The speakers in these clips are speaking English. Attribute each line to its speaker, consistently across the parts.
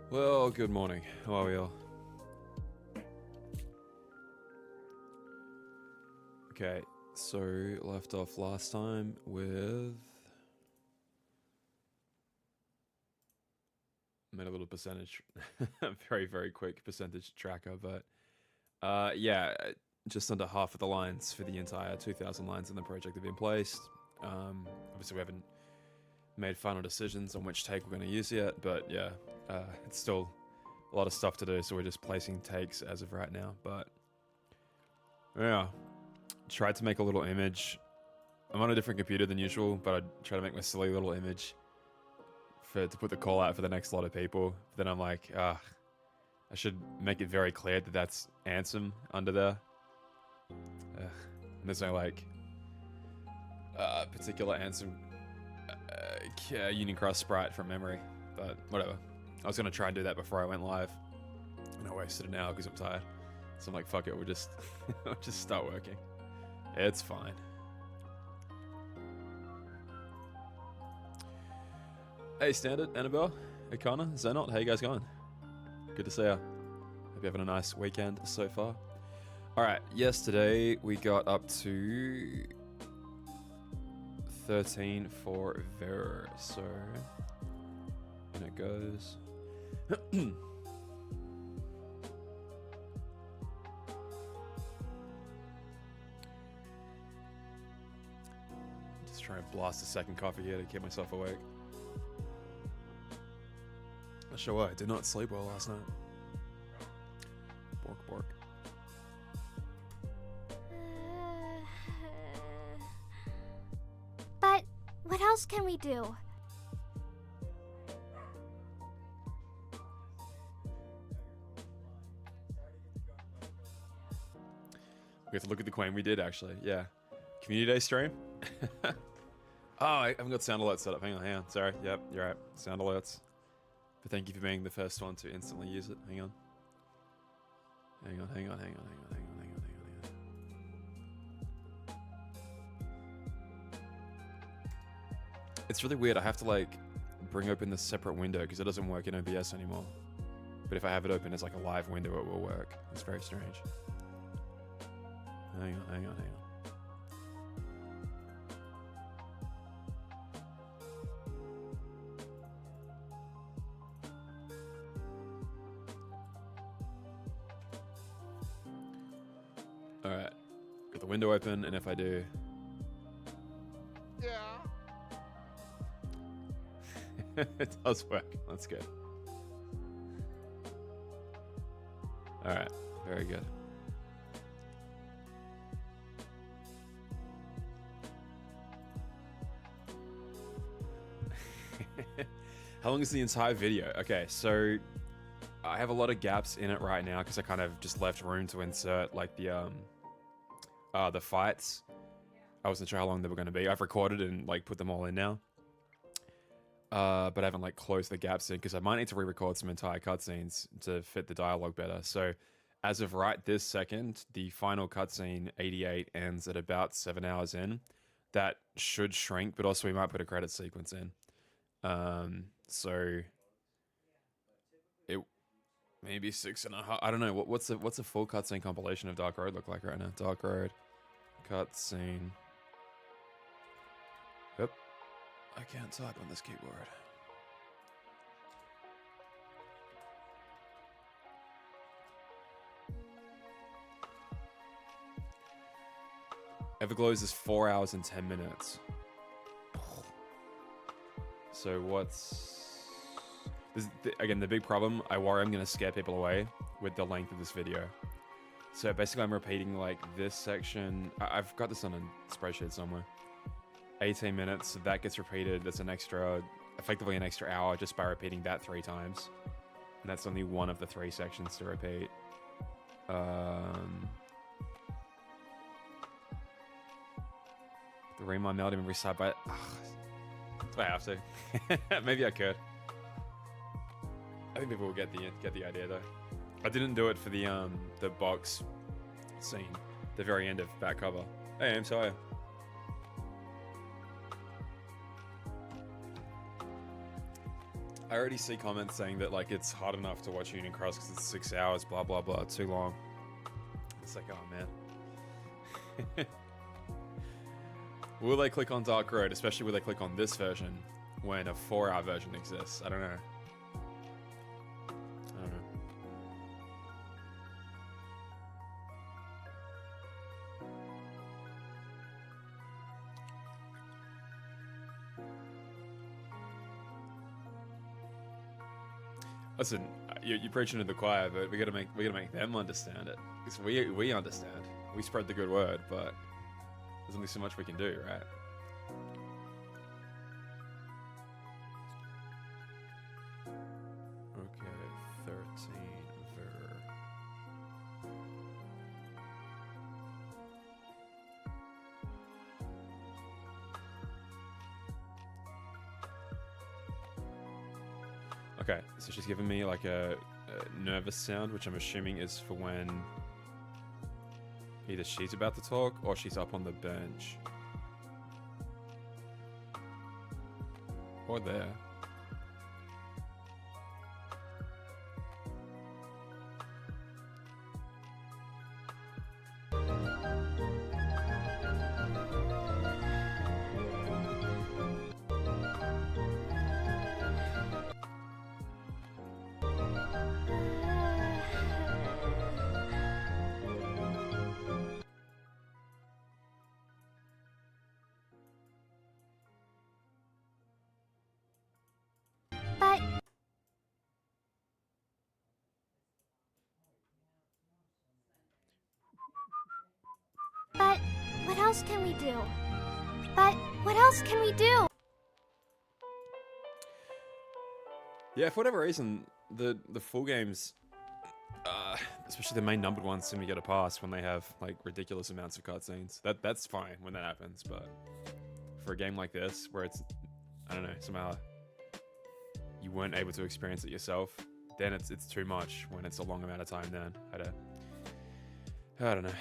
Speaker 1: Well, good morning. How are we all? Okay, so left off last time with... made a little percentage, very quick percentage tracker, but yeah, just under half of the lines for the entire 2,000 lines in the project have been placed. Obviously we haven't made final decisions on which take we're going to use yet, but yeah, it's still a lot of stuff to do, so we're just placing takes as of right now, but yeah, tried to make a little image. I'm on a different computer than usual, but I try to make my silly little image to put the call out for the next lot of people. But then I'm like, I should make it very clear that that's Ansem under there. And there's no like particular Ansem Union Cross sprite from memory, but whatever. I was gonna try and do that before I went live, and I wasted an hour because I'm tired. So I'm like, fuck it, we'll just we'll just start working. It's fine. Hey Standard, Annabelle, O'Connor, Zenot, how you guys going? Good to see ya. Hope you're having a nice weekend so far. Alright, yesterday we got up to 13 for Ver, so in it goes. Just trying to blast a second coffee here to keep myself awake. I sure I did not sleep well last night. Bork bork.
Speaker 2: But what else can we do?
Speaker 1: We have to look at the Queen. We did actually, yeah. Community Day stream? Oh, I haven't got sound alerts set up. Hang on. Sorry. Yep, you're right. Sound alerts. But thank you for being the first one to instantly use it. Hang on. It's really weird. I have to like bring open this separate window because it doesn't work in OBS anymore. But if I have it open as like a live window, it will work. It's very strange. Hang on. Alright. Got the window open, and if I do...
Speaker 3: Yeah.
Speaker 1: It does work. That's good. Alright. Very good. How long is the entire video? Okay, so I have a lot of gaps in it right now because I kind of just left room to insert like the fights. I wasn't sure how long they were going to be. I've recorded and like put them all in now, but I haven't like closed the gaps in because I might need to re-record some entire cutscenes to fit the dialogue better. So as of right this second, the final cutscene 88 ends at about 7 hours in. That should shrink, but also we might put a credit sequence in. So it maybe 6.5. I don't know. What's a full cutscene compilation of Dark Road look like right now? Dark Road cutscene. Yep. I can't type on this keyboard. Everglows is 4 hours and 10 minutes. So what's... again, the big problem, I worry I'm going to scare people away with the length of this video. So basically I'm repeating like this section. I've got this on a spreadsheet somewhere. 18 minutes, so that gets repeated. That's effectively an extra hour just by repeating that 3 times. And that's only one of the 3 sections to repeat. The Remind Melody Memory side by... do I have to? Maybe I could. I think people will get the idea though. I didn't do it for the box scene, the very end of back cover. Hey, I'm sorry. I already see comments saying that like it's hard enough to watch Union Cross because it's 6 hours, blah blah blah, too long. It's like, oh man. Will they click on Dark Road, especially will they click on this version when a 4-hour version exists? I don't know. I don't know. Listen, you're preaching to the choir, but we gotta make them understand it. Because we understand. We spread the good word, but there's only so much we can do, right? Okay, 13 ver. Okay, so she's giving me like a nervous sound, which I'm assuming is for when either she's about to talk or she's up on the bench. Or there.
Speaker 2: But what else can we do? But what else can we do?
Speaker 1: Yeah, for whatever reason, the full games, especially the main numbered ones, seem to get a pass when they have like ridiculous amounts of cutscenes. That's fine when that happens, but for a game like this, where it's, I don't know, somehow you weren't able to experience it yourself, then it's too much when it's a long amount of time. Then I don't know.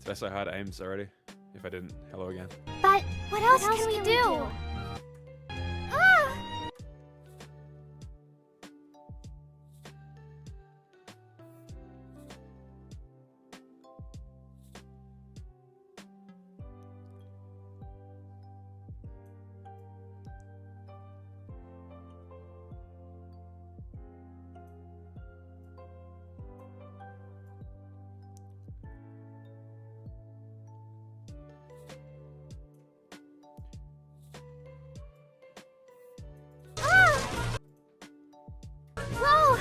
Speaker 1: Did I say hard aims already? If I didn't, hello again.
Speaker 2: But what else can we do? Ah! Whoa!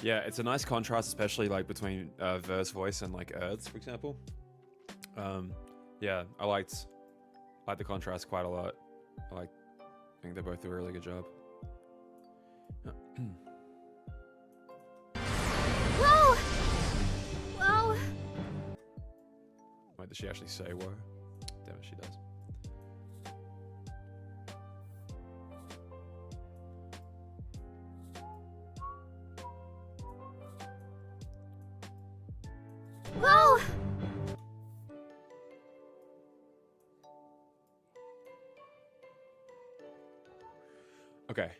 Speaker 1: Yeah, it's a nice contrast, especially like between Ver's voice and like Erd's, for example. Yeah, I liked the contrast quite a lot. I think they both do a really good job.
Speaker 2: Whoa! Whoa!
Speaker 1: Wait, does she actually say whoa? Damn it, she does.
Speaker 2: Whoa!
Speaker 1: Okay.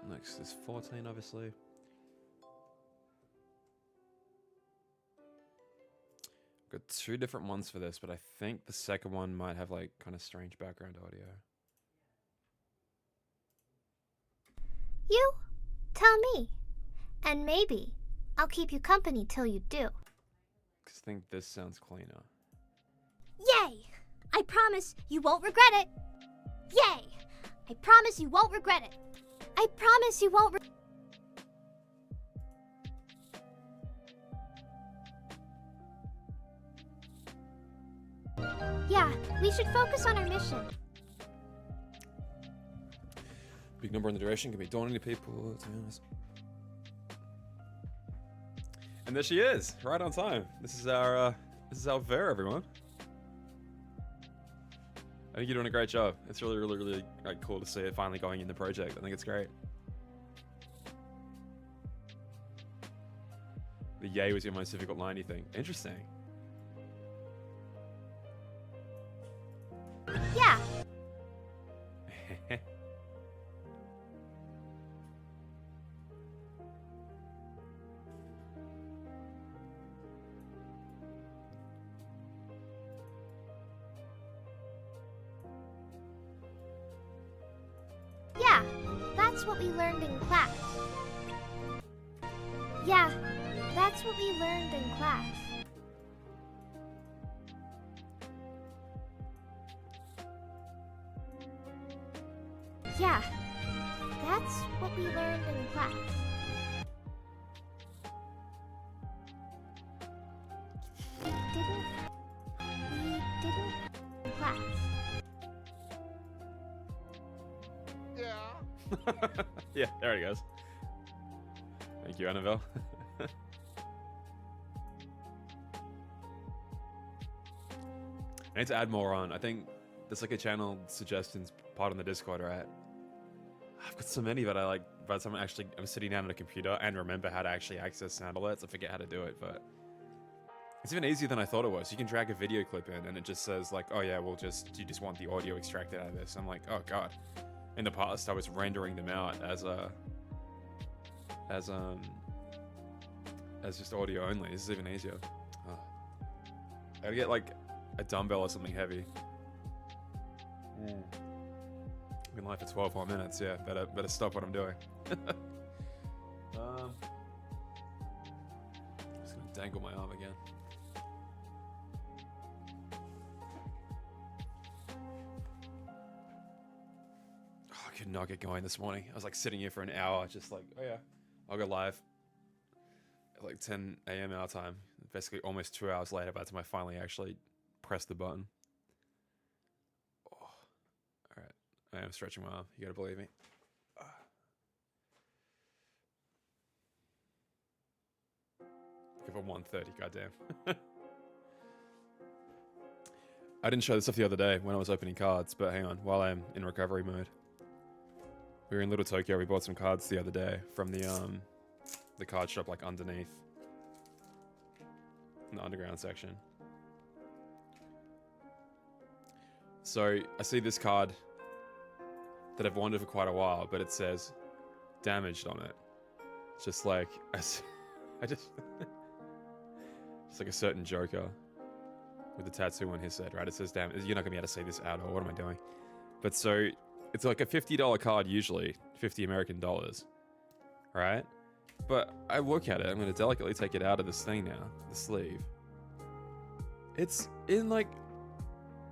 Speaker 1: Next is 14, obviously. Got 2 different ones for this, but I think the second one might have like kind of strange background audio.
Speaker 2: You tell me. And maybe I'll keep you company till you do.
Speaker 1: 'Cause I think this sounds cleaner.
Speaker 2: Yay! I promise you won't regret it. Yay! I promise you won't regret it. I promise you won't Yeah, we should focus on our mission.
Speaker 1: Big number in the duration can be daunting to people, to be honest. And there she is, right on time. This is our Ver, everyone. I think you're doing a great job. It's really, really, really like cool to see it finally going in the project. I think it's great. The yay was your most difficult line, you think? Interesting.
Speaker 2: Yeah. Yeah, that's what we learned in class. Yeah, that's what we learned in class. Yeah, that's what we learned in class. We didn't in class.
Speaker 3: Yeah.
Speaker 1: Yeah, there it goes. Thank you, Annabelle. I need to add more on. I think there's like a channel suggestions part on the Discord, right? I've got so many that I like, by the time I'm sitting down at a computer and remember how to actually access sound alerts, I forget how to do it, but it's even easier than I thought it was. You can drag a video clip in and it just says like, oh yeah, you just want the audio extracted out of this. I'm like, oh God. In the past, I was rendering them out as just audio only. This is even easier. Oh. I gotta get like a dumbbell or something heavy. Been live for 12 more minutes. Yeah, better stop what I'm doing. Just gonna dangle my arm again. Oh, I could not get going this morning. I was like sitting here for an hour, just like, oh yeah, I'll go live at like 10 a.m. our time. Basically, almost 2 hours later, by the time I finally actually pressed the button. Oh. All right, I am stretching my arm. You gotta believe me. Give it 1:30. Goddamn. I didn't show this off the other day when I was opening cards, but hang on, while I'm in recovery mode. We were in Little Tokyo. We bought some cards the other day from the card shop, like underneath in the underground section. So I see this card that I've wanted for quite a while, but it says damaged on it. It's just like it's like a certain Joker with the tattoo on his head, right? It says damage. You're not gonna be able to see this at all. What am I doing? But so it's like a $50 card usually, 50 American dollars, right? But I look at it, I'm going to delicately take it out of this thing now, the sleeve. It's in like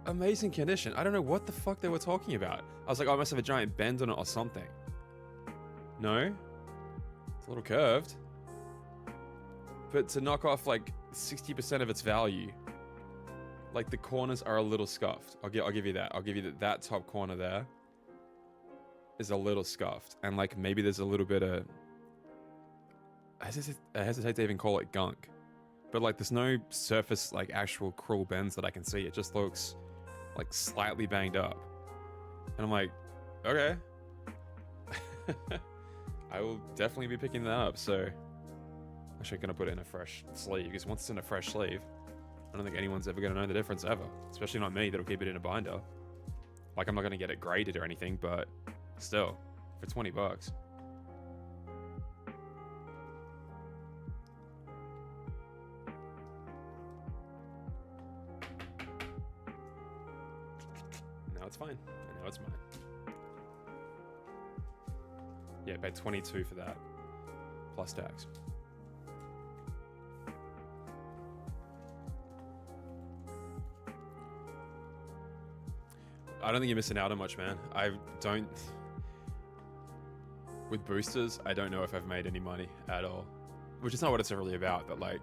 Speaker 1: amazing condition. I don't know what the fuck they were talking about. I was like, oh, I must have a giant bend on it or something. No? It's a little curved. But to knock off like 60% of its value, like the corners are a little scuffed. I'll give you that. I'll give you that top corner there is a little scuffed. And like maybe there's a little bit of... I hesitate to even call it gunk. But like there's no surface like actual cruel bends that I can see. It just looks like slightly banged up. And I'm like, okay. I will definitely be picking that up. So actually I'm going to put it in a fresh sleeve, because once it's in a fresh sleeve, I don't think anyone's ever going to know the difference ever. Especially not me, that'll keep it in a binder. Like I'm not going to get it graded or anything, but still, for 20 bucks. Now it's fine. And now it's mine. Yeah, paid 22 for that. Plus tax. I don't think you're missing out on much, man. I don't... With boosters, I don't know if I've made any money at all. Which is not what it's really about, but like...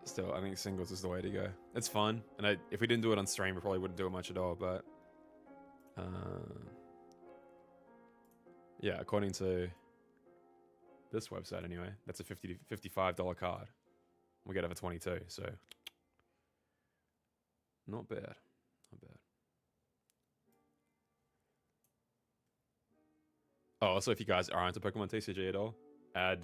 Speaker 1: Still, I think singles is the way to go. It's fun, and if we didn't do it on stream, we probably wouldn't do it much at all, but... yeah, according to this website anyway, that's a $55 card. We get it for 22, so... Not bad. Not bad. Oh, also, if you guys are into Pokemon TCG at all, add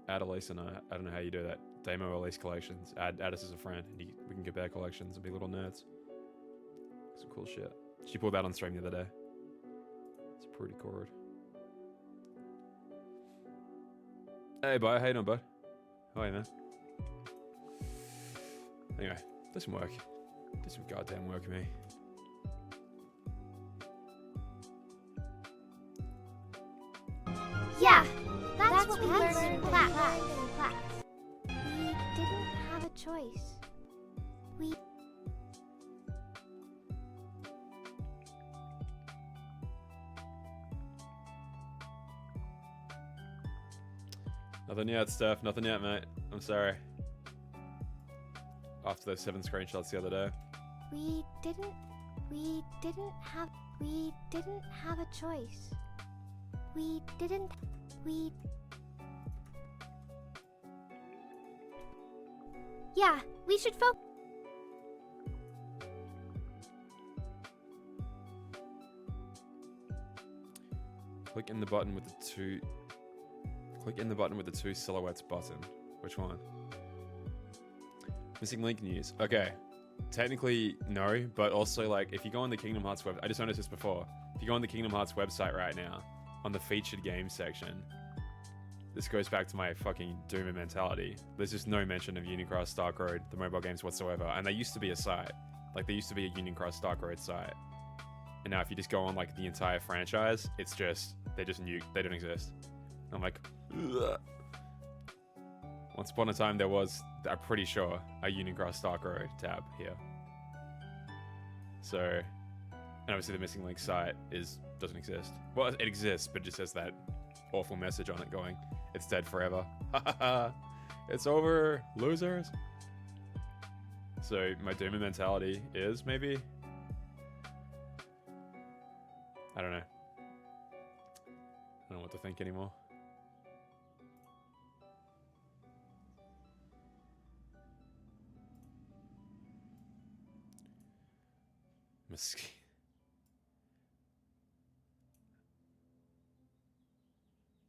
Speaker 1: Elise and I don't know how you do that. Demo Elise collections. Add us as a friend. And we can compare collections and be little nerds. Some cool shit. She pulled that on stream the other day. It's pretty cool. Hey, bye. How you doing, bud? How are you, man? Anyway, do some work. Do some goddamn work, me.
Speaker 2: Yeah, that's what we learned in class. We didn't have a choice. We...
Speaker 1: Nothing yet, Steph. Nothing yet, mate. I'm sorry. After those 7 screenshots the other day.
Speaker 2: We didn't have a choice. Yeah, we should focus.
Speaker 1: Click in the button with the two... Click in the button with the 2 silhouettes button. Which one? Missing link news. Okay. Technically, no, but also, like, if you go on the Kingdom Hearts web... I just noticed this before. If you go on the Kingdom Hearts website right now, on the featured games section, this goes back to my fucking Doomer mentality. There's just no mention of Union Cross, Dark Road, the mobile games whatsoever. And they used to be a site. Like, there used to be a Union Cross, Dark Road site. And now if you just go on, like, the entire franchise, it's just... They're just nuked. They don't exist. And I'm like... Ugh. Once upon a time, there was, I'm pretty sure, a Union Cross Dark Road tab here. So, and obviously the Missing Link site doesn't exist. Well, it exists, but it just has that awful message on it going, it's dead forever. It's over, losers. So my Doomer mentality is maybe, I don't know. I don't know what to think anymore.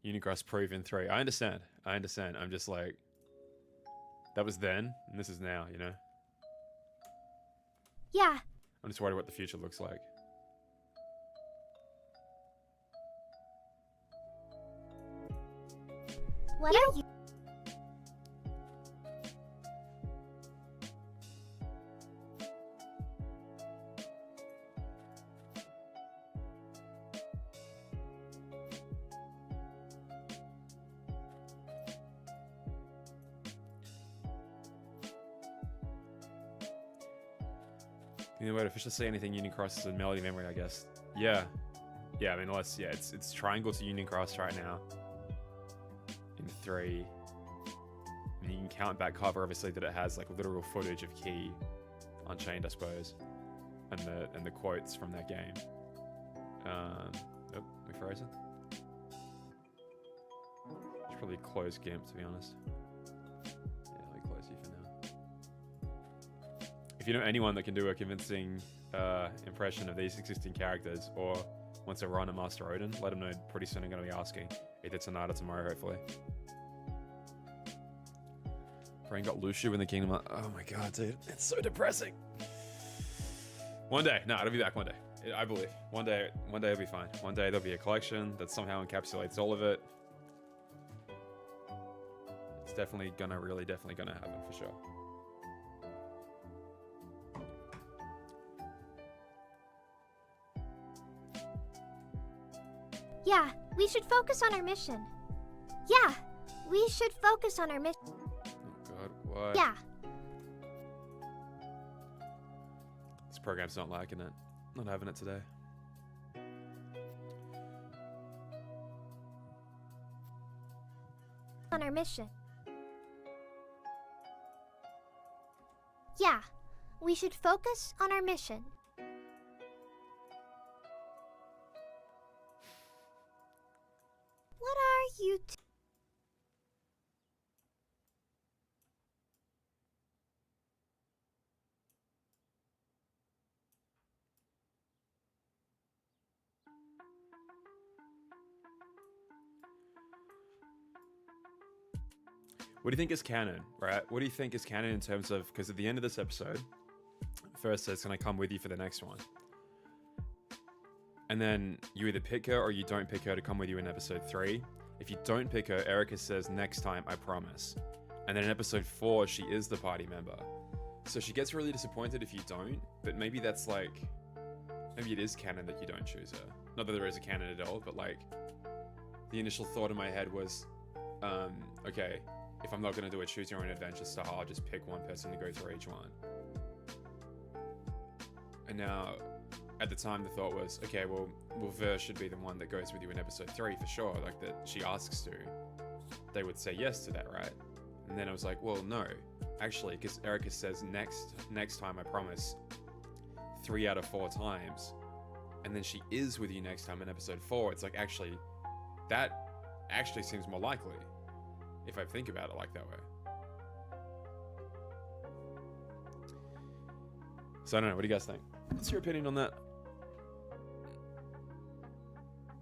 Speaker 1: Unicross proven 3. I understand. I'm just like, that was then, and this is now, you know?
Speaker 2: Yeah.
Speaker 1: I'm just worried what the future looks like.
Speaker 2: What are you?
Speaker 1: You know, way to officially say anything Union Cross is a melody memory, I guess. Yeah. Yeah, I mean, unless, yeah, it's triangle to Union Cross right now. In 3. And you can count back cover, obviously, that it has, like, literal footage of Key Unchained, I suppose. And the quotes from that game. Oh, we frozen? It's probably close GIMP, to be honest. Yeah, I'll close you for now. If you know anyone that can do a convincing impression of these existing characters, or wants to run a Master Odin, let them know. Pretty soon I'm going to be asking. Either tonight or tomorrow, hopefully. Brain got Lucio in the Kingdom. Oh my god, dude. It's so depressing. One day. No, it'll be back one day. I believe. One day it'll be fine. One day there'll be a collection that somehow encapsulates all of it. It's definitely gonna happen for sure.
Speaker 2: Yeah, we should focus on our mission. Yeah, we should focus on our mission.
Speaker 1: Oh god, what?
Speaker 2: Yeah.
Speaker 1: This program's not liking it. Not having it today.
Speaker 2: On our mission. Yeah, we should focus on our mission. What are you
Speaker 1: What do you think is canon, right? What do you think is canon in terms of, because at the end of this episode, first says, can I come with you for the next one? And then you either pick her or you don't pick her to come with you in episode 3. If you don't pick her, Erica says, next time, I promise. And then in episode 4, she is the party member. So she gets really disappointed if you don't, but maybe that's like, maybe it is canon that you don't choose her. Not that there is a canon at all, but like, the initial thought in my head was, okay, if I'm not going to do a choose your own adventure style, I'll just pick one person to go through each one. And now, at the time, the thought was, okay, well, Ver should be the one that goes with you in episode 3 for sure, like that she asks to. They would say yes to that, right? And then I was like, well, no, actually, because Erica says next time, I promise, 3 out of 4 times. And then she is with you next time in episode 4. It's like, actually, that actually seems more likely if I think about it like that way. So I don't know, what do you guys think? What's your opinion on that?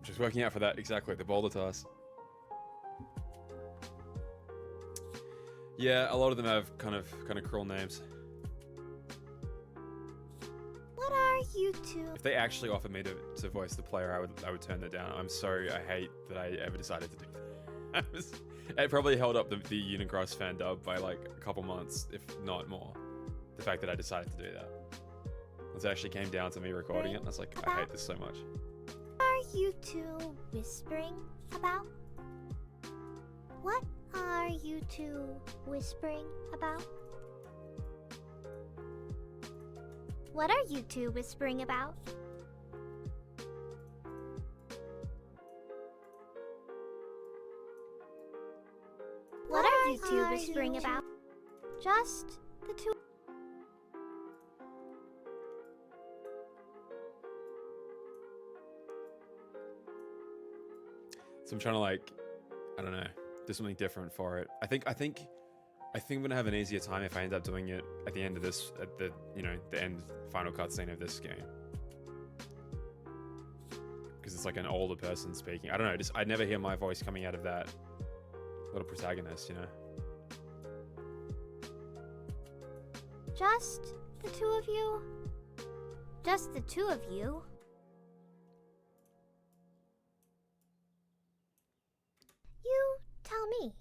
Speaker 1: Just working out for that, exactly, the boulder task. Yeah, a lot of them have kind of cruel names.
Speaker 2: What are you two?
Speaker 1: If they actually offered me to voice the player, I would turn that down. I'm sorry, I hate that I ever decided to do that. It probably held up the Unicross FanDub by like a couple months, if not more. The fact that I decided to do that. It actually came down to me recording it, and I was like, I hate this so much.
Speaker 2: What are you two whispering about? What are you two whispering about? What are you two whispering about? What are you two whispering about? Just the two.
Speaker 1: So I'm trying to like, I don't know, do something different for it. I think I'm gonna have an easier time if I end up doing it at the end of this, at the the end final cutscene of this game, because it's like an older person speaking. I don't know, I'd never hear my voice coming out of that little protagonist,
Speaker 2: Just the two of you? Just the two of you? You tell me.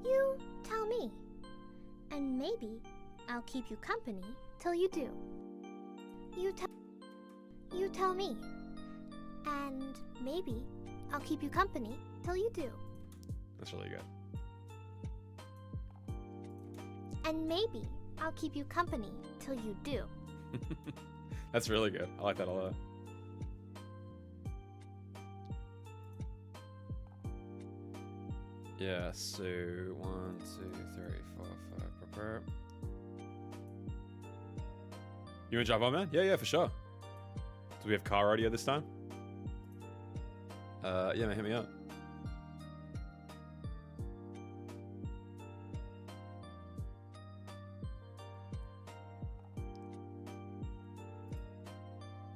Speaker 2: You tell me. And maybe I'll keep you company till you do. You tell me. And maybe I'll keep you company till you do.
Speaker 1: That's really good.
Speaker 2: And maybe I'll keep you company till you do.
Speaker 1: That's really good. I like that a lot. Yeah, so 1, 2, 3, 4, 5. Prepare. You wanna jump on, man? Yeah, for sure. Do we have car audio this time? Yeah, man, hit me up.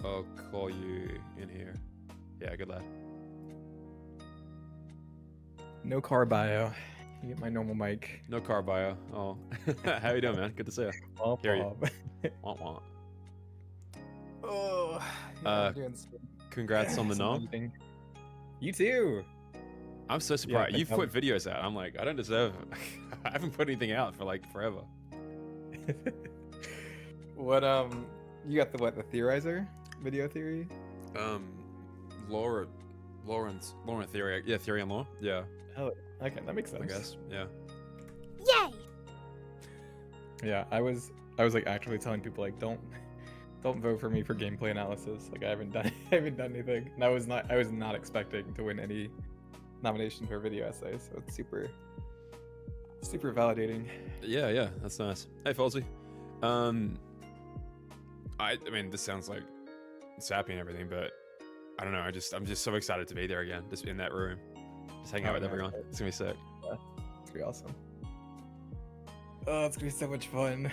Speaker 1: I'll call you in here. Yeah, good lad.
Speaker 3: No car bio. You get my normal mic.
Speaker 1: No car bio. Oh, how you doing, man? Good to see you.
Speaker 3: Womp
Speaker 1: Hear you.
Speaker 3: womp.
Speaker 1: Want want.
Speaker 3: Oh, I'm doing
Speaker 1: Congrats on the
Speaker 3: some
Speaker 1: nom.
Speaker 3: editing. You too.
Speaker 1: I'm so surprised.
Speaker 3: Yeah,
Speaker 1: You've put videos out. I'm like, I don't deserve. I haven't put anything out for like forever.
Speaker 3: What you got the theorizer video theory?
Speaker 1: Lauren theory. Yeah, theory and law. Yeah,
Speaker 3: Oh, okay, that makes sense.
Speaker 1: I guess. Yeah.
Speaker 2: Yay!
Speaker 3: Yeah, I was like actually telling people like don't vote for me for gameplay analysis. Like I haven't done anything. And I was not expecting to win any nomination for video essay, so it's super validating.
Speaker 1: Yeah, that's nice. Hey, Falsey. I mean, this sounds like sappy and everything, but I don't know. I'm just so excited to be there again, just in that room, just hanging out with everyone. It's gonna be sick.
Speaker 3: It's gonna be awesome. Oh, it's gonna be so much fun.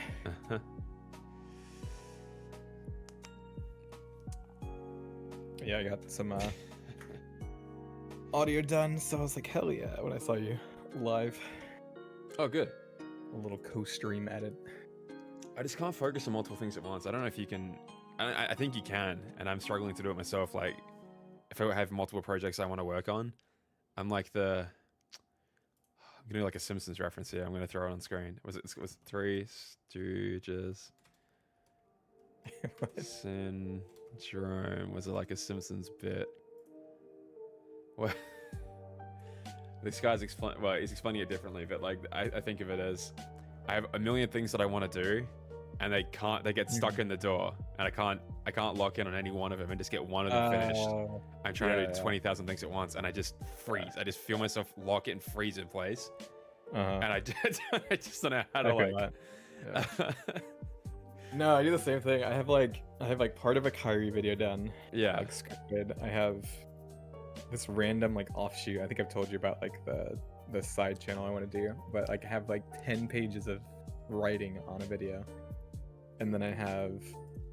Speaker 3: Yeah, I got some audio done, so I was like, hell yeah, when I saw you live.
Speaker 1: Oh, good.
Speaker 3: A little co-stream edit.
Speaker 1: I just can't focus on multiple things at once. I don't know if you can. I think you can, and I'm struggling to do it myself. Like, if I have multiple projects I want to work on, I'm like I'm gonna do like a Simpsons reference here. I'm gonna throw it on screen. Was it Three Stooges? Syndrome. Was it like a Simpsons bit? What? This guy's he's explaining it differently, but like I think of it as I have a million things that I want to do, and they get stuck in the door, and I can't lock in on any one of them and just get one of them finished. I'm trying to do 20,000 things at once, and I just freeze. I just feel myself lock it and freeze in place, and I just don't know how to
Speaker 3: No, I do the same thing. I have like part of a Kyrie video done.
Speaker 1: Yeah.
Speaker 3: Like scripted. I have this random like offshoot. I think I've told you about like the side channel I want to do, but like I have like 10 pages of writing on a video, and then I have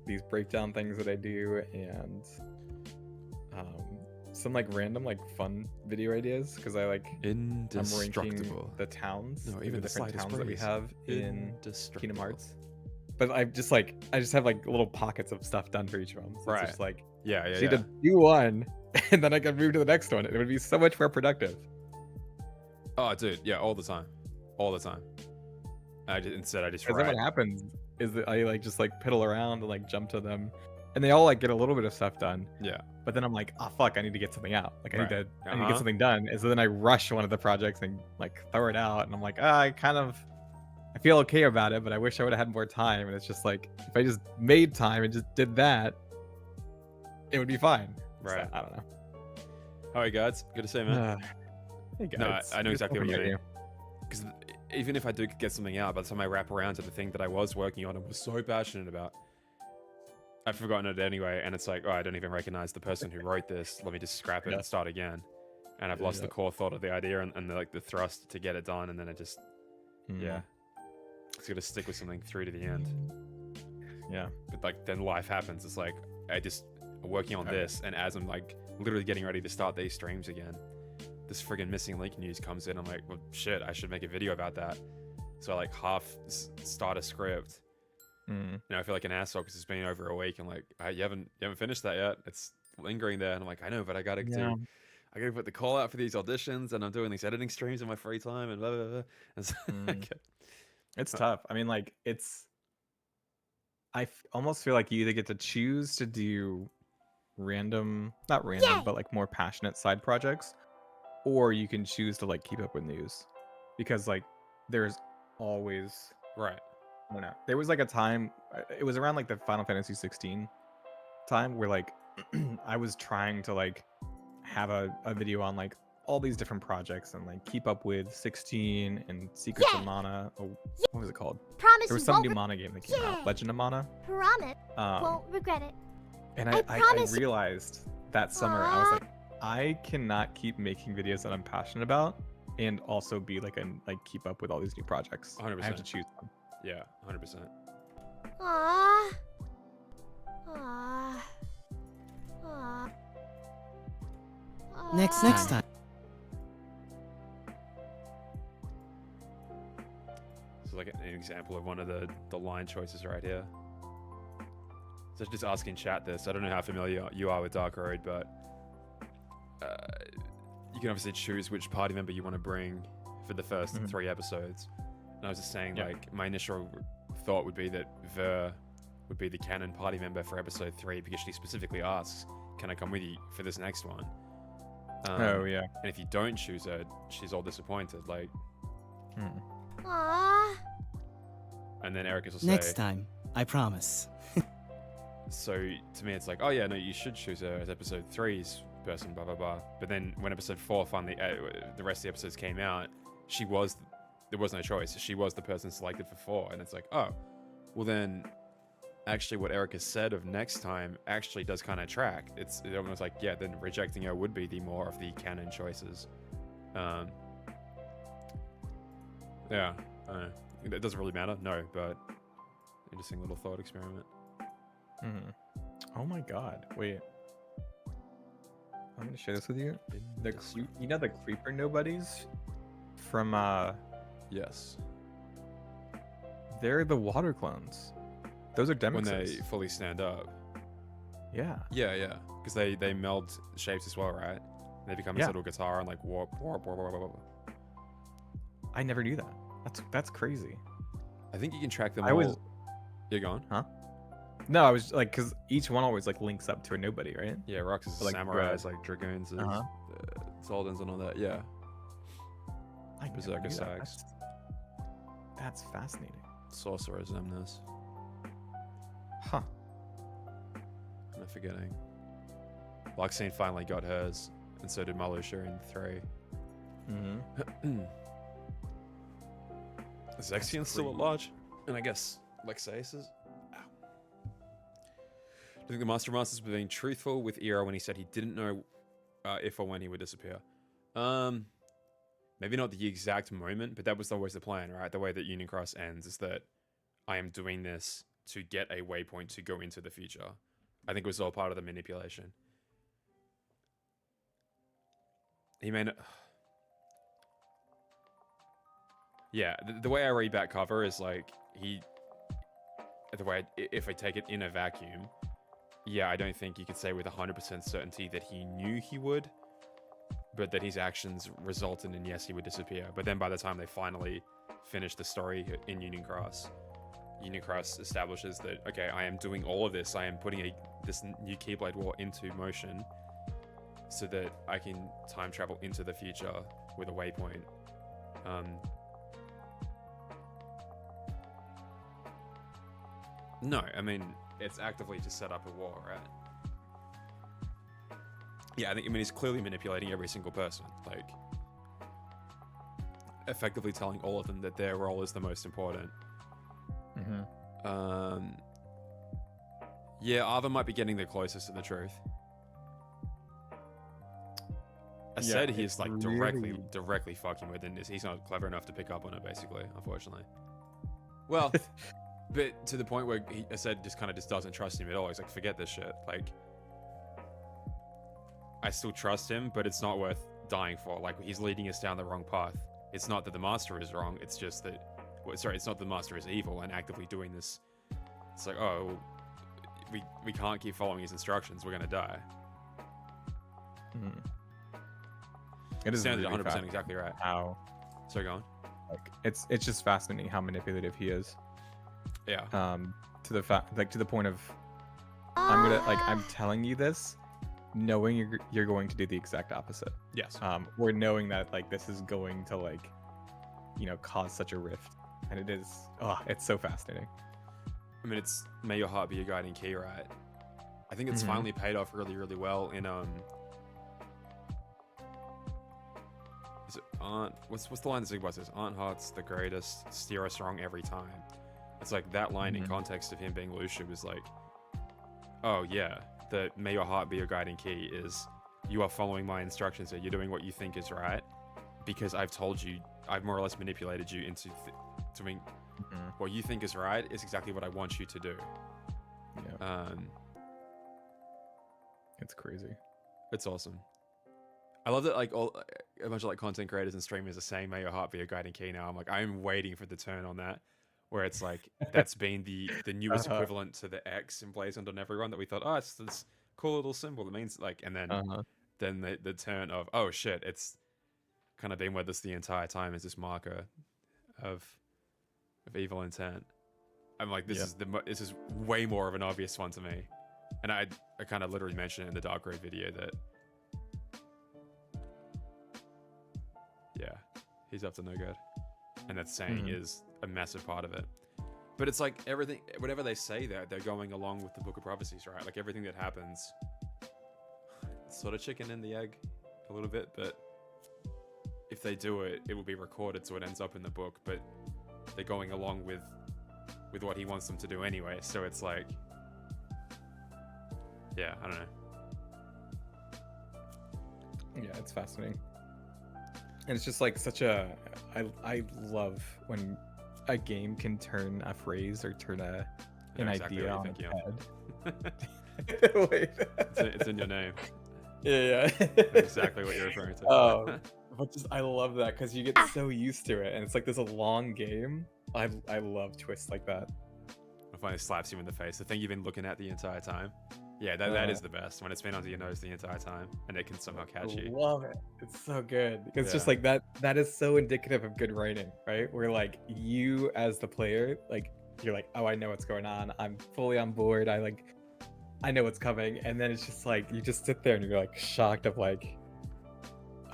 Speaker 3: these breakdown things that I do, and some like random like fun video ideas because I like I'm ranking the towns, even the different towns that we have in Kingdom Hearts. But I just have like little pockets of stuff done for each of them. So
Speaker 1: right.
Speaker 3: It's just like
Speaker 1: yeah.
Speaker 3: need to do one, and then I can move to the next one. It would be so much more productive.
Speaker 1: Oh, dude, yeah, all the time. I just write.
Speaker 3: Then what happens is that I like just like piddle around and like jump to them, and they all like get a little bit of stuff done.
Speaker 1: Yeah.
Speaker 3: But then I'm like, oh fuck, I need to get something out. Like I need to get something done. And so then I rush one of the projects and like throw it out, and I'm like, I feel okay about it, but I wish I would have had more time. And it's just like, if I just made time and just did that, it would be fine.
Speaker 1: Right.
Speaker 3: So, I don't know.
Speaker 1: All right, guys. Good to see you, man.
Speaker 3: Hey guys.
Speaker 1: No, I know exactly what you mean. Because even if I do get something out, by the time I wrap around to the thing that I was working on and was so passionate about, I've forgotten it anyway. And it's like, oh, I don't even recognize the person who wrote this. Let me just scrap it and start again. And I've lost the core thought of the idea and the thrust to get it done. And then it just, it's gonna stick with something through to the end.
Speaker 3: Yeah.
Speaker 1: But like then life happens. It's like I'm working on this, and as I'm like literally getting ready to start these streams again, this friggin' missing link news comes in. I'm like, well, shit, I should make a video about that. So I like half start a script. I feel like an asshole because it's been over a week. I'm like, you haven't finished that yet. It's lingering there, and I'm like, I know, but I gotta put the call out for these auditions, and I'm doing these editing streams in my free time, and blah blah blah. And so,
Speaker 3: it's tough. I mean, like almost feel like you either get to choose to do not random, but like more passionate side projects, or you can choose to like keep up with news, because like there's always
Speaker 1: right.
Speaker 3: I don't know. There was like a time, it was around like the Final Fantasy 16 time where like I was trying to like have a video on like all these different projects and like keep up with 16 and Secrets of Mana. Oh, what was it called?
Speaker 2: Promise
Speaker 3: there was some new Mana game that came out, Legend of Mana.
Speaker 2: Promise won't regret it.
Speaker 3: And I realized that summer, I was like, I cannot keep making videos that I'm passionate about and also be like keep up with all these new projects.
Speaker 1: 100%.
Speaker 3: I have to choose one.
Speaker 1: Yeah, 100%.
Speaker 2: Aww. Aww. Aww.
Speaker 4: Next time.
Speaker 1: So like an example of one of the line choices right here. So just asking chat this. I don't know how familiar you are with Dark Road, but you can obviously choose which party member you want to bring for the first 3 episodes. And I was just saying, like, my initial thought would be that Ver would be the canon party member for episode 3 because she specifically asks, "Can I come with you for this next one?"
Speaker 3: Oh yeah.
Speaker 1: And if you don't choose her, she's all disappointed. Like,
Speaker 2: Aww.
Speaker 1: and then Erica will say,
Speaker 4: Next time, I promise.
Speaker 1: So to me, it's like, oh yeah, no, you should choose her as episode 3's person, blah blah blah. But then when episode 4 finally, the rest of the episodes came out, there was no choice. She was the person selected for 4, and it's like, oh, well then, actually, what Erica said of next time actually does kind of track. It's almost like, yeah, then rejecting her would be the more of the canon choices. Yeah, I don't know. It doesn't really matter, no, but interesting little thought experiment.
Speaker 3: Oh my god! Wait, I'm gonna share this with you. You know the creeper nobodies from
Speaker 1: Yes.
Speaker 3: they're the water clones. Those are
Speaker 1: When they
Speaker 3: demixes.
Speaker 1: fully stand up.
Speaker 3: Yeah.
Speaker 1: Yeah. Because they meld shapes as well, right? They become this
Speaker 3: Yeah.
Speaker 1: little guitar and like warp.
Speaker 3: I never knew that. That's crazy.
Speaker 1: I think you can track them
Speaker 3: I
Speaker 1: all.
Speaker 3: was-
Speaker 1: You're gone?
Speaker 3: Huh? No, I was like, because each one always like links up to a nobody, right?
Speaker 1: Yeah, Rocks is
Speaker 3: Like,
Speaker 1: samurais, like dragoons,
Speaker 3: Uh-huh.
Speaker 1: Soldans, and all that. Yeah.
Speaker 3: I never
Speaker 1: Berserker
Speaker 3: knew that.
Speaker 1: sags.
Speaker 3: That's fascinating.
Speaker 1: Sorcerer's Amnes.
Speaker 3: Huh.
Speaker 1: I'm forgetting. Luxine finally got hers, and so did Malusha in 3.
Speaker 3: Mm-hmm.
Speaker 1: Zexian's still at
Speaker 3: crazy.
Speaker 1: large, and I guess Lexaeus is. Ow. Do you think the Master Masters were being truthful with Era when he said he didn't know if or when he would disappear? Maybe not the exact moment, but that was always the plan, right? The way that Union Cross ends is that I am doing this to get a waypoint to go into the future. I think it was all part of the manipulation. He may not. Yeah, the way I read that cover is like if I take it in a vacuum, yeah, I don't think you could say with 100% certainty that he knew he would, but that his actions resulted in yes, he would disappear. But then by the time they finally finish the story in Union Cross establishes that, okay, I am doing all of this. I am putting this new Keyblade War into motion so that I can time travel into the future with a waypoint. No, I mean, it's actively to set up a war, right? Yeah, I mean, he's clearly manipulating every single person. Like, effectively telling all of them that their role is the most important.
Speaker 3: Mm-hmm.
Speaker 1: Yeah, Arthur might be getting the closest to the truth. I said he's
Speaker 3: it's
Speaker 1: like
Speaker 3: really-
Speaker 1: directly fucking with this. He's not clever enough to pick up on it, basically, unfortunately. Well, but to the point where I said just doesn't trust him at all. He's like, forget this shit. Like, I still trust him, but it's not worth dying for. Like, he's leading us down the wrong path. It's not that the master is wrong. It's just that, it's not the master is evil and actively doing this. It's like, oh, we can't keep following his instructions. We're gonna die.
Speaker 3: Mm-hmm. It is
Speaker 1: Sounded
Speaker 3: really
Speaker 1: 100%
Speaker 3: fast
Speaker 1: exactly right.
Speaker 3: how
Speaker 1: So go on.
Speaker 3: like it's just fascinating how manipulative he is.
Speaker 1: Yeah.
Speaker 3: To the point of I'm telling you this, knowing you're going to do the exact opposite.
Speaker 1: Yes.
Speaker 3: Or knowing that like this is going to like, cause such a rift, and it's so fascinating.
Speaker 1: I mean, it's may your heart be your guiding key, right? I think it's
Speaker 3: Mhm.
Speaker 1: finally paid off really, really well in Is it Aunt? What's the line that Zigbar says? Aunt Heart's the greatest, steer us wrong every time. It's like that line in
Speaker 3: Mhm.
Speaker 1: context of him being Lucia was like, oh yeah, the may your heart be your guiding key is you are following my instructions here. You're doing what you think is right because I've told you, I've more or less manipulated you into doing
Speaker 3: Mhm.
Speaker 1: what you think is right is exactly what I want you to do.
Speaker 3: Yeah, it's crazy.
Speaker 1: It's awesome. I love that like a bunch of like content creators and streamers are saying may your heart be your guiding key now. I'm like, I'm waiting for the turn on that where it's like that's been the newest
Speaker 3: Uh-huh.
Speaker 1: equivalent to the X emblazoned on everyone that we thought, oh, it's this cool little symbol that means like, and then
Speaker 3: Uh-huh.
Speaker 1: then the turn of, oh shit, it's kind of been with us the entire time as this marker of evil intent. I'm like, this
Speaker 3: Yeah.
Speaker 1: this is way more of an obvious one to me. And I kind of literally mentioned it in the Dark Road video that yeah, he's up to no good. And that saying
Speaker 3: Mhm.
Speaker 1: is a massive part of it. But it's like everything, whatever they say there, they're going along with the Book of Prophecies, right? Like everything that happens, it's sort of chicken and the egg a little bit, but if they do it, it will be recorded so it ends up in the book, but they're going along with what he wants them to do anyway. So it's like, yeah, I don't know.
Speaker 3: Yeah, it's fascinating. And it's just like such a I love when a game can turn a phrase or turn
Speaker 1: I
Speaker 3: an
Speaker 1: know exactly
Speaker 3: idea
Speaker 1: what
Speaker 3: on
Speaker 1: you're
Speaker 3: its head. Wait.
Speaker 1: it's in your name.
Speaker 3: Yeah.
Speaker 1: I know exactly what you're referring to.
Speaker 3: But just I love that because you get so used to it, and it's like this a long game. I love twists like that.
Speaker 1: I find it slaps you in the face. The thing you've been looking at the entire time. Yeah, that is the best when it's been onto your nose the entire time and it can somehow catch you.
Speaker 3: Love it. It's so good. It's just
Speaker 1: Yeah.
Speaker 3: like that is so indicative of good writing, right? Where like you as the player, like you're like, oh, I know what's going on. I'm fully on board. I know what's coming. And then it's just like you just sit there and you're like shocked of like,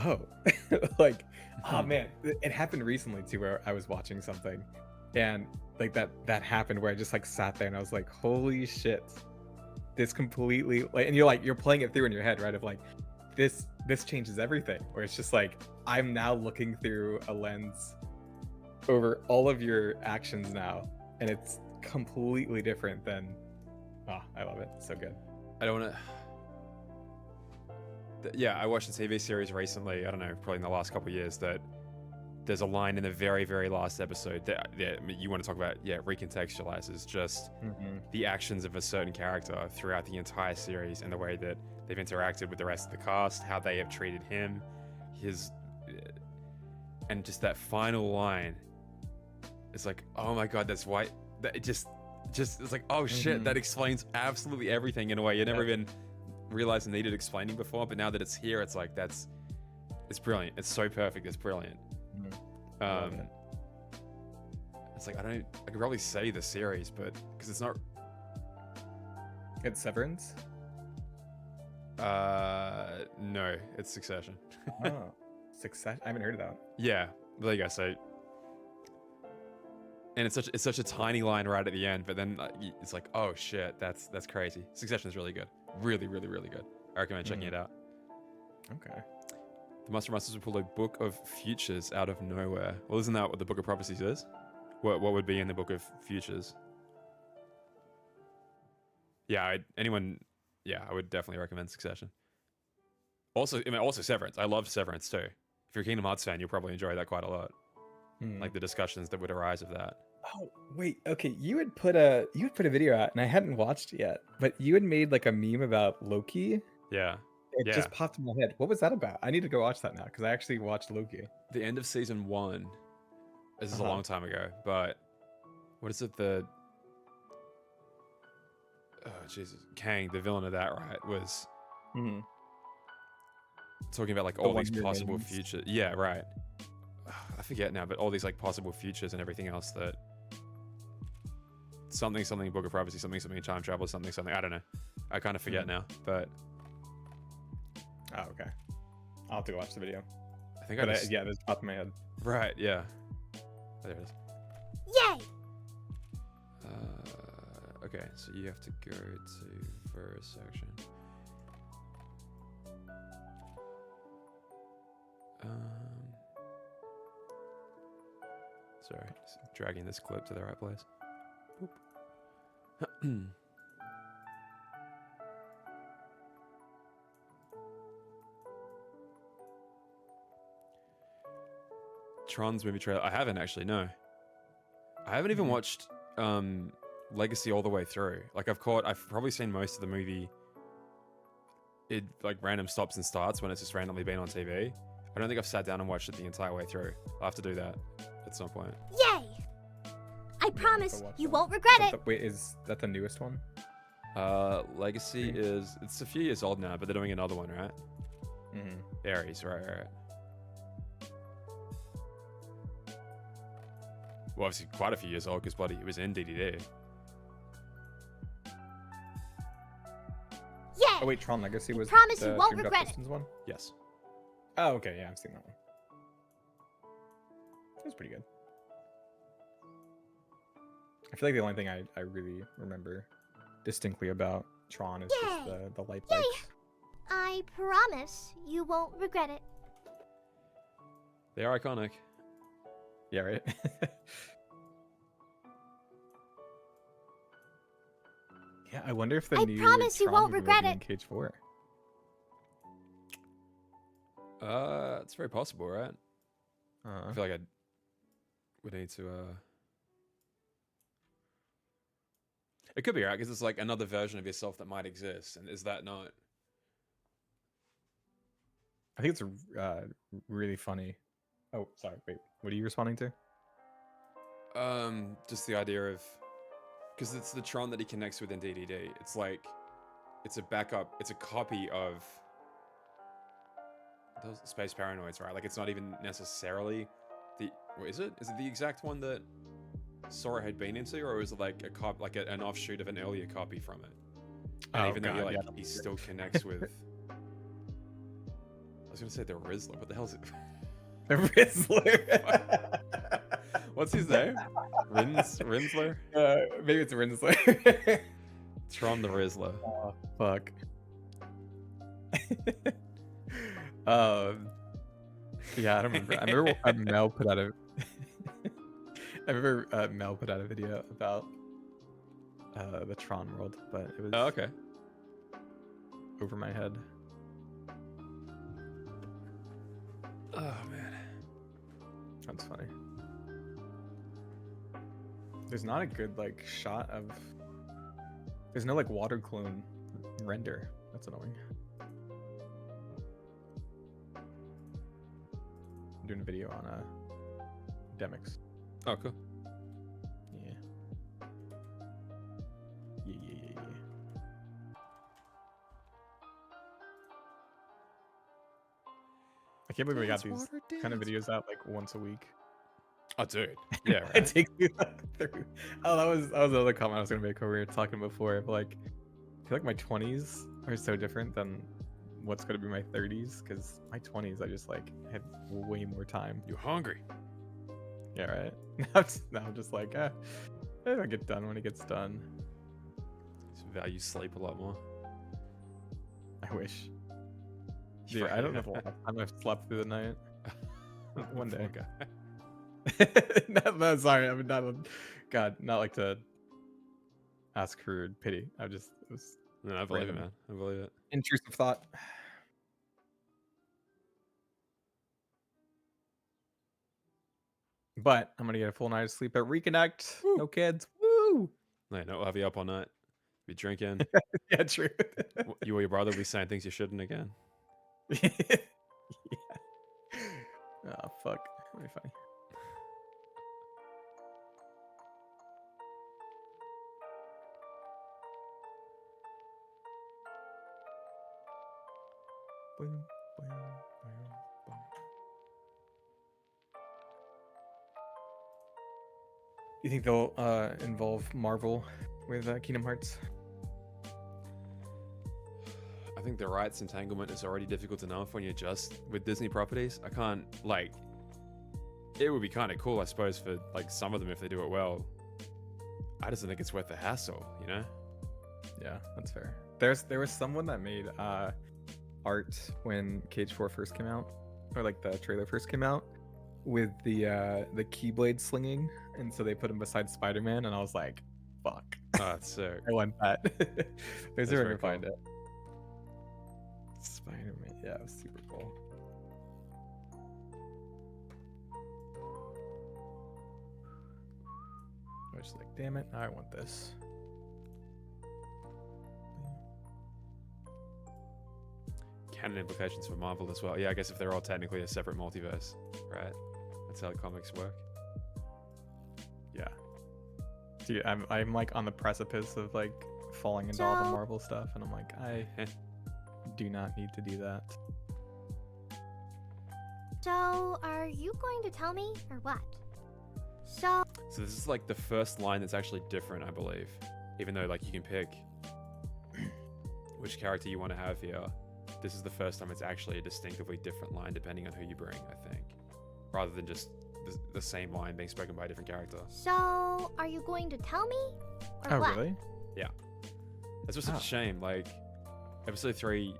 Speaker 3: oh, like, oh man. It happened recently too where I was watching something and like that happened where I just like sat there and I was like, holy shit. This completely like, and you're playing it through in your head, right? Of like, this changes everything. Where it's just like, I'm now looking through a lens over all of your actions now, and it's completely different than. Oh, I love it. It's so good.
Speaker 1: I don't want to. Yeah, I watched a TV series recently. I don't know, probably in the last couple of years that there's a line in the very, very last episode that you want to talk about. Yeah, recontextualizes just the actions of a certain character throughout the entire series and the way that they've interacted with the rest of the cast, how they have treated him, and just that final line. It's like, oh my god, that's why. That it just it's like, oh shit, that explains absolutely everything in a way you never even realized it needed explaining before. But now that it's here, it's like it's brilliant. It's so perfect. It's brilliant. It's like I could probably say the series, but because it's not.
Speaker 3: It's Severance.
Speaker 1: No, it's Succession.
Speaker 3: Oh, Succession. I haven't heard of that.
Speaker 1: Yeah, there you go. So, and it's such a tiny line right at the end, but then it's like, oh shit, that's crazy. Succession is really good, really, really, really good. I recommend checking it out.
Speaker 3: Okay.
Speaker 1: The Master Masters will pull a Book of Futures out of nowhere. Well, isn't that what the Book of Prophecies is? What would be in the Book of Futures? Yeah, I would definitely recommend Succession. Also Severance. I loved Severance too. If you're a Kingdom Hearts fan, you'll probably enjoy that quite a lot. Like the discussions that would arise of that.
Speaker 3: Oh wait, okay. You had put a video out, and I hadn't watched it yet. But you had made like a meme about Loki.
Speaker 1: Yeah.
Speaker 3: It just popped in my head. What was that about? I need to go watch that now because I actually watched Loki.
Speaker 1: The end of season 1. This is a long time ago, but what is it? Oh Jesus, Kang, the villain of that, right, was talking about like all these possible futures. Yeah, right. I forget now, but all these like possible futures and everything else that something Book of Prophecy, something time travel, something. I don't know. I kind of forget now, but.
Speaker 3: Oh, okay. I'll have to go watch the video.
Speaker 1: I think
Speaker 3: yeah, that's popped in my head.
Speaker 1: Right, yeah. There it is.
Speaker 2: Yay!
Speaker 1: Okay, so you have to go to verse section. Sorry, just dragging this clip to the right place. Boop. Tron's movie trailer. I haven't actually, no. I haven't even watched Legacy all the way through. Like I've probably seen most of the movie. It like random stops and starts when it's just randomly been on TV. I don't think I've sat down and watched it the entire way through. I'll have to do that at some point.
Speaker 2: Yay! I promise you won't regret it.
Speaker 3: Wait, is that the newest one?
Speaker 1: Legacy it's a few years old now, but they're doing another one, right? Ares, right. Well, obviously quite a few years old because bloody it was in DDD.
Speaker 2: Yay!
Speaker 3: Oh wait, Tron Legacy was.
Speaker 2: Promise you won't
Speaker 3: Dreamed Up
Speaker 2: regret it.
Speaker 3: Pistons one.
Speaker 1: Yes.
Speaker 3: Oh, okay, yeah, I've seen that one. It was pretty good. I feel like the only thing I really remember distinctly about Tron is just the light
Speaker 2: Yay!
Speaker 3: bikes.
Speaker 2: I promise you won't regret it.
Speaker 1: They are iconic.
Speaker 3: Yeah, right. Yeah, I wonder if the new
Speaker 2: promise you
Speaker 3: Tron
Speaker 2: won't
Speaker 3: movie
Speaker 2: regret
Speaker 3: will be
Speaker 2: it.
Speaker 3: in Cage 4.
Speaker 1: It's very possible, right? I feel like I would need to It could be, right? Because it's like another version of yourself that might exist, and is that not?
Speaker 3: I think it's really funny. Oh, sorry. Wait, what are you responding to?
Speaker 1: Just the idea of, because it's the Tron that he connects with in DDD. It's like, it's a backup. It's a copy of those Space Paranoids, right? Like, it's not even necessarily the. What is it? Is it the exact one that Sora had been into, or is it like a cop, like an offshoot of an earlier copy from it? And even though he, like, he still connects with. I was gonna say the Rizzler. What the hell is it?
Speaker 3: The Rizzler.
Speaker 1: What's his name? Rinsler?
Speaker 3: Maybe it's Rinsler.
Speaker 1: Tron the Rizzler.
Speaker 3: Oh, fuck. Yeah, I don't remember. I remember Mel put out a. I remember Mel put out a video about the Tron world, but it was
Speaker 1: okay.
Speaker 3: over my head.
Speaker 1: Oh man,
Speaker 3: that's funny. There's not a good like shot of. There's no like water clone render. That's annoying. I'm doing a video on Demix.
Speaker 1: Oh cool.
Speaker 3: Yeah. Yeah. I can't believe we got these kind of videos out like once a week.
Speaker 1: Oh dude. Yeah, right.
Speaker 3: It takes you through. Oh, that was another comment I was gonna make when we were talking before. But like, I feel like my 20s are so different than what's gonna be my 30s. Because my 20s, I just like had way more time.
Speaker 1: You're hungry.
Speaker 3: Yeah, right. Now I'm just like, it'll get done when it gets done.
Speaker 1: Just value sleep a lot more.
Speaker 3: I wish. Dude, I don't know the last time I've slept through the night. One day. no, sorry. I mean, not like to ask for pity. It was.
Speaker 1: No, I believe it, man. I believe it.
Speaker 3: Intrusive thought. But I'm gonna get a full night of sleep at Reconnect. Woo. No kids. Woo!
Speaker 1: No, we'll have you up all night. Be drinking.
Speaker 3: Yeah, true.
Speaker 1: You or your brother will be saying things you shouldn't again.
Speaker 3: Yeah. Oh fuck. That'd be funny. Boom, boom, boom, boom. You think they'll involve Marvel with Kingdom Hearts?
Speaker 1: I think the rights entanglement is already difficult enough when you're just with Disney properties. I can't, like, it would be kind of cool, I suppose, for like some of them if they do it well. I just don't think it's worth the hassle, you know?
Speaker 3: Yeah, that's fair. There was someone that made art when Cage 4 first came out, or like the trailer first came out, with the Keyblade slinging, and so they put him beside Spider-Man, and I was like, fuck.
Speaker 1: Oh, that's sick.
Speaker 3: I want that. There's a way to find
Speaker 1: cool.
Speaker 3: it. Spider-Man, yeah, it was super cool. I was just like, damn it, I want this.
Speaker 1: Canon implications for Marvel as well. Yeah, I guess if they're all technically a separate multiverse, right? That's how the comics work.
Speaker 3: Yeah. Dude, I'm like on the precipice of like falling into all the Marvel stuff, and I'm like, I do not need to do that.
Speaker 2: So, are you going to tell me, or what? So
Speaker 1: this is like the first line that's actually different, I believe. Even though like you can pick which character you want to have here, this is the first time it's actually a distinctively different line depending on who you bring, I think. Rather than just the same line being spoken by a different character.
Speaker 2: So, are you going to tell me, or
Speaker 3: Oh,
Speaker 2: what?
Speaker 3: really?
Speaker 1: Yeah. That's just such a shame. Like, episode 3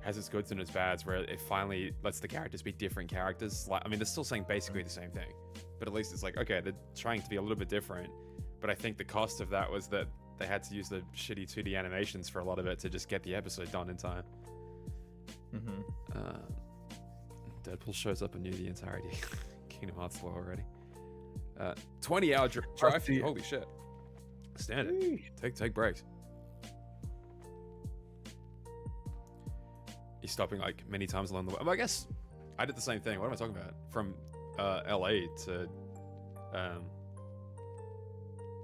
Speaker 1: has its goods and its bads, where it finally lets the characters be different characters. Like, I mean, they're still saying basically the same thing, but at least it's like, okay, they're trying to be a little bit different. But I think the cost of that was that they had to use the shitty 2D animations for a lot of it to just get the episode done in time. Deadpool shows up and knew the entirety of Kingdom Hearts lore already. 20-hour drive. Holy shit. Standard. Take breaks. He's stopping like many times along the way. Well, I guess I did the same thing. What am I talking about? From LA to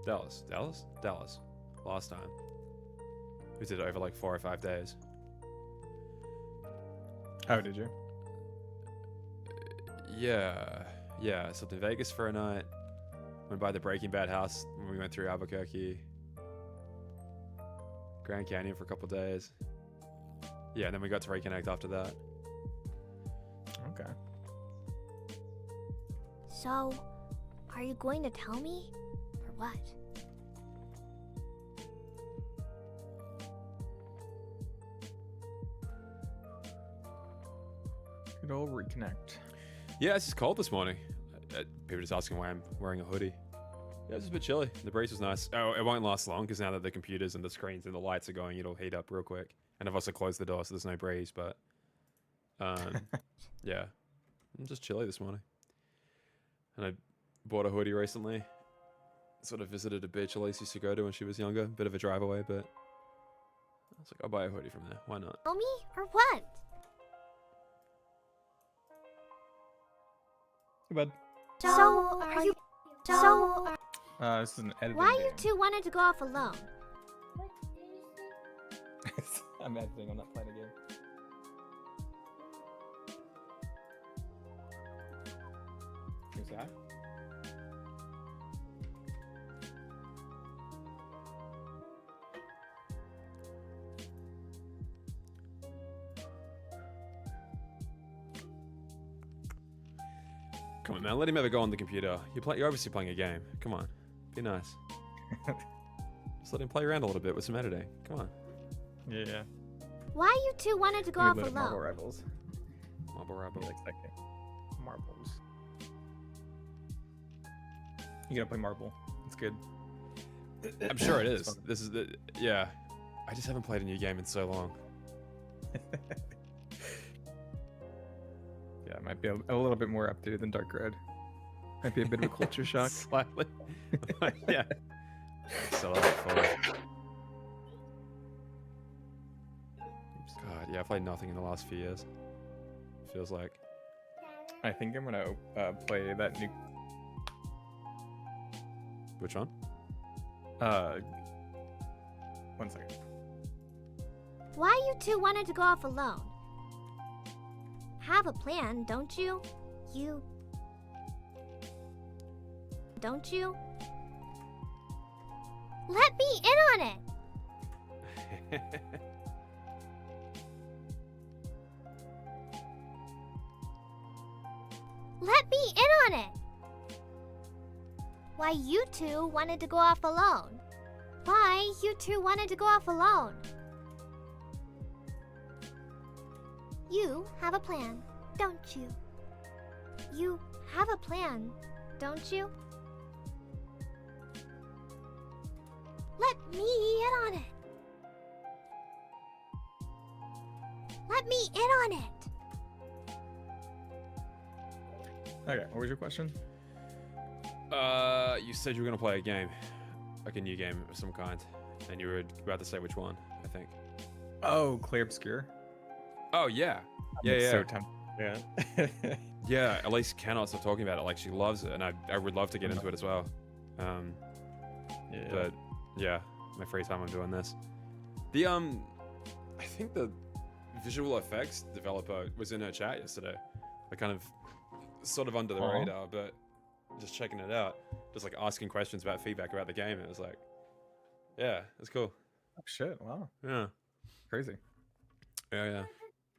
Speaker 1: Dallas. Last time. We did it over like 4 or 5 days.
Speaker 3: Oh, did you?
Speaker 1: Yeah. I slept in Vegas for a night. Went by the Breaking Bad house when we went through Albuquerque. Grand Canyon for a couple days. Yeah, and then we got to reconnect after that.
Speaker 3: Okay.
Speaker 2: So, are you going to tell me? Or what?
Speaker 3: Good old reconnect.
Speaker 1: Yeah, it's just cold this morning. People just asking why I'm wearing a hoodie. Yeah, it's just a bit chilly. The breeze was nice. Oh, it won't last long because now that the computers and the screens and the lights are going, it'll heat up real quick. And I've also closed the door so there's no breeze, but yeah. I'm just chilly this morning. And I bought a hoodie recently. Sort of visited a beach Elise used to go to when she was younger. Bit of a drive away, but I was like, I'll buy a hoodie from there. Why not?
Speaker 2: Tell me? Or what?
Speaker 3: Too bad.
Speaker 2: So, are you... So,
Speaker 3: This is an editing
Speaker 2: why
Speaker 3: game.
Speaker 2: you two wanted to go off alone?
Speaker 3: I'm editing, I'm not playing a game. Can you say hi?
Speaker 1: Come on, man. Let him ever go on the computer. You're obviously playing a game. Come on. Be nice. Just let him play around a little bit with some editing. Come on.
Speaker 3: Yeah.
Speaker 2: Why you two wanted to go off alone?
Speaker 3: Marble Rivals.
Speaker 1: Marble
Speaker 3: He
Speaker 1: Rebel.
Speaker 3: likes that game. Marbles. You gotta play Marble. It's good.
Speaker 1: I'm sure it
Speaker 3: It's
Speaker 1: is.
Speaker 3: fun.
Speaker 1: This is the... Yeah. I just haven't played a new game in so long.
Speaker 3: Yeah, it might be a little bit more updated than Dark Red. Might be a bit of a culture shock.
Speaker 1: Slightly. Yeah. So God, yeah, I've played nothing in the last few years. Feels like.
Speaker 3: I think I'm gonna play that new.
Speaker 1: Which one?
Speaker 3: 1 second.
Speaker 2: Why you two wanted to go off alone? Have a plan, don't you? Don't you? Let me in on it! Let me in on it! Why you two wanted to go off alone? Why you two wanted to go off alone? You have a plan, don't you? You have a plan, don't you? Let me in on it. Let me in on it.
Speaker 3: Okay, what was your question?
Speaker 1: You said you were gonna play a game, like a new game of some kind, and you were about to say which one. I think.
Speaker 3: Oh, Clear Obscure.
Speaker 1: Oh yeah,
Speaker 3: I'm
Speaker 1: yeah.
Speaker 3: So tempted. Yeah.
Speaker 1: Yeah, Elise cannot stop talking about it. Like, she loves it, and I would love to get into it as well.
Speaker 3: Yeah.
Speaker 1: But yeah, my free time I'm doing this. The I think the visual effects developer was in her chat yesterday. Like, kind of, sort of under the
Speaker 3: Aw.
Speaker 1: radar, but just checking it out, just like asking questions about feedback about the game. It was like, yeah, it's cool.
Speaker 3: Oh, shit! Wow,
Speaker 1: Yeah,
Speaker 3: crazy.
Speaker 1: yeah.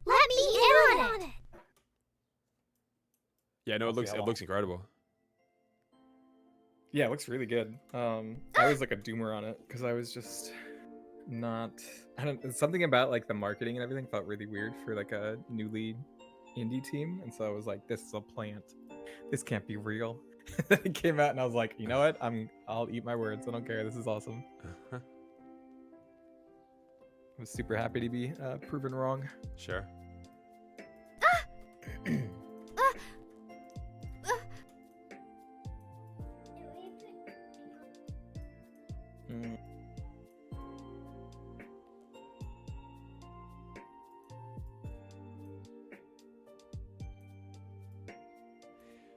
Speaker 2: Let me in on it.
Speaker 1: Yeah, no,
Speaker 3: I'll see how
Speaker 1: it
Speaker 3: long.
Speaker 1: looks incredible.
Speaker 3: Yeah, it looks really good. I was like a doomer on it because I was just not. I don't. Something about like the marketing and everything felt really weird for like a newly indie team, and so I was like, "This is a plant. This can't be real." Then it came out, and I was like, "You know what? I'll eat my words. I don't care. This is awesome." I was super happy to be proven wrong.
Speaker 1: Sure.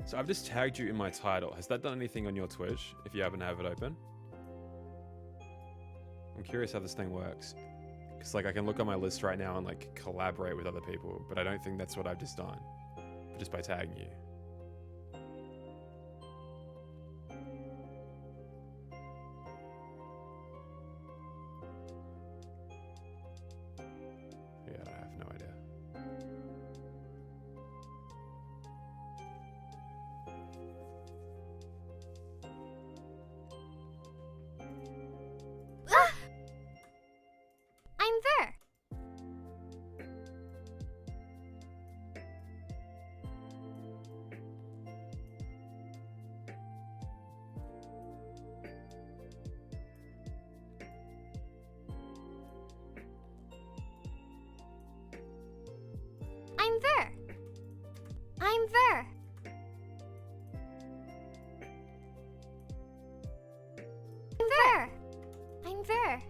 Speaker 1: So I've just tagged you in my title. Has that done anything on your Twitch, if you happen to have it open? I'm curious how this thing works. Because like I can look on my list right now and like collaborate with other people, but I don't think that's what I've just done. Just by tagging you. Yeah, I have no idea.
Speaker 2: I'm Ver. I'm Ver. I'm Ver. I'm Ver. I'm Ver.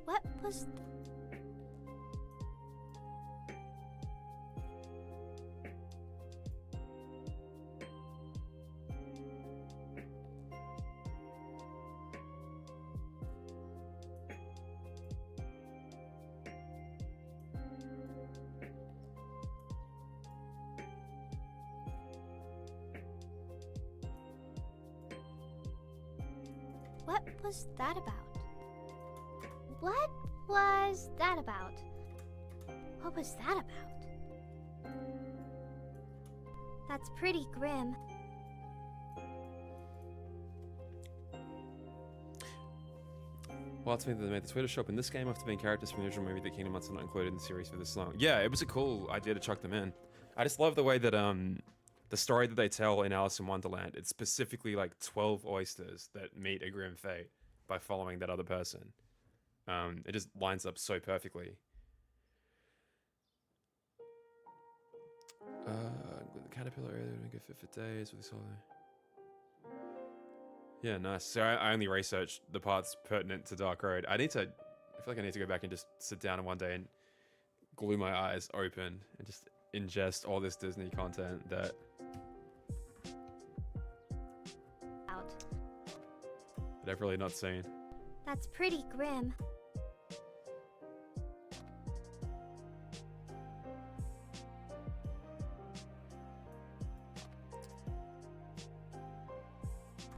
Speaker 2: What was... What was that about? What was that about? What was that about? That's pretty grim.
Speaker 1: Well, it's me that made the Twitter shop in this game after being characters from the original movie. The Kingdom Hearts are not included in the series for this long. Yeah, it was a cool idea to chuck them in. I just love the way that the story that they tell in Alice in Wonderland, it's specifically like 12 oysters that meet a grim fate by following that other person. It just lines up so perfectly. The caterpillar area would make a fit for days with this whole. Yeah, nice. So I only researched the parts pertinent to Dark Road. I feel like I need to go back and just sit down and one day and glue my eyes open and just ingest all this Disney content that I've really not seen.
Speaker 2: That's pretty grim.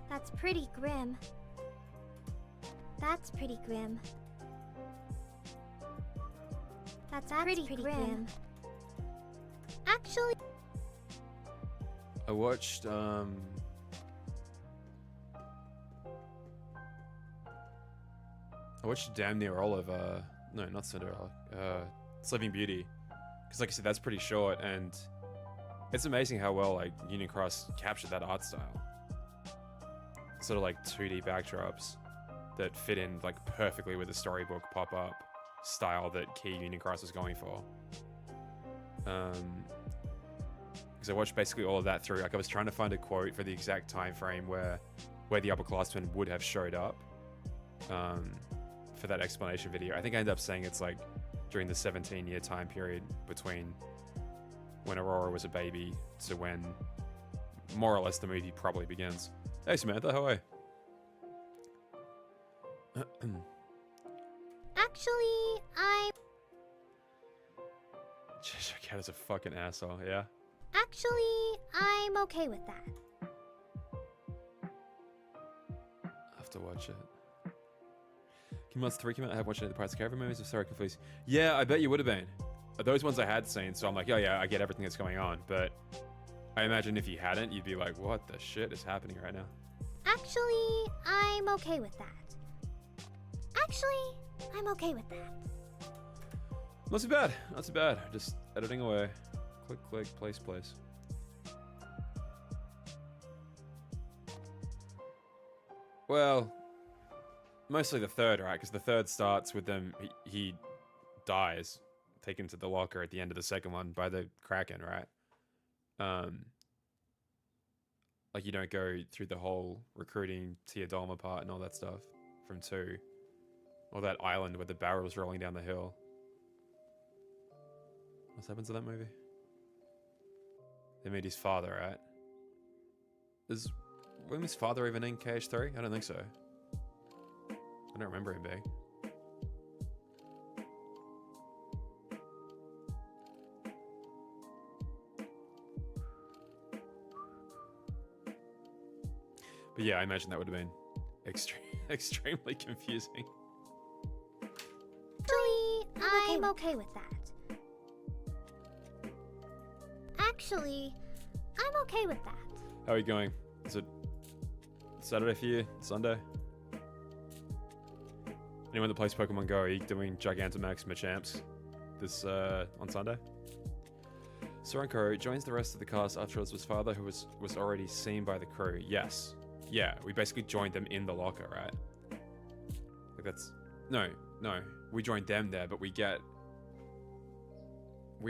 Speaker 2: That's pretty grim. That's pretty grim. That's pretty grim. Actually,
Speaker 1: I watched damn near all of no, not Cinderella, Sleeping Beauty, because like I said, that's pretty short, and it's amazing how well like Union Cross captured that art style. Sort of like 2D backdrops that fit in like perfectly with the storybook pop-up style that Key Union Cross was going for. Because I watched basically all of that through. Like I was trying to find a quote for the exact time frame where the upperclassmen would have showed up for that explanation video. I think I ended up saying it's like during the 17-year time period between when Aurora was a baby to when more or less the movie probably begins. Hey Samantha, how are you?
Speaker 2: actually,
Speaker 1: Cheshire Cat is a fucking asshole, yeah?
Speaker 2: I'm okay with that.
Speaker 1: I'll have to watch it. Kingdom Hearts 3 came out, I have watched any of the Pirates of the Caribbean movies, I'm sorry, confused. Yeah, I bet you would have been. Those ones I had seen, so I'm like, oh yeah, I get everything that's going on, but I imagine if you hadn't, you'd be like, what the shit is happening right now?
Speaker 2: Actually, I'm okay with that. I'm okay with that.
Speaker 1: Not too bad, not too bad. Just editing away. Click, click, place, place. Well, mostly the third, right? Because the third starts with them, he dies, taken to the locker at the end of the second one by the Kraken, right? Like you don't go through the whole recruiting Tia Dalma part and all that stuff from 2. Or that island where the barrel's rolling down the hill. What happens to that movie? They meet his father, right? Is William's father even in KH3? I don't think so. I don't remember him being. But yeah, I imagine that would have been extremely confusing.
Speaker 2: Actually, I'm okay with that. Actually, I'm okay with that.
Speaker 1: How are you going? Is it Saturday for you? Sunday? Anyone that plays Pokemon Go, are you doing Gigantamax Machamps this on Sunday? Sorenko joins the rest of the cast after it was his father who was already seen by the crew. Yes. Yeah, we basically joined them in the locker, right? Like that's... No. We joined them there, but we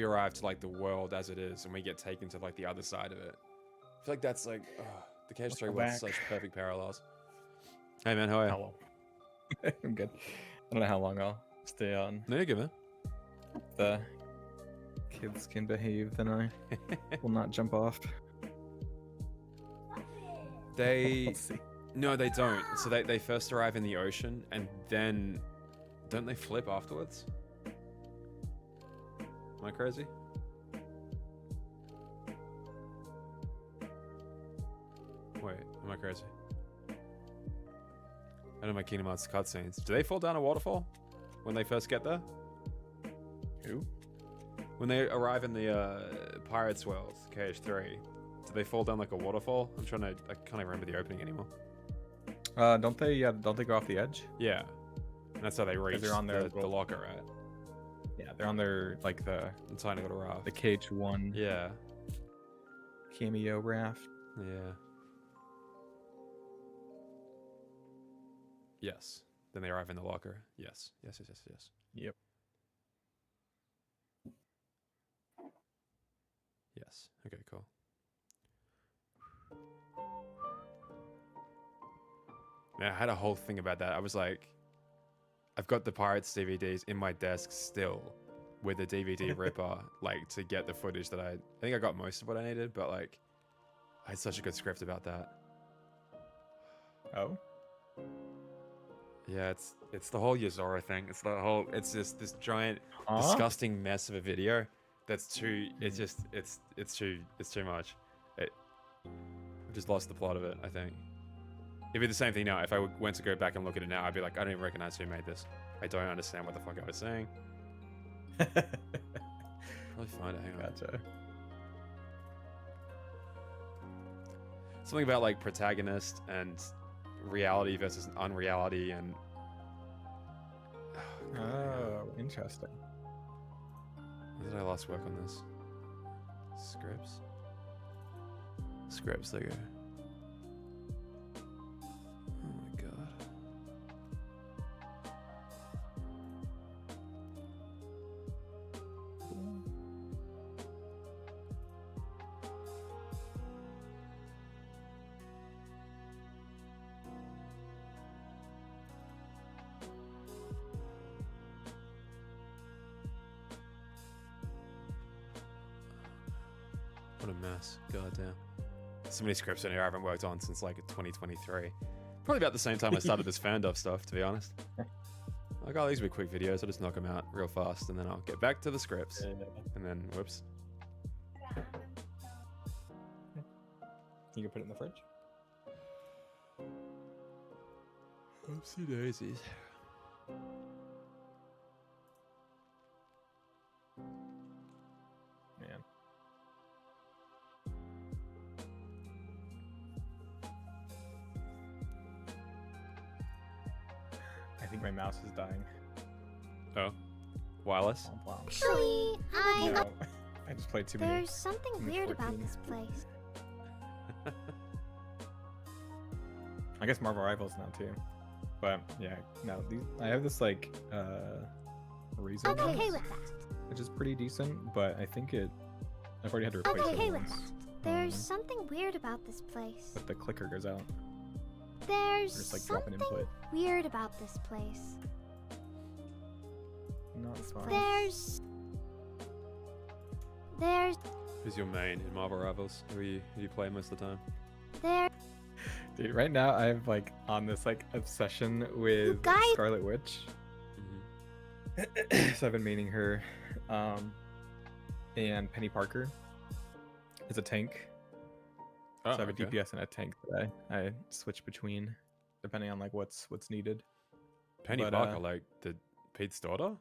Speaker 1: arrive to like the world as it is, and we get taken to like the other side of it. I feel like that's like... the KH3 was such perfect parallels. Hey man, how are you?
Speaker 3: Hello. I'm good. I don't know how long I'll stay on.
Speaker 1: No, you're good, man.
Speaker 3: The kids can behave, then I will not jump off. Let's see.
Speaker 1: No, they don't. So they first arrive in the ocean, and then don't they flip afterwards? Am I crazy? Wait, am I crazy? I know my Kingdom Hearts cutscenes. Do they fall down a waterfall when they first get there?
Speaker 3: Who?
Speaker 1: When they arrive in the Pirates World, KH3, do they fall down like a waterfall? I can't even remember the opening anymore.
Speaker 3: Don't they go off the edge?
Speaker 1: Yeah. And that's how they reach
Speaker 3: they're on their
Speaker 1: the locker, right?
Speaker 3: Yeah, they're on their like the
Speaker 1: tiny little raft.
Speaker 3: The KH1
Speaker 1: Yeah.
Speaker 3: cameo raft.
Speaker 1: Yeah. Yes. Then they arrive in the locker. Yes. Yes.
Speaker 3: Yep.
Speaker 1: Yes. Okay, cool. Man, I had a whole thing about that. I was like, I've got the Pirates DVDs in my desk still with the DVD ripper, like to get the footage that I think I got most of what I needed, but like, I had such a good script about that.
Speaker 3: Oh.
Speaker 1: Yeah, it's the whole Yozora thing. It's just this giant, disgusting mess of a video. That's too. It's too much. I just lost the plot of it. I think it'd be the same thing now. If I went to go back and look at it now, I'd be like, I don't even recognize who made this. I don't understand what the fuck I was saying. Probably find it. Hang on.
Speaker 3: Gotcha.
Speaker 1: Something about like protagonist and reality versus unreality and.
Speaker 3: Oh, interesting.
Speaker 1: When did I last work on this? Scripts, there you go. Oh my god. What a mess. Goddamn. So many scripts in here I haven't worked on since like 2023. Probably about the same time I started this FanDub stuff, to be honest. Like, oh, these will be quick videos. I'll just knock them out real fast and then I'll get back to the scripts. And then, whoops.
Speaker 3: You can put it in the fridge.
Speaker 1: Oopsie daisies.
Speaker 3: Man. I think my mouse is dying.
Speaker 1: Oh. Wireless?
Speaker 3: Womp womp.
Speaker 2: Actually,
Speaker 3: No, I just played too many.
Speaker 2: There's something weird about
Speaker 3: 14.
Speaker 2: this place.
Speaker 3: I guess Marvel Rivals now too. But yeah, no, I have this like Razor
Speaker 2: I'm okay
Speaker 3: mouse,
Speaker 2: with that.
Speaker 3: which is pretty decent, but I think I've already had to
Speaker 2: I'm
Speaker 3: replace it
Speaker 2: okay with
Speaker 3: once.
Speaker 2: that. There's something weird about this place.
Speaker 3: But the clicker goes out.
Speaker 2: There's
Speaker 3: Just like drop an
Speaker 2: something
Speaker 3: input.
Speaker 2: weird about this place.
Speaker 3: Not fun.
Speaker 2: There's
Speaker 1: Who's your main in Marvel Rivals? Who you play most of the time?
Speaker 2: There.
Speaker 3: Dude, right now I'm like on this like obsession with
Speaker 2: guys-
Speaker 3: Scarlet Witch. So I've been meaning her. And Penny Parker is a tank.
Speaker 1: Oh,
Speaker 3: So I have a
Speaker 1: okay.
Speaker 3: DPS and a tank that I switch between depending on like what's needed.
Speaker 1: Penny
Speaker 3: but,
Speaker 1: Parker, like the Pete's daughter?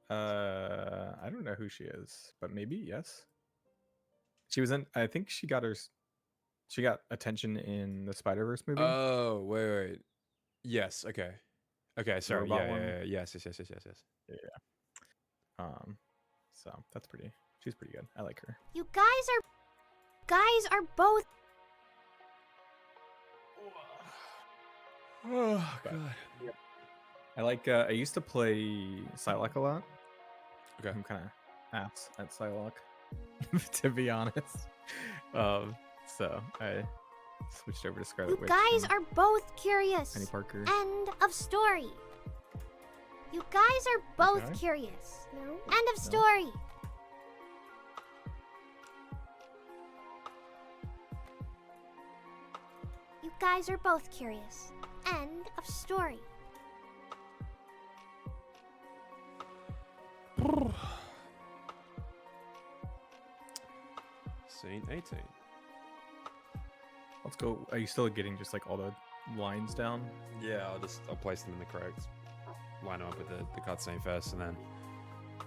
Speaker 3: I don't know who she is, but maybe yes. She was in. I think she got attention in the Spider-Verse movie.
Speaker 1: Oh, wait. Yes, okay. Okay, sorry.
Speaker 3: robot
Speaker 1: Yeah,
Speaker 3: one?
Speaker 1: yeah, yeah. Yes.
Speaker 3: So that's pretty. She's pretty good. I like her.
Speaker 2: You guys are both.
Speaker 1: Oh,
Speaker 3: But-
Speaker 1: God.
Speaker 3: I like. I used to play Psylocke a lot.
Speaker 1: Okay.
Speaker 3: I'm kind of ass at Psylocke, to be honest. So I switched over to Scarlet
Speaker 2: You
Speaker 3: Witch.
Speaker 2: guys
Speaker 3: and
Speaker 2: are both curious.
Speaker 3: Penny Parker.
Speaker 2: End of story. You guys are both
Speaker 3: Okay.
Speaker 2: curious.
Speaker 5: No.
Speaker 2: End of story. You guys are both curious. End of story.
Speaker 1: Scene 18.
Speaker 3: Let's go. Are you still getting just like all the lines down?
Speaker 1: Yeah, I'll place them in the correct. Line them up with the cutscene first, and then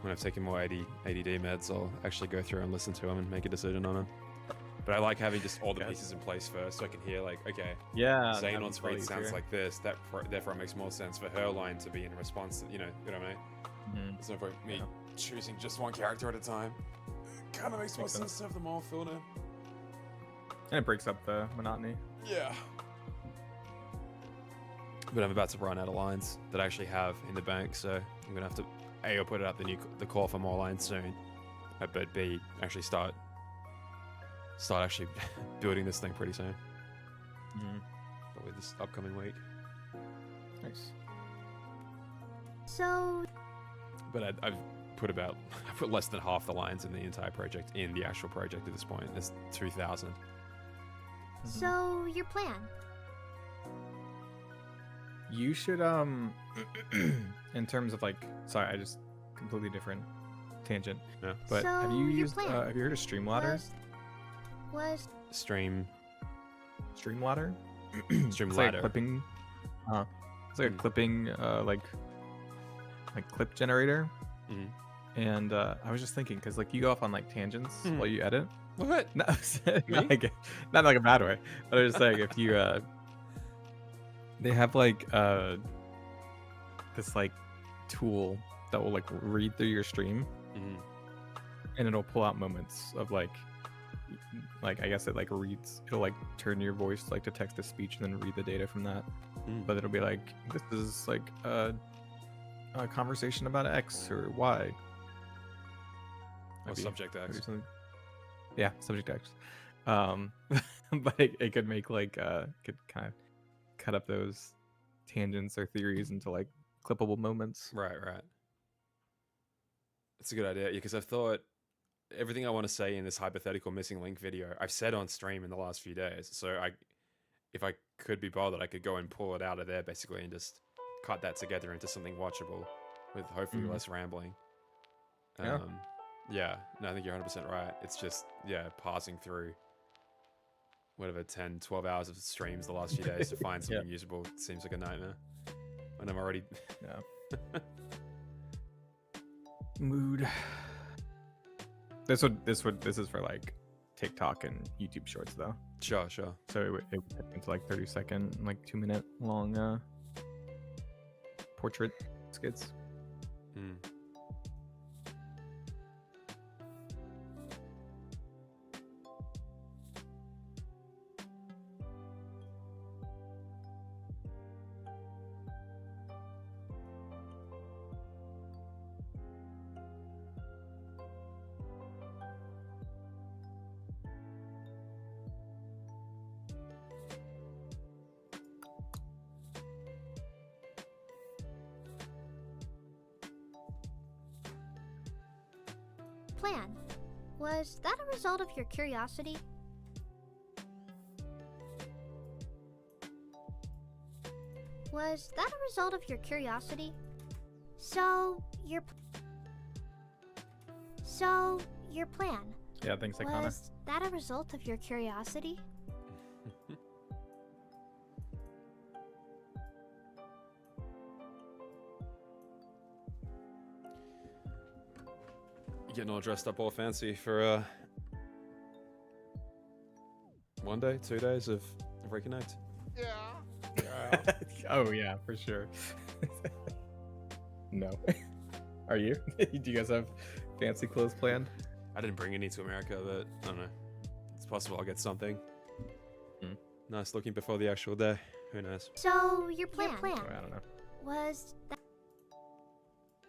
Speaker 1: when I've taken more ADD meds, I'll actually go through and listen to them and make a decision on them. But I like having just all the
Speaker 3: Yes.
Speaker 1: pieces in place first, so I can hear like, okay,
Speaker 3: Yeah.
Speaker 1: Zane
Speaker 3: that'd
Speaker 1: on
Speaker 3: be
Speaker 1: screen
Speaker 3: probably
Speaker 1: sounds
Speaker 3: easier.
Speaker 1: like this. Therefore it makes more sense for her line to be in response to, you know what I mean?
Speaker 3: Mhm.
Speaker 1: There's no point me
Speaker 3: Yeah.
Speaker 1: choosing just one character at a time. Kind of makes more
Speaker 3: Makes
Speaker 1: sense
Speaker 3: sense.
Speaker 1: to have them all filled in.
Speaker 3: And it breaks up the monotony.
Speaker 1: Yeah. But I'm about to run out of lines that I actually have in the bank, so I'm gonna have to A, put it up the call for more lines soon, but B, actually start actually building this thing pretty soon, probably this upcoming week.
Speaker 3: Nice.
Speaker 2: So,
Speaker 1: But I've put less than half the lines in the entire project in the actual project at this point. There's 2,000.
Speaker 2: so your plan.
Speaker 3: You should in terms of like, sorry, I just completely different tangent.
Speaker 1: Yeah.
Speaker 3: But have
Speaker 2: So
Speaker 3: you
Speaker 2: your
Speaker 3: used
Speaker 2: plan
Speaker 3: have you heard of Streamladder?
Speaker 2: Was
Speaker 1: Stream
Speaker 3: Streamladder? It's like a
Speaker 1: ladder.
Speaker 3: clipping. It's like a
Speaker 1: Mm.
Speaker 3: clipping like clip generator.
Speaker 1: Mhm.
Speaker 3: And I was just thinking, because like you go off on like tangents
Speaker 1: Hmm.
Speaker 3: while you edit.
Speaker 1: What?
Speaker 3: No,
Speaker 1: Me?
Speaker 3: not in like a bad way. But I was just saying, if you they have like this like tool that will like read through your stream,
Speaker 1: Mhm.
Speaker 3: and it'll pull out moments of like I guess it like reads, it'll like turn your voice like to text to speech and then read the data from that.
Speaker 1: Mm.
Speaker 3: But it'll be like, this is like a conversation about X or Y.
Speaker 1: Or
Speaker 3: Maybe-
Speaker 1: subject
Speaker 3: maybe
Speaker 1: X.
Speaker 3: something- Yeah, subject X. But it could make like could kind of cut up those tangents or theories into like clippable moments.
Speaker 1: Right. That's a good idea. Yeah, because I've thought everything I want to say in this hypothetical missing link video, I've said on stream in the last few days. So if I could be bothered, I could go and pull it out of there basically and just cut that together into something watchable with hopefully
Speaker 3: Mhm.
Speaker 1: less rambling.
Speaker 3: Yeah.
Speaker 1: Yeah. No, I think you're 100% right. It's just, parsing through whatever 10, 12 hours of streams the last few days to find
Speaker 3: Yeah.
Speaker 1: something usable seems like a nightmare. And I'm already
Speaker 3: Yeah. Mood. This is for like TikTok and YouTube Shorts though.
Speaker 1: sure.
Speaker 3: So it would fit into like 30-second, like 2-minute long portrait skits.
Speaker 1: Mm.
Speaker 2: plan Was that a result of your curiosity? Was that a result of your curiosity? So, your plan.
Speaker 3: Yeah, thanks, Icona.
Speaker 2: Was that a result of your curiosity?
Speaker 1: Getting all dressed up all fancy for 1 day, 2 days of Reconnect.
Speaker 3: Oh yeah, for sure. No. Are you? Do you guys have fancy clothes planned?
Speaker 1: I didn't bring any to America, but I don't know. It's possible I'll get something. Nice looking before the actual day. Who knows?
Speaker 2: So, your plan.
Speaker 3: Oh, I don't know.
Speaker 2: Was that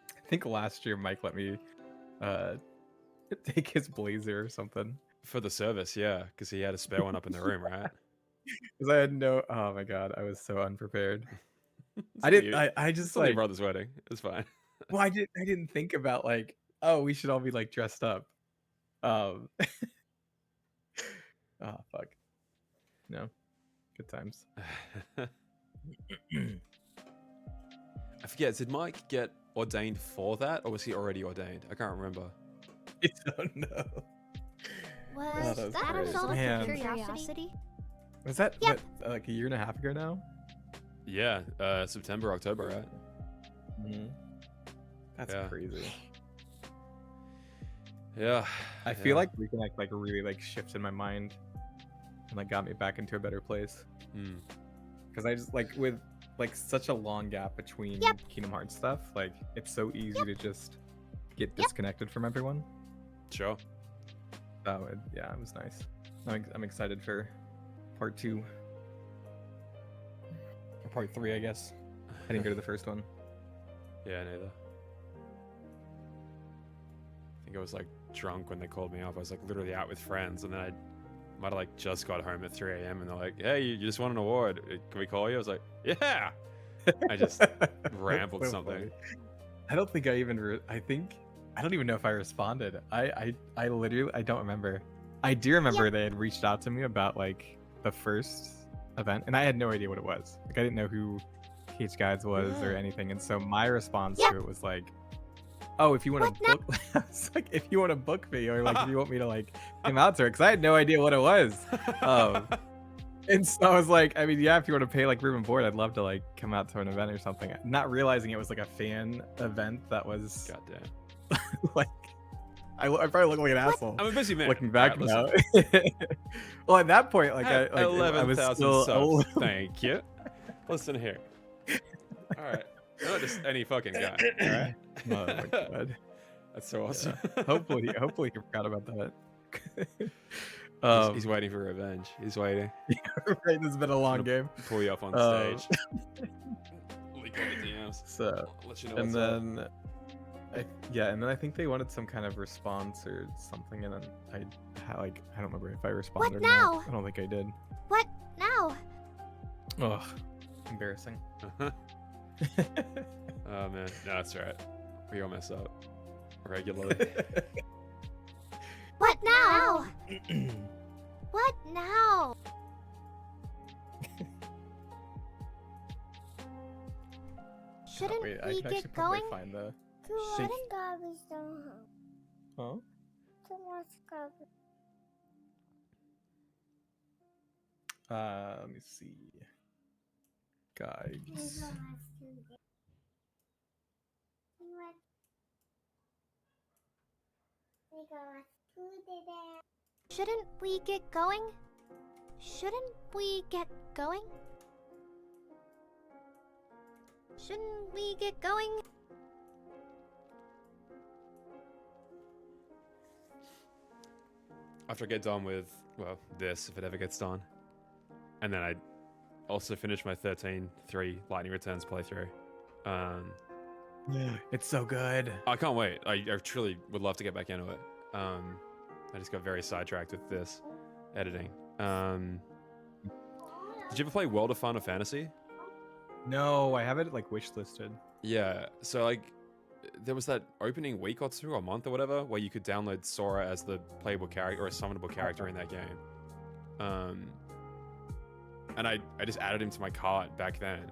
Speaker 3: I think last year Mike let me take his blazer or something.
Speaker 1: For the service, yeah, because he had a spare one up in the room, right?
Speaker 3: Because I had no. Oh my god, I was so unprepared. I
Speaker 1: It's
Speaker 3: didn't. I just
Speaker 1: it's only your
Speaker 3: like.
Speaker 1: brother's wedding. It's fine.
Speaker 3: Well, I didn't think about like. Oh, we should all be like dressed up. Oh fuck. No. Good times.
Speaker 1: I forget, did Mike get ordained for that, or was he already ordained? I can't remember.
Speaker 3: I don't know.
Speaker 2: was
Speaker 3: that was
Speaker 2: that a
Speaker 3: great.
Speaker 2: result
Speaker 3: Man.
Speaker 2: of your curiosity?
Speaker 3: Was that
Speaker 2: Yep.
Speaker 3: what, like a year and a half ago now?
Speaker 1: Yeah, September, October, right?
Speaker 3: Mm-hmm. That's
Speaker 1: Yeah.
Speaker 3: crazy.
Speaker 1: Yeah.
Speaker 3: I feel like Reconnect like really like shifted my mind and like got me back into a better place.
Speaker 1: Mm.
Speaker 3: Because I just like with like such a long gap between
Speaker 2: Yep.
Speaker 3: Kingdom Hearts stuff, like it's so easy to just get disconnected from everyone.
Speaker 1: Sure.
Speaker 3: So yeah, it was nice. I'm excited for part 2 or part 3, I guess. I didn't go to the first one.
Speaker 1: Yeah, neither. I think I was like drunk when they called me up. I was like literally out with friends, and then I might have like just got home at 3 a.m. and they're like, "Hey, you just won an award. Can we call you?" I was like, "Yeah." I just rambled
Speaker 3: So
Speaker 1: something.
Speaker 3: funny. I don't think I even. I don't even know if I responded. I literally I don't remember. I do remember they had reached out to me about like the first event, and I had no idea what it was. Like I didn't know who Cage Guides was or anything, and so my response to it was like, "Oh, if you want to book," I was like, "If you want to book me, or like if you want me to like come out to her," because I had no idea what it was. And so I was like, I mean, yeah, if you want to pay like room and board, I'd love to like come out to an event or something. Not realizing it was like a fan event that was
Speaker 1: Goddamn.
Speaker 3: like, I probably look like an asshole.
Speaker 1: I'm a busy man.
Speaker 3: Looking back
Speaker 1: Alright,
Speaker 3: now. Well, at that point, like I
Speaker 1: 11,000
Speaker 3: still
Speaker 1: subs. Thank you. Listen here. All right. You're not just any fucking guy. All right.
Speaker 3: Oh my god.
Speaker 1: That's so awesome.
Speaker 3: Hopefully he forgot about that.
Speaker 1: He's waiting for revenge. He's waiting.
Speaker 3: Right, this has been a long game.
Speaker 1: Pull you up on stage. Leak all the DMs.
Speaker 3: So,
Speaker 1: I'll let you know
Speaker 3: and
Speaker 1: what's up.
Speaker 3: then, and then I think they wanted some kind of response or something, and then I don't remember if I responded or
Speaker 2: now?
Speaker 3: not. I don't think I did.
Speaker 2: What now?
Speaker 3: Ugh, embarrassing.
Speaker 1: Oh man, no, that's right. We all mess up regularly.
Speaker 2: What now? What now? Shouldn't
Speaker 3: Wait, I
Speaker 2: we
Speaker 3: can actually
Speaker 2: get
Speaker 3: probably
Speaker 2: going?
Speaker 3: find the.
Speaker 5: Why
Speaker 3: Shake.
Speaker 5: didn't garbage down home?
Speaker 3: Huh?
Speaker 5: Too much garbage.
Speaker 3: Let me see. Guides.
Speaker 2: Shouldn't we get going? Shouldn't we get going? Shouldn't we get going?
Speaker 1: After I get done with, well, this, if it ever gets done. And then I also finish my 13-3 Lightning Returns playthrough.
Speaker 3: It's so good.
Speaker 1: I can't wait. I truly would love to get back into it. I just got very sidetracked with this editing. Did you ever play World of Final Fantasy?
Speaker 3: No, I have it like wish listed.
Speaker 1: Yeah, so like there was that opening week or two or month or whatever where you could download Sora as the playable character or a summonable character in that game. And I just added him to my cart back then,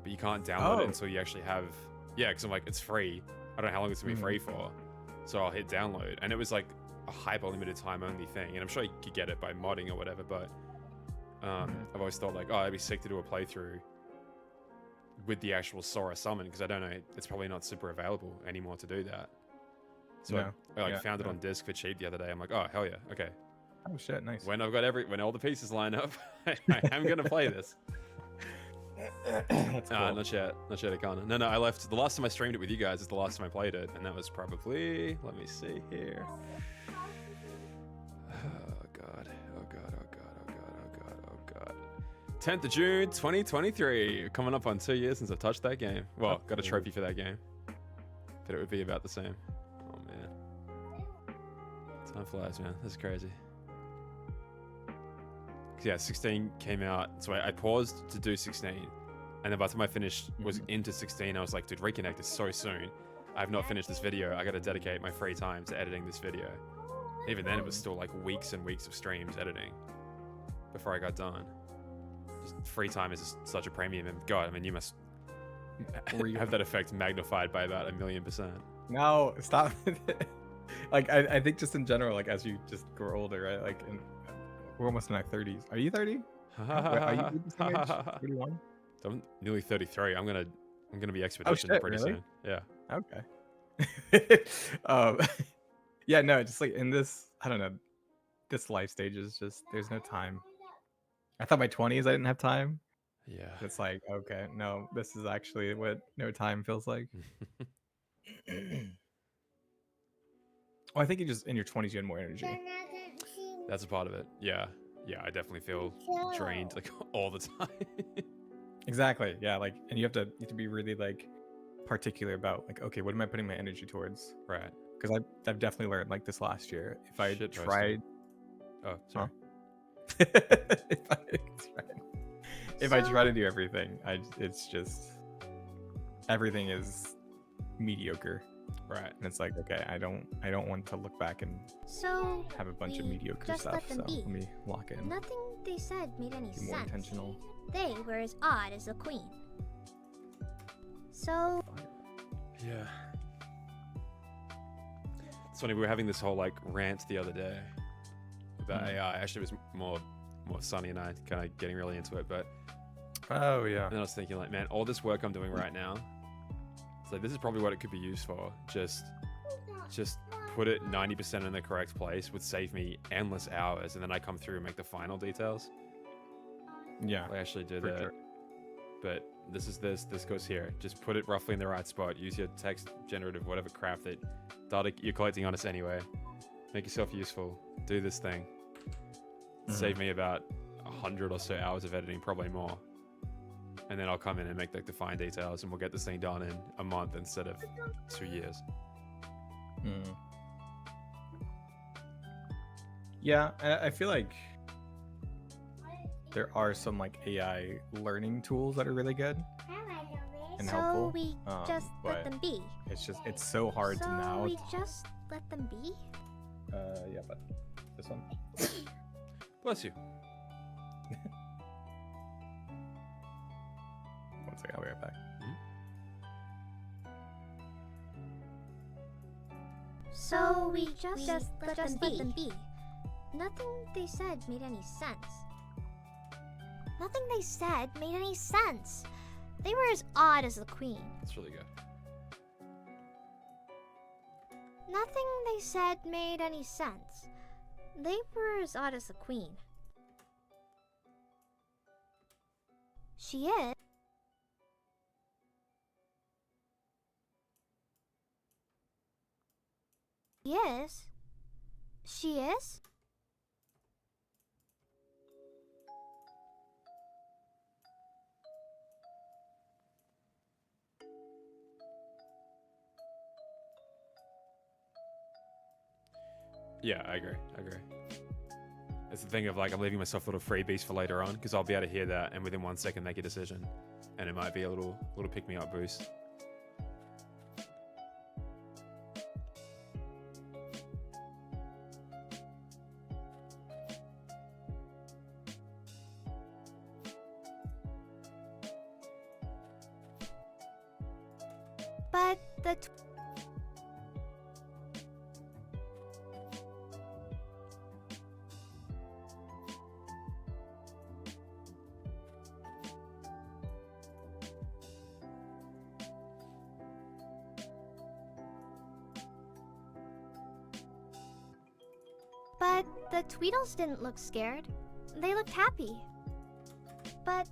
Speaker 1: but you can't download it until you actually have. Yeah, because I'm like, it's free. I don't know how long it's gonna be free for, so I'll hit download, and it was like a hyper limited time only thing, and I'm sure you could get it by modding or whatever, but I've always thought like, oh, it'd be sick to do a playthrough with the actual Sora summon, because I don't know, it's probably not super available anymore to do that. So I found it on disc for cheap the other day. I'm like, oh hell yeah, okay.
Speaker 3: Oh shit, nice.
Speaker 1: When I've got when all the pieces line up, I am gonna play this.
Speaker 3: That's cool.
Speaker 1: Not yet, Akana. No, I left. The last time I streamed it with you guys is the last time I played it, and that was probably. Let me see here. Oh god. 10th of June, 2023. Coming up on 2 years since I touched that game. Well, got a trophy for that game. But it would be about the same. Oh man. Time flies, man. This is crazy. Yeah, 16 came out. So I paused to do 16. And then by the time I finished, was into 16, I was like, dude, reconnect is so soon. I have not finished this video. I got to dedicate my free time to editing this video. Even then, it was still like weeks and weeks of streams editing before I got done. Just free time is just such a premium. And God, I mean, you must have that effect magnified by about 1,000,000%.
Speaker 3: No, stop. Like, I think just in general, like, as you just grow older, right? Like, we're almost in our 30s. Are you 30? Are you the same age? 31?
Speaker 1: I'm nearly 33. I'm gonna be expedition pretty soon. Yeah.
Speaker 3: Okay. Yeah, no, just like in this, I don't know, this life stage is just there's no time. I thought my 20s I didn't have time.
Speaker 1: Yeah.
Speaker 3: It's like, okay, no, this is actually what no time feels like. Well, I think you just in your 20s you had more energy.
Speaker 1: That's a part of it. Yeah. Yeah, I definitely feel drained like all the time.
Speaker 3: Exactly. Yeah, like, and you have to be really like particular about like, okay, what am I putting my energy towards?
Speaker 1: Right.
Speaker 3: Because I've definitely learned like this last year. If I
Speaker 1: Shit
Speaker 3: tried,
Speaker 1: oh, sorry.
Speaker 3: if I try to do everything, it's just everything is mediocre.
Speaker 1: Right.
Speaker 3: And it's like, okay, I don't want to look back and have a bunch of mediocre
Speaker 2: just
Speaker 3: stuff.
Speaker 2: let them
Speaker 3: So
Speaker 2: be.
Speaker 3: let me lock in.
Speaker 2: Nothing they said made any
Speaker 3: Be more
Speaker 2: sense.
Speaker 3: intentional.
Speaker 2: They were as odd as the queen. So
Speaker 1: Yeah. It's funny, we were having this whole like rant the other day about AI. Actually, it was more Sunny and I kind of getting really into it, but
Speaker 3: Oh yeah.
Speaker 1: then I was thinking like, man, all this work I'm doing right now, it's like this is probably what it could be used for. Just put it 90% in the correct place would save me endless hours, and then I come through and make the final details.
Speaker 3: Yeah.
Speaker 1: I actually do
Speaker 3: For
Speaker 1: that.
Speaker 3: sure.
Speaker 1: But this is this goes here. Just put it roughly in the right spot. Use your text generative, whatever crap that data you're collecting on us anyway. Make yourself useful. Do this thing. Save me about 100 or so hours of editing, probably more. And then I'll come in and make like the fine details, and we'll get this thing done in a month instead of 2 years.
Speaker 3: Yeah, I feel like there are some like AI learning tools that are really good and helpful.
Speaker 2: we just let
Speaker 3: but
Speaker 2: them be.
Speaker 3: it's so hard
Speaker 2: So
Speaker 3: to now.
Speaker 2: we just let them be.
Speaker 3: Yeah, but this one.
Speaker 1: Bless you.
Speaker 3: One second, I'll be right back.
Speaker 2: So we just let them be. Nothing they said made any sense. Nothing they said made any sense. They were as odd as the queen.
Speaker 1: That's really good.
Speaker 2: Nothing they said made any sense. They were as odd as the queen. She is. Yes. She is?
Speaker 1: Yeah, I agree. It's the thing of like I'm leaving myself little freebies for later on because I'll be able to hear that and within 1 second make a decision, and it might be a little pick me up boost.
Speaker 2: But the Tweedles didn't look scared. They looked happy. But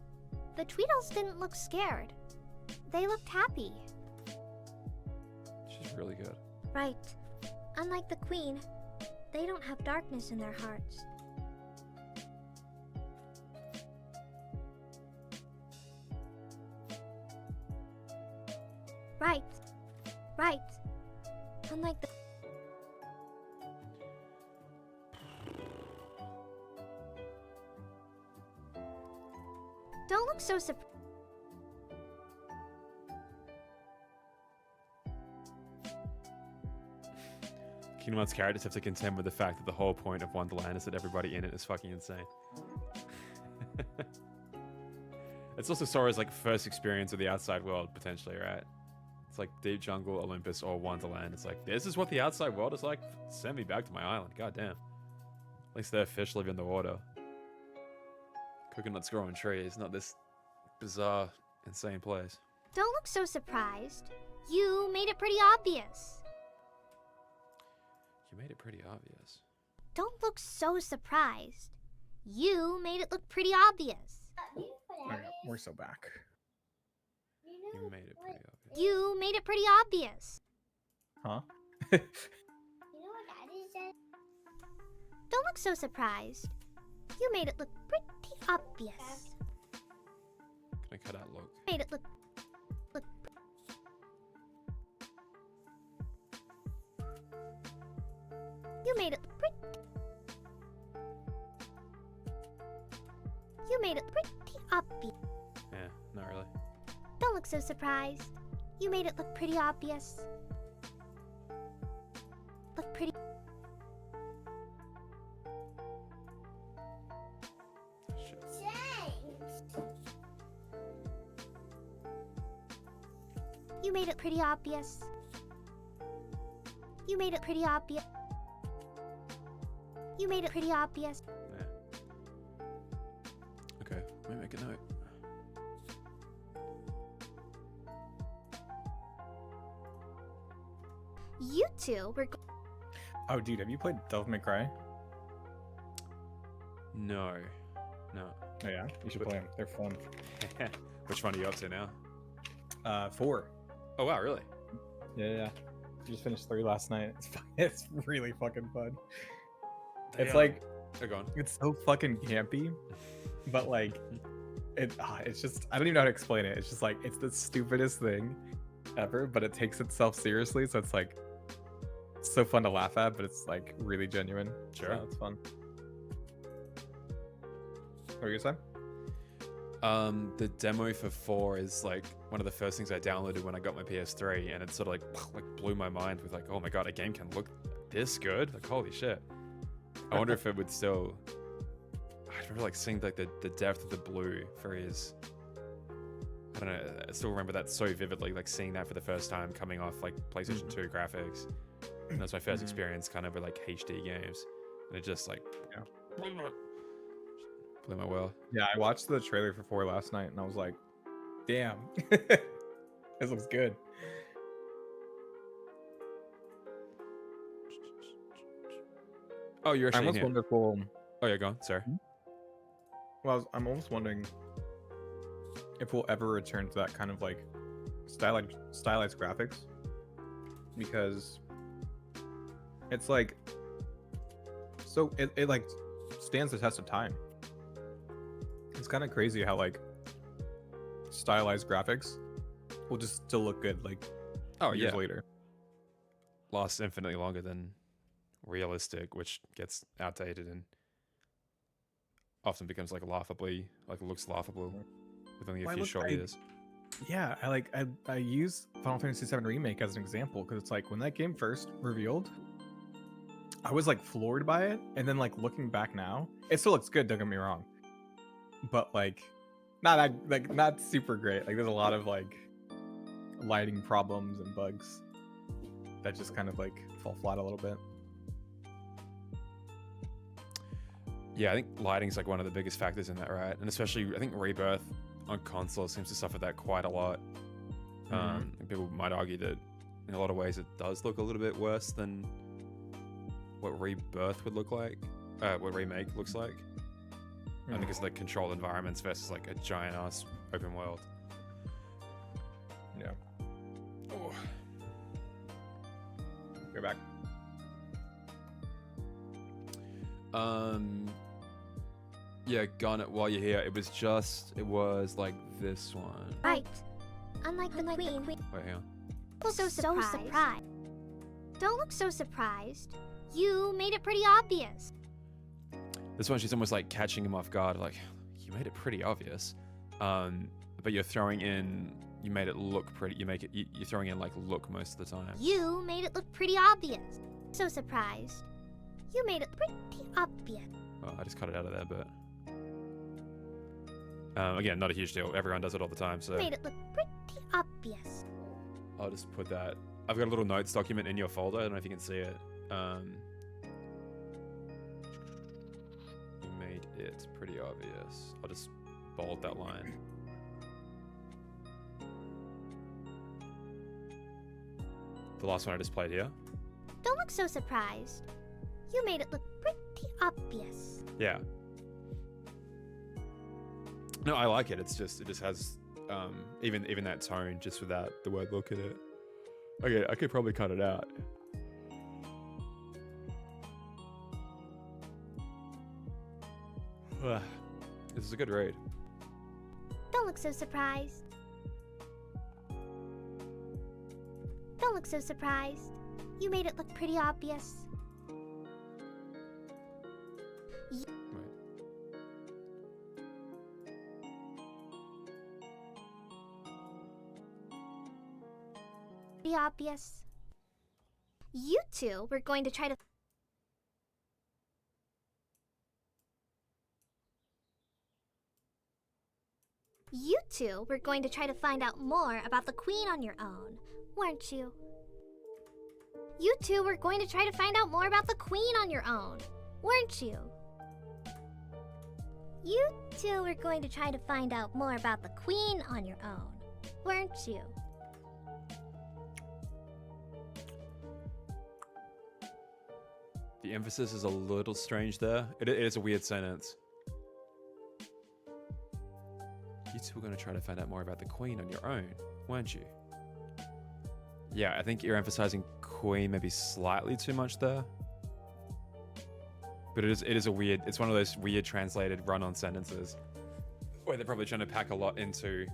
Speaker 2: the Tweedles didn't look scared. They looked happy.
Speaker 1: She's really good.
Speaker 2: Right. Unlike the Queen, they don't have darkness in their hearts. Right. Right. Unlike the... Don't look so surprised.
Speaker 1: Kingdom Hearts characters have to contend with the fact that the whole point of Wonderland is that everybody in it is fucking insane. It's also Sora's like first experience of the outside world, potentially, right? It's like Deep Jungle, Olympus, or Wonderland. It's like, this is what the outside world is like? Send me back to my island, goddamn. At least their fish live in the water. Coconuts grow on trees, not this bizarre, insane place.
Speaker 2: Don't look so surprised. You made it pretty obvious.
Speaker 1: You made it pretty obvious.
Speaker 2: Don't look so surprised. You made it look pretty obvious.
Speaker 3: Okay, we're so back.
Speaker 1: You made it pretty obvious.
Speaker 2: You made it pretty obvious.
Speaker 3: Huh?
Speaker 5: You know what Daddy said?
Speaker 2: Don't look so surprised. You made it look pretty obvious.
Speaker 1: Can I cut out look?
Speaker 2: Made it look. You made it look pretty. You made it pretty obvious.
Speaker 1: Yeah, not really.
Speaker 2: Don't look so surprised. You made it look pretty obvious. Look pretty.
Speaker 1: Shit.
Speaker 5: James!
Speaker 2: You made it pretty obvious. You made it pretty obvious. You made it pretty obvious.
Speaker 1: Yeah. Okay, let me make a note.
Speaker 2: You two were.
Speaker 3: Oh, dude, have you played Devil May Cry?
Speaker 1: No. No.
Speaker 3: Oh yeah, you should play them. They're fun.
Speaker 1: Which one are you up to now?
Speaker 3: 4.
Speaker 1: Oh wow, really?
Speaker 3: Yeah. Just finished 3 last night. It's really fucking fun.
Speaker 1: They,
Speaker 3: It's like
Speaker 1: they're gone.
Speaker 3: it's so fucking campy, but like it's just I don't even know how to explain it. It's just like it's the stupidest thing ever, but it takes itself seriously, so it's like it's so fun to laugh at, but it's like really genuine.
Speaker 1: Sure.
Speaker 3: So it's fun. What were you gonna say?
Speaker 1: The demo for 4 is like one of the first things I downloaded when I got my PS3, and it sort of like blew my mind with like, oh my god, a game can look this good? Like, holy shit. I wonder if it would still. I remember like seeing like the depth of the blue for his. I don't know. I still remember that so vividly, like seeing that for the first time coming off like PlayStation 2 graphics. And that's my first experience kind of with like HD games. And it just like blew my world.
Speaker 3: Yeah, I watched the trailer for 4 last night, and I was like, damn, this looks good.
Speaker 1: Oh, you're
Speaker 3: I
Speaker 1: actually
Speaker 3: almost
Speaker 1: here.
Speaker 3: wonder if we'll.
Speaker 1: Oh yeah, go on. Sorry.
Speaker 3: Well, I'm almost wondering if we'll ever return to that kind of like stylized graphics, because it's like so it like stands the test of time. It's kind of crazy how like stylized graphics will just still look good like
Speaker 1: Oh
Speaker 3: years
Speaker 1: yeah.
Speaker 3: later.
Speaker 1: Lasts infinitely longer than realistic, which gets outdated and often becomes like looks laughable with only a
Speaker 3: Well,
Speaker 1: few
Speaker 3: look,
Speaker 1: short years.
Speaker 3: Yeah, I use Final Fantasy VII Remake as an example because it's like when that game first revealed, I was like floored by it, and then like looking back now, it still looks good. Don't get me wrong, but like not super great. Like there's a lot of like lighting problems and bugs that just kind of like fall flat a little bit.
Speaker 1: Yeah, I think lighting's like one of the biggest factors in that, right? And especially, I think Rebirth on console seems to suffer that quite a lot. People might argue that in a lot of ways it does look a little bit worse than what Rebirth would look like, what Remake looks like. I think it's like controlled environments versus like a giant ass open world.
Speaker 3: Yeah.
Speaker 1: Oh.
Speaker 3: Go back.
Speaker 1: Yeah, Garnet, while you're here, it was like this one.
Speaker 2: Right. Unlike the queen.
Speaker 1: Wait, hang on.
Speaker 2: So surprised. Don't look so surprised. You made it pretty obvious.
Speaker 1: This one, she's almost like catching him off guard, like, you made it pretty obvious. But you're throwing in, you made it look pretty, you're throwing in like look most of the time.
Speaker 2: You made it look pretty obvious. So surprised. You made it pretty obvious.
Speaker 1: Oh, I just cut it out of there, but... again, not a huge deal. Everyone does it all the time, so...
Speaker 2: Made it look pretty obvious.
Speaker 1: I'll just put that... I've got a little notes document in your folder. I don't know if you can see it. You made it pretty obvious. I'll just bold that line. The last one I just played here.
Speaker 2: Don't look so surprised. You made it look pretty obvious.
Speaker 1: Yeah. No, I like it. It just has even that tone just without the word look in it. Okay, I could probably cut it out. This is a good read.
Speaker 2: Don't look so surprised. Don't look so surprised. You made it look pretty obvious.
Speaker 1: Wait.
Speaker 2: Pretty obvious. You two were going to try to... You two were going to try to find out more about the Queen on your own, weren't you? You two were going to try to find out more about the Queen on your own, weren't you? You two were going to try to find out more about the Queen on your own, weren't you?
Speaker 1: The emphasis is a little strange there. It is a weird sentence. You two were going to try to find out more about the Queen on your own, weren't you? Yeah, I think you're emphasizing Queen maybe slightly too much there. But it is a weird, it's one of those weird translated run-on sentences where they're probably trying to pack a lot into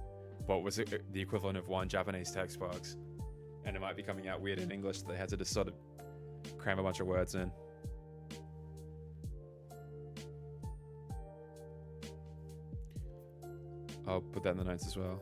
Speaker 1: what was the equivalent of one Japanese text box. And it might be coming out weird in English, so they had to just sort of cram a bunch of words in. I'll put that in the notes as well.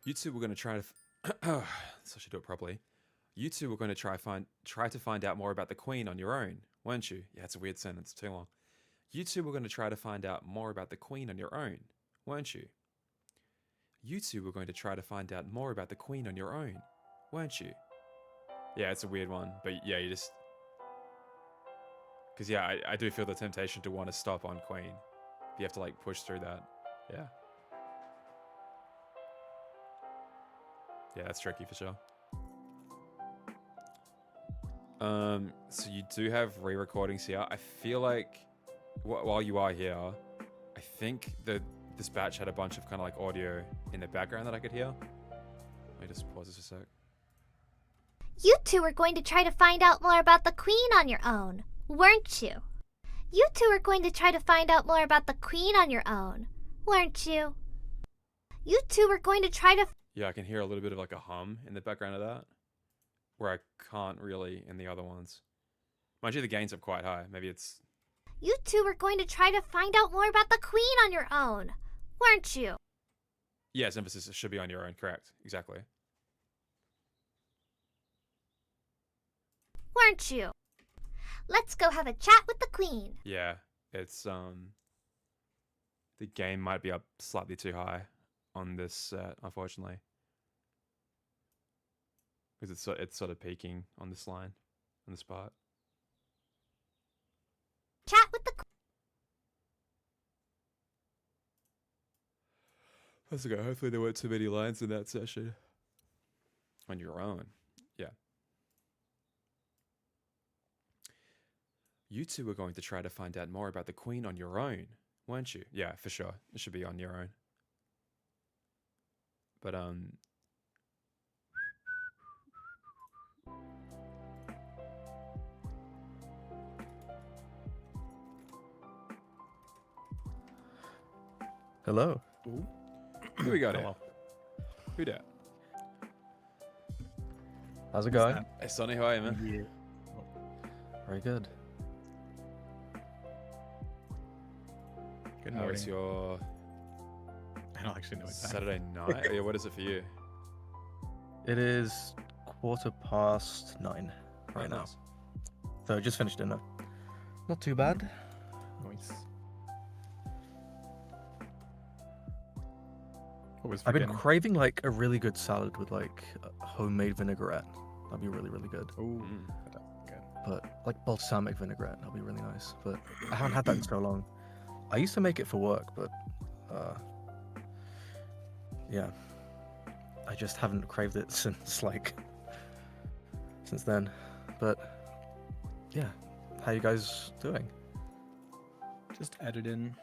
Speaker 1: And you two were going to try to... so I should do it properly. You two were going to try to find out more about the Queen on your own, weren't you? Yeah, it's a weird sentence, too long. You two were going to try to find out more about the Queen on your own, weren't you? You two were going to try to find out more about the Queen on your own, weren't you? Yeah, it's a weird one, but yeah, you just... Because yeah, I do feel the temptation to want to stop on Queen. You have to like push through that. Yeah. Yeah, that's tricky for sure. So you do have re-recordings here. I feel like while you are here, I think that this batch had a bunch of kind of like audio in the background that I could hear. Let me just pause this a sec.
Speaker 2: You two were going to try to find out more about the Queen on your own, weren't you? You two were going to try to find out more about the Queen on your own, weren't you? You two were going to try to...
Speaker 1: Yeah, I can hear a little bit of like a hum in the background of that, where I can't really in the other ones. Mind you, the gain's up quite high. Maybe it's...
Speaker 2: You two were going to try to find out more about the Queen on your own, weren't you?
Speaker 1: Yes, emphasis should be on your own. Correct. Exactly.
Speaker 2: Weren't you? Let's go have a chat with the Queen.
Speaker 1: Yeah, it's the gain might be up slightly too high on this set, unfortunately, because it's sort of peaking on this line, on this part.
Speaker 2: Chat with the...
Speaker 1: That's okay. Hopefully there weren't too many lines in that session. On your own. Yeah. You two were going to try to find out more about the Queen on your own, weren't you? Yeah, for sure. It should be on your own. But,
Speaker 6: Hello.
Speaker 1: who we got here?
Speaker 3: Hello.
Speaker 1: Who dat?
Speaker 6: How's it going?
Speaker 1: Hey, Sonny, how are you, man?
Speaker 3: Yeah.
Speaker 6: Very good.
Speaker 3: Good
Speaker 1: How
Speaker 3: morning.
Speaker 1: was your
Speaker 3: I don't actually know what time.
Speaker 1: Saturday night? Yeah, what is it for you?
Speaker 6: It is 9:15 right now.
Speaker 1: Nice.
Speaker 6: So I just finished dinner. Not too bad.
Speaker 3: Nice. What was
Speaker 6: I've been
Speaker 3: freaking...
Speaker 6: craving like a really good salad with like a homemade vinaigrette. That'd be really, really good.
Speaker 3: Ooh,
Speaker 1: Mm.
Speaker 3: good.
Speaker 6: But like balsamic vinaigrette, that'd be really nice. But I haven't had that in so long. I used to make it for work, but yeah, I just haven't craved it since then. But yeah, how you guys doing?
Speaker 3: Just added in.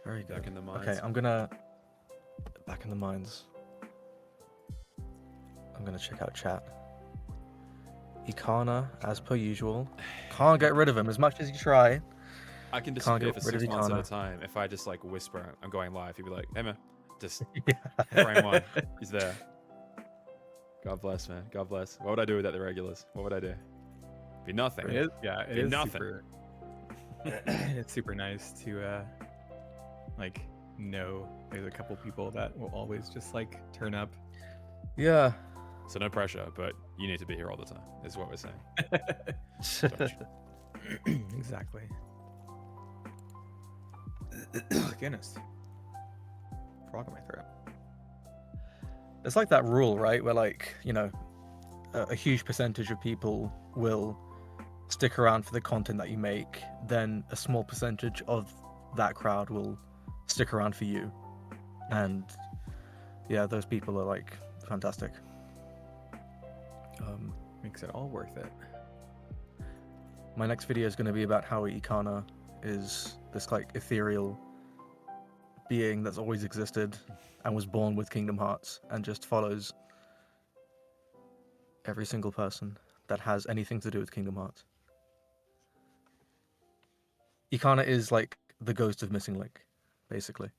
Speaker 6: Very good.
Speaker 1: Back in the mines.
Speaker 6: Okay, I'm gonna back in the mines. I'm gonna check out chat. Ikana, as per usual, can't get rid of him as much as you try.
Speaker 1: I can
Speaker 6: Can't
Speaker 1: disappear
Speaker 6: get
Speaker 1: for
Speaker 6: rid of
Speaker 1: 6 months at a
Speaker 6: Ikana.
Speaker 1: time. If I just like whisper, I'm going live, he'd be like, hey man, just
Speaker 6: Yeah.
Speaker 1: frame one. He's there. God bless, man. God bless. What would I do without the regulars? What would I do? Be nothing.
Speaker 3: It is, yeah, it
Speaker 1: Be
Speaker 3: is
Speaker 1: nothing.
Speaker 3: super. It's super nice to like know there's a couple people that will always just like turn up.
Speaker 6: Yeah.
Speaker 1: So no pressure, but you need to be here all the time, is what we're saying.
Speaker 3: Exactly. Goodness. Frog in my throat.
Speaker 6: It's like that rule, right? Where like, you know, a huge percentage of people will stick around for the content that you make, then a small percentage of that crowd will stick around for you. And yeah, those people are like fantastic.
Speaker 3: Makes it all worth it.
Speaker 6: My next video is going to be about how Ikana is this like ethereal being that's always existed and was born with Kingdom Hearts and just follows every single person that has anything to do with Kingdom Hearts. Ikana is like the ghost of Missing Link, basically.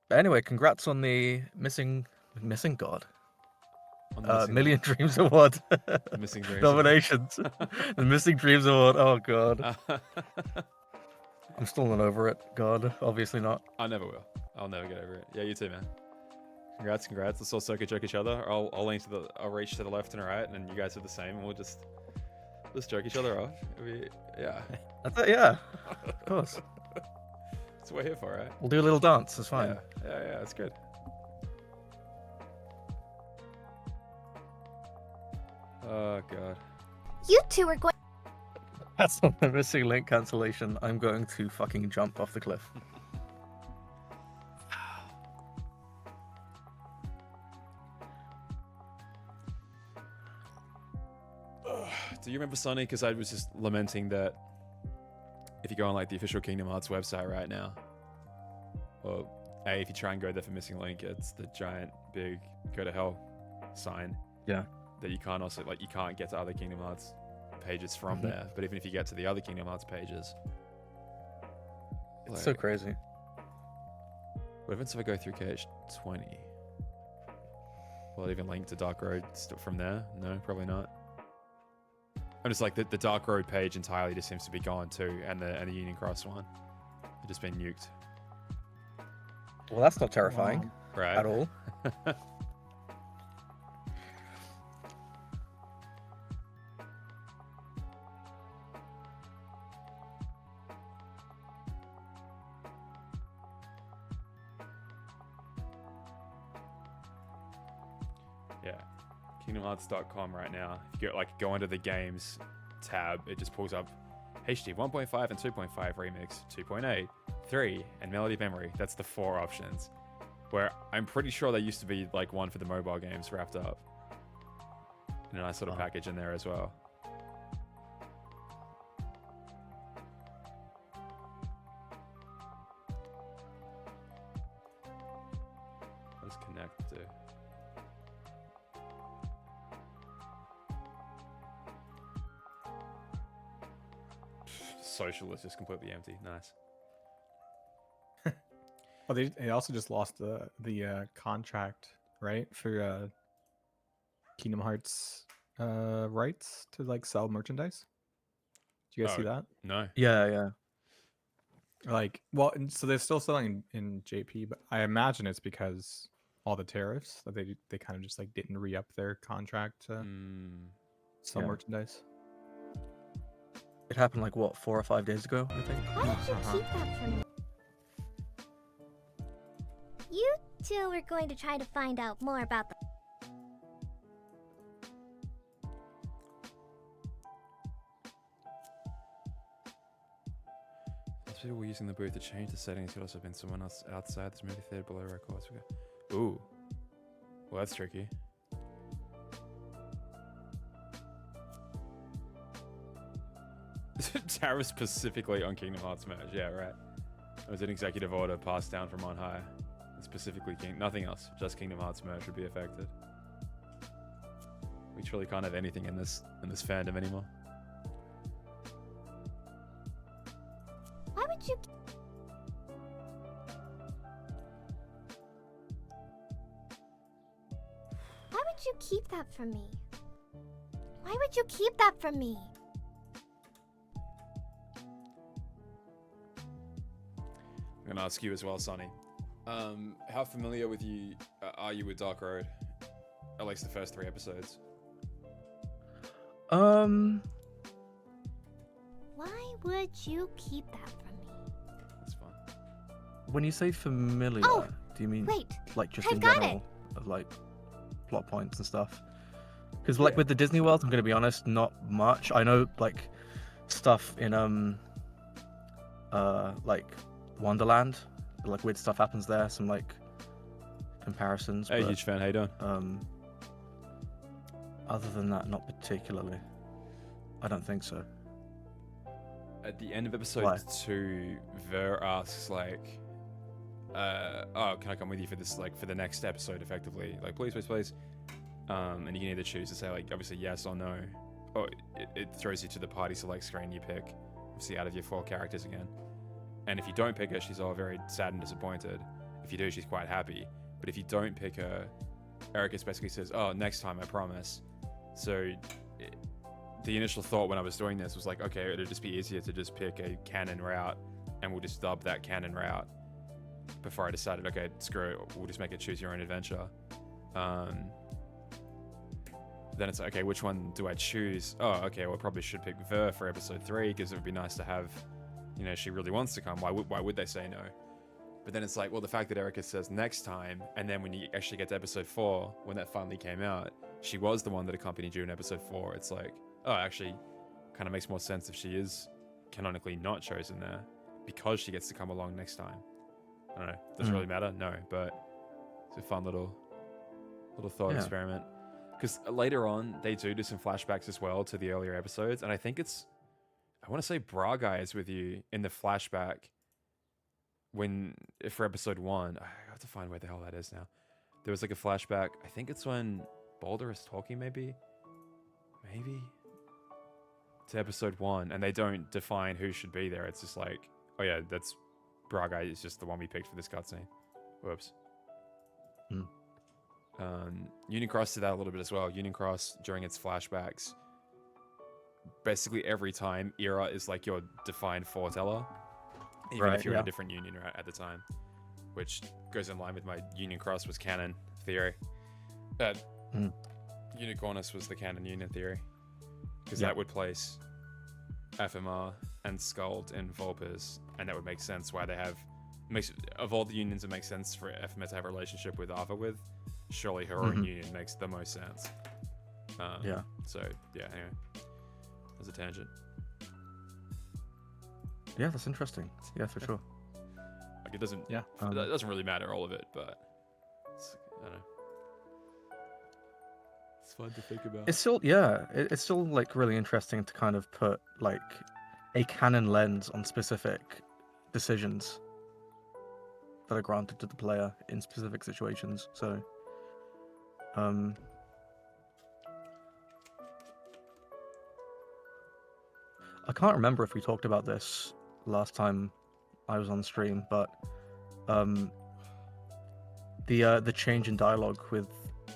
Speaker 6: But anyway, congrats on the missing God.
Speaker 1: On the missing,
Speaker 6: Million Dreams Award
Speaker 1: missing dreams.
Speaker 6: nominations. The Missing Dreams Award. Oh god, I'm still not over it. God, obviously not.
Speaker 1: I never will. I'll never get over it. Yeah, you too, man. Congrats. Let's all circuit jerk each other. I'll reach to the left and right, and you guys are the same, and we'll just Let's jerk each other off. Yeah.
Speaker 6: That's it, yeah, of course.
Speaker 1: That's what we're here for, right?
Speaker 6: We'll do a little dance. It's fine.
Speaker 1: Yeah, that's good. Oh god.
Speaker 2: You two are going.
Speaker 6: That's on the missing link cancellation. I'm going to fucking jump off the cliff.
Speaker 1: Do you remember Sonny? Because I was just lamenting that if you go on like the official Kingdom Hearts website right now, well, if you try and go there for missing link, it's the giant big go to hell sign.
Speaker 6: Yeah.
Speaker 1: That you can't also you can't get to other Kingdom Hearts pages from there. But even if you get to the other Kingdom Hearts pages,
Speaker 6: It's so crazy.
Speaker 1: What happens if I go through KH20? Will it even link to Dark Road from there? No, probably not. I'm just like the Dark Road page entirely just seems to be gone too, and the Union Cross one, they've just been nuked.
Speaker 6: Well, that's not terrifying
Speaker 1: Right.
Speaker 6: at all.
Speaker 1: Yeah, KingdomHearts.com right now. If you go into the games tab, it just pulls up HD 1.5 and 2.5 remix, 2.8, 3, and Melody of Memory. That's the 4 options. Where I'm pretty sure there used to be like one for the mobile games wrapped up in a nice sort of package in there as well. Let's connect to. Social is just completely empty. Nice.
Speaker 3: Well, they also just lost the contract, right, for Kingdom Hearts rights to like sell merchandise. Do you guys see that?
Speaker 1: No.
Speaker 6: Yeah.
Speaker 3: So they're still selling in JP, but I imagine it's because all the tariffs that they kind of just like didn't re-up their contract to sell
Speaker 6: Yeah.
Speaker 3: merchandise.
Speaker 6: It happened like what, 4 or 5 days ago, I think.
Speaker 2: Why did you keep that from me? You two were going to try to find out more about the.
Speaker 1: As people were using the booth to change the settings, could also have been someone else outside this movie theater below records. Ooh. Well, that's tricky. Tariff specifically on Kingdom Hearts merge. Yeah, right. It was an executive order passed down from on high. Specifically, nothing else. Just Kingdom Hearts merge would be affected. We truly can't have anything in this fandom anymore.
Speaker 2: Why would you? Why would you keep that from me? Why would you keep that from me?
Speaker 1: I'm gonna ask you as well, Sonny. How familiar are you with Dark Road? At least the first 3 episodes.
Speaker 2: Why would you keep that from me?
Speaker 1: That's fine.
Speaker 6: When you say familiar,
Speaker 2: Oh,
Speaker 6: do you mean
Speaker 2: Wait,
Speaker 6: like just
Speaker 2: I've
Speaker 6: in
Speaker 2: got
Speaker 6: general of like plot points and stuff? Because like with the Disney World, I'm gonna be honest, not much. I know like stuff in like Wonderland, like weird stuff happens there. Some like comparisons.
Speaker 1: Hey,
Speaker 6: but,
Speaker 1: huge fan. How you doing?
Speaker 6: Other than that, not particularly. I don't think so.
Speaker 1: At the end of episode
Speaker 6: Why?
Speaker 1: 2, Ver asks like, "Oh, can I come with you for this? Like for the next episode, effectively? Like, please." And you can either choose to say like, obviously yes or no, or it throws you to the party select screen. You pick, obviously, out of your 4 characters again. And if you don't pick her, she's all very sad and disappointed. If you do, she's quite happy. But if you don't pick her, Erica basically says, "Oh, next time, I promise." So the initial thought when I was doing this was like, okay, it'll just be easier to just pick a canon route, and we'll just dub that canon route. Before I decided, okay, screw it, we'll just make it choose your own adventure. then it's like, okay, which one do I choose? Oh, okay, well, I probably should pick Ver for episode 3 because it would be nice to have, you know, she really wants to come. Why would they say no? But then it's like, well, the fact that Erica says next time, and then when you actually get to episode 4, when that finally came out, she was the one that accompanied you in episode 4. It's like, oh, actually, kind of makes more sense if she is canonically not chosen there because she gets to come along next time. I don't know. Does it really matter? No, but it's a fun little thought experiment. Because later on, they do some flashbacks as well to the earlier episodes, and I think I want to say Bra Guy is with you in the flashback for episode 1. I have to find where the hell that is now. There was like a flashback. I think it's when Boulder is talking, maybe to episode 1, and they don't define who should be there. It's just like, oh yeah, that's Bra Guy is just the one we picked for this cutscene. Whoops. Union Cross did that a little bit as well. Union Cross, during its flashbacks, basically every time Era is like your defined foreteller, even if you're in a different union right at the time, which goes in line with my Union Cross was canon theory. Unicornus was the canon union theory, because that would place FMR and Skuld in Volpers, and that would make sense why they have of all the unions it makes sense for FMR to have a relationship with Ava with. Surely her own union makes the most sense. So yeah, anyway, as a tangent.
Speaker 6: Yeah, that's interesting. Yeah, for sure.
Speaker 1: Like it doesn't.
Speaker 3: Yeah.
Speaker 1: It doesn't really matter all of it, but I don't know. It's fun to think about.
Speaker 6: It's still it's still like really interesting to kind of put like a canon lens on specific decisions that are granted to the player in specific situations. So I can't remember if we talked about this last time I was on stream, but the change in dialogue with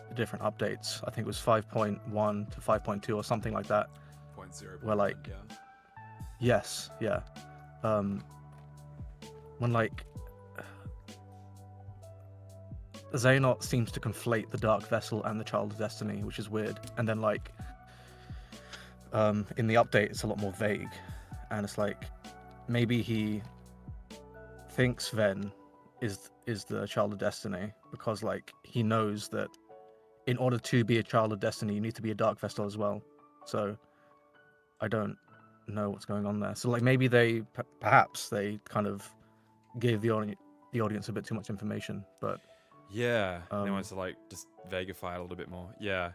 Speaker 6: the different updates, I think it was 5.1 to 5.2 or something like that.
Speaker 1: 0.0.
Speaker 6: Where like, yes, yeah, when like Xehanort seems to conflate the Dark Vessel and the Child of Destiny, which is weird. And then like in the update, it's a lot more vague, and it's like maybe he thinks Ven is the Child of Destiny because like he knows that in order to be a Child of Destiny, you need to be a Dark Vessel as well. So I don't know what's going on there. So like maybe they perhaps they kind of gave the audience a bit too much information, but.
Speaker 1: Yeah, they wanted to like just vagify it a little bit more. Yeah,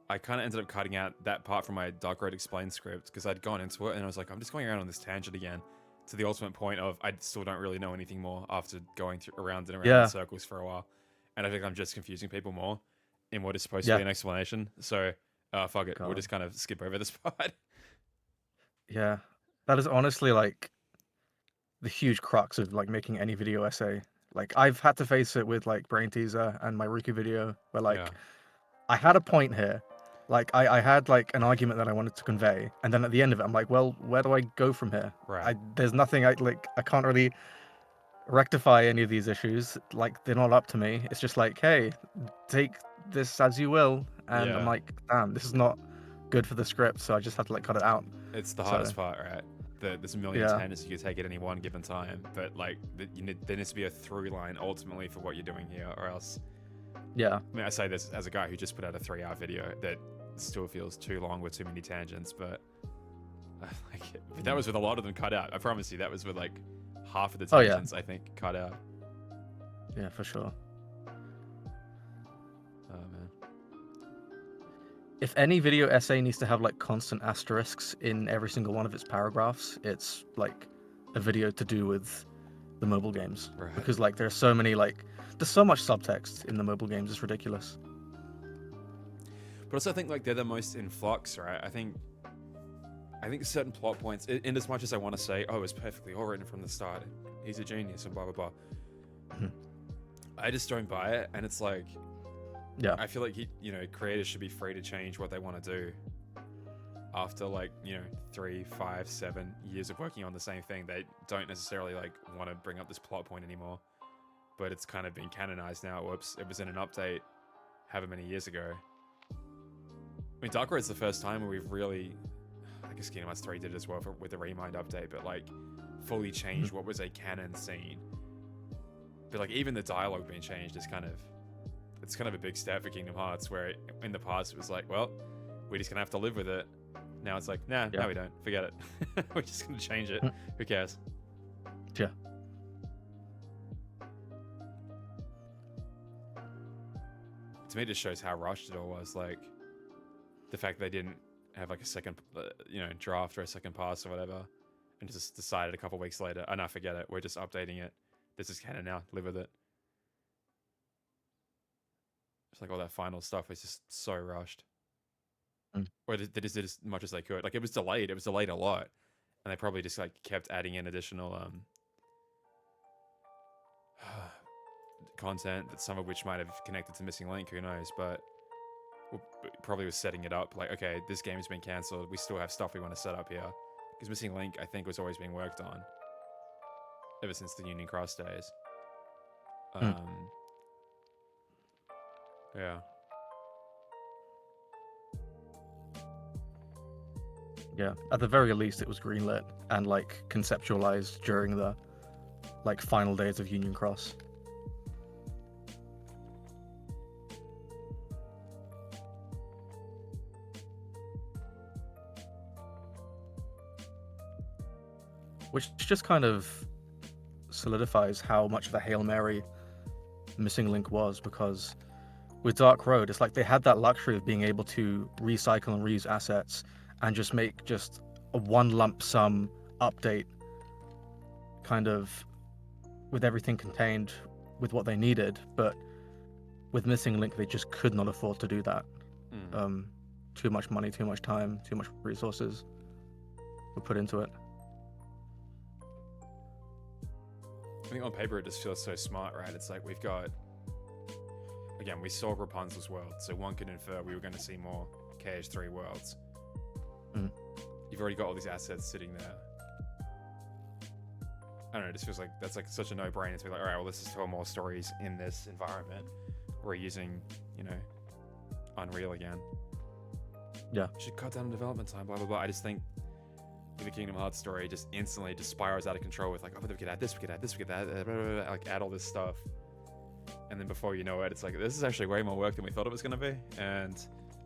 Speaker 1: I kind of ended up cutting out that part from my Dark Road Explained script because I'd gone into it and I was like, I'm just going around on this tangent again, to the ultimate point of I still don't really know anything more after going around and around in circles for a while, and I think I'm just confusing people more in what is supposed to be an explanation. So fuck it, we'll just kind of skip over this part.
Speaker 6: Yeah, that is honestly like the huge crux of like making any video essay. Like I've had to face it with like Brain Teaser and my Riku video where like I had a point here. Like I had like an argument that I wanted to convey, and then at the end of it I'm like, well, where do I go from here?
Speaker 1: Right.
Speaker 6: There's nothing I can't really rectify any of these issues. Like they're not up to me. It's just like, hey, take this as you will. And I'm like, damn, this is not good for the script, so I just had to like cut it out.
Speaker 1: It's the hardest part, right? There's a million tangents you can take at any one given time, but like there needs to be a through line ultimately for what you're doing here, or else.
Speaker 6: Yeah.
Speaker 1: I mean, I say this as a guy who just put out a 3-hour video that still feels too long with too many tangents, but that was with a lot of them cut out. I promise you, that was with like half of the tangents I think cut out.
Speaker 6: Yeah, for sure.
Speaker 1: Oh man.
Speaker 6: If any video essay needs to have like constant asterisks in every single one of its paragraphs, it's like a video to do with the mobile games.
Speaker 1: Right.
Speaker 6: Because like there's so many there's so much subtext in the mobile games, it's ridiculous.
Speaker 1: But also I think like they're the most in flux, right? I think certain plot points, in as much as I want to say, oh, it was perfectly all written from the start, he's a genius and blah blah blah, I just don't buy it, and it's like, I feel like creators should be free to change what they want to do after 3, 5, 7 years of working on the same thing. They don't necessarily want to bring up this plot point anymore, but it's kind of been canonized now. Whoops, it was in an update however many years ago. mean, Dark Road's the first time where we've really, I guess Kingdom Hearts 3 did it as well with the Remind update, but like fully changed what was a canon scene. But like even the dialogue being changed is it's kind of a big step for Kingdom Hearts, where in the past it was like, well, we're just gonna have to live with it. Now it's like, nah, no we don't. Forget it. We're just gonna change it. Who cares?
Speaker 6: Yeah.
Speaker 1: To me, it just shows how rushed it all was. Like the fact they didn't have like a second, draft or a second pass or whatever, and just decided a couple weeks later, oh no, forget it. We're just updating it. This is canon now. Live with it. It's like all that final stuff was just so rushed. Or they just did as much as they could. Like it was delayed. It was delayed a lot, and they probably just like kept adding in additional content, that some of which might have connected to Missing Link. Who knows? But probably was setting it up. Like, okay, this game's been cancelled. We still have stuff we want to set up here, because Missing Link, I think, was always being worked on ever since the Union Cross days. Yeah.
Speaker 6: Yeah, at the very least, it was greenlit and like conceptualized during the like final days of Union Cross. Which just kind of solidifies how much of a Hail Mary Missing Link was, because with Dark Road, it's like they had that luxury of being able to recycle and reuse assets and just make just a one lump sum update kind of with everything contained with what they needed. But with Missing Link, they just could not afford to do that. Too much money, too much time, too much resources were put into it.
Speaker 1: I think on paper it just feels so smart, right? It's like we've got, again, we saw Rapunzel's world, so one could infer we were going to see more KH3 worlds. You've already got all these assets sitting there. I don't know, it just feels like that's like such a no-brainer to be like, all right, well, let's just tell more stories in this environment. We're using, Unreal again.
Speaker 6: Yeah.
Speaker 1: Should cut down development time, blah, blah, blah. I just think the Kingdom Hearts story just instantly just spirals out of control with like, oh, we could add this, we could add this, we could add that, blah, blah, blah, like add all this stuff. And then before you know it, it's like, this is actually way more work than we thought it was going to be. And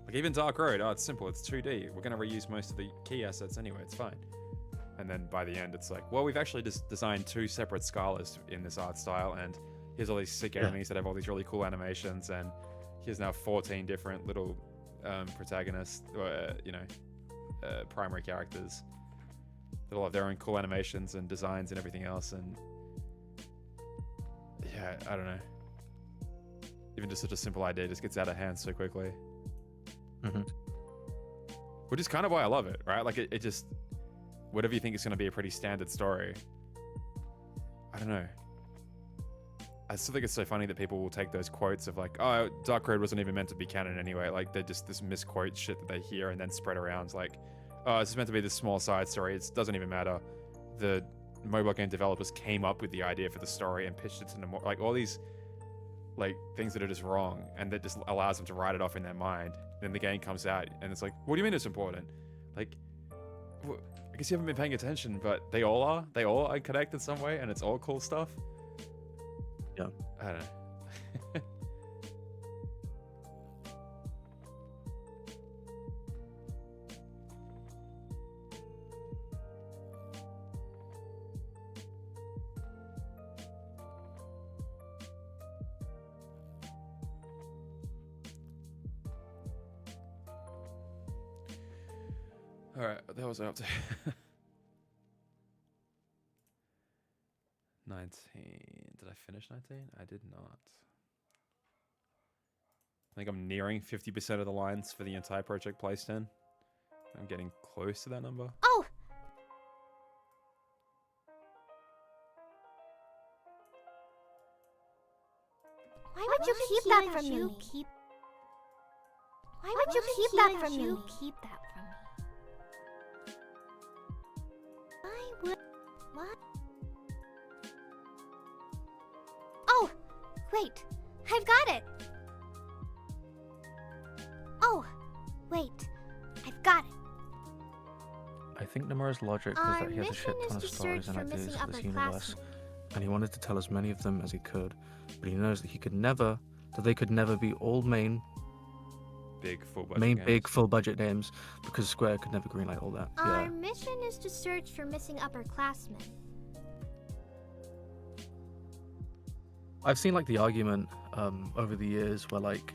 Speaker 1: like even Dark Road, it's simple, it's 2D. We're going to reuse most of the key assets anyway, it's fine. And then by the end, it's like, well, we've actually just designed 2 separate Scalas in this art style, and here's all these sick enemies that have all these really cool animations, and here's now 14 different little protagonists, or, primary characters that all have their own cool animations and designs and everything else. And yeah, I don't know. Even just such a simple idea just gets out of hand so quickly. Which is kind of why I love it, right? Like it just, whatever you think is going to be a pretty standard story, I don't know. I still think it's so funny that people will take those quotes of like, oh, Dark Road wasn't even meant to be canon anyway. Like they're just this misquote shit that they hear and then spread around. Like, oh, it's meant to be this small side story. It doesn't even matter. The mobile game developers came up with the idea for the story and pitched it to them. Like all these like things that are just wrong, and that just allows them to write it off in their mind. Then the game comes out and it's like, what do you mean it's important? Like, I guess you haven't been paying attention, but they all are. They all are connected some way, and it's all cool stuff.
Speaker 6: Yeah.
Speaker 1: I don't know. All right, that was up to 19. Did I finish 19? I did not. I think I'm nearing 50% of the lines for the entire project placed in. I'm getting close to that number.
Speaker 2: Oh! Why would you keep that from me? Why would you keep that from me? Keep that from me. I would. What? Oh! Wait! I've got it! Oh! Wait, I've got it.
Speaker 6: I think Nomura's logic was
Speaker 2: Our
Speaker 6: that he has a
Speaker 2: mission
Speaker 6: shit
Speaker 2: is
Speaker 6: ton of
Speaker 2: to
Speaker 6: stories
Speaker 2: search
Speaker 6: and
Speaker 2: for
Speaker 6: ideas
Speaker 2: missing
Speaker 6: for this universe,
Speaker 2: upperclassmen.
Speaker 6: and he wanted to tell as many of them as he could, but he knows that they could never be all main
Speaker 1: Big full budget games.
Speaker 6: big full budget names because Square could never greenlight all that.
Speaker 2: Our
Speaker 6: Yeah.
Speaker 2: mission is to search for missing upperclassmen.
Speaker 6: I've seen like the argument over the years where like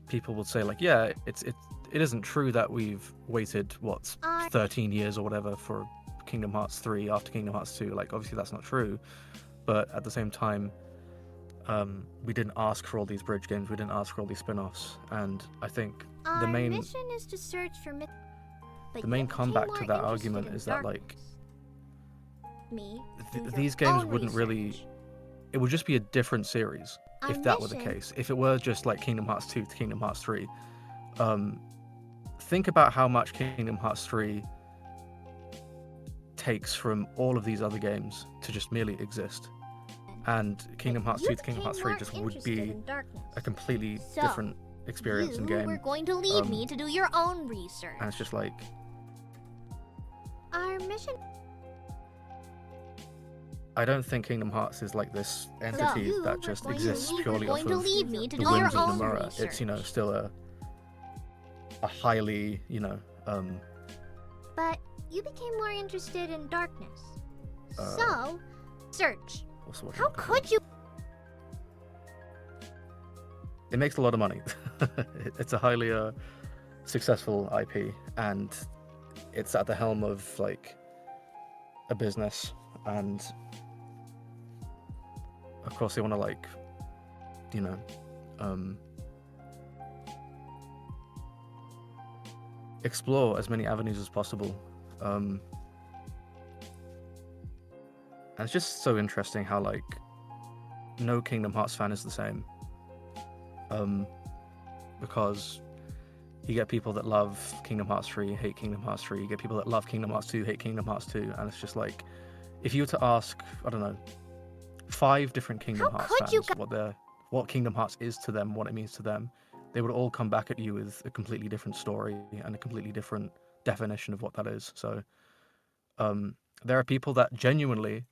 Speaker 6: people will say like, yeah, it isn't true that we've waited what
Speaker 2: Our
Speaker 6: 13 years or whatever for Kingdom Hearts 3 after Kingdom Hearts 2. Like obviously that's not true, but at the same time, we didn't ask for all these bridge games, we didn't ask for all these spin-offs, and I think
Speaker 2: Our
Speaker 6: main-
Speaker 2: mission is to search for
Speaker 6: the main comeback to that argument is that like these games wouldn't really, it would just be a different series if that were the case. If it were just like Kingdom Hearts 2 to Kingdom Hearts 3, think about how much Kingdom Hearts 3 takes from all of these other games to just merely exist. And Kingdom Hearts 2 to Kingdom Hearts 3 just would be a completely different experience and game.
Speaker 2: We're going to leave
Speaker 6: Um,
Speaker 2: me to do your own research.
Speaker 6: And it's just like,
Speaker 2: Our mission.
Speaker 6: I don't think Kingdom Hearts is like this entity
Speaker 2: you
Speaker 6: that
Speaker 2: were
Speaker 6: just
Speaker 2: going
Speaker 6: exists
Speaker 2: to,
Speaker 6: purely
Speaker 2: going
Speaker 6: off
Speaker 2: to
Speaker 6: of
Speaker 2: leave me to
Speaker 6: the
Speaker 2: do your
Speaker 6: whims of
Speaker 2: own
Speaker 6: Nomura.
Speaker 2: research.
Speaker 6: It's, you know, still a highly, you know,
Speaker 2: But you became more interested in darkness.
Speaker 6: Uh,
Speaker 2: So, search.
Speaker 6: what's the word I'm
Speaker 2: How
Speaker 6: looking for?
Speaker 2: could you?
Speaker 6: It makes a lot of money. It's a highly successful IP, and it's at the helm of like a business, and of course they want to like, you know, explore as many avenues as possible. And it's just so interesting how like no Kingdom Hearts fan is the same. Because you get people that love Kingdom Hearts 3, hate Kingdom Hearts 3. You get people that love Kingdom Hearts 2, hate Kingdom Hearts 2. And it's just like, if you were to ask, I don't know, 5 different Kingdom
Speaker 2: How
Speaker 6: Hearts
Speaker 2: could you
Speaker 6: fans what Kingdom Hearts is to them, what it means to them, they would all come back at you with a completely different story and a completely different definition of what that is. So, there are people that genuinely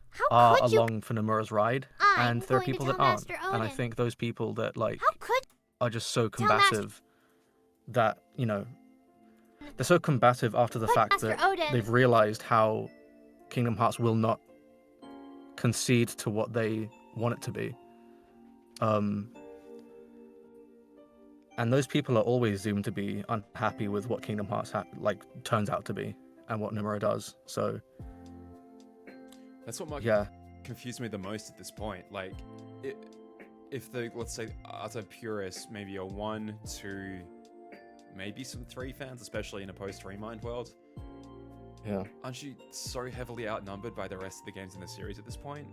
Speaker 2: How
Speaker 6: are
Speaker 2: could you?
Speaker 6: along for Nomura's ride,
Speaker 2: I'm
Speaker 6: and there are
Speaker 2: going to
Speaker 6: people
Speaker 2: tell
Speaker 6: that aren't.
Speaker 2: Master
Speaker 6: And I
Speaker 2: Odin.
Speaker 6: think those people that like
Speaker 2: How could?
Speaker 6: are just so
Speaker 2: Tell Master-
Speaker 6: combative that, you know, they're so combative after the
Speaker 2: But
Speaker 6: fact
Speaker 2: Master
Speaker 6: that
Speaker 2: Odin.
Speaker 6: they've realized how Kingdom Hearts will not concede to what they want it to be. And those people are always doomed to be unhappy with what Kingdom Hearts turns out to be and what Nomura does. So
Speaker 1: That's what might
Speaker 6: yeah,
Speaker 1: confuse me the most at this point. Like, if the, let's say, utter purists, maybe a 1, 2, maybe some 3 fans, especially in a post-Remind world,
Speaker 6: yeah,
Speaker 1: aren't you so heavily outnumbered by the rest of the games in the series at this point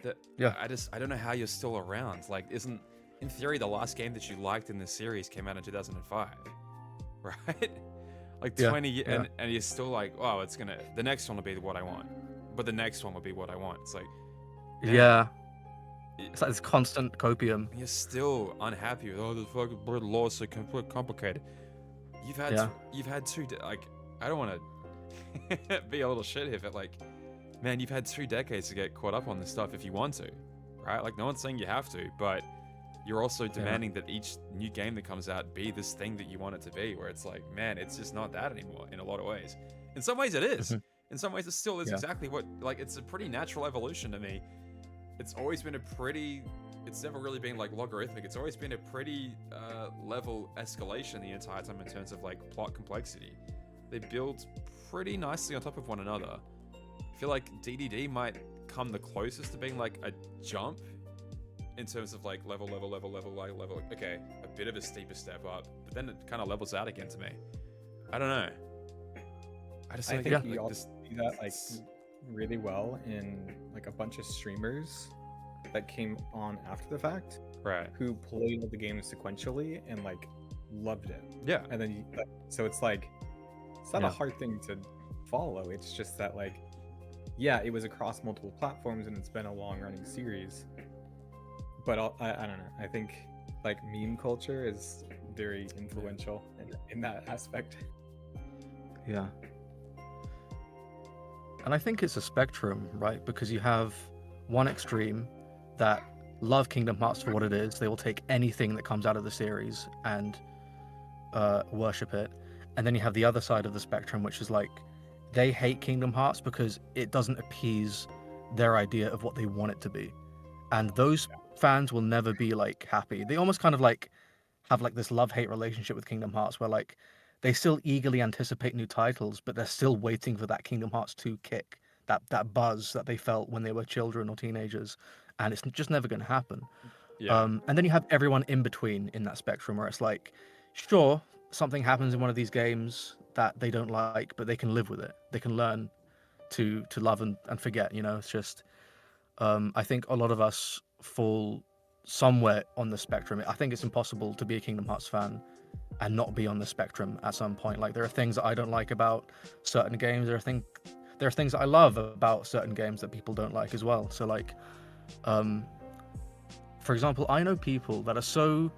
Speaker 1: that
Speaker 6: Yeah.
Speaker 1: I don't know how you're still around. Like, isn't, in theory, the last game that you liked in this series came out in 2005, right? Like
Speaker 6: Yeah,
Speaker 1: 20
Speaker 6: yeah.
Speaker 1: and you're still like, oh, it's gonna, the next one will be what I want, but the next one will be what I want. It's like, man,
Speaker 6: yeah. It's like this constant copium.
Speaker 1: you're still unhappy with, oh, the fucking blood law is so complicated. You've had
Speaker 6: Yeah.
Speaker 1: you've had like, I don't want to be a little shit here, but like, man, you've had 2 decades to get caught up on this stuff if you want to, right? Like, no one's saying you have to, but you're also demanding that each new game that comes out be this thing that you want it to be, where it's like, man, it's just not that anymore in a lot of ways. In some ways it is.
Speaker 6: Mhm.
Speaker 1: In some ways it still is
Speaker 6: Yeah.
Speaker 1: exactly what, like, it's a pretty natural evolution to me. It's always been it's never really been like logarithmic. It's always been a pretty level escalation the entire time in terms of like plot complexity. They build pretty nicely on top of one another. I feel like DDD might come the closest to being like a jump in terms of like level. Okay, a bit of a steeper step up, but then it kind of levels out again to me. I don't know. I just
Speaker 3: I
Speaker 1: think,
Speaker 3: think
Speaker 1: like,
Speaker 3: you also
Speaker 1: this,
Speaker 3: do that like really well in like a bunch of streamers that came on after the fact
Speaker 1: right.
Speaker 3: who played the game sequentially and like loved it.
Speaker 1: Yeah.
Speaker 3: And then so it's like it's not
Speaker 6: Yeah.
Speaker 3: a hard thing to follow. It's just that like yeah, it was across multiple platforms and it's been a long running series. But I don't know. I think like meme culture is very influential in that aspect.
Speaker 6: Yeah. And I think it's a spectrum, right? Because you have one extreme that love Kingdom Hearts for what it is. They will take anything that comes out of the series and worship it. And then you have the other side of the spectrum, which is like they hate Kingdom Hearts because it doesn't appease their idea of what they want it to be. And those fans will never be like happy. They almost kind of like have like this love-hate relationship with Kingdom Hearts where like they still eagerly anticipate new titles, but they're still waiting for that Kingdom Hearts 2 kick, that buzz that they felt when they were children or teenagers, and it's just never going to happen.
Speaker 1: Yeah.
Speaker 6: And then you have everyone in between in that spectrum where it's like, sure, something happens in one of these games that they don't like, but they can live with it. They can learn to love and forget. You know, it's just I think a lot of us fall somewhere on the spectrum. I think it's impossible to be a Kingdom Hearts fan and not be on the spectrum at some point. Like there are things that I don't like about certain games. There are things that I love about certain games that people don't like as well. So like, for example, I know people that are so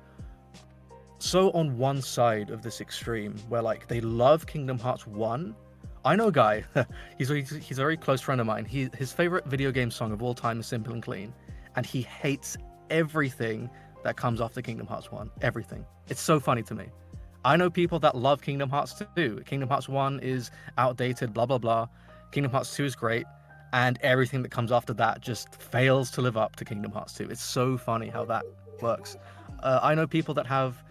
Speaker 6: on one side of this extreme where like they love Kingdom Hearts 1. I know a guy, he's a very close friend of mine. His favorite video game song of all time is Simple and Clean, and he hates everything that comes after Kingdom Hearts 1. Everything. It's so funny to me. I know people that love Kingdom Hearts 2. Kingdom Hearts 1 is outdated, blah blah blah. Kingdom Hearts 2 is great, and everything that comes after that just fails to live up to Kingdom Hearts 2. It's so funny how that works. I know people that have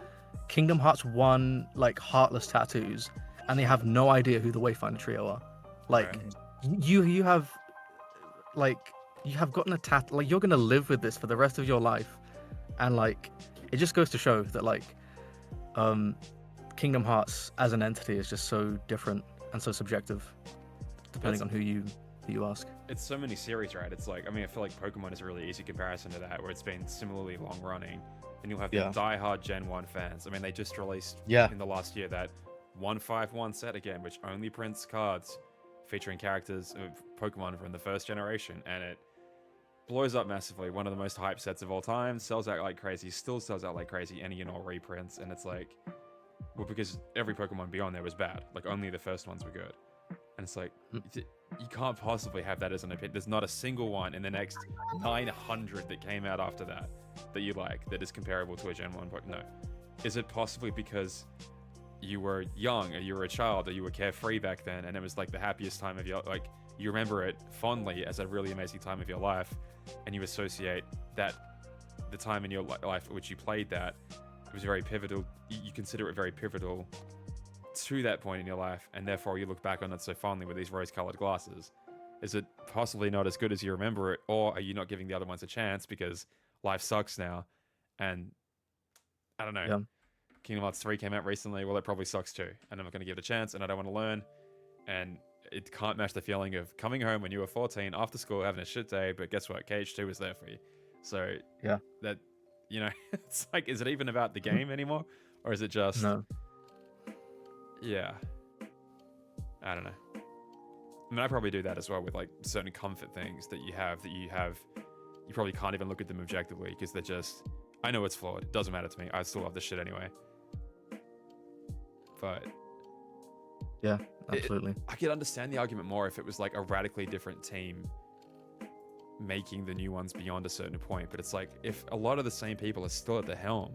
Speaker 6: Kingdom Hearts 1 like heartless tattoos, and they have no idea who the Wayfinder Trio are. Like, you have gotten a tat. Like, you're gonna live with this for the rest of your life, and like, it just goes to show that like, Kingdom Hearts as an entity is just so different and so subjective, depending on who you ask.
Speaker 1: It's so many series, right? It's like, I mean, I feel like Pokemon is a really easy comparison to that, where it's been similarly long running, and you'll have the die-hard Gen 1 fans. I mean, they just released in the last year that 151 set again, which only prints cards featuring characters of Pokemon from the first generation, and it blows up massively. One of the most hyped sets of all time, sells out like crazy, still sells out like crazy, any and all reprints, and it's like, well, because every Pokemon beyond there was bad, like only the first ones were good. And it's like, you can't possibly have that as an opinion. There's not a single one in the next 900 that came out after that you like, that is comparable to a Gen 1 Pokemon. No. Is it possibly because you were young, or you were a child, or you were carefree back then, and it was like the happiest time of your, like, you remember it fondly as a really amazing time of your life, and you associate that the time in your life at which you played that, it was very pivotal, you consider it very pivotal to that point in your life, and therefore you look back on it so fondly with these rose-colored glasses. Is it possibly not as good as you remember it, or are you not giving the other ones a chance because life sucks now? And I don't know.
Speaker 6: Yeah.
Speaker 1: Kingdom Hearts 3 came out recently. Well, it probably sucks too, and I'm not going to give it a chance, and I don't want to learn. And it can't match the feeling of coming home when you were 14 after school, having a shit day, but guess what? KH2 was there for you. So
Speaker 6: yeah,
Speaker 1: that, you know, it's like, is it even about the game anymore, or is it just
Speaker 6: no?
Speaker 1: Yeah, I don't know. I mean, I probably do that as well with like certain comfort things that you probably can't even look at them objectively because they're just, I know it's flawed. It doesn't matter to me. I still love this shit anyway. But
Speaker 6: yeah, absolutely.
Speaker 1: I could understand the argument more if it was like a radically different team making the new ones beyond a certain point. But it's like, if a lot of the same people are still at the helm,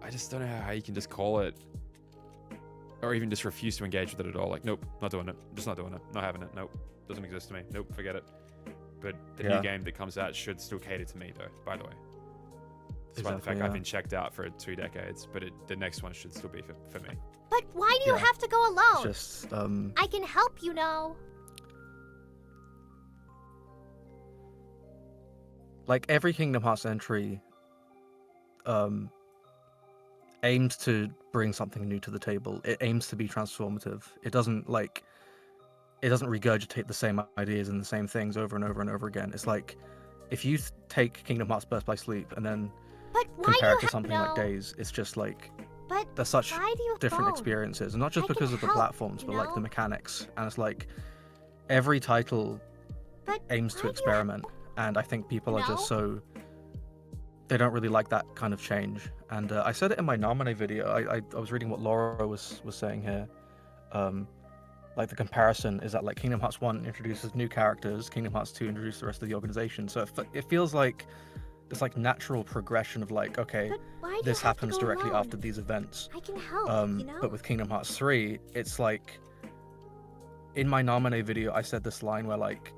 Speaker 1: I just don't know how you can just call it, or even just refuse to engage with it at all. Like, nope, not doing it. Just not doing it. Not having it. Nope. Doesn't exist to me. Nope, forget it. But the new game that comes out should still cater to me, though, by the way. Despite the fact I've been checked out for 2 decades, but the next one should still be for me.
Speaker 2: But why do you have to go alone?
Speaker 6: Just,
Speaker 2: I can help, you know.
Speaker 6: like every Kingdom Hearts entry aims to bring something new to the table. It aims to be transformative. It doesn't regurgitate the same ideas and the same things over and over and over again. It's like, if you take Kingdom Hearts Birth by Sleep and then compare it to something like Days, it's just like, they're such different experiences, and not just because of the platforms, but like the mechanics. And it's like, every title aims to experiment, and I think people are just so they don't really like that kind of change. And I said it in my nominee video. I was reading what Laura was saying here. Like the comparison is that like Kingdom Hearts 1 introduces new characters, Kingdom Hearts 2 introduces the rest of the organization. So it feels like this like natural progression of like, okay,
Speaker 2: But why do you
Speaker 6: this
Speaker 2: have to
Speaker 6: happens
Speaker 2: go
Speaker 6: directly
Speaker 2: alone?
Speaker 6: after these events.
Speaker 2: I can help, you know?
Speaker 6: But with Kingdom Hearts 3, it's like in my nominee video, I said this line where like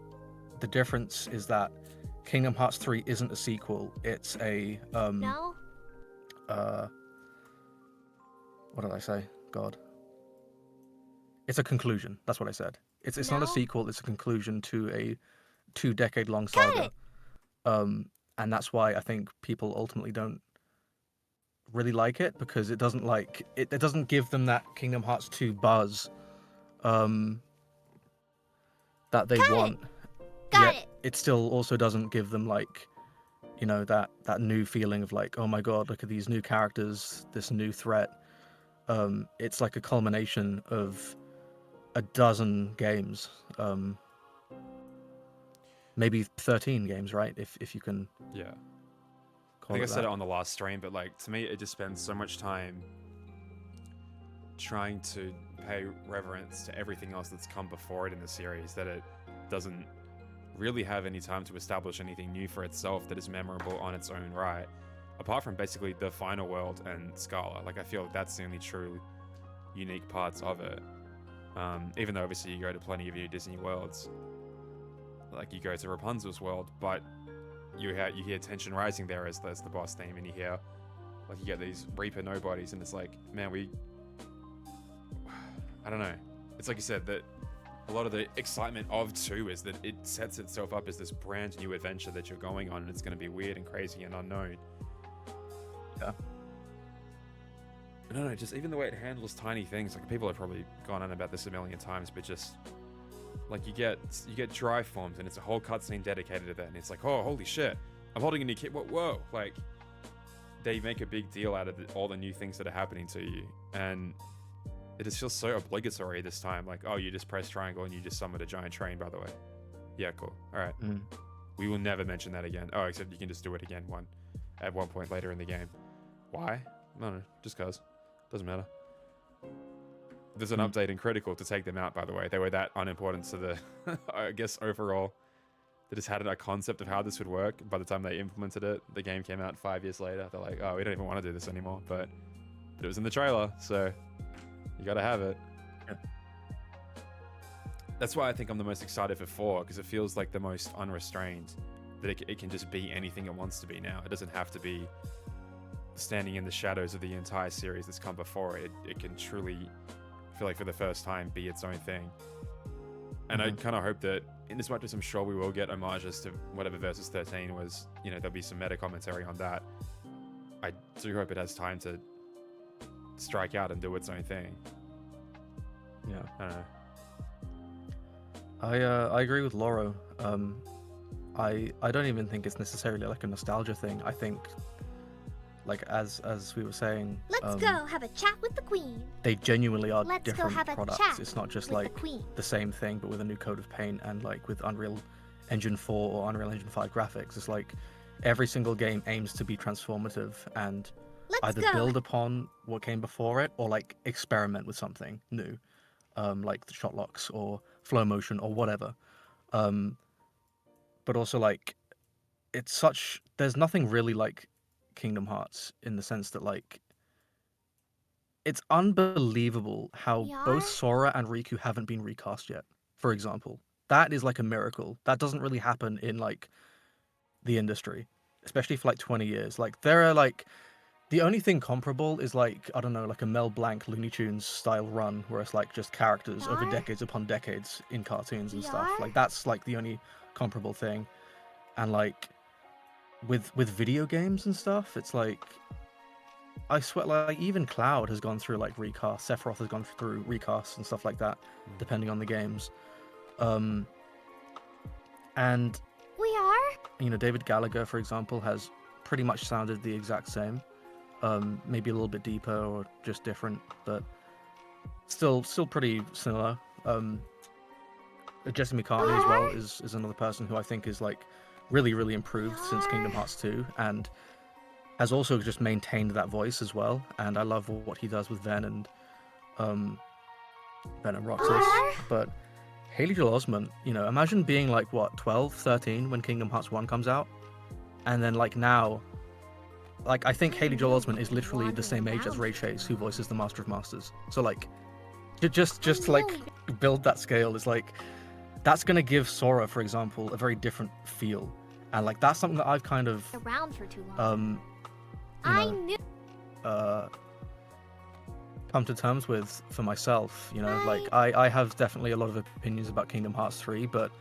Speaker 6: the difference is that Kingdom Hearts 3 isn't a sequel. It's a
Speaker 2: No?
Speaker 6: what did I say? God. It's a conclusion. That's what I said. It's not
Speaker 2: No?
Speaker 6: a sequel. It's a conclusion to a 2-decade-long
Speaker 2: Got
Speaker 6: saga.
Speaker 2: it!
Speaker 6: And that's why I think people ultimately don't really like it, because it doesn't like it doesn't give them that Kingdom Hearts 2 buzz that they
Speaker 2: Got it!
Speaker 6: want.
Speaker 2: Got
Speaker 6: Yet
Speaker 2: it!
Speaker 6: it still also doesn't give them like, you know, that new feeling of like, oh my god, look at these new characters, this new threat. It's like a culmination of a dozen games, maybe 13 games, right? If you can
Speaker 1: Yeah. I
Speaker 6: call
Speaker 1: think I
Speaker 6: it
Speaker 1: said
Speaker 6: that.
Speaker 1: it on the last stream, but like to me, it just spends so much time trying to pay reverence to everything else that's come before it in the series that it doesn't really have any time to establish anything new for itself that is memorable on its own right, apart from basically the final world and Scala. Like I feel like that's the only true unique parts of it. Even though obviously you go to plenty of your Disney worlds, like you go to Rapunzel's world, but you hear Tension Rising there as the boss theme, and you hear like you get these Reaper nobodies, and it's like, man, I don't know. It's like you said, that a lot of the excitement of 2 is that it sets itself up as this brand new adventure that you're going on, and it's going to be weird and crazy and unknown.
Speaker 6: Yeah.
Speaker 1: I don't know, just even the way it handles tiny things, like people have probably gone on about this a million times, but just like you get dry forms and it's a whole cutscene dedicated to that, and it's like, oh holy shit, I'm holding a new kid. Whoa, like they make a big deal out of all the new things that are happening to you, and it just feels so obligatory this time. Like, oh, you just press triangle and you just summoned a giant train, by the way. Yeah, cool. All right. We will never mention that again. Oh, except you can just do it again at one point later in the game. Why? No, just cause. Doesn't matter. There's an update in Critical to take them out, by the way. They were that unimportant to the, I guess, overall. They just had a concept of how this would work. By the time they implemented it, the game came out 5 years later. They're like, oh, we don't even want to do this anymore. But it was in the trailer, so you gotta have it.
Speaker 6: Yeah.
Speaker 1: That's why I think I'm the most excited for 4, because it feels like the most unrestrained. That it can just be anything it wants to be now. It doesn't have to be standing in the shadows of the entire series that's come before it. It can truly, I feel like for the first time, be its own thing. And I kind of hope that, in as much as I'm sure we will get homages to whatever Versus 13 was, you know, there'll be some meta commentary on that. I do hope it has time to strike out and do its own thing.
Speaker 6: Yeah.
Speaker 1: I don't know.
Speaker 6: I agree with Lauro. I don't even think it's necessarily like a nostalgia thing. I think, like as we were saying,
Speaker 2: Let's go have a chat with the Queen.
Speaker 6: they genuinely are
Speaker 2: Let's go
Speaker 6: different
Speaker 2: have a
Speaker 6: products.
Speaker 2: chat
Speaker 6: It's not just
Speaker 2: with
Speaker 6: like
Speaker 2: the Queen.
Speaker 6: the same thing, but with a new coat of paint and like with Unreal Engine 4 or Unreal Engine 5 graphics. It's like every single game aims to be transformative and
Speaker 2: Let's
Speaker 6: either
Speaker 2: go.
Speaker 6: build upon what came before it or like experiment with something new, like the shot locks or flow motion or whatever. But also like there's nothing really like Kingdom Hearts in the sense that like it's unbelievable how
Speaker 2: We are?
Speaker 6: both Sora and Riku haven't been recast yet, for example. That is like a miracle. That doesn't really happen in like the industry, especially for like 20 years. Like there are like the only thing comparable is like, I don't know, like a Mel Blanc Looney Tunes style run where it's like just characters over
Speaker 2: Are?
Speaker 6: decades upon decades in cartoons and
Speaker 2: We
Speaker 6: stuff.
Speaker 2: are?
Speaker 6: Like that's like the only comparable thing. And like with video games and stuff, it's like I swear, like even Cloud has gone through like recast, Sephiroth has gone through recasts and stuff like that, depending on the games. And
Speaker 2: We are?
Speaker 6: you know, David Gallagher, for example, has pretty much sounded the exact same. Maybe a little bit deeper or just different, but still pretty similar. Jesse McCartney as well is another person who I think is like really improved since Kingdom Hearts 2, and has also just maintained that voice as well, and I love what he does with Ven and Roxas. But Haley Joel Osment, you know, imagine being like what 12, 13 when Kingdom Hearts 1 comes out, and then like now, like I think Haley Joel Osment is literally the same age as Ray Chase, who voices the Master of Masters. So like, just to like build that scale is like, that's gonna give Sora, for example, a very different feel, and like that's something that I've kind of
Speaker 2: Around for too long.
Speaker 6: you
Speaker 2: I
Speaker 6: know,
Speaker 2: knew.
Speaker 6: come to terms with for myself. You know, like I have definitely a lot of opinions about Kingdom Hearts 3, but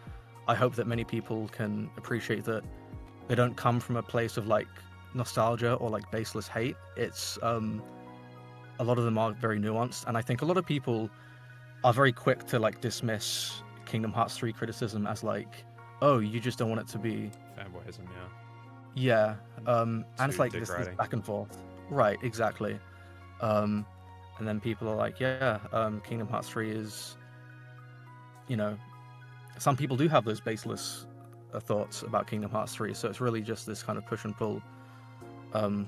Speaker 6: I hope that many people can appreciate that they don't come from a place of like nostalgia or like baseless hate. It's a lot of them are very nuanced, and I think a lot of people are very quick to like dismiss Kingdom Hearts 3 criticism as like, oh, you just don't want it to be
Speaker 1: Fanboyism,
Speaker 6: yeah and it's
Speaker 1: Too
Speaker 6: like
Speaker 1: dick
Speaker 6: this
Speaker 1: riding.
Speaker 6: back and forth, right? Exactly. And then people are like, yeah, Kingdom Hearts 3 is, you know, some people do have those baseless thoughts about Kingdom Hearts 3, so it's really just this kind of push and pull.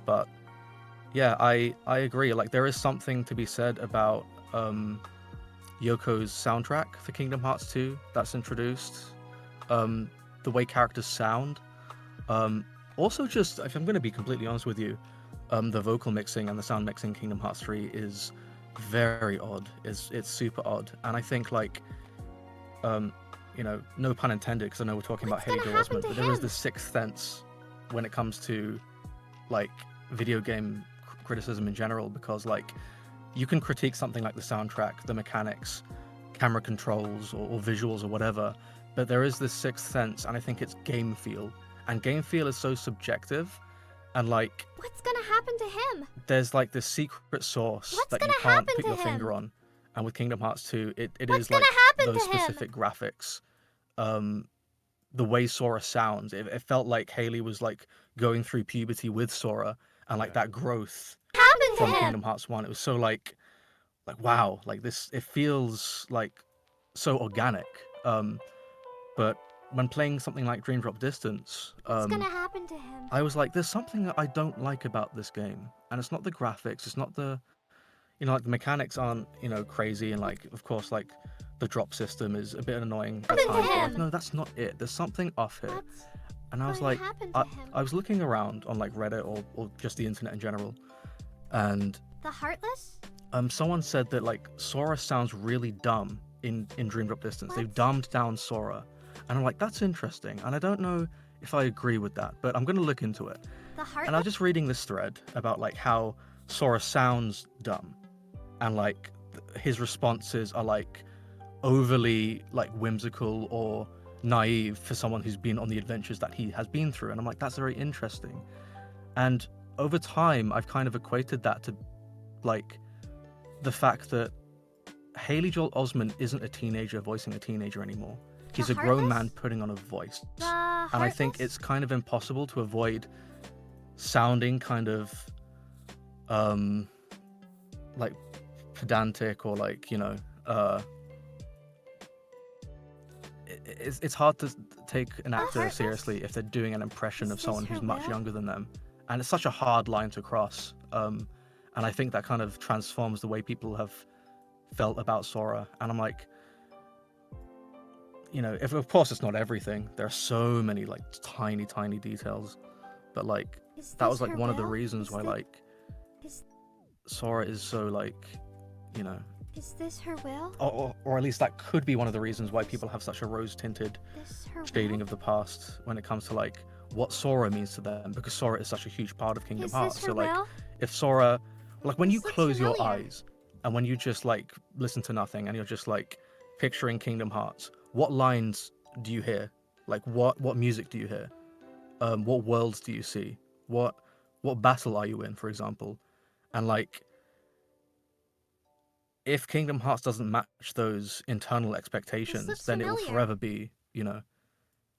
Speaker 6: But yeah, I agree. Like there is something to be said about Yoko's soundtrack for Kingdom Hearts 2 that's introduced. The way characters sound. Also, just if I'm going to be completely honest with you, the vocal mixing and the sound mixing in Kingdom Hearts 3 is very odd. It's super odd, and I think like, you know, no pun intended, because I know we're talking about Haley Joel Osment, but there is this sixth sense when it comes to like video game criticism in general, because like you can critique something like the soundtrack, the mechanics, camera controls, or visuals or whatever, but there is this sixth sense, and I think it's game feel, and game feel is so subjective, and like
Speaker 2: What's gonna happen to him?
Speaker 6: there's like this secret source
Speaker 2: What's
Speaker 6: that you
Speaker 2: gonna
Speaker 6: can't
Speaker 2: happen
Speaker 6: put
Speaker 2: to
Speaker 6: your finger
Speaker 2: him?
Speaker 6: on, and with Kingdom Hearts 2 it
Speaker 2: What's
Speaker 6: is like
Speaker 2: gonna happen
Speaker 6: those
Speaker 2: to him?
Speaker 6: specific graphics, the way Sora sounds, it felt like Haley was like going through puberty with Sora, and like that growth
Speaker 2: Happened to
Speaker 6: from
Speaker 2: him.
Speaker 6: Kingdom Hearts 1, it was so like wow, like this, it feels like so organic. But when playing something like Dream Drop Distance,
Speaker 2: What's gonna happen to him?
Speaker 6: I was like, there's something that I don't like about this game, and it's not the graphics, it's not the, you know, like the mechanics aren't, you know, crazy, and like of course like the drop system is a bit annoying at
Speaker 2: Happened to
Speaker 6: times, but like
Speaker 2: him.
Speaker 6: no, that's not it. There's something off here.
Speaker 2: What's
Speaker 6: And I was
Speaker 2: going
Speaker 6: like,
Speaker 2: to happen to him?
Speaker 6: I was looking around on like Reddit or just the internet in general, and
Speaker 2: The Heartless?
Speaker 6: someone said that like Sora sounds really dumb in Dream Drop Distance. They've
Speaker 2: What?
Speaker 6: dumbed down Sora, and I'm like, that's interesting, and I don't know if I agree with that, but I'm gonna look into it.
Speaker 2: The
Speaker 6: And I
Speaker 2: Heartless?
Speaker 6: was just reading this thread about like how Sora sounds dumb, and like his responses are like overly like whimsical or naive for someone who's been on the adventures that he has been through, and I'm like, that's very interesting. And over time I've kind of equated that to like the fact that Haley Joel Osment isn't a teenager voicing a teenager anymore. He's
Speaker 2: The
Speaker 6: a grown man
Speaker 2: Heartless?
Speaker 6: putting on a voice.
Speaker 2: The
Speaker 6: And I think
Speaker 2: Heartless?
Speaker 6: it's kind of impossible to avoid sounding kind of like pedantic, or like, you know, it's hard to take an actor
Speaker 2: Heartless?
Speaker 6: seriously if they're doing an impression
Speaker 2: Is
Speaker 6: of
Speaker 2: this
Speaker 6: someone
Speaker 2: her
Speaker 6: who's much
Speaker 2: will?
Speaker 6: younger than them, and it's such a hard line to cross. And I think that kind of transforms the way people have felt about Sora. And I'm like, you know, if of course it's not everything, there are so many like tiny details, but like
Speaker 2: Is
Speaker 6: that
Speaker 2: this
Speaker 6: was like
Speaker 2: her
Speaker 6: one of the
Speaker 2: will?
Speaker 6: reasons
Speaker 2: Is
Speaker 6: why
Speaker 2: thi-
Speaker 6: like
Speaker 2: is-
Speaker 6: Sora is so like, you know,
Speaker 2: Is this her will?
Speaker 6: or at least that could be one of the reasons why people have such a rose-tinted
Speaker 2: This her
Speaker 6: shading
Speaker 2: will?
Speaker 6: of the past when it comes to like what Sora means to them, because Sora is such a huge part of Kingdom
Speaker 2: Is
Speaker 6: Hearts.
Speaker 2: this her
Speaker 6: So like
Speaker 2: will?
Speaker 6: if Sora, like when you
Speaker 2: This looks
Speaker 6: close your
Speaker 2: familiar.
Speaker 6: eyes and when you just like listen to nothing and you're just like picturing Kingdom Hearts, what lines do you hear? Like what music do you hear? What worlds do you see? What battle are you in, for example? And like if Kingdom Hearts doesn't match those internal expectations,
Speaker 2: looks
Speaker 6: then it will
Speaker 2: familiar.
Speaker 6: forever be, you know,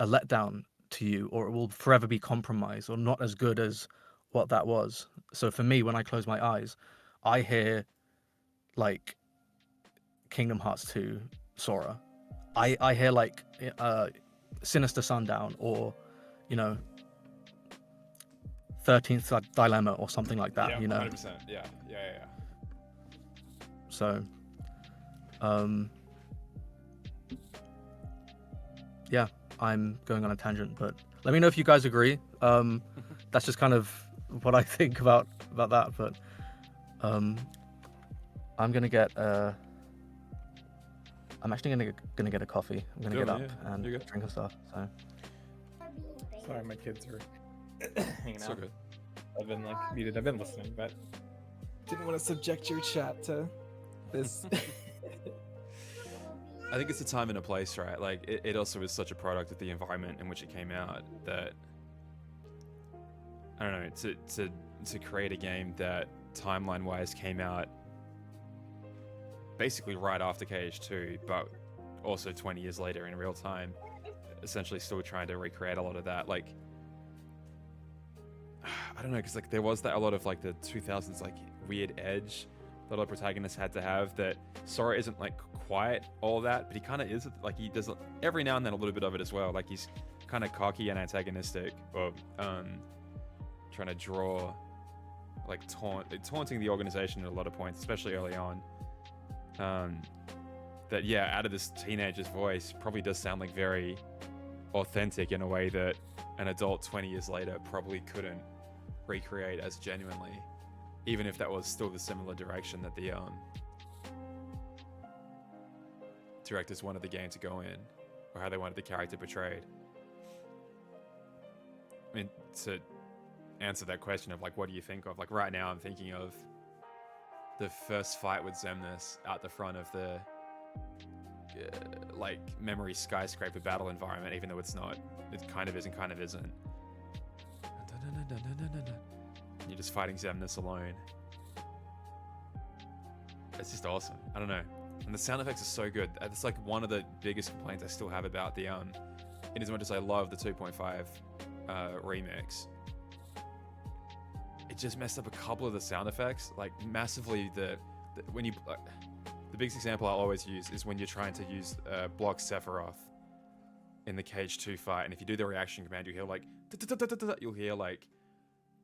Speaker 6: a letdown to you, or it will forever be compromised or not as good as what that was. So for me, when I close my eyes, I hear like Kingdom Hearts 2 Sora. I hear like Sinister Sundown, or, you know, 13th dilemma or something like that,
Speaker 1: yeah,
Speaker 6: you know.
Speaker 1: 100%. Yeah.
Speaker 6: So, yeah, I'm going on a tangent, but let me know if you guys agree. That's just kind of what I think about that. But I'm gonna get I'm actually gonna get a coffee. I'm gonna
Speaker 1: Good,
Speaker 6: get up
Speaker 1: yeah,
Speaker 6: and
Speaker 1: you're good.
Speaker 6: drink and stuff. So
Speaker 3: Sorry, my kids are hanging
Speaker 1: It's
Speaker 3: out.
Speaker 1: all good.
Speaker 3: I've been like muted. I've been listening, but didn't want to subject your chat to this.
Speaker 1: I think it's a time and a place, right? Like, it also is such a product of the environment in which it came out that, I don't know, to create a game that timeline-wise came out basically right after KH2, but also 20 years later in real time, essentially still trying to recreate a lot of that. Like, I don't know, because like there was that a lot of like the 2000s like weird edge that a lot of protagonists had to have that Sora isn't like quite all that, but he kind of is. Like he does every now and then a little bit of it as well. Like he's kind of cocky and antagonistic, or trying to draw like taunting the organization at a lot of points, especially early on. That yeah, out of this teenager's voice probably does sound like very authentic in a way that an adult 20 years later probably couldn't recreate as genuinely, even if that was still the similar direction that the directors wanted the game to go in, or how they wanted the character portrayed. I mean, to answer that question of like, what do you think of? Like right now, I'm thinking of the first fight with Xemnas out the front of the like memory skyscraper battle environment, even though it's not. It kind of is and kind of isn't. And you're just fighting Xemnas alone. It's just awesome. I don't know. And the sound effects are so good. It's like one of the biggest complaints I still have about the in as much as I love the 2.5 remix. It just messed up a couple of the sound effects, like massively. When you the biggest example I'll always use is when you're trying to use block Sephiroth in the KH2 fight, and if you do the reaction command, you hear like you'll hear like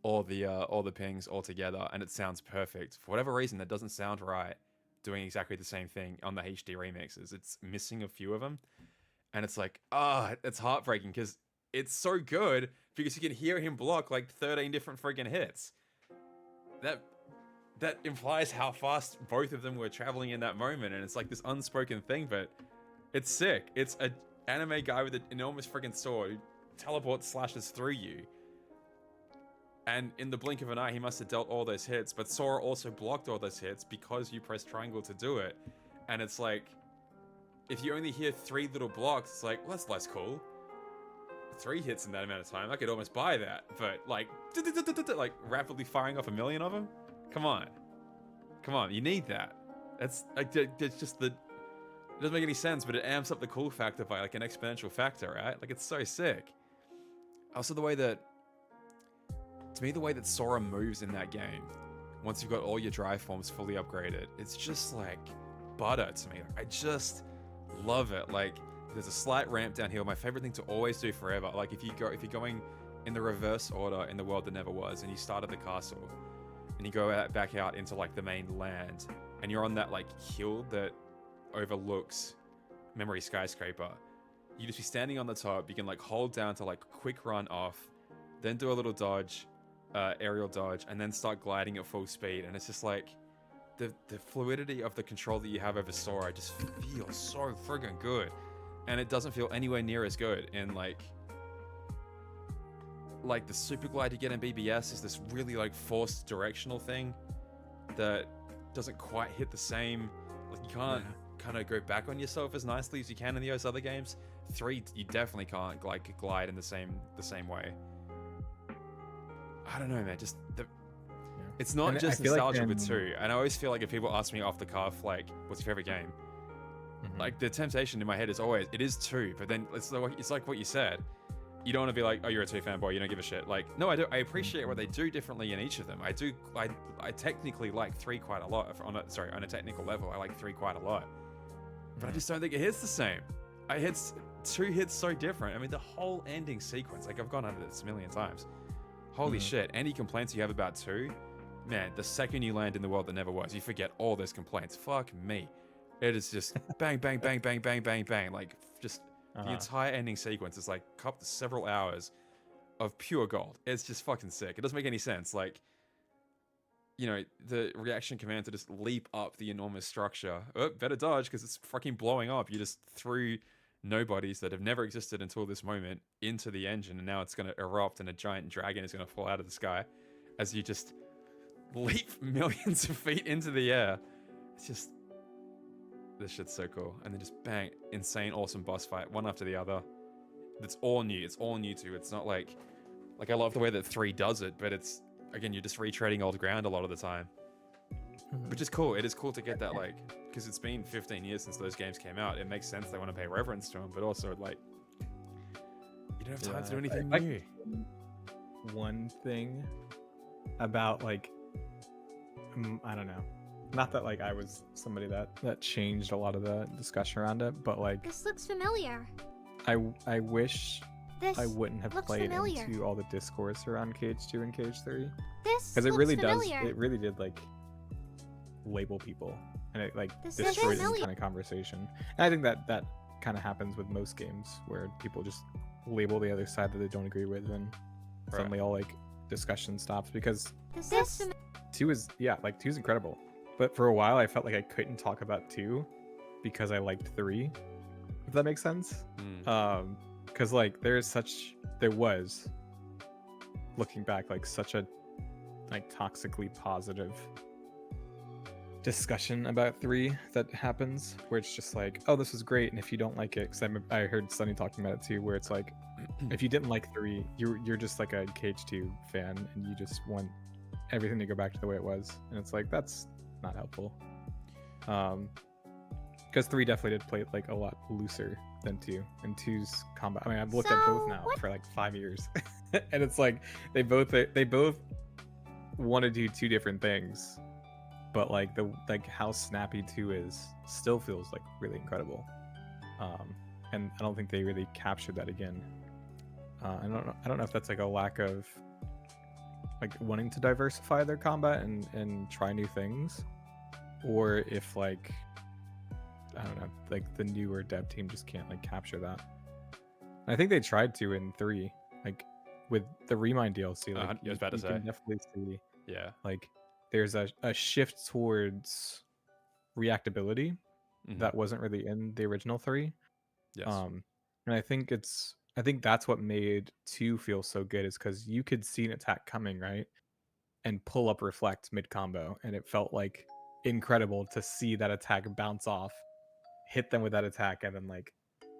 Speaker 1: all the pings all together, and it sounds perfect. For whatever reason, that doesn't sound right. Doing exactly the same thing on the HD remixes, it's missing a few of them, and it's like it's heartbreaking because it's so good because you can hear him block like 13 different friggin' hits. That implies how fast both of them were traveling in that moment, and it's like this unspoken thing, but it's sick. It's an anime guy with an enormous friggin' sword who teleports slashes through you. And in the blink of an eye, he must have dealt all those hits, but Sora also blocked all those hits because you press triangle to do it. And it's like, if you only hear 3 little blocks, it's like, well, that's less cool. 3 hits in that amount of time, I could almost buy that. But like, like rapidly firing off 1 million of them? Come on, you need that. It's like, it's just it doesn't make any sense, but it amps up the cool factor by like an exponential factor, right? Like it's so sick. Also the way that Sora moves in that game, once you've got all your drive forms fully upgraded, it's just like butter to me. I just love it. Like there's a slight ramp downhill. My favorite thing to always do forever. Like if you're going in the reverse order in the world that never was, and you start at the castle, and you go back out into like the main land, and you're on that like hill that overlooks Memory Skyscraper. You just be standing on the top. You can like hold down to like quick run off, then do a little dodge, aerial dodge, and then start gliding at full speed. And it's just like the fluidity of the control that you have over Sora just feels so friggin' good, and it doesn't feel anywhere near as good in like the super glide you get in BBS is this really like forced directional thing that doesn't quite hit the same. Like you can't kind of go back on yourself as nicely as you can in those other games. 3, you definitely can't like glide in the same way. I don't know, man. Just it's not
Speaker 3: And
Speaker 1: just
Speaker 3: I feel like
Speaker 1: nostalgia
Speaker 3: in-
Speaker 1: with 2. And I always feel like if people ask me off the cuff, like, what's your favorite game? Like the temptation in my head is always it is 2, but then it's like what you said. You don't want to be like, oh, you're a 2 fanboy, you don't give a shit. Like, no, I do. I appreciate what they do differently in each of them. I technically like 3 quite a lot. On a technical level, I like 3 quite a lot. But I just don't think it hits the same. 2 hits so different. I mean, the whole ending sequence, like I've gone under this a million times. Holy
Speaker 3: Mhm.
Speaker 1: shit! Any complaints you have about 2, man, the second you land in the world that never was, you forget all those complaints. Fuck me. It is just bang, bang, bang, bang, bang, bang, bang. Like, just the
Speaker 3: Uh-huh.
Speaker 1: entire ending sequence is like several hours of pure gold. It's just fucking sick. It doesn't make any sense. Like, you know, the reaction command to just leap up the enormous structure. Oh, better dodge because it's fucking blowing up. You just threw nobodies that have never existed until this moment into the engine, and now it's going to erupt and a giant dragon is going to fall out of the sky as you just leap millions of feet into the air. It's just, this shit's so cool. And then just bang, insane, awesome boss fight, one after the other. It's all new. It's all new too. It's not like I love the way that 3 does it, but it's, again, you're just retreading old ground a lot of the time, which is cool. It is cool to get that, like, because it's been 15 years since those games came out. It makes sense they want to pay reverence to them, but also, like, you don't have time to do anything new.
Speaker 3: One thing about, like, I don't know. Not that, like, I was somebody that changed a lot of the discussion around it, but, like,
Speaker 2: This looks familiar.
Speaker 3: I wish
Speaker 2: This
Speaker 3: I wouldn't have
Speaker 2: looks
Speaker 3: played
Speaker 2: familiar.
Speaker 3: into all the discourse around Cage 2 and Cage 3.
Speaker 2: This
Speaker 3: Because it
Speaker 2: looks
Speaker 3: really
Speaker 2: familiar.
Speaker 3: does, it really did, like, label people. And it, like,
Speaker 2: This looks
Speaker 3: destroyed any
Speaker 2: familiar.
Speaker 3: kind of conversation. And I think that kind of happens with most games, where people just label the other side that they don't agree with, and suddenly all, like, discussion stops. Because
Speaker 2: This looks familiar.
Speaker 3: 2 is, yeah, like, 2 is incredible. But for a while, I felt like I couldn't talk about 2 because I liked 3. If that makes sense. Because, like, there was, looking back, like, such a, like, toxically positive discussion about 3 that happens, where it's just like, oh, this was great, and if you don't like it, because I heard Sunny talking about it too, where it's like, if you didn't like 3, you're just like a Cage 2 fan, and you just want everything to go back to the way it was, and it's like, that's not helpful. Because 3 definitely did play it, like, a lot looser than 2, and 2's combat, I mean, I've looked at both
Speaker 2: So,
Speaker 3: now
Speaker 2: what-
Speaker 3: for like 5 years, and it's like they both want to do 2 different things, but, like, how snappy 2 is still feels, like, really incredible. And I don't think they really captured that again. I don't know if that's, like, a lack of, like, wanting to diversify their combat and try new things, or if, like, I don't know, like, the newer dev team just can't, like, capture that. And I think they tried to in 3, like, with the Remind DLC. Like,
Speaker 1: I was about to
Speaker 3: you can
Speaker 1: say.
Speaker 3: definitely see,
Speaker 1: Yeah.
Speaker 3: like, there's a shift towards reactability
Speaker 1: Mhm.
Speaker 3: that wasn't really in the original 3.
Speaker 1: Yes.
Speaker 3: And I think that's what made 2 feel so good, is because you could see an attack coming, right, and pull up reflect mid combo, and it felt like incredible to see that attack bounce off, hit them with that attack, and then, like,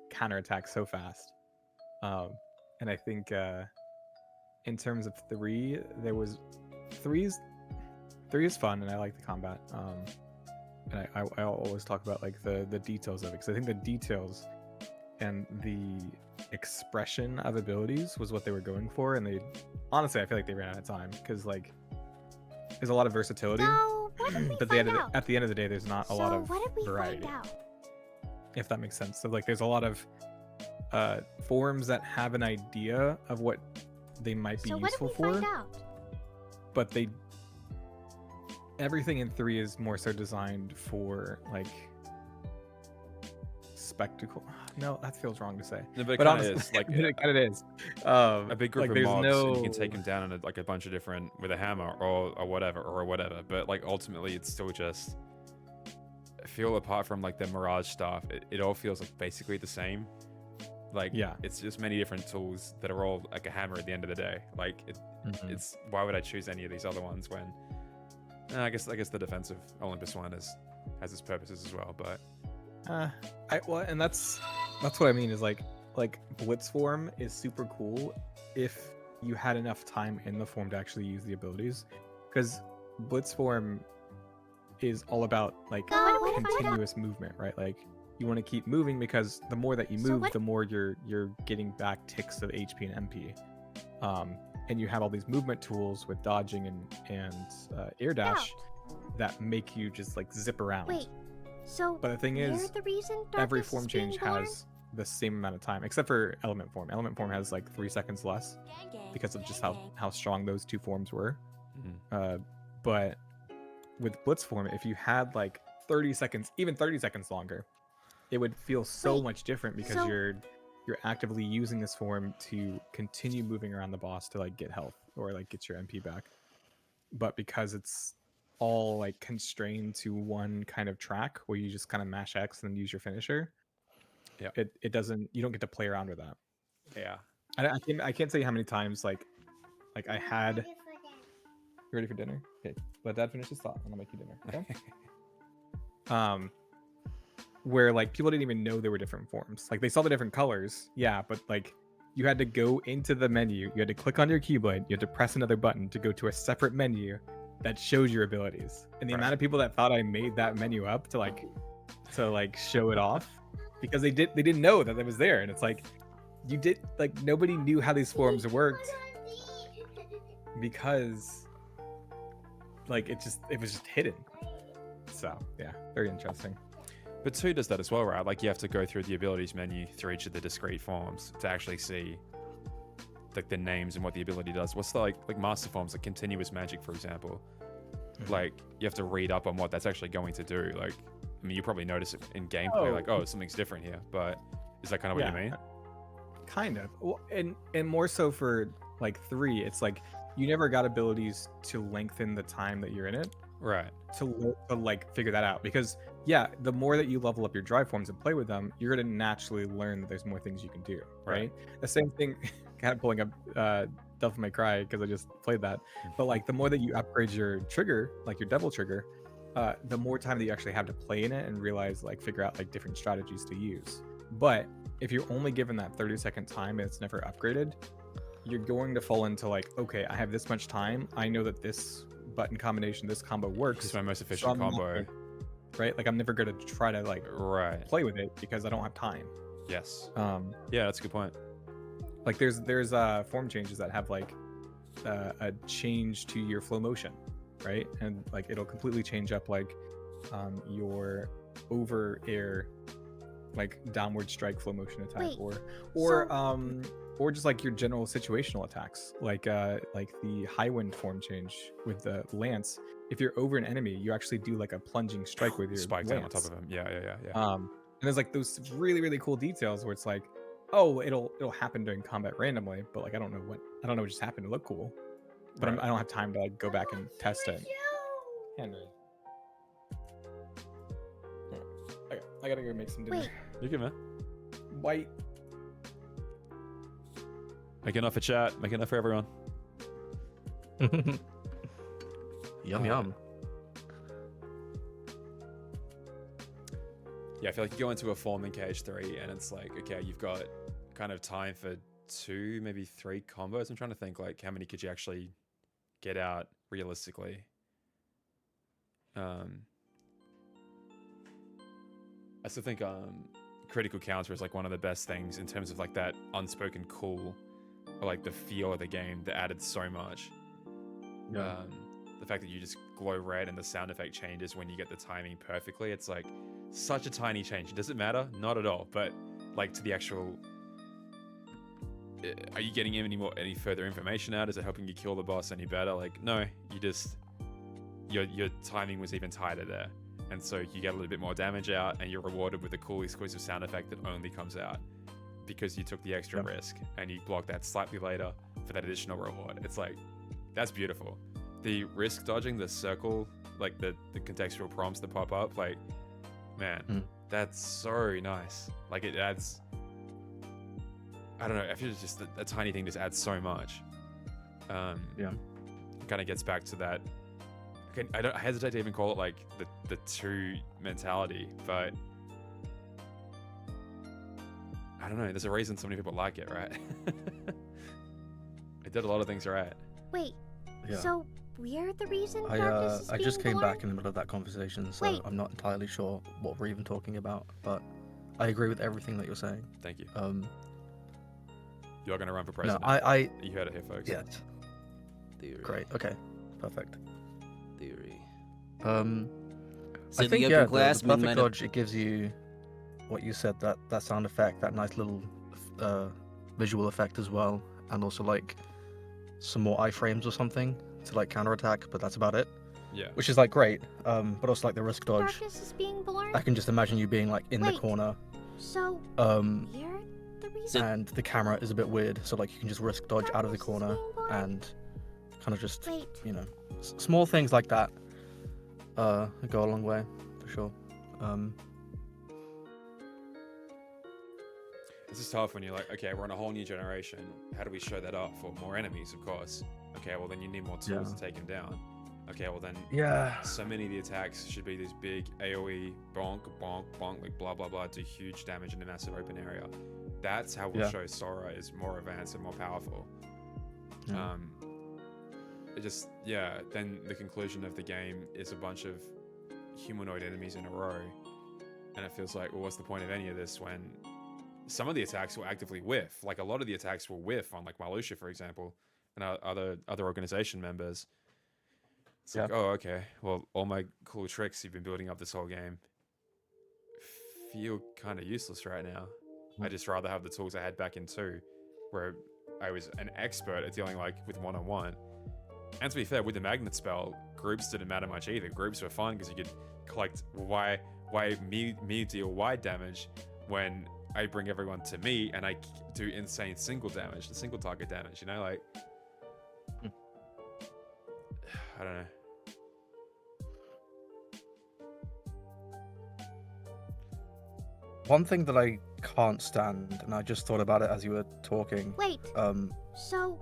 Speaker 3: counterattack so fast. And I think in terms of 3, there was 3 is fun, and I like the combat. And I always talk about, like, the details of it, because I think the details and the expression of abilities was what they were going for, and they honestly, I feel like they ran out of time, because, like, there's a lot of versatility,
Speaker 2: So, what did we
Speaker 3: but
Speaker 2: find out?
Speaker 3: at the end of the day, there's not a lot
Speaker 2: So,
Speaker 3: of
Speaker 2: what did we
Speaker 3: variety,
Speaker 2: find out?
Speaker 3: if that makes sense. So, like, there's a lot of forms that have an idea of what they might be
Speaker 2: So, what did
Speaker 3: useful
Speaker 2: we
Speaker 3: for,
Speaker 2: find out?
Speaker 3: but everything in 3 is more so designed for, like, spectacle. No, that feels wrong to say.
Speaker 1: No, but it
Speaker 3: But
Speaker 1: kind of
Speaker 3: honestly,
Speaker 1: is. Like,
Speaker 3: it kind of is.
Speaker 1: a big group
Speaker 3: like,
Speaker 1: of
Speaker 3: there's
Speaker 1: mobs, and you can
Speaker 3: no-
Speaker 1: take them down in like a bunch of different, with a hammer or whatever. But, like, ultimately, it's still just, I feel, apart from, like, the Mirage stuff, it all feels like basically the same. Like,
Speaker 3: Yeah.
Speaker 1: it's just many different tools that are all like a hammer at the end of the day. Like,
Speaker 3: Mhm.
Speaker 1: it's, why would I choose any of these other ones when? I guess the defensive Olympus one has its purposes as well, but
Speaker 3: And that's what I mean, is like Blitz form is super cool if you had enough time in the form to actually use the abilities, because Blitz form is all about, like,
Speaker 2: So, what did we find out?
Speaker 3: continuous movement, right? Like, you want to keep moving, because the more that you
Speaker 2: So
Speaker 3: move,
Speaker 2: what-
Speaker 3: the more you're getting back ticks of HP and MP. And you have all these movement tools with dodging and air dash that make you just, like, zip around.
Speaker 2: Wait, so
Speaker 3: But the thing
Speaker 2: you're
Speaker 3: is,
Speaker 2: the reason
Speaker 3: every
Speaker 2: Darkness
Speaker 3: form
Speaker 2: is being
Speaker 3: change
Speaker 2: born?
Speaker 3: has the same amount of time, except for Element Form. Element Form has like 3 seconds less because of just how strong those two forms were. But with Blitz Form, if you had like 30 seconds, even 30 seconds longer, it would feel so
Speaker 2: Wait,
Speaker 3: much different because
Speaker 2: so-
Speaker 3: you're actively using this form to continue moving around the boss to like get health or like get your MP back. But because it's all like constrained to one kind of track where you just kind of mash X and then use your finisher, it doesn't, you don't get to play around with that.
Speaker 1: Yeah.
Speaker 3: I can't tell you how many times like I had.
Speaker 5: Ready for that.
Speaker 3: You ready for dinner? Okay, let Dad finish his thought and I'll make you dinner. Okay. Where like people didn't even know there were different forms. Like they saw the different colors, yeah, but like you had to go into the menu, you had to click on your Keyblade, you had to press another button to go to a separate menu that shows your abilities. And the amount of people that thought I made that menu up to show it off because they didn't know that it was there. And it's like you did, like nobody knew how these forms worked because like it was just hidden. So yeah, very interesting.
Speaker 1: But 2 does that as well, right? Like you have to go through the abilities menu through each of the discrete forms to actually see like the names and what the ability does. What's the like master forms, like continuous magic, for example? Like you have to read up on what that's actually going to do. Like, I mean, you probably notice it in gameplay, like, oh, something's different here. But is that kind of what you mean?
Speaker 3: Kind of. Well, and more so for like 3, it's like you never got abilities to lengthen the time that you're in it.
Speaker 1: Right.
Speaker 3: To like figure that out, because yeah, the more that you level up your drive forms and play with them, you're gonna naturally learn that there's more things you can do, right? The same thing, kind of pulling up Devil May Cry because I just played that, but like the more that you upgrade your trigger, like your devil trigger, the more time that you actually have to play in it and realize, like, figure out like different strategies to use. But if you're only given that 30-second time and it's never upgraded, you're going to fall into like, okay, I have this much time, I know that this button combination, this combo works.
Speaker 1: It's my most efficient combo.
Speaker 3: Right? Like I'm never gonna try to like play with it because I don't have time.
Speaker 1: Yes. Yeah, that's a good point.
Speaker 3: Like there's form changes that have like a change to your flow motion, right? And like it'll completely change up like your over air like downward strike flow motion attack.
Speaker 2: Wait,
Speaker 3: or just like your general situational attacks, like the high wind form change with the lance. If you're over an enemy, you actually do like a plunging strike with your
Speaker 1: spike
Speaker 3: lance.
Speaker 1: down on top of him. Yeah.
Speaker 3: And there's like those really, really cool details where it's like, oh, it'll happen during combat randomly, but like I don't know what just happened to look cool, but I don't have time to like go back and test it. Henry, I gotta go make some dinner.
Speaker 2: Wait.
Speaker 1: You're good, man.
Speaker 3: White.
Speaker 1: Make enough for chat. Make enough for everyone.
Speaker 6: Yum.
Speaker 1: Yeah, I feel like you go into a form in KH3 and it's like, okay, you've got kind of time for 2, maybe 3 combos. I'm trying to think like how many could you actually get out realistically. I still think critical counter is like one of the best things in terms of like that unspoken cool or like the feel of the game that added so much. The fact that you just glow red and the sound effect changes when you get the timing perfectly, it's like such a tiny change. Does it matter? Not at all. But like to the actual, are you getting any further information out? Is it helping you kill the boss any better? Like, no, you just, your timing was even tighter there. And so you get a little bit more damage out and you're rewarded with a cool exclusive sound effect that only comes out because you took the extra risk and you block that slightly later for that additional reward. It's like, that's beautiful. The risk dodging, the circle, like the contextual prompts that pop up, like, man, that's so nice. Like it adds, I don't know, I feel it's just a tiny thing just adds so much. It kind of gets back to that. I hesitate to even call it like the 2 mentality, but I don't know. There's a reason so many people like it, right? It did a lot of things right.
Speaker 2: Wait, so we're the reason
Speaker 6: I
Speaker 2: darkness is
Speaker 6: just
Speaker 2: being
Speaker 6: came
Speaker 2: born?
Speaker 6: back in the middle of that conversation, so
Speaker 2: Wait.
Speaker 6: I'm not entirely sure what we're even talking about, but I agree with everything that you're saying.
Speaker 1: Thank you. You're going to run for president.
Speaker 6: No,
Speaker 1: You heard it here, folks.
Speaker 6: yes.
Speaker 7: Theory.
Speaker 6: Great. Okay. Perfect.
Speaker 7: Theory.
Speaker 6: I
Speaker 7: So
Speaker 6: think
Speaker 7: the
Speaker 6: yeah,
Speaker 7: upperclassmen
Speaker 6: the
Speaker 7: might
Speaker 6: perfect
Speaker 7: have-
Speaker 6: dodge, it gives you what you said, that sound effect, that nice little visual effect as well, and also like some more iframes or something to like counterattack, but that's about it.
Speaker 1: Yeah.
Speaker 6: Which is like great. But also like the risk dodge.
Speaker 2: Darkness is being born?
Speaker 6: I can just imagine you being like in the
Speaker 2: Wait.
Speaker 6: corner,
Speaker 2: So, you're the reason?
Speaker 6: and the camera is a bit weird, so like you can just risk dodge out of the
Speaker 2: Darkness is
Speaker 6: corner
Speaker 2: being born?
Speaker 6: and kind of just,
Speaker 2: Wait,
Speaker 6: you know, small things like that go a long way for sure.
Speaker 1: It's just tough when you're like, okay, we're on a whole new generation. How do we show that off? For more enemies, of course. Okay, well then you need more tools
Speaker 6: Yeah.
Speaker 1: to take them down. Okay, well then
Speaker 6: Yeah.
Speaker 1: so many of the attacks should be these big AoE bonk, bonk, bonk, like blah blah blah, do huge damage in a massive open area. That's how we'll
Speaker 6: Yeah.
Speaker 1: show Sora is more advanced and more powerful.
Speaker 6: Yeah.
Speaker 1: It just, yeah, then the conclusion of the game is a bunch of humanoid enemies in a row. And it feels like, well, what's the point of any of this when some of the attacks will actively whiff? Like a lot of the attacks will whiff on like Marluxia, for example, and other organization members. It's like, oh, okay. Well, all my cool tricks you've been building up this whole game feel kind of useless right now. I'd just rather have the tools I had back in 2, where I was an expert at dealing like with one-on-one. And to be fair, with the magnet spell, groups didn't matter much either. Groups were fun because you could collect why me deal wide damage when I bring everyone to me and I do insane single damage, the single target damage, you know, like I don't know.
Speaker 6: One thing that I can't stand, and I just thought about it as you were talking,
Speaker 2: wait,
Speaker 6: and
Speaker 2: so...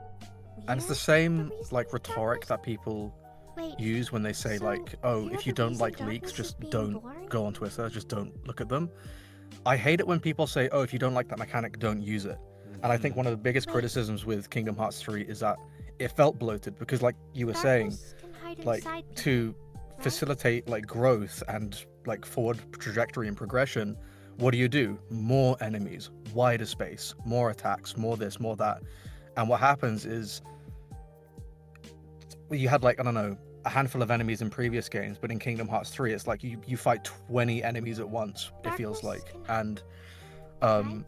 Speaker 6: it's the
Speaker 2: you're
Speaker 6: same
Speaker 2: reason
Speaker 6: like
Speaker 2: for
Speaker 6: rhetoric
Speaker 2: darkness?
Speaker 6: that people
Speaker 2: Wait,
Speaker 6: use when they say
Speaker 2: so
Speaker 6: like, oh,
Speaker 2: you're
Speaker 6: if you
Speaker 2: the
Speaker 6: don't
Speaker 2: reason
Speaker 6: like leaks,
Speaker 2: darkness is
Speaker 6: just
Speaker 2: being
Speaker 6: don't
Speaker 2: born?
Speaker 6: go on Twitter, just don't look at them. I hate it when people say, oh, if you don't like that mechanic, don't use it. And I think one of the biggest
Speaker 2: Wait.
Speaker 6: criticisms with Kingdom Hearts 3 is that it felt bloated because like you were saying,
Speaker 2: Darkness can hide
Speaker 6: like
Speaker 2: inside
Speaker 6: to
Speaker 2: people, right?
Speaker 6: facilitate like growth and like forward trajectory and progression, what do? More enemies, wider space, more attacks, more this, more that. And what happens is you had like, I don't know, a handful of enemies in previous games, but in Kingdom Hearts 3 it's like you fight 20 enemies at once, it feels
Speaker 2: Darkness
Speaker 6: like.
Speaker 2: can
Speaker 6: And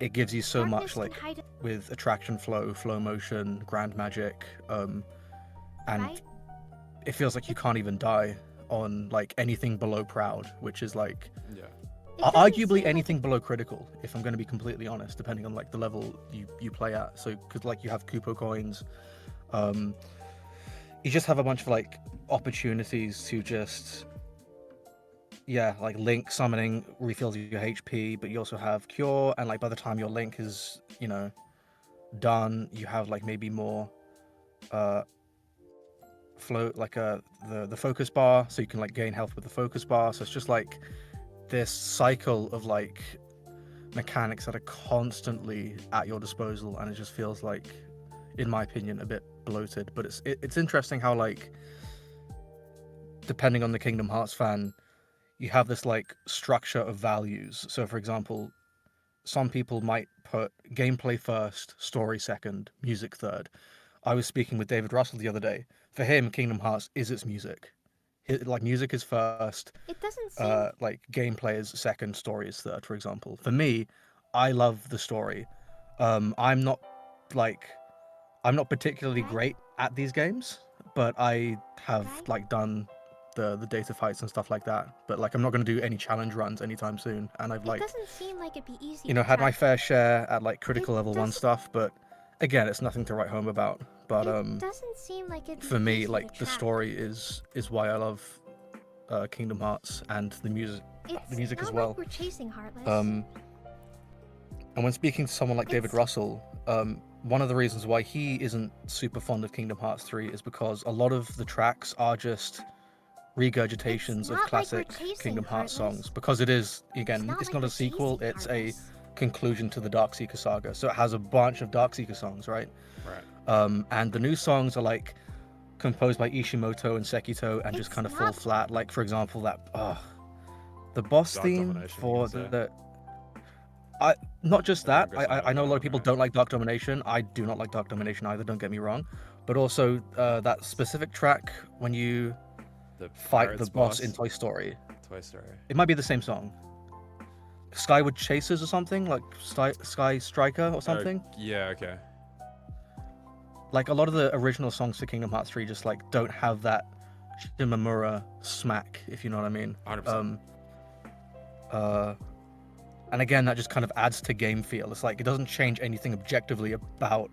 Speaker 6: it gives you so much
Speaker 2: Darkness can
Speaker 6: like
Speaker 2: hide
Speaker 6: with attraction flow motion, grand magic, and
Speaker 2: right?
Speaker 6: it feels like you can't even die on like anything below proud, which is like
Speaker 1: Yeah.
Speaker 2: It doesn't seem
Speaker 6: arguably
Speaker 2: like
Speaker 6: anything below critical, if I'm going to be completely honest, depending on like the level you play at. So because like you have Koopa coins, you just have a bunch of like opportunities to just like Link summoning refills your HP, but you also have Cure, and like by the time your Link is, you know, done, you have like maybe more float, like the focus bar, so you can like gain health with the focus bar. So it's just like this cycle of like mechanics that are constantly at your disposal, and it just feels like, in my opinion, a bit bloated. But it's interesting how like, depending on the Kingdom Hearts fan, you have this like structure of values. So for example, some people might put gameplay first, story second, music third. I was speaking with David Russell the other day. For him, Kingdom Hearts is its music. Like music is first,
Speaker 2: It doesn't seem
Speaker 6: like gameplay is second, story is third, for example. For me, I love the story. I'm not particularly great at these games, but I have like done the data fights and stuff like that. But like I'm not going to do any challenge runs anytime soon, and I've
Speaker 2: it
Speaker 6: like,
Speaker 2: doesn't seem like it'd be easy
Speaker 6: you know,
Speaker 2: to
Speaker 6: had my
Speaker 2: track
Speaker 6: fair share at like critical level 1
Speaker 2: does-
Speaker 6: stuff, but again, it's nothing to write home about. But
Speaker 2: it doesn't seem like it'd be
Speaker 6: for me,
Speaker 2: easy to
Speaker 6: like the
Speaker 2: track.
Speaker 6: story is why I love Kingdom Hearts, and the music
Speaker 2: It's
Speaker 6: as
Speaker 2: not
Speaker 6: well.
Speaker 2: like we're chasing Heartless.
Speaker 6: And when speaking to someone like David
Speaker 2: It's-
Speaker 6: Russell, one of the reasons why he isn't super fond of Kingdom Hearts 3 is because a lot of the tracks are just regurgitations
Speaker 2: It's
Speaker 6: of
Speaker 2: not like we're
Speaker 6: classic
Speaker 2: chasing
Speaker 6: Kingdom Hearts
Speaker 2: Heartless.
Speaker 6: songs, because it is, again,
Speaker 2: not
Speaker 6: it's
Speaker 2: like
Speaker 6: not
Speaker 2: we're
Speaker 6: a sequel,
Speaker 2: chasing
Speaker 6: it's a
Speaker 2: Heartless.
Speaker 6: conclusion to the Darkseeker saga. So it has a bunch of Darkseeker songs, right?
Speaker 1: Right.
Speaker 6: And the new songs are like composed by Ishimoto and Sekito and just
Speaker 2: It's
Speaker 6: kind of fall
Speaker 2: not-
Speaker 6: flat. Like for example, the boss
Speaker 1: Dark
Speaker 6: theme
Speaker 1: Domination,
Speaker 6: for
Speaker 1: you can say.
Speaker 6: the not just that.
Speaker 1: Everyone goes
Speaker 6: I know a lot of
Speaker 1: Dark
Speaker 6: people
Speaker 1: Domination.
Speaker 6: don't like Dark Domination. I do not like Dark Domination either. Don't get me wrong, but also that specific track when you
Speaker 1: The
Speaker 6: fight
Speaker 1: Pirates
Speaker 6: the boss in Toy Story.
Speaker 1: Toy Story.
Speaker 6: It might be the same song. Skyward Chasers or something, like Sky Striker or something.
Speaker 1: Yeah. Okay.
Speaker 6: Like a lot of the original songs for Kingdom Hearts 3 just like don't have that Shimamura smack, if you know what I mean.
Speaker 1: 100%.
Speaker 6: And again, that just kind of adds to game feel. It's like it doesn't change anything objectively about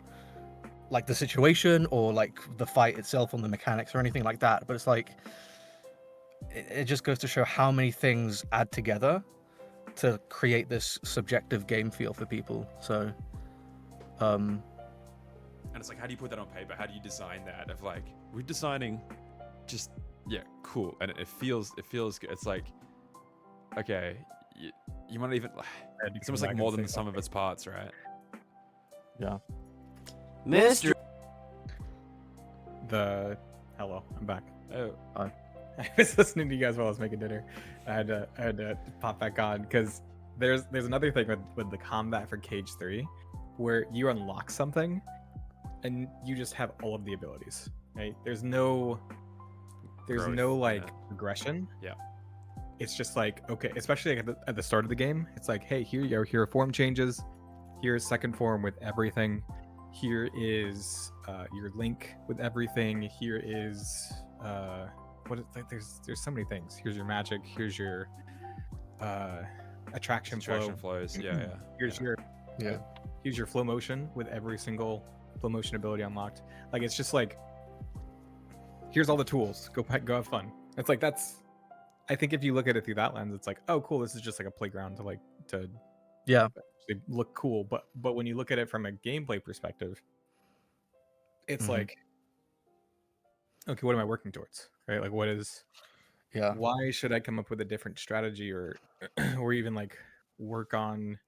Speaker 6: like the situation or like the fight itself on the mechanics or anything like that. But it's like it just goes to show how many things add together to create this subjective game feel for people. So,
Speaker 1: And it's like, how do you put that on paper? How do you design that? Of like, we're designing, just cool, and it feels good. It's like, okay, you might even. It's almost like more than the sum of its parts, right?
Speaker 3: Yeah.
Speaker 4: Mr.
Speaker 3: Hello, I'm back.
Speaker 1: Oh,
Speaker 3: I was listening to you guys while I was making dinner. I had to pop back on because there's another thing with the combat for Cage 3 where you unlock something and you just have all of the abilities, right? There's no
Speaker 1: Growth,
Speaker 3: like
Speaker 1: yeah.
Speaker 3: progression.
Speaker 1: Yeah.
Speaker 3: It's just like, okay, especially like at the start of the game, it's like, hey, here are form changes. Here's second form with everything. Here is your link with everything. Here is there's so many things. Here's your magic. Here's your attraction flow.
Speaker 1: flows. Yeah.
Speaker 3: Here's your here's your flow motion with every single flow motion ability unlocked. Like it's just like, here's all the tools. Go have fun. It's like I think if you look at it through that lens, it's like, oh cool, this is just like a playground to actually look cool. But when you look at it from a gameplay perspective, it's
Speaker 6: Mhm.
Speaker 3: like, okay, what am I working towards? Right? Like why should I come up with a different strategy or or even like work on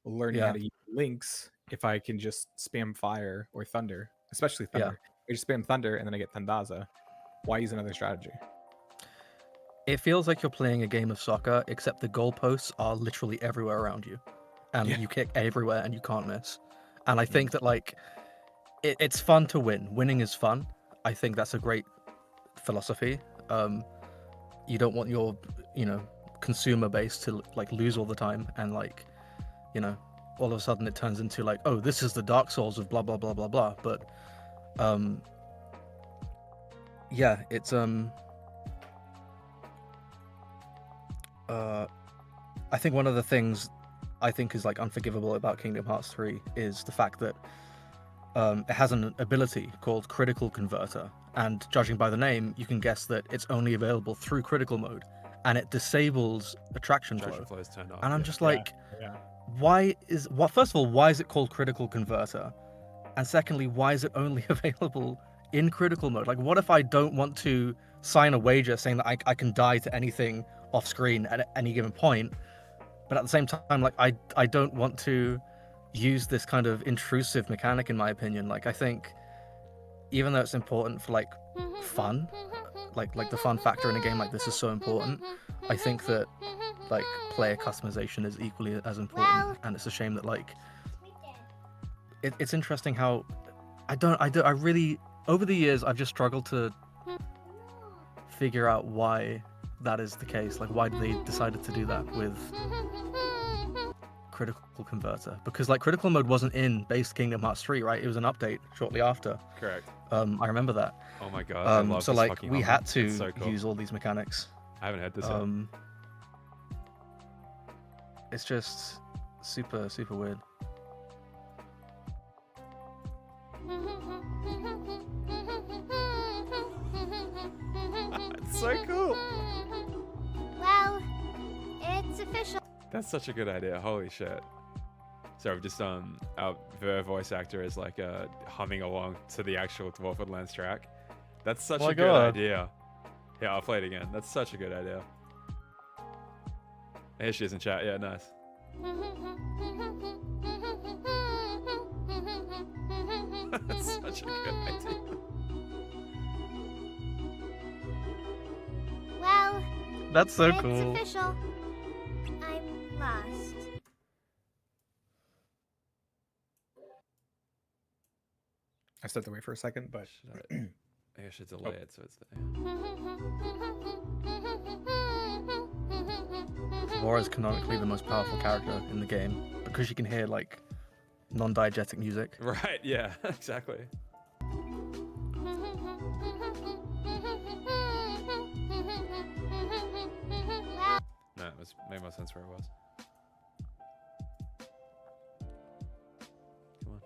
Speaker 3: learning how to use links if I can just spam fire or thunder, especially thunder. I just spam thunder and then I get Thandaza. Why use another strategy?
Speaker 6: It feels like you're playing a game of soccer, except the goalposts are literally everywhere around you, and you kick everywhere and you can't miss. And I think that like it's fun to win. Winning is fun. I think that's a great philosophy. You don't want your consumer base to like lose all the time and like all of a sudden it turns into like, oh, this is the Dark Souls of blah blah blah blah blah. But it's I think one of the things I think is like unforgivable about Kingdom Hearts 3 is the fact that it has an ability called Critical Converter, and judging by the name, you can guess that it's only available through critical mode, and it disables attraction flow.
Speaker 1: flow is turned off.
Speaker 6: And I'm
Speaker 1: yeah.
Speaker 6: just like,
Speaker 3: Yeah.
Speaker 6: first of all, why is it called Critical Converter? And secondly, why is it only available in critical mode? Like, what if I don't want to sign a wager saying that I can die to anything off screen at any given point, but at the same time, like, I don't want to use this kind of intrusive mechanic, in my opinion. Like, I think even though it's important for like fun, like the fun factor in a game like this is so important, I think that like player customization is equally as important. And it's a shame that like it's interesting how I really over the years I've just struggled to figure out why that is the case. Like, why they decided to do that with Critical Converter? Because like critical mode wasn't in base Kingdom Hearts 3, right? It was an update shortly after.
Speaker 1: Correct.
Speaker 6: I remember that.
Speaker 1: Oh my god. I love
Speaker 6: so
Speaker 1: this
Speaker 6: like
Speaker 1: fucking
Speaker 6: we
Speaker 1: album.
Speaker 6: had to
Speaker 1: It's so cool.
Speaker 6: use all these mechanics.
Speaker 1: I haven't heard this yet.
Speaker 6: It's just super weird.
Speaker 1: It's so cool.
Speaker 2: Well, it's official.
Speaker 1: That's such a good idea. Holy shit. So we've just our Ver voice actor is like humming along to the actual Dwarfwood Lands track. That's such
Speaker 6: Oh my
Speaker 1: a good
Speaker 6: God.
Speaker 1: idea. Yeah, I'll play it again. That's such a good idea. Here she is in chat. Yeah, nice. That's such a good idea.
Speaker 2: Well,
Speaker 6: That's so
Speaker 2: it's
Speaker 6: cool.
Speaker 2: official. I'm lost.
Speaker 3: I stepped away for a second, but
Speaker 1: Should I- Maybe I should delay it so it's there.
Speaker 6: Laura is canonically the most powerful character in the game because you can hear like non-diegetic music.
Speaker 1: Right, yeah, exactly. No, it made more sense where it was. Come on.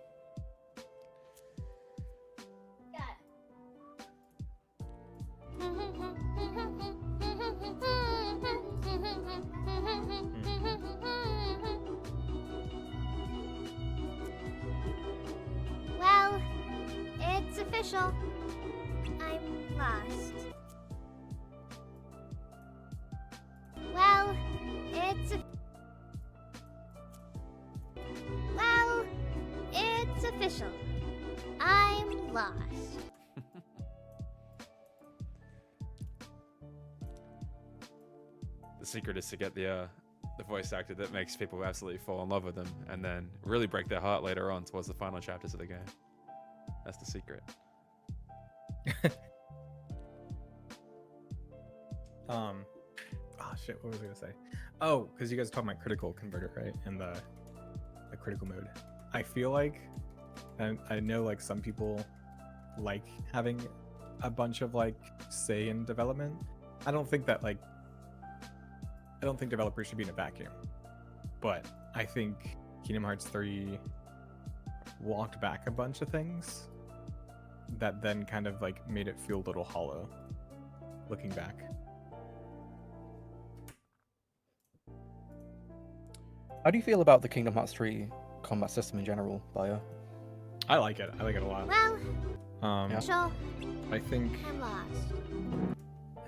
Speaker 2: Well, it's official. I'm lost. Well, it's official. I'm lost.
Speaker 1: The secret is to get the voice actor that makes people absolutely fall in love with them, and then really break their heart later on towards the final chapters of the game. That's the secret.
Speaker 3: Oh shit, what was I gonna say? Oh, because you guys are talking about critical converter, right? And the critical mode. I feel like, and I know like some people like having a bunch of like say in development. I don't think developers should be in a vacuum. But I think Kingdom Hearts 3 walked back a bunch of things that then kind of like made it feel a little hollow looking back.
Speaker 6: How do you feel about the Kingdom Hearts 3 combat system in general, Bio?
Speaker 3: I like it. I like it a lot.
Speaker 2: Well,
Speaker 6: Yeah.
Speaker 2: sure.
Speaker 3: I think
Speaker 2: I'm lost.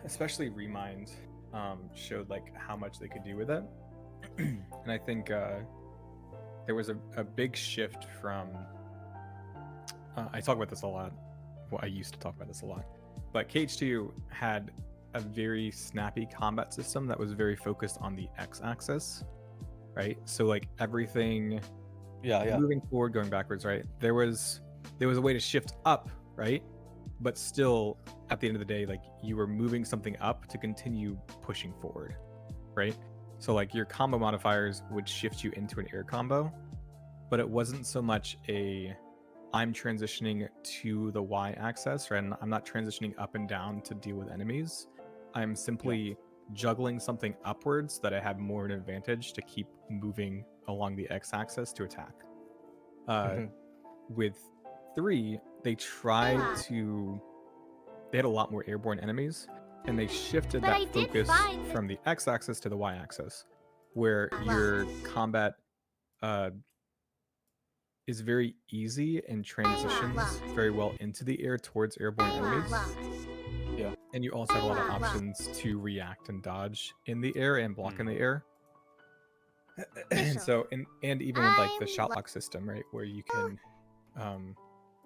Speaker 3: especially Remind showed like how much they could do with it. And I think there was a big shift from I talk about this a lot. Well, I used to talk about this a lot. But KH2 had a very snappy combat system that was very focused on the x-axis, right? So like everything
Speaker 6: Yeah.
Speaker 3: moving forward, going backwards, right? There was a way to shift up, right? But still, at the end of the day, like you were moving something up to continue pushing forward, right? So like your combo modifiers would shift you into an air combo, but it wasn't so much a I'm transitioning to the y-axis, right? And I'm not transitioning up and down to deal with enemies. I'm simply juggling something upwards that I have more of an advantage to keep moving along the x-axis to attack. With 3, they tried they had a lot more airborne enemies, and they shifted
Speaker 2: But I
Speaker 3: that
Speaker 2: did
Speaker 3: focus
Speaker 2: find that-
Speaker 3: from the x-axis to the y-axis, where your combat is very and transitions very well into the air towards airborne enemies. And you also have a lot of options to react and dodge in the air and block in the air. And so, and even with like the shot lock system, right, where you can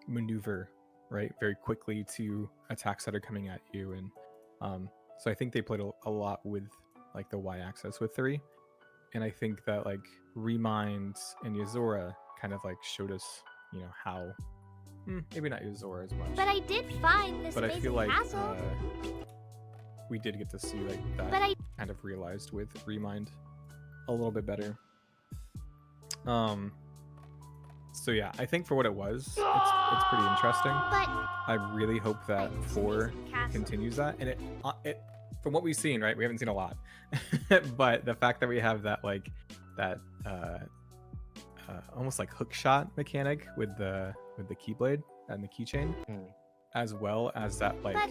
Speaker 3: maneuver, right, very quickly to attacks that are coming at you. And so I think they played a lot with like the y-axis with 3. And I think that like Remind and Yozora kind of like showed us, you know, how maybe not Yozora as much.
Speaker 2: But I did find this
Speaker 3: But I
Speaker 2: amazing
Speaker 3: feel like
Speaker 2: castle.
Speaker 3: we did get to see like that
Speaker 2: But I
Speaker 3: kind of realized with Remind a little bit better. So yeah, I think for what it was, it's pretty interesting.
Speaker 2: but
Speaker 3: I really hope that
Speaker 2: this
Speaker 3: 4
Speaker 2: amazing castle.
Speaker 3: continues that, and it from what we've seen, right, we haven't seen a lot, but the fact that we have that like that almost like hook shot mechanic with the keyblade and the keychain, as well as that like
Speaker 2: But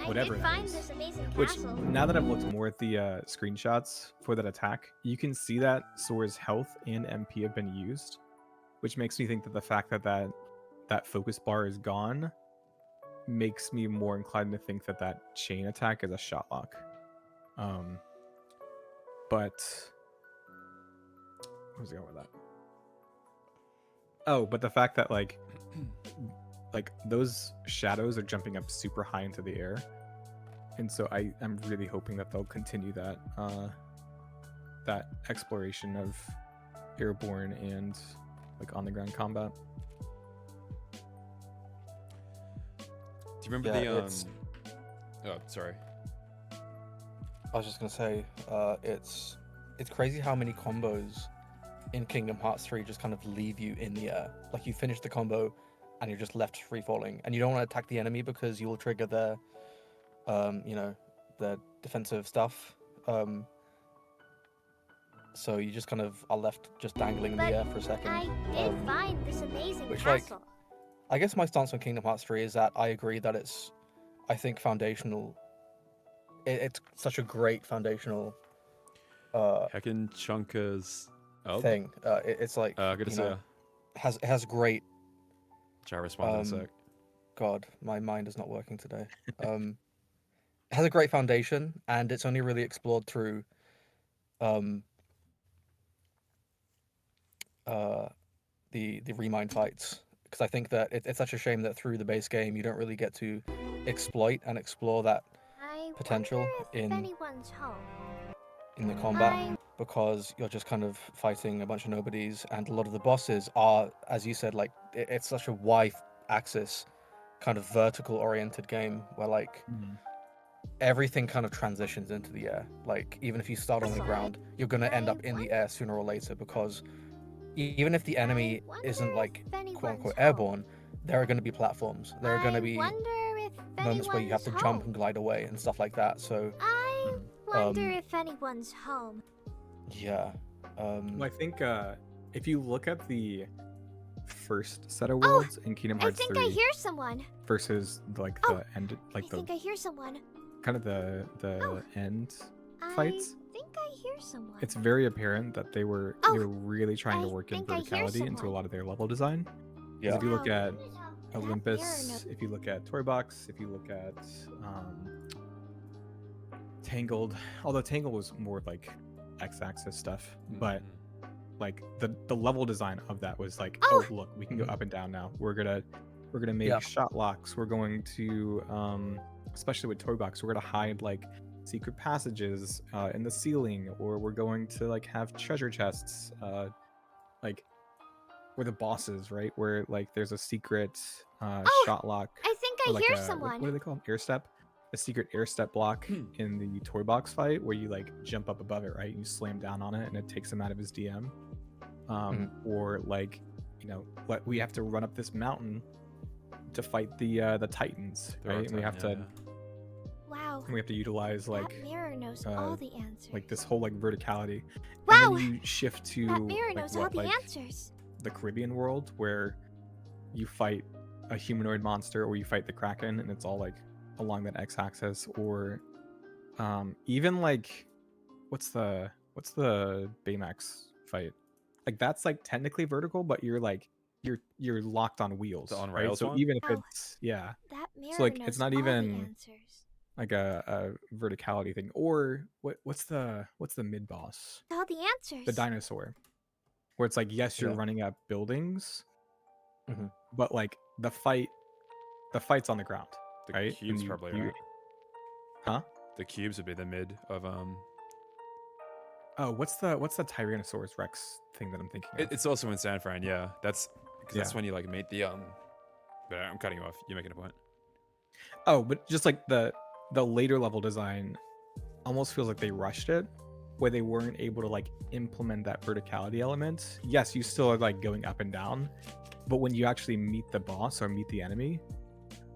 Speaker 2: I
Speaker 3: whatever
Speaker 2: did
Speaker 3: that
Speaker 2: find
Speaker 3: is.
Speaker 2: this amazing
Speaker 3: Which,
Speaker 2: castle.
Speaker 3: now that I've looked more at the screenshots for that attack, you can see that Sora's health and MP have been used, which makes me think that the fact that that focus bar is gone makes me more inclined to think that that chain attack is a shot lock. But where's it going with that? Oh, but the fact that like those shadows are jumping up super high into the air. And so I'm really hoping that they'll continue that that exploration of airborne and like on the ground combat.
Speaker 1: Do you remember
Speaker 6: Yeah,
Speaker 1: the
Speaker 6: it's-
Speaker 1: Oh, sorry.
Speaker 6: I was just gonna say, it's crazy how many combos in Kingdom Hearts 3 just kind of leave you in the air. Like you finish the combo, and you're just left free falling, and you don't want to attack the enemy because you will trigger their, their defensive stuff. So you just kind of are left just dangling in
Speaker 2: But
Speaker 6: the air for a second.
Speaker 2: I did find this amazing
Speaker 6: which, like,
Speaker 2: castle.
Speaker 6: I guess my stance on Kingdom Hearts 3 is that I agree that it's, I think, foundational. It's such a great foundational
Speaker 1: Heckin' Chunka's. Oh,
Speaker 6: thing. It's like,
Speaker 1: good to
Speaker 6: you
Speaker 1: see
Speaker 6: know,
Speaker 1: ya.
Speaker 6: it has great.
Speaker 1: Try to respond in a sec.
Speaker 6: God, my mind is not working today. It has a great foundation, and it's only really explored through the remind fights, because I think that it's such a shame that through the base game you don't really get to exploit and explore that
Speaker 2: I
Speaker 6: potential
Speaker 2: wonder if
Speaker 6: in
Speaker 2: anyone's home.
Speaker 6: the combat,
Speaker 2: I-
Speaker 6: because you're just kind of fighting a bunch of nobodies, and a lot of the bosses are, as you said, like it's such a Y-axis kind of vertical oriented game where like everything kind of transitions into the air. Like even if you start on the ground, you're gonna end up in the air sooner or later, because even if the enemy
Speaker 2: wonder
Speaker 6: isn't like
Speaker 2: if anyone's
Speaker 6: quote unquote
Speaker 2: home.
Speaker 6: airborne, there are going to be platforms. There are going to
Speaker 2: I
Speaker 6: be
Speaker 2: wonder if
Speaker 6: moments where you have to
Speaker 2: anyone's
Speaker 6: jump
Speaker 2: home.
Speaker 6: and glide away and stuff like that. So
Speaker 2: I wonder
Speaker 6: Um,
Speaker 2: if anyone's home.
Speaker 6: yeah,
Speaker 3: Well, I think if you look at the first set of
Speaker 2: Oh,
Speaker 3: worlds in Kingdom
Speaker 2: I
Speaker 3: Hearts
Speaker 2: think
Speaker 3: 3
Speaker 2: I hear someone.
Speaker 3: versus like
Speaker 2: Oh,
Speaker 3: the end, like
Speaker 2: I
Speaker 3: the
Speaker 2: think I hear someone.
Speaker 3: kind of the
Speaker 2: Oh,
Speaker 3: end
Speaker 2: I
Speaker 3: fights,
Speaker 2: think I hear someone.
Speaker 3: it's very apparent that they were
Speaker 2: Oh,
Speaker 3: really trying to
Speaker 2: I
Speaker 3: work in
Speaker 2: think I hear
Speaker 3: verticality into a
Speaker 2: someone.
Speaker 3: lot of their level design. 'Cause
Speaker 6: yeah,
Speaker 3: if you look
Speaker 2: Wow.
Speaker 3: at
Speaker 5: This is how-
Speaker 2: That mirror
Speaker 3: Olympus,
Speaker 2: knows-
Speaker 3: if you look at Toybox, if you look at Tangled, although Tangled was more like X-axis stuff, but like the level design of that was like,
Speaker 2: Oh!
Speaker 3: oh look, we can go up and down now. We're gonna make
Speaker 6: Yeah.
Speaker 3: shot locks. We're going to especially with Toybox, we're gonna hide like secret passages in the ceiling, or we're going to like have treasure chests, like where the bosses, right? Where like there's a secret
Speaker 2: Oh,
Speaker 3: shot lock.
Speaker 2: I think
Speaker 3: or
Speaker 2: I
Speaker 3: like
Speaker 2: hear
Speaker 3: a,
Speaker 2: someone.
Speaker 3: What do they call them? Air step? A secret air step block in the toy box fight where you like jump up above it, right? You slam down on it and it takes him out of his DM. Or like, you know, we have to run up this mountain to fight the Titans,
Speaker 1: The road
Speaker 3: right? And we have
Speaker 1: titan,
Speaker 3: to
Speaker 2: Wow.
Speaker 3: we have to utilize like
Speaker 2: that mirror knows
Speaker 3: uh,
Speaker 2: all the answers.
Speaker 3: like this whole like verticality.
Speaker 2: Wow.
Speaker 3: And then you shift to
Speaker 2: That mirror
Speaker 3: like,
Speaker 2: knows all
Speaker 3: what,
Speaker 2: the
Speaker 3: like,
Speaker 2: answers.
Speaker 3: the Caribbean world where you fight a humanoid monster or you fight the Kraken and it's all like along that x-axis, or even like what's the Baymax fight? Like that's like technically vertical, but you're like you're locked on wheels.
Speaker 1: The on
Speaker 3: right?
Speaker 1: rails
Speaker 3: So
Speaker 1: one?
Speaker 3: even if
Speaker 2: Oh.
Speaker 3: it's yeah,
Speaker 2: That mirror
Speaker 3: like,
Speaker 2: knows
Speaker 3: it's not
Speaker 2: all
Speaker 3: even-
Speaker 2: the answers.
Speaker 3: like a verticality thing. Or what's the mid boss?
Speaker 2: All the answers.
Speaker 3: The dinosaur. Where it's like, yes, you're
Speaker 6: Yeah.
Speaker 3: running up buildings,
Speaker 6: Mhm.
Speaker 3: but like the fight's on the ground.
Speaker 1: The
Speaker 3: right?
Speaker 1: cubes
Speaker 3: And
Speaker 1: probably,
Speaker 3: you-
Speaker 1: right?
Speaker 3: Huh?
Speaker 1: The cubes would be the mid of
Speaker 3: Oh, what's the Tyrannosaurus Rex thing that I'm thinking of?
Speaker 1: It's also in San Fran, yeah. That's because that's
Speaker 3: Yeah.
Speaker 1: when you like meet the But I'm cutting you off. You're making a point.
Speaker 3: Oh, but just like the later level design almost feels like they rushed it, where they weren't able to like implement that verticality element. Yes, you still are like going up and down, but when you actually meet the boss or meet the enemy,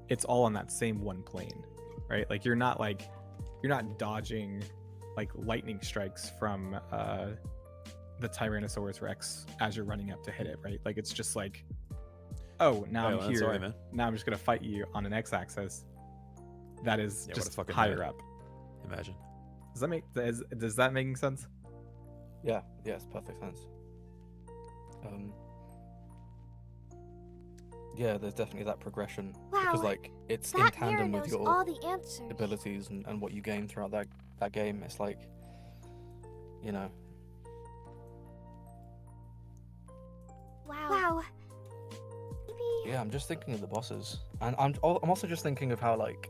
Speaker 3: it's all on that same one plane, right? Like you're not dodging like lightning strikes from the Tyrannosaurus Rex as you're running up to hit it, right? Like it's just like, oh, now
Speaker 1: Hey,
Speaker 3: I'm
Speaker 1: Lance,
Speaker 3: here.
Speaker 1: sorry, man.
Speaker 3: Now I'm just gonna fight you on an x-axis that is
Speaker 1: Yeah, what a
Speaker 3: just
Speaker 1: fucking
Speaker 3: higher
Speaker 1: nerd.
Speaker 3: up.
Speaker 1: Imagine.
Speaker 3: Does that make sense?
Speaker 6: yeah, yes, perfect sense. Yeah, there's definitely that progression, because
Speaker 2: Wow,
Speaker 6: like it's in
Speaker 2: that mirror
Speaker 6: tandem with
Speaker 2: knows
Speaker 6: your
Speaker 2: all the answers.
Speaker 6: abilities and what you gain throughout that game. It's like, you know,
Speaker 2: Wow. Maybe.
Speaker 6: yeah, I'm just thinking of the bosses, and I'm also just thinking of how like,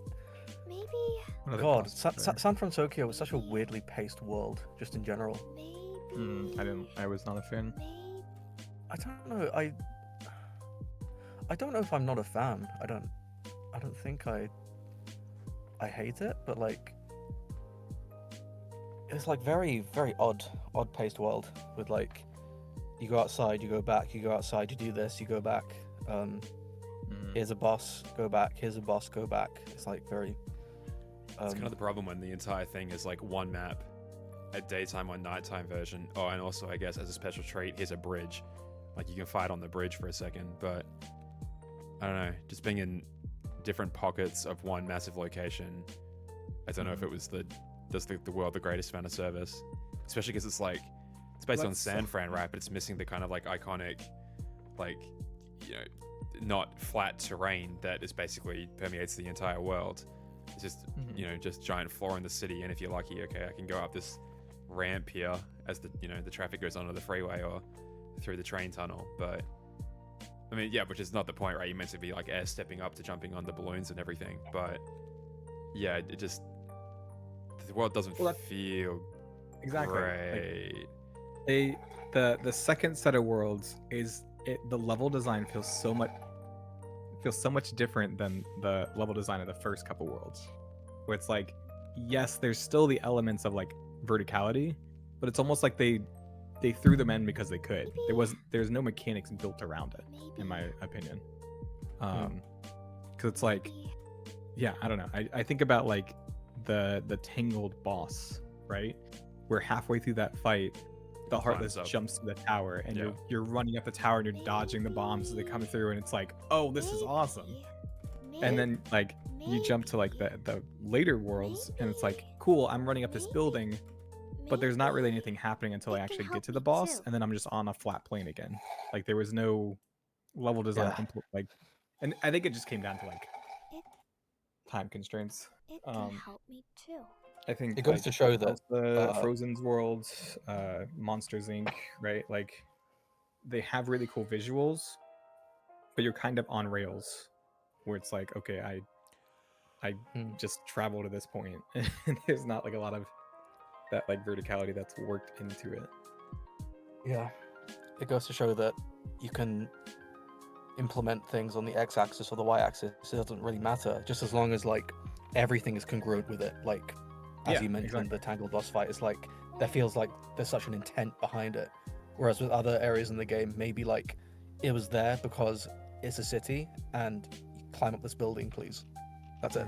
Speaker 2: Maybe.
Speaker 3: What other
Speaker 6: God,
Speaker 3: bosses are there?
Speaker 6: San Francisco was such a weirdly paced world, just in general.
Speaker 2: Maybe.
Speaker 3: I was not a fan.
Speaker 2: Maybe.
Speaker 6: I don't know. I don't know if I'm not a fan. I don't don't think I hate it, but like it's like very odd paced world with like you go outside, you go back, you go outside, you do this, you go back. Here's a boss, go back. Here's a boss, go back. It's like very.
Speaker 1: It's kind of the problem when the entire thing is like one map, a daytime or nighttime version. Oh, and also I guess as a special treat, here's a bridge. Like you can fight on the bridge for a second, but I don't know. Just being in different pockets of one massive location. I don't know if it was does the world the greatest amount of service, especially because it's like it's based on San Fran, right? But it's missing the kind of like iconic, like not flat terrain that is basically permeates the entire world. It's just just giant floor in the city, and if you're lucky, okay, I can go up this ramp here as the the traffic goes onto the freeway or through the train tunnel. But I mean, yeah, which is not the point, right? You're meant to be like air stepping up to jumping on the balloons and everything. But yeah, it just the world doesn't feel
Speaker 3: exactly
Speaker 1: great.
Speaker 3: The second set of worlds is the level design feels so much different than the level design of the first couple worlds, where it's like, yes, there's still the elements of like verticality, but it's almost like they threw them in because they could. There's no mechanics built around it, in my opinion. Because it's like, yeah, I don't know. I think about like the Tangled boss, right? Where halfway through that fight, the Heartless jumps to the tower, and you're running up the tower and you're dodging the bombs as they come through, and it's like, oh, this is awesome. And then like you jump to like the later worlds, and it's like, cool, I'm running up this building, but there's not really anything happening until I actually get to the boss, and then I'm just on a flat plane again. Like there was no level design and I think it just came down to like time constraints.
Speaker 2: It can help me too.
Speaker 3: I think
Speaker 6: it goes to show that
Speaker 3: the Frozen's World, Monsters Inc., right? Like they have really cool visuals, but you're kind of on rails, where it's like, okay, I just travel to this point, and there's not like a lot of that like verticality that's worked into it.
Speaker 6: Yeah, it goes to show that you can implement things on the x-axis or the y-axis. It doesn't really matter, just as long as like everything is congruent with it. Like as you mentioned, the Tangled boss fight, it's like there feels like there's such an intent behind it, whereas with other areas in the game, maybe like it was there because it's a city and you climb up this building, please, that's it.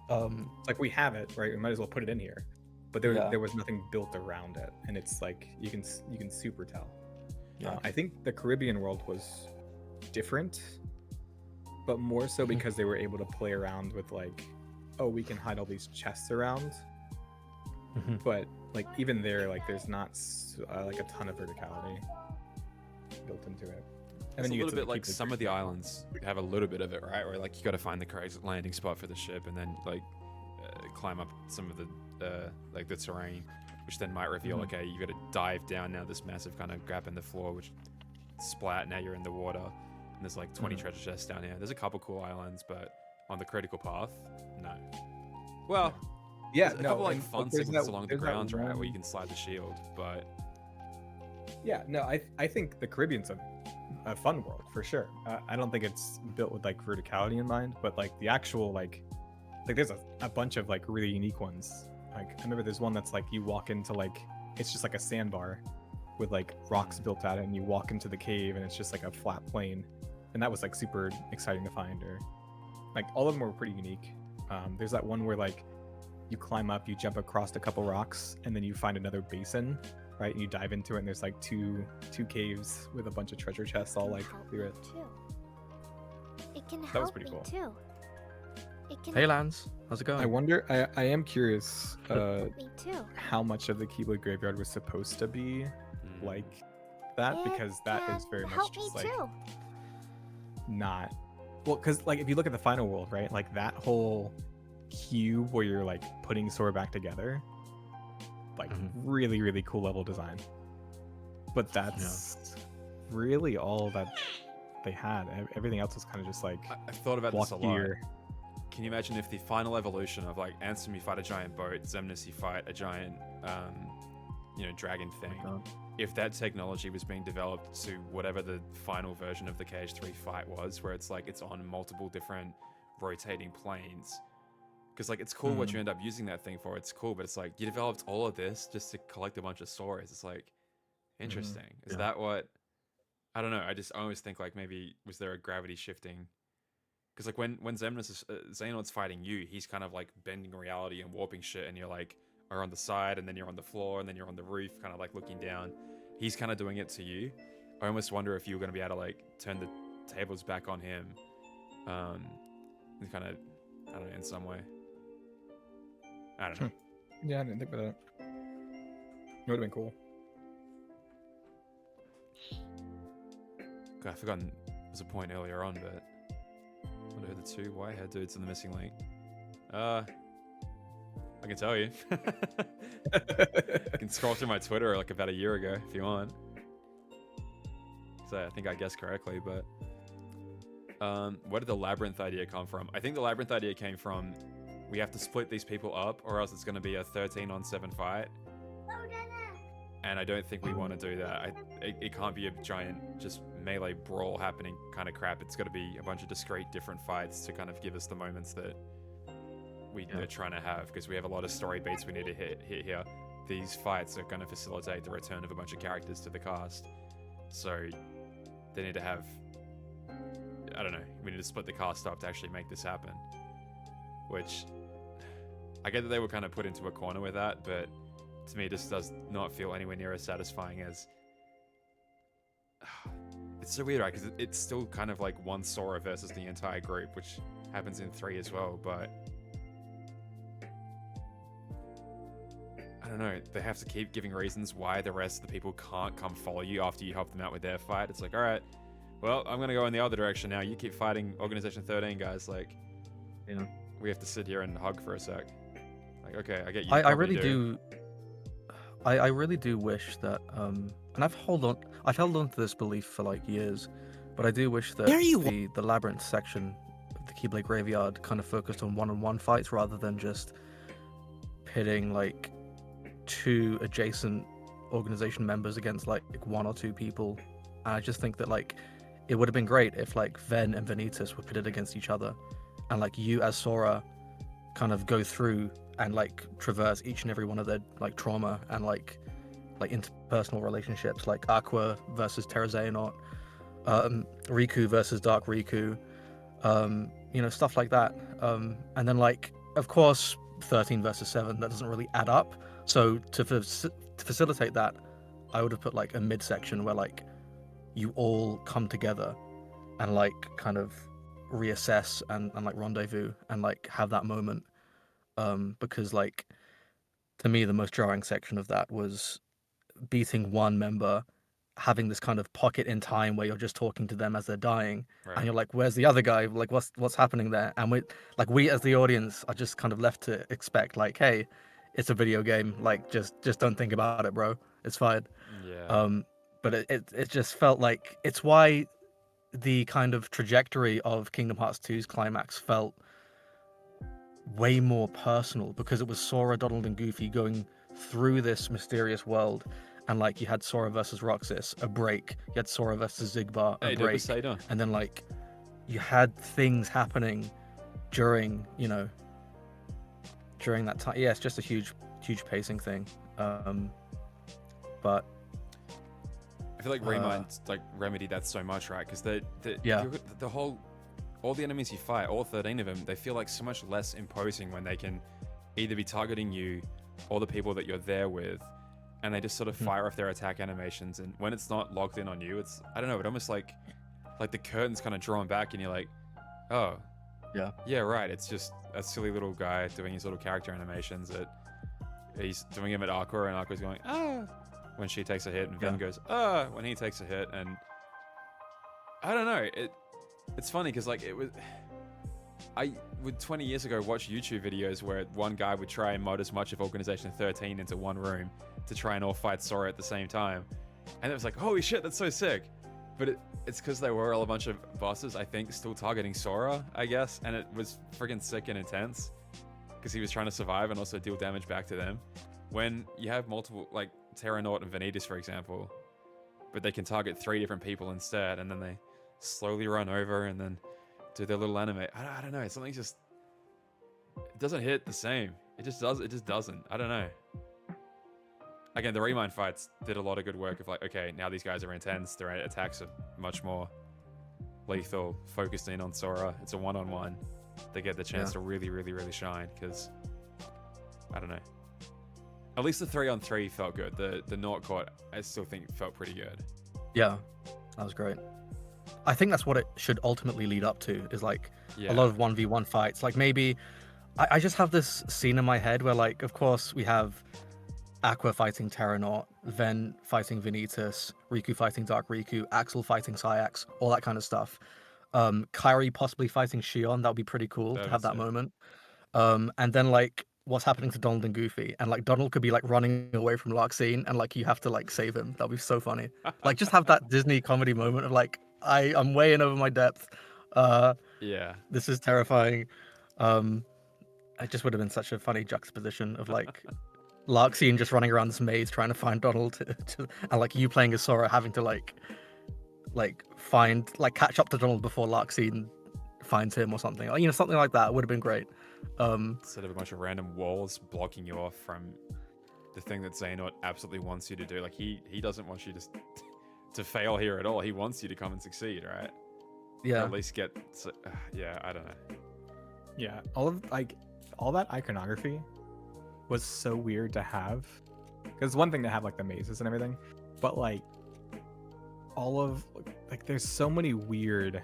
Speaker 3: It's like, we have it, right? We might as well put it in here, but there was nothing built around it, and it's like you can super tell. I think the Caribbean world was different, but more so because they were able to play around with like, oh, we can hide all these chests around, but like even there, like there's not like a ton of verticality built into it. And
Speaker 1: then you get a little bit like some of the islands have a little bit of it, right? Where like you got to find the correct landing spot for the ship, and then like climb up some of the like the terrain, which then might reveal, okay, you got to dive down now this massive kind of gap in the floor, which splat, now you're in the water, and there's like 20 treasure chests down here. There's a couple cool islands, but on the critical path, no. Well, there's a couple like fun segments along the grounds, right, where you can slide the shield, but
Speaker 3: I think the Caribbean's a fun world for sure. I don't think it's built with like verticality in mind, but like the actual like there's a bunch of like really unique ones. Like I remember there's one that's like you walk into like, it's just like a sandbar with like rocks built at it, and you walk into the cave and it's just like a flat plane, and that was like super exciting to find. Or like all of them were pretty unique. There's that one where like you climb up, you jump across a couple rocks, and then you find another basin, right? And you dive into it, and there's like two caves with a bunch of treasure chests all like through it.
Speaker 2: It can help
Speaker 3: That was pretty
Speaker 2: me
Speaker 3: cool.
Speaker 2: too. It can
Speaker 6: Hey Lance, how's it going?
Speaker 3: I wonder, I am curious
Speaker 2: help me too.
Speaker 3: how much of the Keyblade Graveyard was supposed to be like that, because that is very much
Speaker 2: help
Speaker 3: just
Speaker 2: me
Speaker 3: like
Speaker 2: too.
Speaker 3: not well, because like if you look at the final world, right, like that whole cube where you're like putting Sora back together, like really, really cool level design, but that's really all that they had. Everything else was kind of just like,
Speaker 1: I've thought about this a lot.
Speaker 3: here.
Speaker 1: Can you imagine if the final evolution of like Ansem, you fight a giant boat, Xemnas, you fight a giant dragon thing, if that technology was being developed to whatever the final version of the KH3 fight was, where it's like it's on multiple different rotating planes. Because like it's cool what you end up using that thing for. It's cool, but it's like you developed all of this just to collect a bunch of Soras. It's like interesting. Is
Speaker 6: Yeah.
Speaker 1: that what? I don't know. I always think like maybe was there a gravity shifting? Because like when Xehanort's fighting you, he's kind of like bending reality and warping shit, and you're like are on the side, and then you're on the floor, and then you're on the roof, kind of like looking down. He's kind of doing it to you. I almost wonder if you were going to be able to like turn the tables back on him, and kind of, I don't know, in some way. I don't know.
Speaker 3: Yeah, I didn't think about that. It would have been cool.
Speaker 1: God, I've forgotten there was a point earlier on, but I wonder who the two white-haired dudes in the missing link. I can tell you. You can scroll through my Twitter like about a year ago if you want. So I think I guessed correctly, but where did the labyrinth idea come from? I think the labyrinth idea came from we have to split these people up, or else it's going to be a 13-on-7 fight. And I don't think we want to do that. It can't be a giant just melee brawl happening kind of crap. It's got to be a bunch of discrete different fights to kind of give us the moments that we're trying to have, because we have a lot of story beats we need to hit here. These fights are going to facilitate the return of a bunch of characters to the cast. So they need to have, I don't know, we need to split the cast up to actually make this happen. Which, I get that they were kind of put into a corner with that, but to me, this does not feel anywhere near as satisfying as... It's so weird, right? Because it's still kind of like one Sora versus the entire group, which happens in 3 as well, but... I don't know, they have to keep giving reasons why the rest of the people can't come follow you after you help them out with their fight. It's like, alright, well, I'm gonna go in the other direction now. You keep fighting Organization 13, guys. Like,
Speaker 6: Yeah.
Speaker 1: we have to sit here and hug for a sec. Like, okay, I get you.
Speaker 6: I really do. I really do wish that, and I've held on to this belief for like years, but I do wish that the labyrinth section of the Keyblade Graveyard kind of focused on one-on-one fights rather than just pitting like 2 adjacent organization members against like 1 or 2 people. And I just think that like it would have been great if like Ven and Vanitas were pitted against each other, and like you as Sora kind of go through and like traverse each and every one of their like trauma and like interpersonal relationships, like Aqua versus Terra Xehanort, Riku versus Dark Riku, you know, stuff like that. And then like, of course, 13 versus 7, that doesn't really add up. So to facilitate that, I would have put like a midsection where like you all come together and like kind of reassess and like rendezvous and like have that moment. Because like to me the most jarring section of that was beating one member, having this kind of pocket in time where you're just talking to them as they're dying,
Speaker 1: Right.
Speaker 6: and you're like, where's the other guy? Like what's happening there? And we as the audience are just kind of left to expect like, hey, it's a video game, like just don't think about it, bro, it's fine.
Speaker 1: Yeah.
Speaker 6: But it just felt like it's why the kind of trajectory of Kingdom Hearts 2's climax felt way more personal, because it was Sora, Donald, and Goofy going through this mysterious world, and like you had Sora versus Roxas, a break. You had Sora versus Zigbar, a
Speaker 1: Hey,
Speaker 6: break,
Speaker 1: Poseidon.
Speaker 6: and then like you had things happening during that time. Yeah, it's just a huge pacing thing. But
Speaker 1: I feel like Remind like remedied that so much, right? Because the whole, all the enemies you fight, all 13 of them, they feel like so much less imposing when they can either be targeting you or the people that you're there with, and they just sort of fire off their attack animations. And when it's not logged in on you, it's, I don't know, it almost like the curtain's kind of drawn back, and you're like, oh, yeah, right. It's just a silly little guy doing his little character animations. That he's doing him at Aqua, and Aqua's going, ah, when she takes a hit, and Ven goes, ah, when he takes a hit. And I don't know, it's funny because like I would 20 years ago watch YouTube videos where one guy would try and mod as much of Organization 13 into one room to try and all fight Sora at the same time, and it was like, holy shit, that's so sick. But it's because there were all a bunch of bosses, I think, still targeting Sora, I guess, and it was freaking sick and intense because he was trying to survive and also deal damage back to them. When you have multiple, like Terra Naut and Vanitas, for example, but they can target 3 different people instead, and then they slowly run over, and then do their little anime. I don't know. Something just it doesn't hit the same. It just does. It just doesn't. I don't know. Again, the Remind fights did a lot of good work of like, okay, now these guys are intense. Their attacks are much more lethal, focused in on Sora. It's a one-on-one. They get the chance to really, really, really shine because I don't know. At least the 3-on-3 felt good. The Naught Court, I still think felt pretty good.
Speaker 6: Yeah, that was great. I think that's what it should ultimately lead up to, is like
Speaker 1: Yeah.
Speaker 6: a lot of 1v1 fights. Like maybe I just have this scene in my head where, like, of course we have Aqua fighting Terranaut, Ven fighting Vanitas, Riku fighting Dark Riku, Axel fighting Syax, all that kind of stuff. Kairi possibly fighting Shion, that would be pretty cool to have that moment. And then like what's happening to Donald and Goofy, and like Donald could be like running away from Larxene and like you have to like save him. That'd be so funny. Like just have that Disney comedy moment of like I'm way in over my depth.
Speaker 1: Yeah.
Speaker 6: This is terrifying. It just would have been such a funny juxtaposition of like Larxene just running around this maze trying to find Donald, and like you playing as Sora having to like catch up to Donald before Larxene finds him or something. You know, something like that would have been great.
Speaker 1: Instead of a bunch of random walls blocking you off from the thing that Xehanort absolutely wants you to do. Like he doesn't want you to fail here at all. He wants you to come and succeed, right?
Speaker 6: Yeah.
Speaker 1: Or at least get. Yeah, I don't know.
Speaker 3: Yeah, all that iconography was so weird to have, because one thing to have like the mazes and everything, but like all of like there's so many weird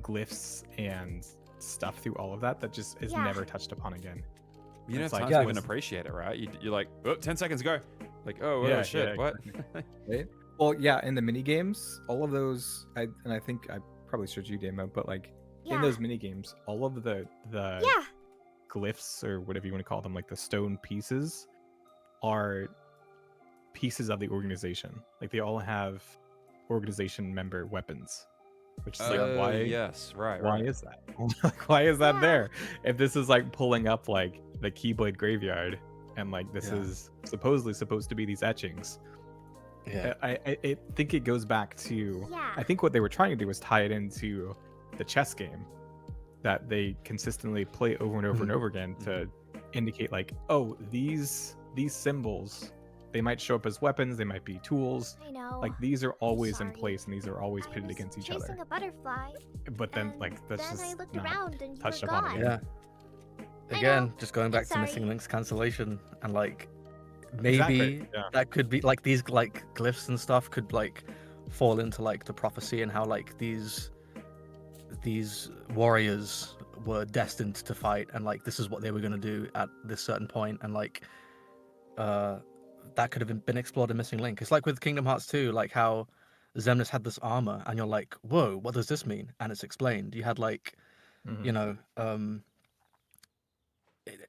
Speaker 3: glyphs and stuff through all of that just is
Speaker 2: Yeah.
Speaker 3: never touched upon again.
Speaker 1: You don't
Speaker 3: It's
Speaker 1: have
Speaker 3: like-
Speaker 1: time
Speaker 3: Yeah,
Speaker 1: to even
Speaker 3: it's-
Speaker 1: appreciate it, right? You're like, oh, 10 seconds ago. Like, oh,
Speaker 3: Yeah,
Speaker 1: shit,
Speaker 3: yeah,
Speaker 1: what?
Speaker 3: Right? Well, yeah, in the mini games, all of those, I think I probably showed you demo, but like
Speaker 2: Yeah.
Speaker 3: in those mini games, all of the
Speaker 2: Yeah.
Speaker 3: glyphs or whatever you want to call them, like the stone pieces, are pieces of the organization. Like they all have organization member weapons, which is like why
Speaker 1: Yes, right.
Speaker 3: why is that? Like why is that
Speaker 2: Yeah.
Speaker 3: there? If this is like pulling up like the Keyblade graveyard and like this
Speaker 6: Yeah.
Speaker 3: is supposedly supposed to be these etchings.
Speaker 6: Yeah.
Speaker 3: I think it goes back to
Speaker 2: Yeah.
Speaker 3: I think what they were trying to do was tie it into the chess game that they consistently play over and over and over again to indicate like, oh, these symbols, they might show up as weapons, they might be tools.
Speaker 2: I know.
Speaker 3: Like these are always in
Speaker 2: sorry.
Speaker 3: place and these are always
Speaker 2: I
Speaker 3: pitted
Speaker 2: was
Speaker 3: against each
Speaker 2: chasing
Speaker 3: other.
Speaker 2: a butterfly,
Speaker 3: But then
Speaker 2: and
Speaker 3: like that's
Speaker 2: then I
Speaker 3: just
Speaker 2: looked
Speaker 3: not
Speaker 2: around and you
Speaker 3: touched
Speaker 2: were
Speaker 3: upon
Speaker 2: gone.
Speaker 3: again.
Speaker 6: Yeah.
Speaker 2: I
Speaker 6: Again,
Speaker 2: know.
Speaker 6: just going back to Missing
Speaker 2: sorry.
Speaker 6: Link's cancellation, and like maybe
Speaker 3: Exactly, yeah.
Speaker 6: that could be like these like glyphs and stuff could like fall into like the prophecy and how like these warriors were destined to fight, and like this is what they were going to do at this certain point, and like that could have been explored in Missing Link. It's like with Kingdom Hearts 2, like how Xemnas had this armor and you're like, whoa, what does this mean? And it's explained. You had like
Speaker 3: Mhm.
Speaker 6: you know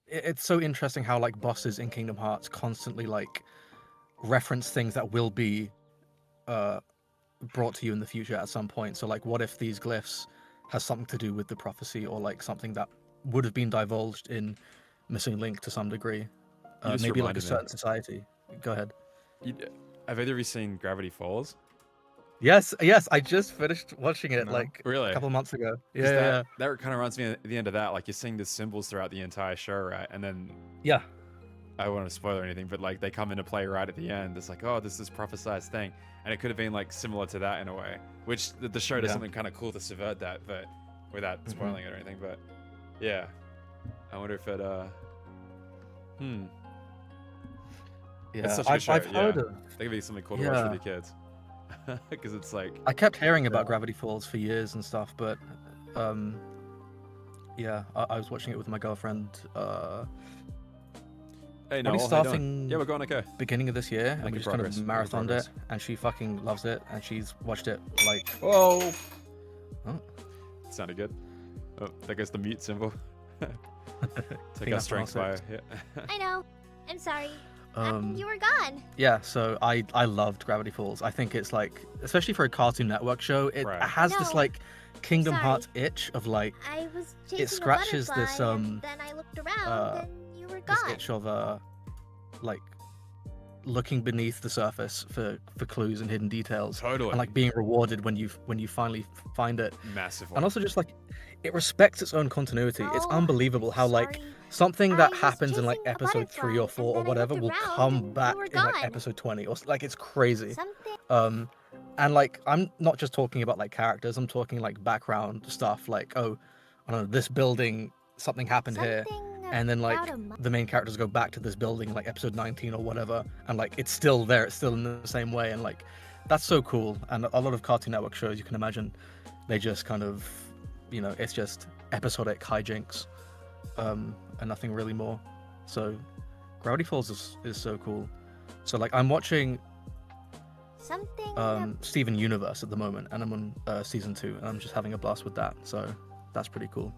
Speaker 6: it's so interesting how like bosses in Kingdom Hearts constantly like reference things that will be brought to you in the future at some point. So like what if these glyphs has something to do with the prophecy, or like something that would have been divulged in Missing Link to some degree,
Speaker 1: just
Speaker 6: maybe like a
Speaker 1: reminded me.
Speaker 6: certain society. Go ahead.
Speaker 1: Have either of you seen Gravity Falls?
Speaker 6: Yes, I just finished watching it
Speaker 3: No.
Speaker 6: like
Speaker 1: Really?
Speaker 6: a couple months ago.
Speaker 1: 'Cause
Speaker 6: Yeah.
Speaker 1: that kind of reminds me at the end of that. Like you're seeing the symbols throughout the entire show, right? And then
Speaker 6: Yeah.
Speaker 1: I don't want to spoil anything, but like they come into play right at the end. It's like, oh, this is prophesized thing, and it could have been like similar to that in a way, which the show does
Speaker 6: Yeah.
Speaker 1: something kind of cool to subvert that, but without spoiling it or anything. But yeah, I wonder if it
Speaker 6: Yeah,
Speaker 1: such a good show,
Speaker 6: I've heard
Speaker 1: yeah.
Speaker 6: of.
Speaker 1: That could be something cool to watch
Speaker 6: Yeah.
Speaker 1: with your kids, because it's like
Speaker 6: I kept hearing about Gravity Falls for years and stuff, but yeah, I was watching it with my girlfriend
Speaker 1: hey,
Speaker 6: probably
Speaker 1: no, how you doing?
Speaker 6: starting
Speaker 1: Yeah, we're going okay.
Speaker 6: beginning of this year, and we
Speaker 1: Making
Speaker 6: just kind of
Speaker 1: progress, making
Speaker 6: marathoned
Speaker 1: progress.
Speaker 6: it, and she fucking loves it, and she's watched it like
Speaker 3: Whoa.
Speaker 1: Sounded good. Oh, there goes the mute symbol. Take
Speaker 6: think
Speaker 1: our
Speaker 6: that's
Speaker 1: strengths by
Speaker 6: all
Speaker 1: yeah.
Speaker 2: I know. I'm sorry.
Speaker 6: um
Speaker 2: You were gone.
Speaker 6: yeah, so I loved Gravity Falls. I think it's like, especially for a Cartoon Network show, it
Speaker 1: Right.
Speaker 6: has this
Speaker 2: No,
Speaker 6: like Kingdom
Speaker 2: sorry.
Speaker 6: Hearts itch of like
Speaker 2: I was chasing
Speaker 6: scratches
Speaker 2: a
Speaker 6: this,
Speaker 2: butterfly, and then I looked around and you were
Speaker 6: this
Speaker 2: gone.
Speaker 6: itch of like looking beneath the surface for clues and hidden details,
Speaker 1: Totally.
Speaker 6: and like being rewarded when you finally find it.
Speaker 1: Massive.
Speaker 6: And also just like it respects its own continuity. It's
Speaker 2: Oh,
Speaker 6: unbelievable how like
Speaker 2: sorry.
Speaker 6: something that
Speaker 2: I was
Speaker 6: happens in like
Speaker 2: chasing a
Speaker 6: episode 3 or
Speaker 2: butterfly,
Speaker 6: 4 or
Speaker 2: and then I
Speaker 6: whatever
Speaker 2: looked
Speaker 6: will
Speaker 2: around
Speaker 6: come
Speaker 2: and
Speaker 6: back
Speaker 2: you were
Speaker 6: in like
Speaker 2: gone.
Speaker 6: episode 20 or like it's crazy.
Speaker 2: Something.
Speaker 6: And like I'm not just talking about like characters, I'm talking like background stuff like, oh, I don't know, this building, something happened here, and then like
Speaker 2: about a
Speaker 6: the main characters go back to this building in like episode 19 or whatever, and like it's still there, it's still in the same way, and like that's so cool. And a lot of Cartoon Network shows, you can imagine, they just kind of, you know, it's just episodic hijinks, and nothing really more. So Gravity Falls is so cool. So like I'm watching
Speaker 2: something.
Speaker 6: Steven Universe at the moment, and I'm on season 2, and I'm just having a blast with that. So that's pretty cool.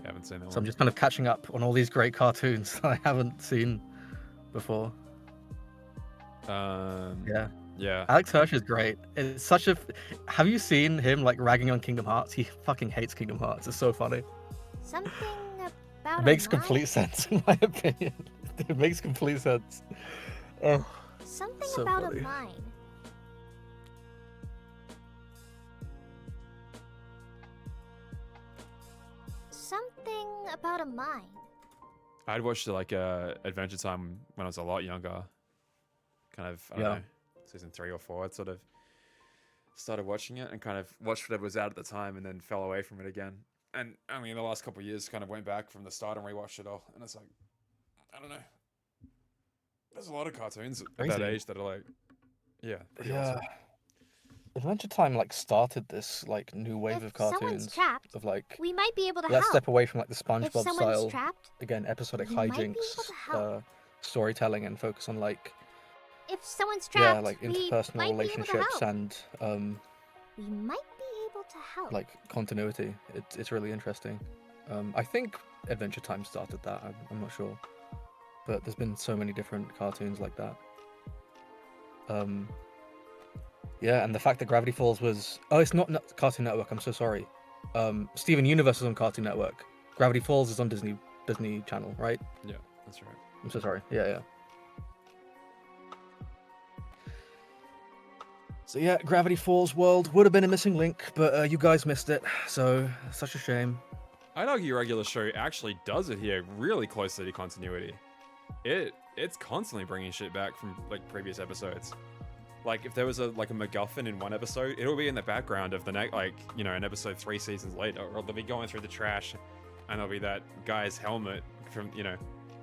Speaker 1: I haven't seen that
Speaker 6: So I'm
Speaker 1: one.
Speaker 6: just kind of catching up on all these great cartoons that I haven't seen before. Yeah,
Speaker 1: Yeah.
Speaker 6: Alex Hirsch is great. It's such a. Have you seen him like ragging on Kingdom Hearts? He fucking hates Kingdom Hearts. It's so funny.
Speaker 2: Something about.
Speaker 6: It makes
Speaker 2: a
Speaker 6: complete sense in my opinion. It makes complete sense. Oh,
Speaker 2: Something
Speaker 6: so
Speaker 2: about
Speaker 6: funny.
Speaker 2: a mine. Something about a mine.
Speaker 1: I'd watched like Adventure Time when I was a lot younger. Kind of, I don't
Speaker 6: Yeah.
Speaker 1: know, season 3 or 4. I'd sort of started watching it and kind of watched whatever was out at the time and then fell away from it again. And I mean, the last couple of years kind of went back from the start and rewatched it all. And it's like, I don't know. There's a lot of cartoons at that
Speaker 6: Crazy.
Speaker 1: age that are like, yeah, pretty
Speaker 6: Yeah.
Speaker 1: awesome.
Speaker 6: Adventure Time like started this like new wave
Speaker 2: If
Speaker 6: of
Speaker 2: someone's
Speaker 6: cartoons
Speaker 2: trapped,
Speaker 6: of like
Speaker 2: we might be able to
Speaker 6: let's
Speaker 2: help.
Speaker 6: step away from like the
Speaker 2: If
Speaker 6: SpongeBob
Speaker 2: someone's
Speaker 6: style
Speaker 2: trapped,
Speaker 6: again episodic
Speaker 2: we might be able
Speaker 6: hijinks
Speaker 2: to help.
Speaker 6: storytelling and focus on like
Speaker 2: if someone's trapped,
Speaker 6: yeah like
Speaker 2: we
Speaker 6: interpersonal
Speaker 2: might be able to
Speaker 6: relationships
Speaker 2: help.
Speaker 6: and
Speaker 2: We might be able to help.
Speaker 6: like continuity. It's really interesting. I think Adventure Time started that. I'm not sure, but there's been so many different cartoons like that. Yeah, and the fact that Gravity Falls was it's not Cartoon Network. I'm so sorry. Steven Universe is on Cartoon Network. Gravity Falls is on Disney Channel, right?
Speaker 1: Yeah, that's right.
Speaker 6: I'm so sorry. Yeah. So yeah, Gravity Falls World would have been a missing link, but you guys missed it. So such a shame.
Speaker 1: I'd argue Regular Show actually does adhere really closely to continuity. It's constantly bringing shit back from like previous episodes. Like if there was a MacGuffin in one episode, it'll be in the background of the next, like, you know, in episode 3 seasons later, or they'll be going through the trash, and there'll be that guy's helmet from, you know,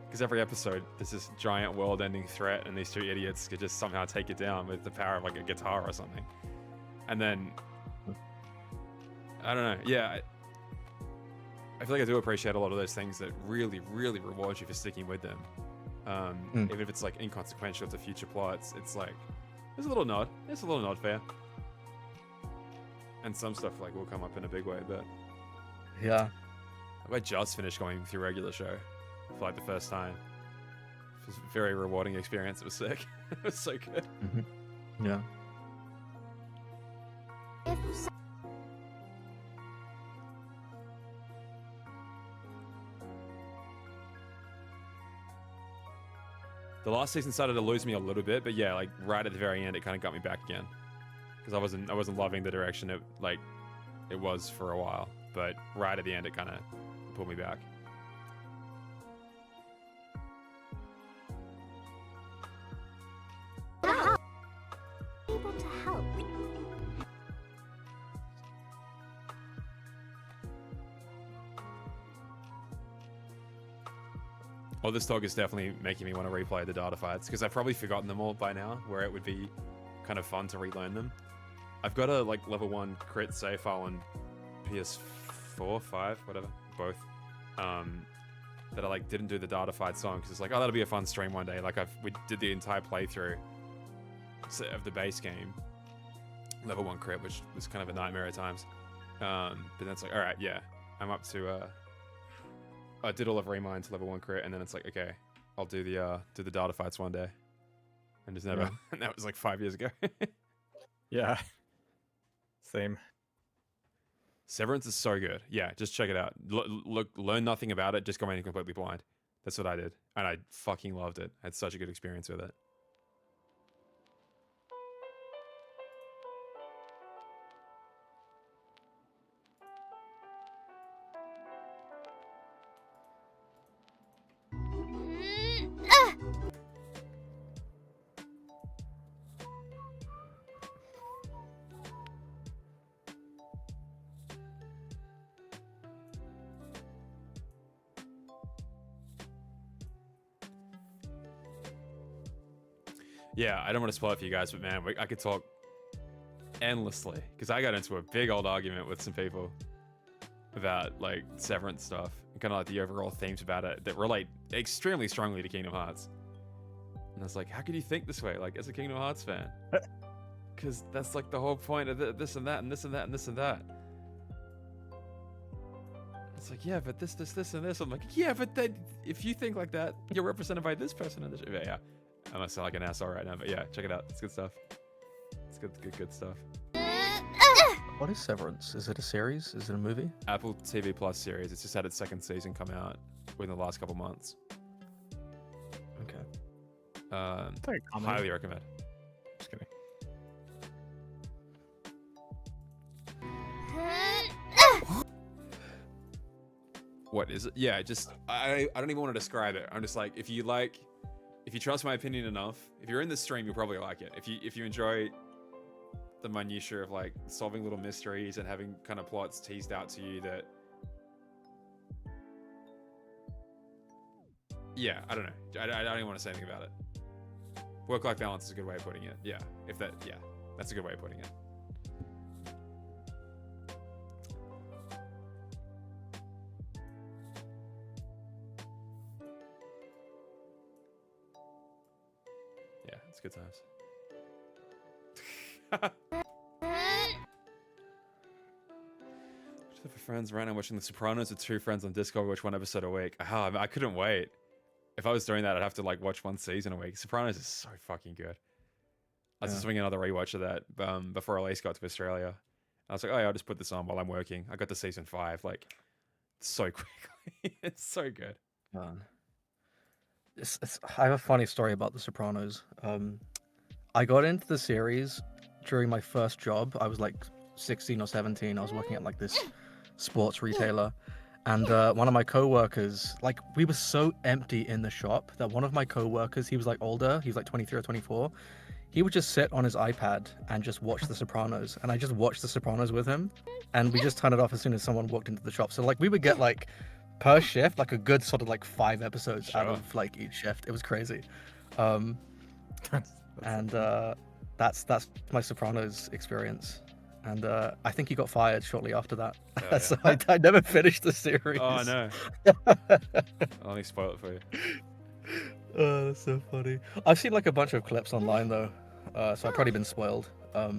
Speaker 1: because every episode there's this giant world-ending threat, and these two idiots could just somehow take it down with the power of like a guitar or something. And then I don't know, yeah. I feel like I do appreciate a lot of those things that really, really reward you for sticking with them. Even if it's like inconsequential to future plots, it's like there's a little nod. There's a little nod fair. And some stuff like will come up in a big way, but
Speaker 6: Yeah.
Speaker 1: I just finished going through Regular Show for like the first time. It was a very rewarding experience. It was sick. It was so good.
Speaker 6: Yeah.
Speaker 2: If so-
Speaker 1: The last season started to lose me a little bit, but yeah, like right at the very end, it kind of got me back again. Because I wasn't loving the direction it was for a while, but right at the end, it kind of pulled me back.
Speaker 2: to help. Able to help.
Speaker 1: Oh, this talk is definitely making me want to replay the data fights because I've probably forgotten them all by now, where it would be kind of fun to relearn them. I've got a like level 1 crit save file on PS4, 5, whatever, both. That I like didn't do the data fight song because it's like, oh, that'll be a fun stream one day. Like we did the entire playthrough of the base game, level 1 crit, which was kind of a nightmare at times. But then it's like, all right, yeah, I'm up to. I did all of Remind to level 1 crit, and then it's like, okay, I'll do the data fights one day, and just never.
Speaker 3: Yeah.
Speaker 1: And that was like 5 years ago.
Speaker 3: Yeah. Same.
Speaker 1: Severance is so good. Yeah, just check it out. Look, learn nothing about it. Just go in completely blind. That's what I did, and I fucking loved it. I had such a good experience with it. Yeah, I don't want to spoil it for you guys, but man, I could talk endlessly because I got into a big old argument with some people about like Severance stuff and kind of like the overall themes about it that relate extremely strongly to Kingdom Hearts. And I was like, how could you think this way, like as a Kingdom Hearts fan? Because that's like the whole point of this and that and this and that and this and that. It's like, yeah, but this, and this. I'm like, yeah, but then if you think like that, you're represented by this person in this. Yeah. I must sound like an asshole right now, but yeah, check it out. It's good stuff. It's good stuff.
Speaker 6: What is Severance? Is it a series? Is it a movie?
Speaker 1: Apple TV Plus series. It's just had its second season come out within the last couple months.
Speaker 6: Okay.
Speaker 1: Highly recommend.
Speaker 3: Just kidding.
Speaker 1: What is it? Yeah, just I don't even want to describe it. I'm just like, if you trust my opinion enough, if you're in this stream, you'll probably like it. If you enjoy the minutiae of like solving little mysteries and having kind of plots teased out to you that, yeah, I don't know. I don't even want to say anything about it. Work-life balance is a good way of putting it. Yeah, that's a good way of putting it. Yeah, it's good times. For friends, right now watching The Sopranos with 2 friends on Discord, watch 1 episode a week. I couldn't wait. If I was doing that, I'd have to like watch 1 season a week. Sopranos is so fucking good. I was just doing another rewatch of that before Elise got to Australia. I was like, oh yeah, I'll just put this on while I'm working. I got to season 5 like so quickly. It's so good.
Speaker 6: Man. I have a funny story about The Sopranos. I got into the series during my first job. I was like 16 or 17. I was working at like this sports retailer. And one of my co-workers, like we were so empty in the shop that one of my co-workers, he was like older. He was like 23 or 24. He would just sit on his iPad and just watch The Sopranos. And I just watched The Sopranos with him. And we just turned it off as soon as someone walked into the shop. So like we would get like per shift, like a good sort of like 5 episodes out of like each shift. It was crazy. That's my Sopranos experience. And I think he got fired shortly after that.
Speaker 1: Oh, yeah.
Speaker 6: So I never finished the series.
Speaker 1: Oh no. Let me spoil it for you.
Speaker 6: Oh, that's so funny. I've seen like a bunch of clips online though, so I've probably been spoiled. I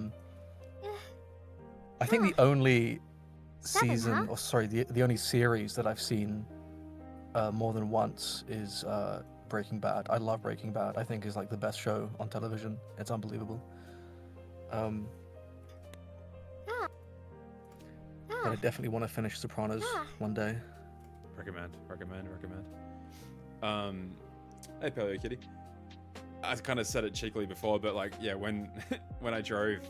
Speaker 6: think the only season, or sorry, the only series that I've seen more than once is Breaking Bad. I love Breaking Bad. I think is like the best show on television. It's unbelievable. But I definitely want to finish Sopranos one day.
Speaker 1: Recommend. Hey Paleo Kitty. I kind of said it cheekily before, but like, yeah, when I drove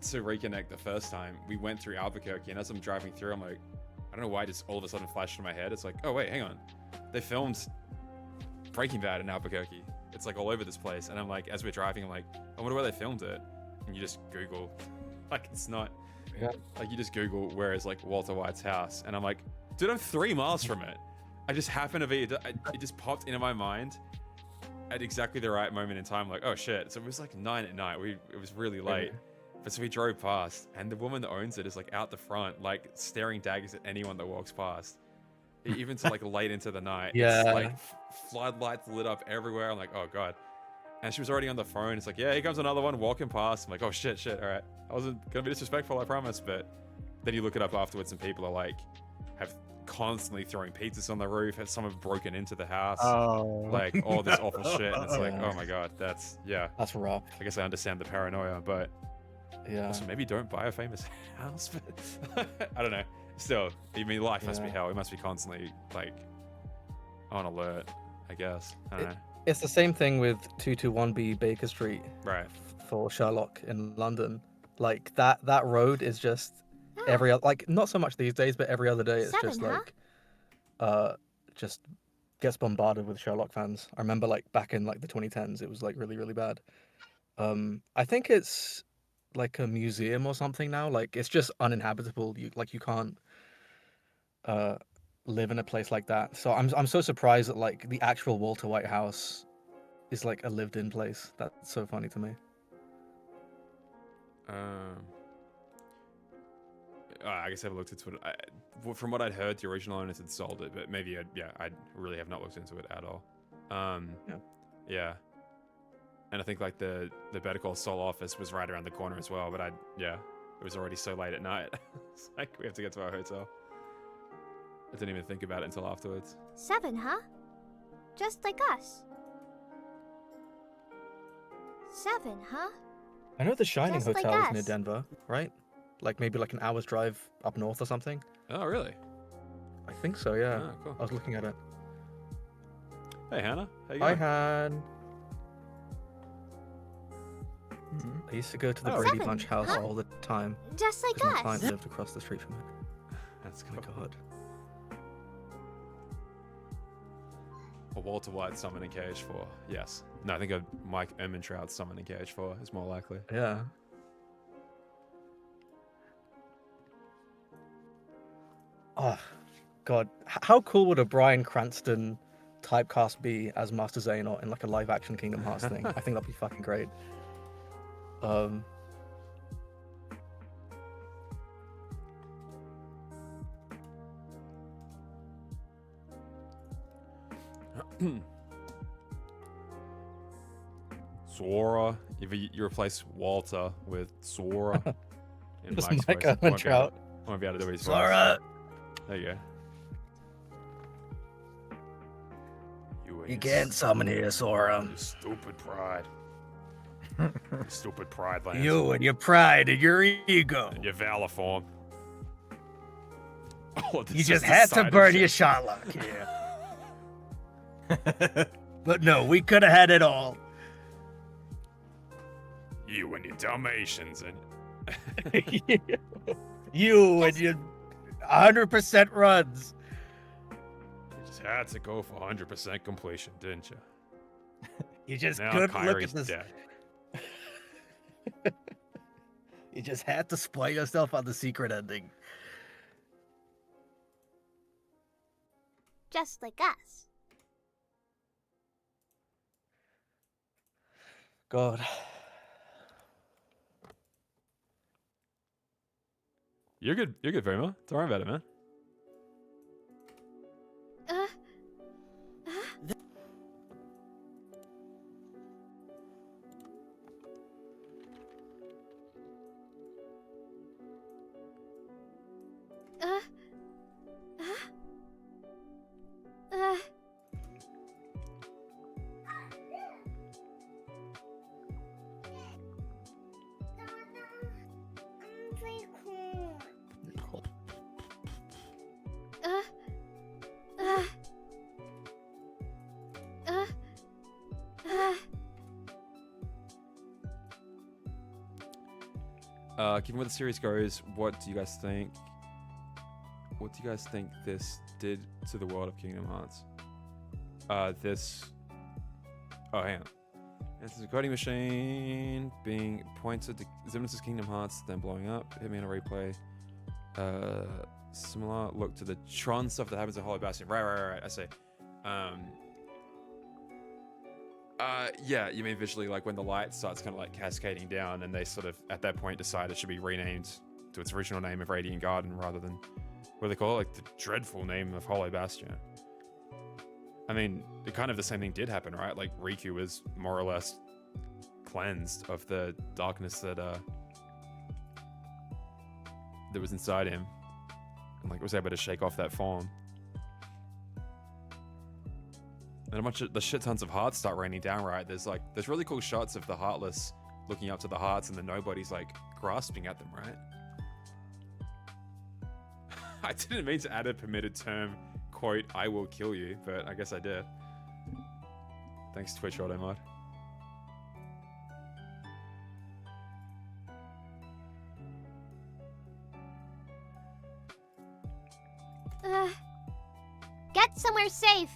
Speaker 1: to reconnect the first time, we went through Albuquerque, and as I'm driving through, I'm like, I don't know why, just all of a sudden flashed in my head. It's like, oh wait, hang on, they filmed Breaking Bad in Albuquerque. It's like all over this place, and I'm like, as we're driving, I'm like, I wonder where they filmed it, and you just Google, like it's not.
Speaker 6: Yeah.
Speaker 1: Like you just Google where is like Walter White's house, and I'm like, dude, I'm 3 miles from it. I just happen to be. It just popped into my mind at exactly the right moment in time. Like, oh shit! So it was like 9 at night. It was really late, but so we drove past, and the woman that owns it is like out the front, like staring daggers at anyone that walks past, even to like late into the night.
Speaker 6: Yeah.
Speaker 1: It's like floodlights lit up everywhere. I'm like, oh god. And she was already on the phone. It's like, yeah, here comes another one walking past. I'm like, oh shit, all right. I wasn't gonna be disrespectful, I promise. But then you look it up afterwards, and people are like, have constantly throwing pizzas on the roof. Have someone broken into the house?
Speaker 3: Oh.
Speaker 1: Like all this awful shit. And it's like, oh my god, that's
Speaker 6: rough.
Speaker 1: I guess I understand the paranoia, but
Speaker 6: Yeah.
Speaker 1: also maybe don't buy a famous house. But I don't know. Still, I mean, life must be hell. We must be constantly like on alert, I guess. I don't know.
Speaker 6: It's the same thing with 221B Baker Street,
Speaker 1: Right.
Speaker 6: for Sherlock in London. Like that road is just every other, like not so much these days, but every other day it's just like just gets bombarded with Sherlock fans. I remember like back in like the 2010s, it was like really, really bad. I think it's like a museum or something now. Like it's just uninhabitable. You can't live in a place like that. So I'm so surprised that like the actual Walter White house is like a lived-in place. That's so funny to me.
Speaker 1: I guess I haven't looked into it. From what I'd heard, the original owners had sold it, but maybe I really have not looked into it at all.
Speaker 6: Yeah.
Speaker 1: Yeah. And I think like the Better Call Saul office was right around the corner as well, but it was already so late at night. It's like we have to get to our hotel. I didn't even think about it until afterwards.
Speaker 2: 7, huh? Just like us. 7, huh?
Speaker 6: I know the Shining
Speaker 2: Just like
Speaker 6: Hotel is near
Speaker 2: us.
Speaker 6: Denver, right? Like maybe like an hour's drive up north or something.
Speaker 1: Oh, really?
Speaker 6: I think so, yeah.
Speaker 1: Oh, cool.
Speaker 6: I was looking at it.
Speaker 1: Hey, Hannah. How you
Speaker 6: Hi,
Speaker 1: going?
Speaker 6: Han.
Speaker 3: Mhm.
Speaker 6: I used to go to the
Speaker 1: Oh.
Speaker 6: Brady
Speaker 2: 7,
Speaker 6: Bunch house
Speaker 2: huh?
Speaker 6: all the time
Speaker 2: Just like
Speaker 6: because my
Speaker 2: us.
Speaker 6: client lived across the street from it.
Speaker 1: That's
Speaker 6: Oh my
Speaker 1: cool.
Speaker 6: god.
Speaker 1: A Walter White summon in KH4. Yes. No, I think a Mike Ehrmantraut summon in KH4 is more likely.
Speaker 6: Yeah. Oh, God. How cool would a Bryan Cranston typecast be as Master Xehanort in like a live action Kingdom Hearts thing? I think that'd be fucking great.
Speaker 1: Sora. If you replace Walter with Sora in
Speaker 6: Just
Speaker 1: Mike's
Speaker 6: Mike
Speaker 1: voice,
Speaker 6: Ehrmantraut.
Speaker 1: I won't be able to do his
Speaker 6: Sora,
Speaker 1: voice. There you go.
Speaker 6: you can't summon here, Sora.
Speaker 1: You stupid pride. You stupid pride, Lance.
Speaker 6: You and your pride and your ego.
Speaker 1: And your valor form. Oh, this
Speaker 6: You
Speaker 1: is
Speaker 6: just
Speaker 1: the
Speaker 6: had to
Speaker 1: side of
Speaker 6: burn
Speaker 1: shit.
Speaker 6: your shot lock here. But no, we could have had it all.
Speaker 1: You and your Dalmatians and
Speaker 6: You and your 100% runs.
Speaker 1: you just had to go for 100% completion, didn't you?
Speaker 6: You just
Speaker 1: Now
Speaker 6: couldn't look
Speaker 1: Kyrie's
Speaker 6: at this.
Speaker 1: dead.
Speaker 6: You just had to spoil yourself on the secret ending.
Speaker 2: Just like us.
Speaker 6: God.
Speaker 1: You're good, Vrima. Don't worry about it, man.
Speaker 5: I'm pretty cool.
Speaker 1: Given where the series goes, what do you guys think? What do you guys think this did to the world of Kingdom Hearts? Oh, hang on. It's a coding machine being pointed to Xemnas' Kingdom Hearts, then blowing up. Hit me on a replay. Similar look to the Tron stuff that happens at Holy Bastion. Right. I see. Yeah, you mean visually, like when the light starts kind of like cascading down, and they sort of at that point decide it should be renamed to its original name of Radiant Garden rather than what do they call it, like the dreadful name of Holy Bastion. I mean, kind of the same thing did happen, right? Like Riku was more or less cleansed of the darkness that was inside him, and like was able to shake off that form. And a bunch of the shit tons of hearts start raining down, right? There's really cool shots of the Heartless looking up to the hearts, and the Nobody's like grasping at them, right? I didn't mean to add a permitted term, quote, I will kill you, but I guess I did. Thanks, Twitch Automod.
Speaker 2: Get somewhere safe.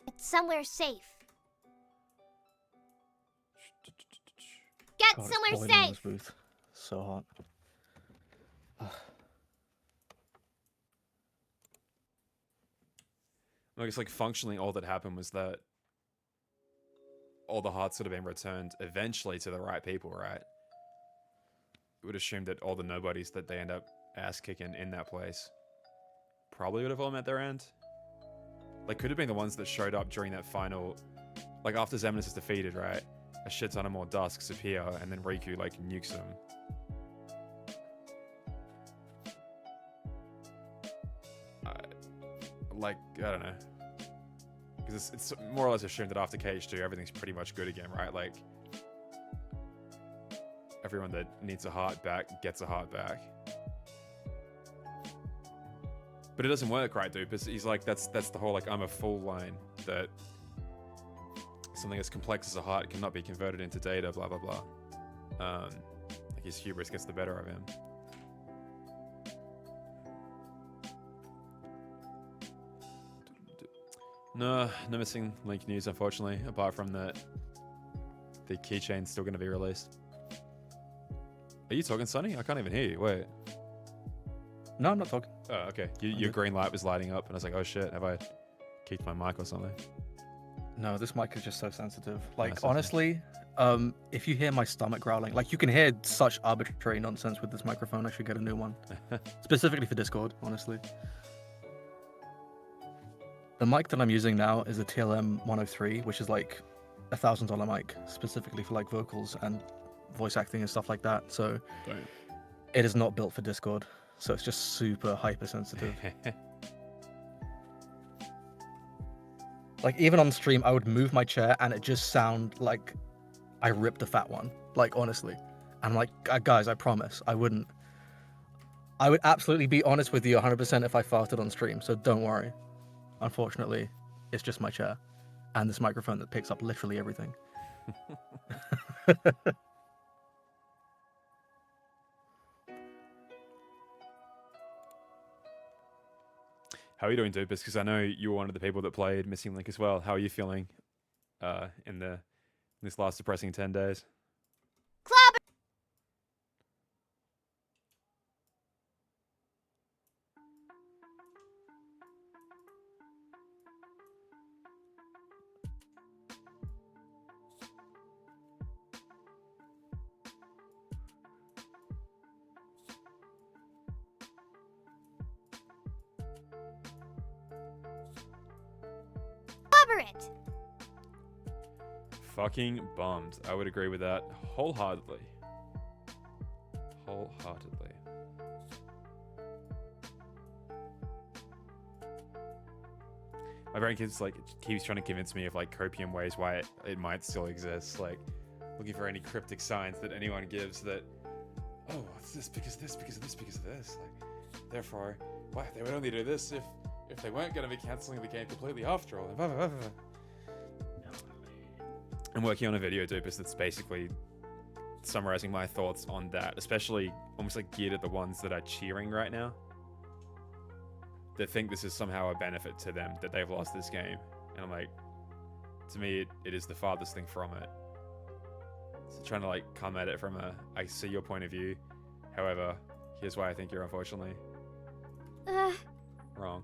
Speaker 2: Get somewhere safe. get
Speaker 6: God, it's
Speaker 2: somewhere
Speaker 6: boiling in
Speaker 2: safe.
Speaker 6: this booth. So hot.
Speaker 1: I guess like functionally, all that happened was that all the hearts would have been returned eventually to the right people, right? You would assume that all the nobodies that they end up ass kicking in that place probably would have all met their end. Like, could have been the ones that showed up during that final, like after Xemnas is defeated, right? A shit ton of more Dusks appear, and then Riku like nukes them. I don't know, because it's more or less assumed that after KH2 everything's pretty much good again, right? Like everyone that needs a heart back gets a heart back. But it doesn't work, right, dude? Because he's like, that's the whole like I'm a fool line, that something as complex as a heart cannot be converted into data, blah blah blah. Like his hubris gets the better of him. No missing Link news, unfortunately, apart from that the keychain's still going to be released. Are you talking, Sonny? I can't even hear you. Wait.
Speaker 6: No, I'm not talking.
Speaker 1: Oh, okay. Your green light was lighting up, and I was like, oh shit, have I kicked my mic or something?
Speaker 6: No, this mic is just so sensitive. Like,
Speaker 1: That's
Speaker 6: honestly, if you hear my stomach growling, like, you can hear such arbitrary nonsense with this microphone. I should get a new one. Specifically for Discord, honestly. The mic that I'm using now is a TLM 103, which is like $1,000 mic, specifically for like vocals and voice acting and stuff like that. So it is not built for Discord. So it's just super hypersensitive. Like, even on stream, I would move my chair and it just sound like I ripped a fat one. Like, honestly. I'm like, guys, I promise, I wouldn't. I would absolutely be honest with you 100% if I farted on stream, so don't worry. Unfortunately, it's just my chair and this microphone that picks up literally everything.
Speaker 1: How are you doing, Dupus? Because I know you were one of the people that played Missing Link as well. How are you feeling in this last depressing 10 days?
Speaker 2: Club. Cover it.
Speaker 1: Fucking bummed. I would agree with that wholeheartedly. Wholeheartedly. My brain keeps trying to convince me of like copium ways why it might still exist. Like looking for any cryptic signs that anyone gives that, oh, it's this because this, because of this, because of this. Like, therefore, why they would only do this if they weren't going to be cancelling the game completely after all. Blah, blah, blah, blah. I'm working on a video, Dupus, that's basically summarizing my thoughts on that, especially almost like geared at the ones that are cheering right now, that think this is somehow a benefit to them, that they've lost this game. And I'm like, to me, it is the farthest thing from it. So trying to like come at it from I see your point of view. However, here's why I think you're unfortunately wrong.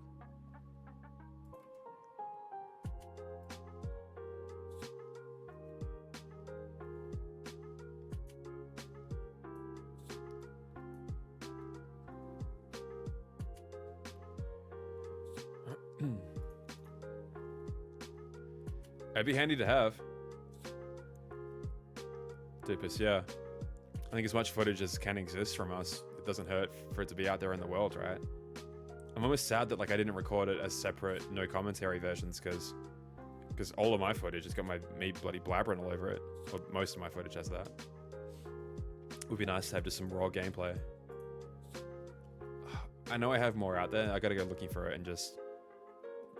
Speaker 1: It'd be handy to have. Dupus, yeah. I think as much footage as can exist from us, it doesn't hurt for it to be out there in the world, right? I'm almost sad that like I didn't record it as separate, no commentary versions, because all of my footage has got me bloody blabbering all over it. Or most of my footage has that. It would be nice to have just some raw gameplay. I know I have more out there. I gotta go looking for it and just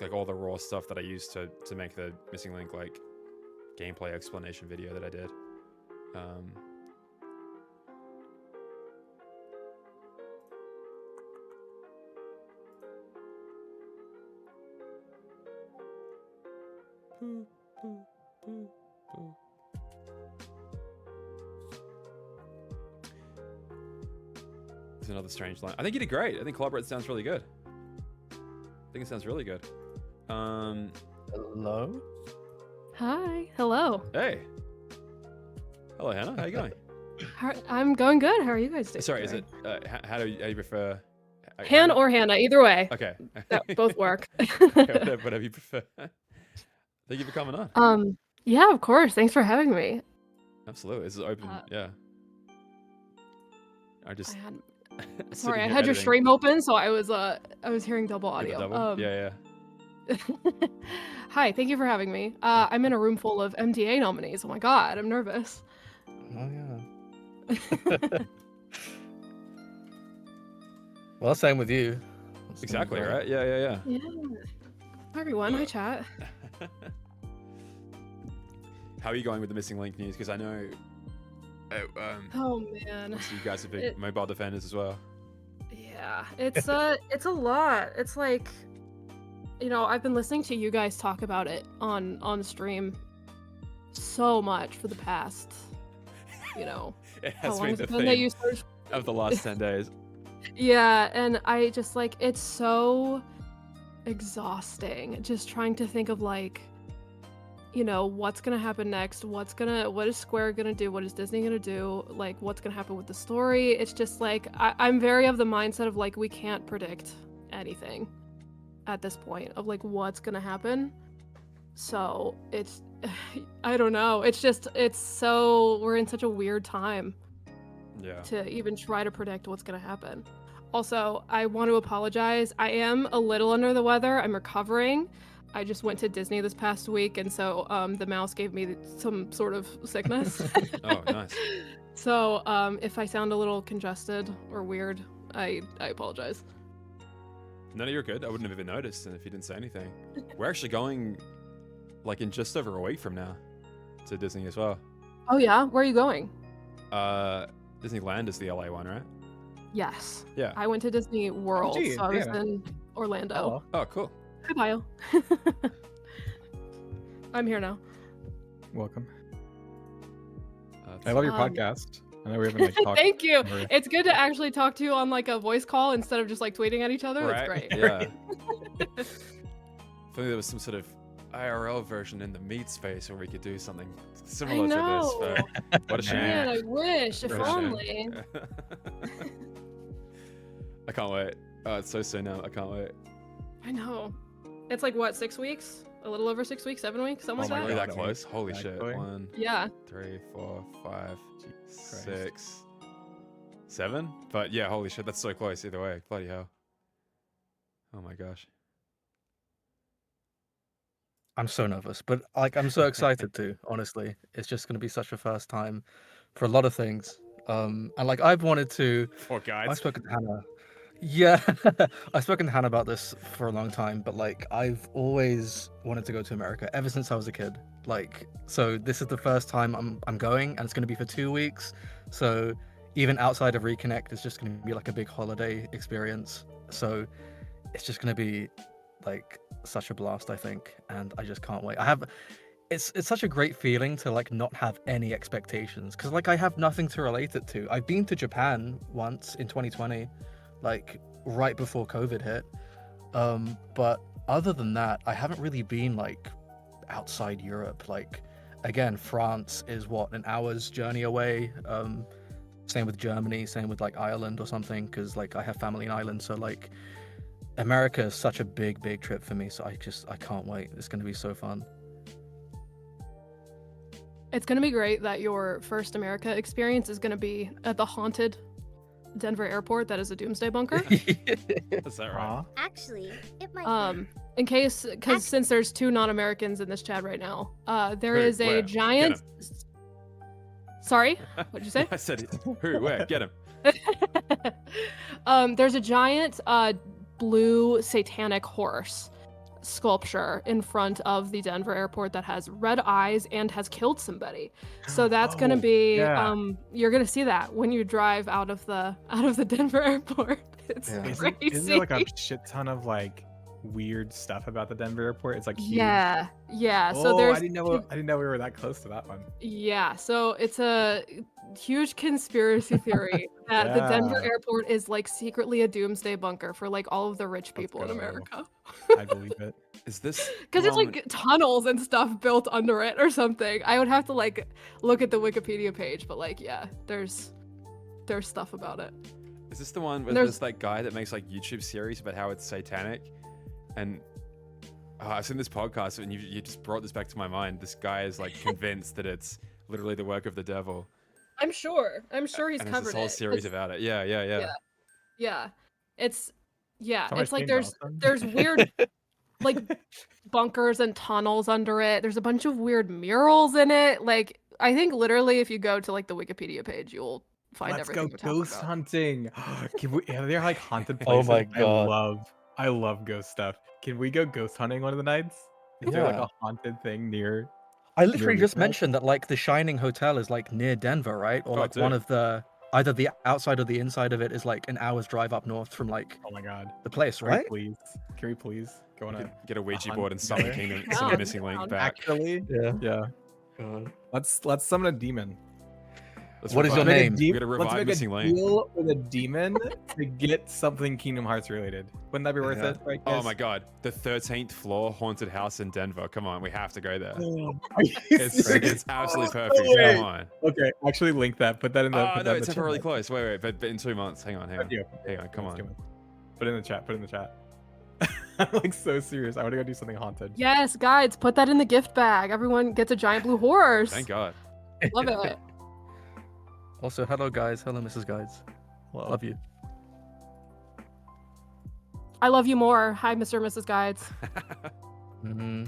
Speaker 1: like all the raw stuff that I used to make the Missing Link like gameplay explanation video that I did. There's another strange line. I think you did great. I think collaborate sounds really good. I think it sounds really good.
Speaker 6: Hello?
Speaker 7: Hi. Hello.
Speaker 1: Hey. Hello, Hannah. How you going?
Speaker 7: I'm going good. How are you guys doing?
Speaker 1: Sorry, is it? How do you prefer?
Speaker 7: Han or Hannah? Either way.
Speaker 1: Okay.
Speaker 7: That both work.
Speaker 1: Okay, whatever you prefer. Thank you for coming on.
Speaker 7: Yeah, of course. Thanks for having me.
Speaker 1: Absolutely. This is open. Yeah. I just.
Speaker 7: I had,
Speaker 1: sitting
Speaker 7: sorry, I
Speaker 1: here
Speaker 7: had your
Speaker 1: editing.
Speaker 7: stream open, so I was hearing double
Speaker 1: You have
Speaker 7: audio.
Speaker 1: a double? Yeah.
Speaker 7: Hi, thank you for having me. I'm in a room full of MDA nominees. Oh my god, I'm nervous.
Speaker 6: Oh yeah. Well, same with you. It's been
Speaker 1: Exactly.
Speaker 6: great.
Speaker 1: Right. Yeah.
Speaker 7: Yeah. Hi everyone. Hi chat.
Speaker 1: How are you going with the missing link news? Because I know.
Speaker 7: Oh man.
Speaker 1: Obviously you guys are big mobile defenders as well.
Speaker 7: Yeah, it's a lot. It's like, I've been listening to you guys talk about it on stream so much for the past,
Speaker 1: It
Speaker 7: how
Speaker 1: has
Speaker 7: long
Speaker 1: been
Speaker 7: has
Speaker 1: the
Speaker 7: it been that you
Speaker 1: theme
Speaker 7: started?
Speaker 1: of the last 10 days.
Speaker 7: Yeah, and I just it's so exhausting just trying to think of what's gonna happen next, what is Square gonna do, what is Disney gonna do, what's gonna happen with the story. It's just I'm very of the mindset of we can't predict anything at this point of what's gonna happen. So it's I don't know. We're in such a weird time
Speaker 1: Yeah.
Speaker 7: to even try to predict what's gonna happen. Also, I want to apologize. I am a little under the weather. I'm recovering. I just went to Disney this past week, and so the mouse gave me some sort of sickness.
Speaker 1: Oh, nice.
Speaker 7: So if I sound a little congested or weird, I apologize.
Speaker 1: No, you're good. I wouldn't have even noticed if you didn't say anything. We're actually going, in just over a week from now, to Disney as well.
Speaker 7: Oh yeah, where are you going?
Speaker 1: Disneyland is the LA one, right?
Speaker 7: Yes.
Speaker 1: Yeah.
Speaker 7: I went to Disney World,
Speaker 3: gee,
Speaker 7: so I was
Speaker 3: yeah.
Speaker 7: in Orlando.
Speaker 1: Oh, cool.
Speaker 7: Hi, Bio. I'm here now.
Speaker 3: Welcome.
Speaker 1: That's-
Speaker 3: I love your podcast. I know we haven't talked.
Speaker 7: Thank you.
Speaker 3: over-
Speaker 7: It's good to actually talk to you on a voice call instead of just tweeting at each other.
Speaker 1: right?
Speaker 7: That's great.
Speaker 1: Yeah. If only there was some sort of IRL version in the meat space where we could do something similar to this. But what a shame.
Speaker 7: Man, I wish, if
Speaker 1: What a shame.
Speaker 7: only.
Speaker 1: I can't wait. Oh, it's so soon now. I can't wait.
Speaker 7: I know. It's what, 6 weeks? A little over 6 weeks, 7 weeks, something
Speaker 1: Oh my
Speaker 7: like
Speaker 1: god,
Speaker 7: that.
Speaker 1: that close? Holy shit.
Speaker 3: Exactly.
Speaker 1: 1,
Speaker 7: Yeah.
Speaker 1: 3, 4, 5,
Speaker 3: Christ.
Speaker 1: 6, 7? But yeah, holy shit, that's so close either way. Bloody hell. Oh my gosh.
Speaker 6: I'm so nervous, but I'm so excited too. Honestly, it's just gonna be such a first time for a lot of things. And I've wanted to.
Speaker 1: Poor
Speaker 6: I've
Speaker 1: guys.
Speaker 6: spoken to Hannah. Yeah, I've spoken to Hannah about this for a long time, but I've always wanted to go to America ever since I was a kid. So this is the first time I'm going, and it's gonna be for 2 weeks. So even outside of Reconnect, it's just gonna be a big holiday experience. So it's just gonna be such a blast, I think, and I just can't wait. It's such a great feeling to not have any expectations, because I have nothing to relate it to. I've been to Japan once in 2020, right before COVID hit, but other than that, I haven't really been outside Europe. Again, France is what, an hour's journey away. Same with Germany, same with Ireland or something, because I have family in Ireland. So America is such a big trip for me, so I can't wait. It's going to be so fun.
Speaker 7: It's going to be great that your first America experience is going to be at the haunted Denver airport that is a doomsday bunker.
Speaker 1: Is that right?
Speaker 5: Actually, it might be.
Speaker 7: In case, because since there's 2 non-Americans in this chat right now, there
Speaker 1: Who?
Speaker 7: is a
Speaker 1: Where?
Speaker 7: giant...
Speaker 1: Get 'em.
Speaker 7: Sorry? What'd you say?
Speaker 1: I said, who? Where? Get him.
Speaker 7: There's a giant blue satanic horse sculpture in front of the Denver airport that has red eyes and has killed somebody. So that's gonna be
Speaker 3: yeah.
Speaker 7: you're gonna see that when you drive out of the Denver airport. It's
Speaker 6: Yeah.
Speaker 7: crazy.
Speaker 3: Isn't there a shit ton of weird stuff about the Denver airport? It's huge.
Speaker 7: Yeah.
Speaker 3: Oh,
Speaker 7: So there's
Speaker 3: I didn't know we were that close to that one.
Speaker 7: Yeah, so huge conspiracy theory that the Denver
Speaker 3: Yeah.
Speaker 7: airport is like secretly a doomsday bunker for like all of the rich
Speaker 3: Let's
Speaker 7: people in
Speaker 3: go.
Speaker 7: America.
Speaker 3: I believe it.
Speaker 1: Is this
Speaker 7: Because
Speaker 1: the
Speaker 7: there's
Speaker 1: one
Speaker 7: like tunnels and stuff built under it or something. I would have to like look at the Wikipedia page, but like yeah, there's stuff about it.
Speaker 1: Is this the one where
Speaker 7: There's-
Speaker 1: there's that guy that makes like YouTube series about how it's satanic? And I've seen this podcast and you just brought this back to my mind. This guy is like convinced that it's literally the work of the devil.
Speaker 7: I'm sure he's
Speaker 1: And there's
Speaker 7: covered
Speaker 1: this whole
Speaker 7: it.
Speaker 1: series
Speaker 7: It's-
Speaker 1: about it. Yeah.
Speaker 7: Yeah, it's
Speaker 3: So much
Speaker 7: it's like
Speaker 3: Shane Dawson.
Speaker 7: there's weird like bunkers and tunnels under it. There's a bunch of weird murals in it. Like I think literally if you go to like the Wikipedia page, you'll find
Speaker 3: Let's go
Speaker 7: everything we're talking
Speaker 3: ghost
Speaker 7: about.
Speaker 3: hunting. Can we? Are there like haunted
Speaker 6: Oh
Speaker 3: places?
Speaker 6: my God.
Speaker 3: I love ghost stuff. Can we go ghost hunting one of the nights? Is there like
Speaker 6: Yeah.
Speaker 3: a haunted thing near?
Speaker 6: I literally
Speaker 3: Near
Speaker 6: just
Speaker 3: Midwest?
Speaker 6: mentioned that like the Shining Hotel is like near Denver, right? Or
Speaker 1: Oh,
Speaker 6: like
Speaker 1: dude.
Speaker 6: one of the either the outside or the inside of it is like an hour's drive up north from like
Speaker 3: Oh my God.
Speaker 6: the place,
Speaker 3: Can we
Speaker 6: right?
Speaker 3: please? Can we please go on a?
Speaker 1: Get a Ouija
Speaker 3: hunt
Speaker 1: board and
Speaker 3: together.
Speaker 1: summon Kingdom,
Speaker 7: Yeah,
Speaker 1: summon
Speaker 7: I'm
Speaker 1: Missing Link
Speaker 7: down.
Speaker 1: back.
Speaker 3: Actually,
Speaker 6: Yeah.
Speaker 3: yeah. Let's summon a demon.
Speaker 1: Let's
Speaker 6: What is your
Speaker 1: revive-
Speaker 6: name?
Speaker 1: We gotta
Speaker 3: Let's
Speaker 1: revive
Speaker 3: make
Speaker 1: Missing
Speaker 3: a
Speaker 1: Link.
Speaker 3: deal with a demon to get something Kingdom Hearts related. Wouldn't that be worth
Speaker 6: Yeah.
Speaker 3: it? Right,
Speaker 1: Oh
Speaker 3: guys?
Speaker 1: my god, the 13th floor haunted house in Denver. Come on, we have to go there.
Speaker 3: Are you
Speaker 1: It's
Speaker 3: serious?
Speaker 1: absolutely
Speaker 3: Oh,
Speaker 1: perfect.
Speaker 3: wait.
Speaker 1: Come on.
Speaker 3: Okay, actually link that. Put that in the.
Speaker 1: Oh
Speaker 3: put
Speaker 1: no,
Speaker 3: that in
Speaker 1: it's
Speaker 3: the
Speaker 1: temporarily
Speaker 3: chat.
Speaker 1: close. Wait, but in 2 months. Hang on.
Speaker 3: Yeah,
Speaker 1: Hang on, come
Speaker 3: let's
Speaker 1: on.
Speaker 3: go. Put it in the chat. Put it in the chat. I'm like so serious. I want to go do something haunted.
Speaker 7: Yes, guides, put that in the gift bag. Everyone gets a giant blue horse.
Speaker 1: Thank God.
Speaker 7: Love it.
Speaker 6: Also, hello guys, hello Mrs. Guides.
Speaker 3: Well,
Speaker 6: Love you.
Speaker 7: I love you more. Hi, Mr. and Mrs. Guides.
Speaker 6: Mm-hmm.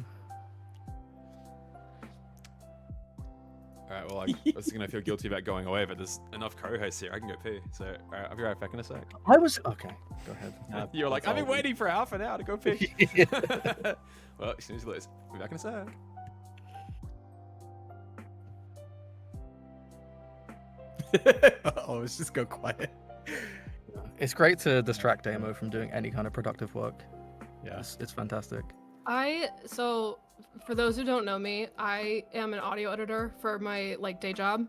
Speaker 1: All right, well, I was gonna feel guilty about going away, but there's enough co-hosts here. I can go pee. So, all right, I'll be right back in a sec.
Speaker 6: I was okay. Go ahead.
Speaker 1: You're like,
Speaker 3: that's
Speaker 1: I've been
Speaker 3: all
Speaker 1: waiting for half an hour to go pee. Well, as soon as you lose, I'll be back in a sec.
Speaker 3: Oh, let's just go quiet.
Speaker 6: It's great to distract Damo from doing any kind of productive work.
Speaker 3: Yeah.
Speaker 6: It's fantastic.
Speaker 7: So for those who don't know me, I am an audio editor for my like day job,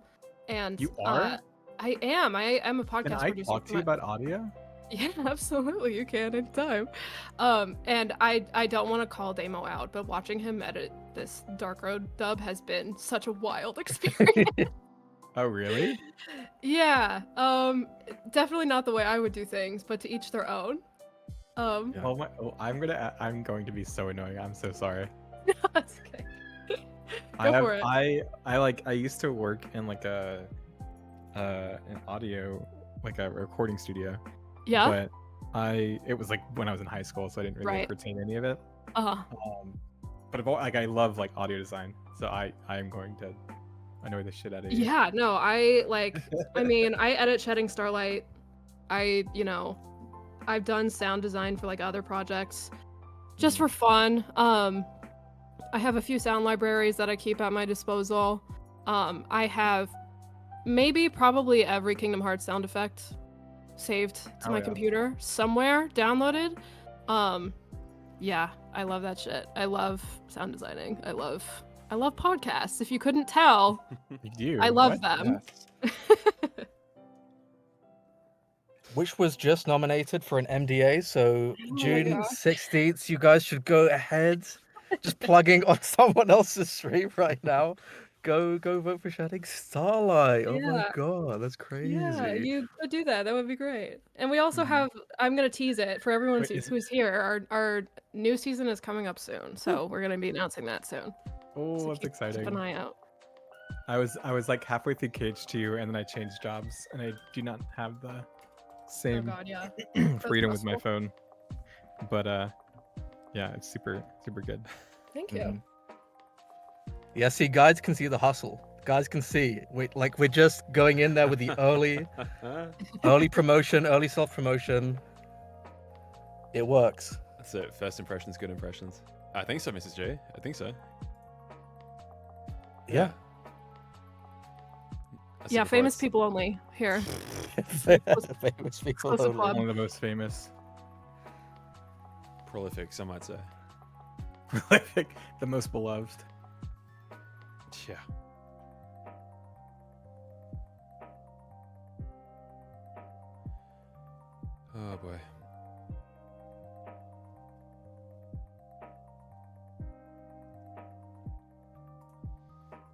Speaker 7: and
Speaker 3: You are?
Speaker 7: I am. I am a podcast
Speaker 3: Can I
Speaker 7: producer.
Speaker 3: talk to
Speaker 7: for
Speaker 3: you
Speaker 7: my-
Speaker 3: about audio?
Speaker 7: Yeah, absolutely. You can anytime. And I don't want to call Damo out, but watching him edit this Dark Road dub has been such a wild experience.
Speaker 3: Oh, really?
Speaker 7: Yeah. Definitely not the way I would do things, but to each their own.
Speaker 6: Yeah.
Speaker 3: Well, I'm going to be so annoying. I'm so sorry.
Speaker 7: That's okay.
Speaker 3: I
Speaker 7: Go for it.
Speaker 3: I used to work in like an audio, like a recording studio.
Speaker 7: Yeah.
Speaker 3: But it was like when I was in high school, so I didn't really
Speaker 7: Right.
Speaker 3: retain any of it.
Speaker 7: Uh-huh.
Speaker 3: But I love like audio design, so I am going to annoy the shit out of you.
Speaker 7: Yeah, no, I mean, I edit Shedding Starlight. I've done sound design for like other projects just for fun. I have a few sound libraries that I keep at my disposal. I have probably every Kingdom Hearts sound effect saved to my
Speaker 3: yeah.
Speaker 7: computer somewhere, downloaded. Yeah, I love that shit. I love sound designing. I love podcasts. If you couldn't tell,
Speaker 3: You do.
Speaker 7: I love
Speaker 3: What?
Speaker 7: them.
Speaker 6: Which was just nominated for an MDA, so
Speaker 7: Oh my
Speaker 6: June
Speaker 7: God.
Speaker 6: 16th, you guys should go ahead. Just plugging on someone else's stream right now. Go vote for Shining Starlight. Oh my
Speaker 7: Yeah.
Speaker 6: god, that's crazy.
Speaker 7: Yeah, you could do that. That would be great. And we also
Speaker 3: Mhm.
Speaker 7: have, I'm going to tease it for everyone
Speaker 3: Wait, is it-
Speaker 7: who's here. Our new season is coming up soon. So we're going to be announcing that soon.
Speaker 3: Oh,
Speaker 7: So
Speaker 3: that's
Speaker 7: keep an
Speaker 3: exciting.
Speaker 7: eye out.
Speaker 3: I was like halfway through KH2 and then I changed jobs and I do not have the
Speaker 7: Oh,
Speaker 3: same
Speaker 7: God, yeah.
Speaker 3: freedom with my
Speaker 7: stressful.
Speaker 3: phone. But yeah, it's super good.
Speaker 7: Thank you.
Speaker 6: Mhm. Yeah, see, guys can see the hustle. Guys can see. We're just going in there with the early promotion, early self-promotion. It works.
Speaker 1: That's it. First impressions, good impressions. I think so, Mrs. J. I think so.
Speaker 6: Yeah.
Speaker 1: That's
Speaker 7: Yeah,
Speaker 1: the
Speaker 7: famous
Speaker 1: votes.
Speaker 7: people only here.
Speaker 6: Famous people
Speaker 7: Exclusive
Speaker 6: only.
Speaker 7: club.
Speaker 3: One of the most famous.
Speaker 1: Prolific, some might say.
Speaker 3: I think the most beloved.
Speaker 1: Yeah. Oh boy.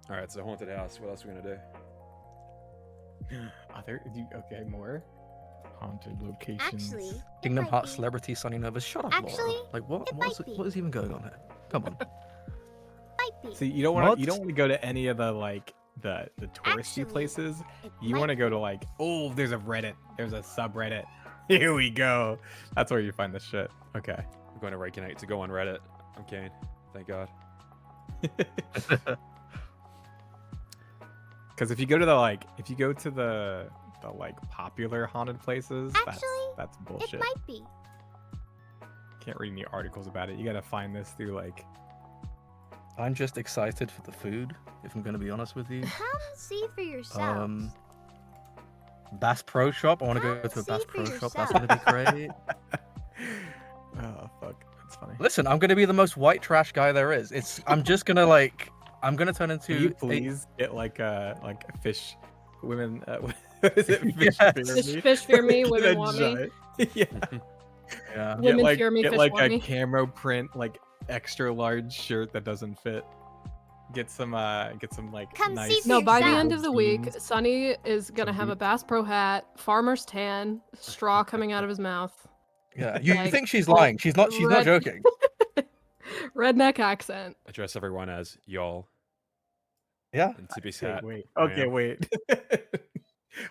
Speaker 1: All right, so haunted house. What else are we gonna do?
Speaker 3: Are there? Okay, more haunted locations.
Speaker 2: Actually, it
Speaker 6: Kingdom
Speaker 2: might
Speaker 6: Hearts
Speaker 2: be.
Speaker 6: celebrity Sunny Nova. Shut up,
Speaker 2: Actually,
Speaker 6: Laura. Like what?
Speaker 2: it
Speaker 6: What is,
Speaker 2: might be.
Speaker 6: what is even going on here? Come on.
Speaker 2: Might be.
Speaker 3: See, you don't want to. You
Speaker 6: Mods?
Speaker 3: don't want to go to any of the like the touristy
Speaker 2: Actually,
Speaker 3: places.
Speaker 2: It
Speaker 3: You
Speaker 2: might
Speaker 3: want to go to like, oh, there's a Reddit. There's a subreddit. Here we go. That's where you find the shit. Okay.
Speaker 1: I'm going to reconnect to go on Reddit. I'm keen. Thank God.
Speaker 3: Because if you go to the like, if you go to the like popular haunted places,
Speaker 2: Actually,
Speaker 3: that's
Speaker 2: It
Speaker 3: bullshit.
Speaker 2: might be.
Speaker 3: Can't read any articles about it. You gotta find this through like.
Speaker 6: I'm just excited for the food, if I'm going to be honest with you.
Speaker 2: Come see for yourselves.
Speaker 6: Bass Pro Shop. I want to go
Speaker 2: Come
Speaker 6: to a
Speaker 2: see
Speaker 6: Bass
Speaker 2: for
Speaker 6: Pro Shop.
Speaker 2: yourself.
Speaker 6: That's going to be great.
Speaker 3: Oh fuck, that's funny.
Speaker 6: Listen, I'm going to be the most white trash guy there is. I'm just going to like. I'm going to turn into.
Speaker 3: Can you
Speaker 6: a-
Speaker 3: please get like a fish, women? What is it? Fish
Speaker 6: Yes.
Speaker 3: fear
Speaker 7: Fish,
Speaker 3: me?
Speaker 7: fish fear me,
Speaker 3: Get
Speaker 7: women
Speaker 3: a
Speaker 7: want me.
Speaker 3: giant- Yeah.
Speaker 6: Yeah.
Speaker 7: Women fear me,
Speaker 3: Get
Speaker 7: fish
Speaker 3: like
Speaker 7: want
Speaker 3: a
Speaker 7: me.
Speaker 3: camo print, like extra large shirt that doesn't fit. Get some like
Speaker 2: Come see
Speaker 3: nice.
Speaker 2: for
Speaker 7: No, by the
Speaker 2: yourself.
Speaker 7: end of the week,
Speaker 3: jeans.
Speaker 7: Sonny is gonna
Speaker 3: Some
Speaker 7: have a
Speaker 3: boots.
Speaker 7: Bass Pro hat, farmer's tan, straw coming out of his mouth,
Speaker 6: Yeah. You
Speaker 7: Like,
Speaker 6: think she's
Speaker 7: well,
Speaker 6: lying? She's not. She's not
Speaker 7: red-
Speaker 6: joking.
Speaker 7: redneck accent.
Speaker 1: Address everyone as y'all.
Speaker 6: Yeah.
Speaker 1: And Tippy's
Speaker 3: Okay,
Speaker 1: hat.
Speaker 3: wait.
Speaker 1: I
Speaker 3: Okay,
Speaker 1: am.
Speaker 3: wait.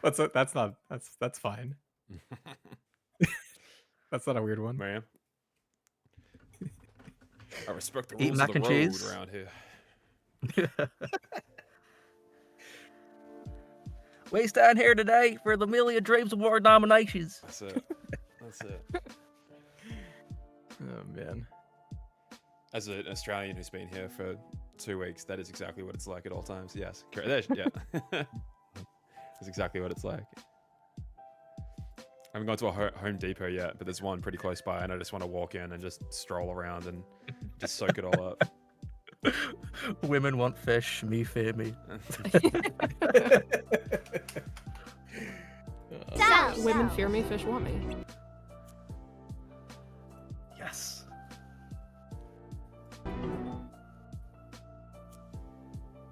Speaker 3: What's that? That's fine. That's not a weird one.
Speaker 1: Ma'am. I respect the
Speaker 6: Eat
Speaker 1: rules
Speaker 6: mac
Speaker 1: of the
Speaker 6: and
Speaker 1: road
Speaker 6: cheese?
Speaker 1: around here.
Speaker 6: We stand here today for the Million Dreams Award nominations.
Speaker 1: That's it. That's it.
Speaker 3: Oh man.
Speaker 1: As an Australian who's been here for 2 weeks, that is exactly what it's like at all times. Yes. Correct. Yeah. That's exactly what it's like. I haven't gone to a Home Depot yet, but there's one pretty close by, and I just want to walk in and just stroll around and just soak it all up.
Speaker 6: Women want fish, me fear me.
Speaker 2: So,
Speaker 7: Women fear me, fish want me.
Speaker 6: Yes.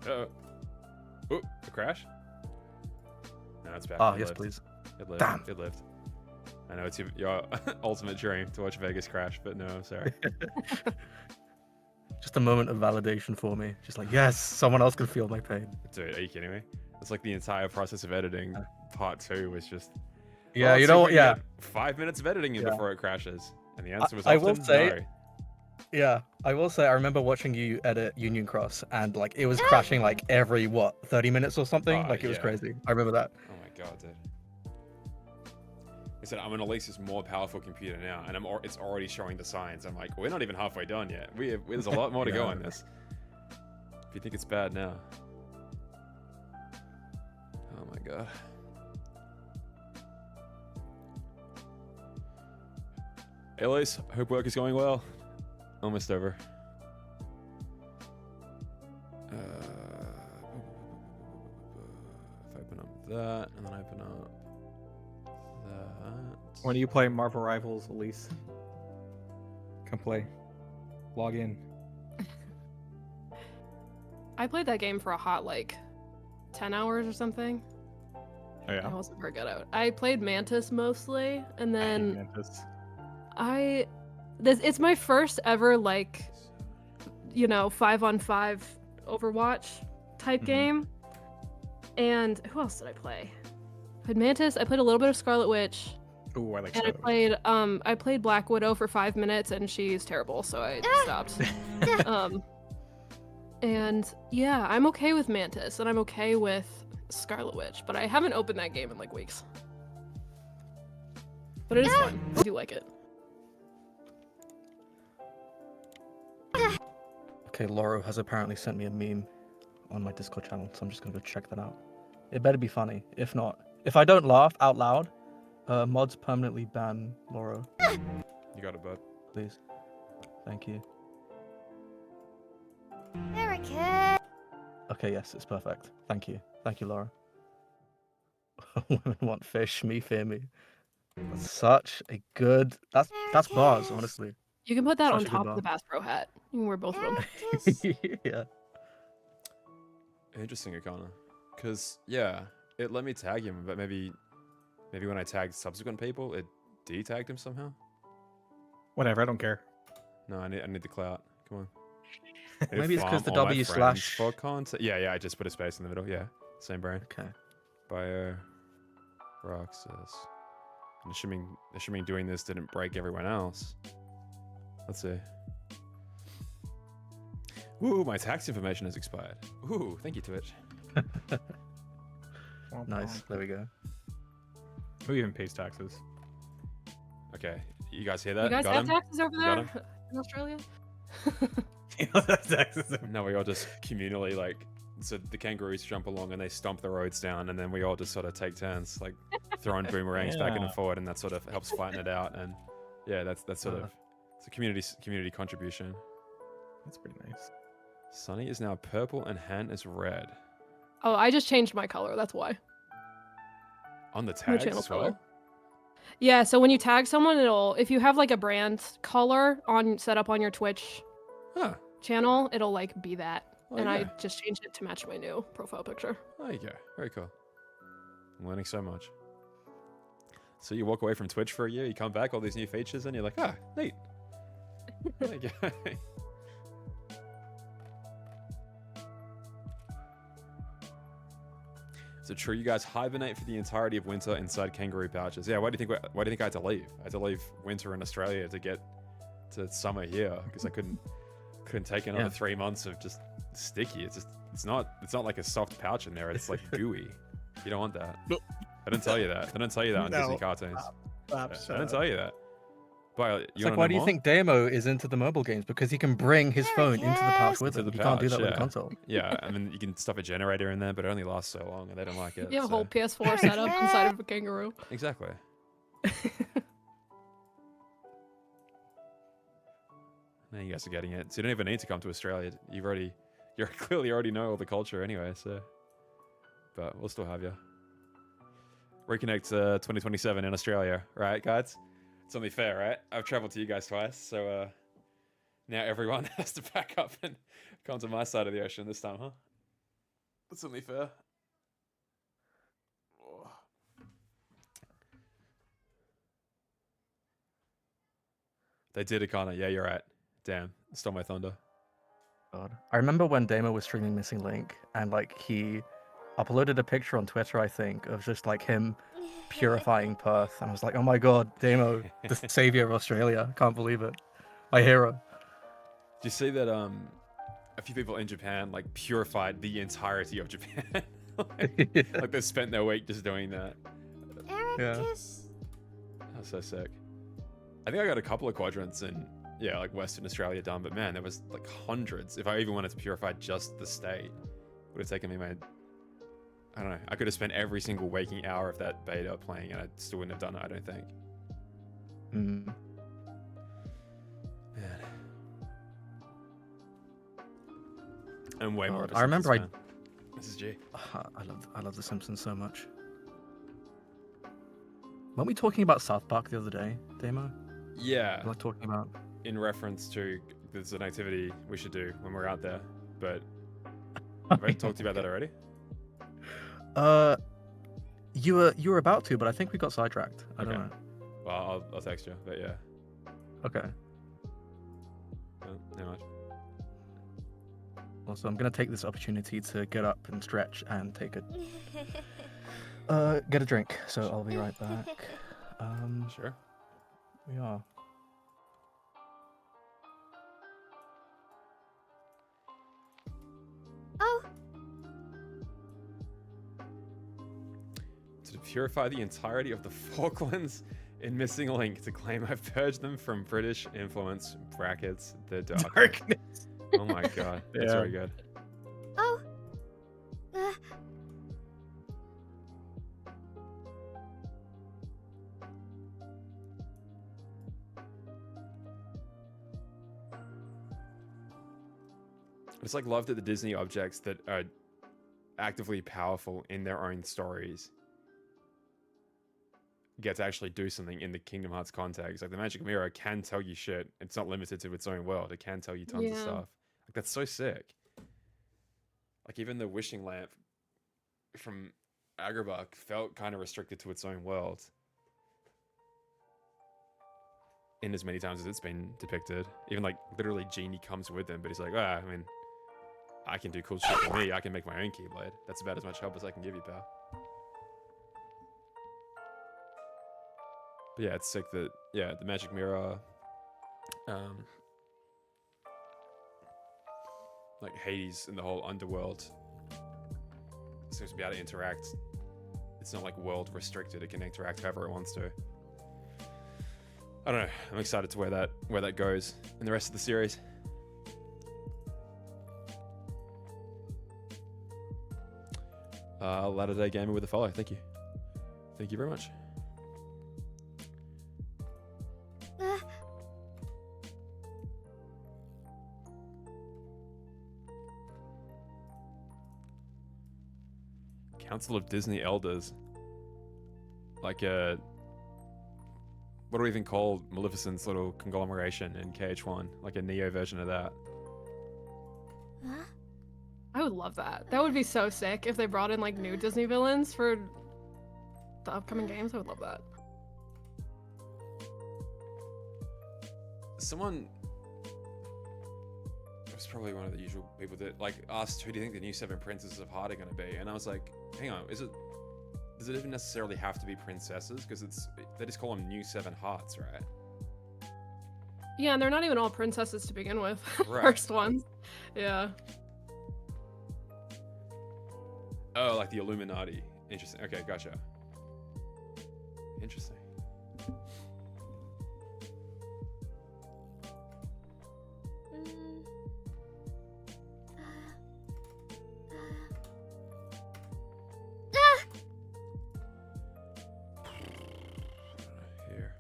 Speaker 1: Oh, a crash? No, it's back.
Speaker 6: Ah,
Speaker 1: It
Speaker 6: yes,
Speaker 1: lived.
Speaker 6: please.
Speaker 1: It lived.
Speaker 6: Damn.
Speaker 1: It lived. I know it's your ultimate dream to watch Vegas crash, but no, sorry.
Speaker 6: Just a moment of validation for me. Just like, yes, someone else can feel my pain.
Speaker 1: Dude, are you kidding me? It's like the entire process of editing part 2 was just.
Speaker 6: Yeah,
Speaker 1: "Well,
Speaker 6: you
Speaker 1: let's see
Speaker 6: know
Speaker 1: if
Speaker 6: what?
Speaker 1: we can
Speaker 6: Yeah,
Speaker 1: get 5 minutes of editing in
Speaker 6: Yeah.
Speaker 1: before it crashes. And the answer was
Speaker 6: I
Speaker 1: often
Speaker 6: will say-
Speaker 1: no.
Speaker 6: yeah. I will say, I remember watching you edit Union Cross, and like it was crashing like every 30 minutes or something.
Speaker 1: Oh,
Speaker 6: Like it was
Speaker 1: yeah.
Speaker 6: crazy. I remember that.
Speaker 1: Oh my god, dude. I said I'm on Elise's more powerful computer now, and it's already showing the signs. I'm like, we're not even halfway done yet. There's a lot more to go
Speaker 3: Yeah.
Speaker 1: on this. If you think it's bad now. Oh my god. Hey Elise, hope work is going well. Almost over. If I open up that, and then I open up that.
Speaker 3: When do you play Marvel Rivals, Elise? Come play. Log in.
Speaker 7: I played that game for a hot 10 hours or something.
Speaker 3: Oh
Speaker 7: I
Speaker 3: yeah.
Speaker 7: wasn't very good at it. I played Mantis mostly, and
Speaker 3: I hate
Speaker 7: then
Speaker 3: Mantis.
Speaker 7: it's my first ever 5-on-5 Overwatch type
Speaker 3: Mhm.
Speaker 7: game. And who else did I play? I played Mantis. I played a little bit of Scarlet Witch,
Speaker 3: Ooh, I like
Speaker 7: and I played Black Widow for 5 minutes, and she's terrible, so I stopped. And yeah, I'm okay with Mantis, and I'm okay with Scarlet Witch, but I haven't opened that game in weeks. But it is fun. I do like it.
Speaker 6: Okay, Laura has apparently sent me a meme on my Discord channel, so I'm just gonna go check that out. It better be funny. If not, if I don't laugh out loud, mods permanently ban Laura,
Speaker 1: You got it, bud.
Speaker 6: please. Thank you.
Speaker 2: Erica.
Speaker 6: Okay, yes, it's perfect. Thank you. Thank you, Laura. Women want fish, me fear me. That's such a good. That's bars,
Speaker 2: Ericus.
Speaker 6: honestly.
Speaker 7: You can put that on
Speaker 6: Such a good
Speaker 7: top of the
Speaker 6: bar.
Speaker 7: Bass Pro hat. You can wear both of them.
Speaker 2: Ericus.
Speaker 6: Yeah.
Speaker 1: Interesting, Akana. Because, yeah, it let me tag him, but maybe when I tagged subsequent people, it de-tagged him somehow?
Speaker 3: Whatever, I don't care.
Speaker 1: No, I need the clout. Come on.
Speaker 6: Maybe it's because the
Speaker 1: Farm all my
Speaker 6: W
Speaker 1: friends
Speaker 6: slash.
Speaker 1: for content. Yeah, I just put a space in the middle. Yeah, same brain.
Speaker 6: Okay.
Speaker 1: Bio, Roxas. And assuming doing this didn't break everyone else. Let's see. Ooh, my tax information has expired. Ooh, thank you, Twitch.
Speaker 6: Nice. There we go.
Speaker 3: Who even pays taxes?
Speaker 1: Okay, you guys hear that?
Speaker 7: You guys
Speaker 1: Got
Speaker 7: have
Speaker 1: him?
Speaker 7: taxes over
Speaker 1: You got
Speaker 7: there in Australia?
Speaker 3: Taxes.
Speaker 1: No, we all just communally so the kangaroos jump along and they stomp the roads down, and then we all just sort of take turns throwing boomerangs back and
Speaker 3: Yeah.
Speaker 1: forward, and that sort of helps flatten it out. And yeah, that's sort of it's a community contribution.
Speaker 3: That's pretty nice.
Speaker 1: Sunny is now purple and Han is red.
Speaker 7: Oh, I just changed my color. That's why.
Speaker 1: On the
Speaker 7: My
Speaker 1: tags
Speaker 7: channel
Speaker 1: as well?
Speaker 7: color. Yeah, so when you tag someone, if you have like a brand color set up on your Twitch
Speaker 1: Huh.
Speaker 7: channel, it'll like be that.
Speaker 1: Oh,
Speaker 7: And I
Speaker 1: yeah.
Speaker 7: just changed it to match my new profile picture.
Speaker 1: There you go. Very cool. I'm learning so much. So you walk away from Twitch for a year, you come back, all these new features, and you're like, neat. There you go. Is it true you guys hibernate for the entirety of winter inside kangaroo pouches? Yeah, why do you think I had to leave? I had to leave winter in Australia to get to summer here because I couldn't take another 3 months of just sticky. It's not like a soft pouch in there. It's like gooey. You don't want that.
Speaker 3: Nope.
Speaker 1: I didn't tell you that. They don't tell you that on
Speaker 3: No.
Speaker 1: Disney cartoons. I didn't tell you that. But
Speaker 6: It's like, why do you think Damo is into the mobile games? Because he can bring his phone into the pouch with
Speaker 1: Into
Speaker 6: him.
Speaker 1: the
Speaker 6: You can't do
Speaker 1: pouch,
Speaker 6: that with a
Speaker 1: yeah.
Speaker 6: console.
Speaker 1: Yeah, I mean you can stuff a generator in there, but it only lasts so long, and they don't like it.
Speaker 7: You have a whole
Speaker 1: so-
Speaker 7: PS4 setup inside of a kangaroo.
Speaker 1: Exactly. Now you guys are getting it. So you don't even need to come to Australia. You're clearly already know all the culture anyway. So, but we'll still have you. Reconnect 2027 in Australia, right, guys? It's only fair, right? I've traveled to you guys twice, so now everyone has to pack up and come to my side of the ocean this time, huh? That's only fair. Oh. They did it, Connor. Yeah, you're right. Damn, stole my thunder.
Speaker 6: God. I remember when Damo was streaming Missing Link, and like he uploaded a picture on Twitter, I think, of just like him purifying Perth, and I was like, oh my god, Damo, the savior of Australia. Can't believe it. My hero.
Speaker 1: Do you see that a few people in Japan like purified the entirety of Japan? like they spent their week just doing that.
Speaker 2: Ericus.
Speaker 1: That's so sick. I think I got a couple of quadrants in like Western Australia done, but man, there was like hundreds. If I even wanted to purify just the state, would have taken me I don't know. I could have spent every single waking hour of that beta playing, and I still wouldn't have done it. I don't think.
Speaker 6: Mm.
Speaker 1: Man. And way more.
Speaker 6: God,
Speaker 1: Of a
Speaker 6: I remember
Speaker 1: Simpsons fan. This is G.
Speaker 6: I love The Simpsons so much. Weren't we talking about South Park the other day, Damo?
Speaker 1: Yeah.
Speaker 6: We're like talking about.
Speaker 1: In reference to there's an activity we should do when we're out there, but have I talked to you about that already?
Speaker 6: You were about to, but I think we got sidetracked. I don't
Speaker 1: Okay.
Speaker 6: know.
Speaker 1: Well, I'll text you, but yeah.
Speaker 6: Okay.
Speaker 1: No much.
Speaker 6: Also, I'm gonna take this opportunity to get up and stretch and take get a drink. So I'll be right back.
Speaker 1: Sure.
Speaker 6: We are.
Speaker 2: Oh,
Speaker 1: To purify the entirety of the Falklands in Missing Link to claim I've purged them from British influence, brackets, the dark. Oh my god. That's
Speaker 3: Yeah.
Speaker 1: very good.
Speaker 2: oh. Uh,
Speaker 1: It's like love that the Disney objects that are actively powerful in their own stories get to actually do something in the Kingdom Hearts context. Like the magic mirror can tell you shit. It's not limited to its own world. It can tell you tons of
Speaker 7: Yeah.
Speaker 1: stuff. Like that's so sick. Like even the wishing lamp from Agrabah felt kind of restricted to its own world. In as many times as it's been depicted. Even like literally Genie comes with him, but he's like, I mean, I can do cool shit for me. I can make my own Keyblade. That's about as much help as I can give you, pal. But yeah, it's sick that, yeah, the magic mirror, like Hades and the whole underworld seems to be able to interact. It's not like world restricted. It can interact however it wants to. I don't know. I'm excited to where that goes in the rest of the series. Latter Day Gamer with a follow. Thank you. Thank you very much. Council of Disney Elders. Like a... What do we even call Maleficent's little conglomeration in KH1? Like a Neo version of that.
Speaker 2: Huh?
Speaker 7: I would love that. That would be so sick if they brought in like new Disney villains for the upcoming games. I would love that.
Speaker 1: Someone... It was probably one of the usual people that like asked, who do you think the new 7 Princesses of Heart are going to be? And I was like, hang on, does it even necessarily have to be princesses? Because they just call them new 7 Hearts, right?
Speaker 7: Yeah, and they're not even all princesses to begin with.
Speaker 1: Right.
Speaker 7: First ones. Yeah.
Speaker 1: Oh, like the Illuminati. Interesting. Okay, gotcha. Interesting. Here.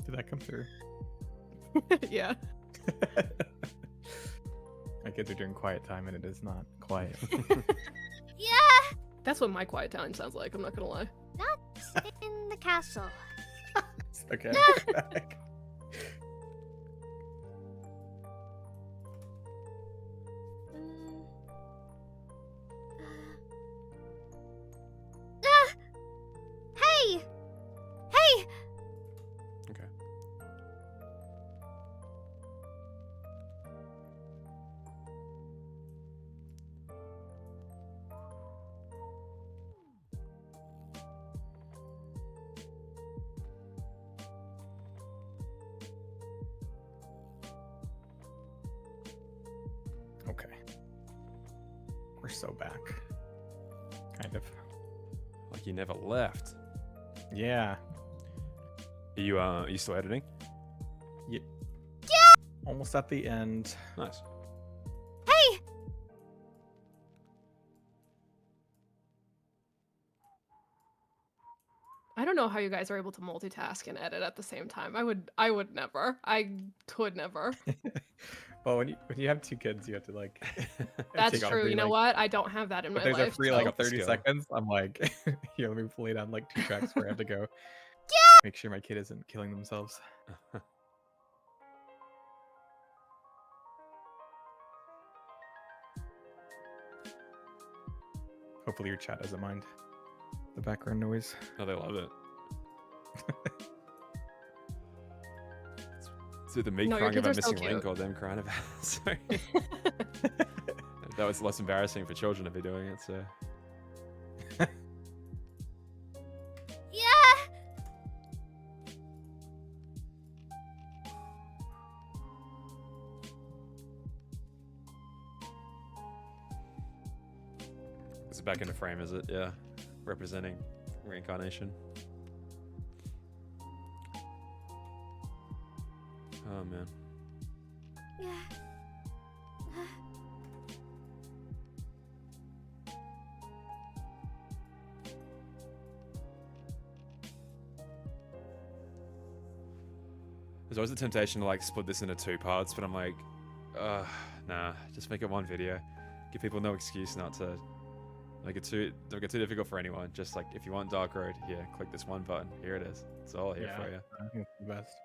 Speaker 3: Did that come through?
Speaker 7: Yeah.
Speaker 3: My kids are doing quiet time and it is not quiet.
Speaker 2: Yeah!
Speaker 7: That's what my quiet time sounds like, I'm not gonna lie.
Speaker 2: Not in the castle.
Speaker 3: Okay. Back.
Speaker 2: Mm. Hey! Hey!
Speaker 1: Okay.
Speaker 3: Okay. We're so back. Kind of.
Speaker 1: Like you never left.
Speaker 3: Yeah.
Speaker 1: Are you still editing?
Speaker 3: Almost at the end.
Speaker 1: Nice.
Speaker 2: Hey!
Speaker 7: I don't know how you guys are able to multitask and edit at the same time. I would never. I could never.
Speaker 3: Well, when you have 2 kids, you have to like.
Speaker 7: That's
Speaker 3: take on a
Speaker 7: true.
Speaker 3: free,
Speaker 7: You know
Speaker 3: like,
Speaker 7: what? I don't have that in
Speaker 3: If
Speaker 7: my
Speaker 3: there's
Speaker 7: life.
Speaker 3: a free
Speaker 7: so-
Speaker 3: like 30
Speaker 1: Skill.
Speaker 3: seconds, I'm like, here, let me play down like 2 tracks where I have to go. Make sure my kid isn't killing themselves. Hopefully your chat doesn't mind the background noise.
Speaker 1: Oh, they love it. It's either me
Speaker 7: No, your
Speaker 1: crying
Speaker 7: kids
Speaker 1: about
Speaker 7: are so
Speaker 1: missing link
Speaker 7: cute.
Speaker 1: or them crying about it. Sorry. That was less embarrassing for children to be doing it, so.
Speaker 2: Yeah!
Speaker 1: It's back in the frame, is it? Yeah. Representing reincarnation. Oh, man. There's always the temptation to like split this into 2 parts, but I'm like, nah, just make it one video. Give people no excuse not to make it too difficult for anyone. Just like, if you want Dark Road, here, click this one button. Here it is. It's all here for you.
Speaker 3: I think it's the best.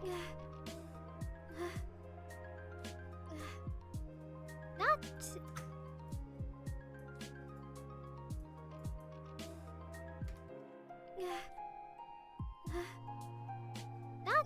Speaker 2: Not. Not.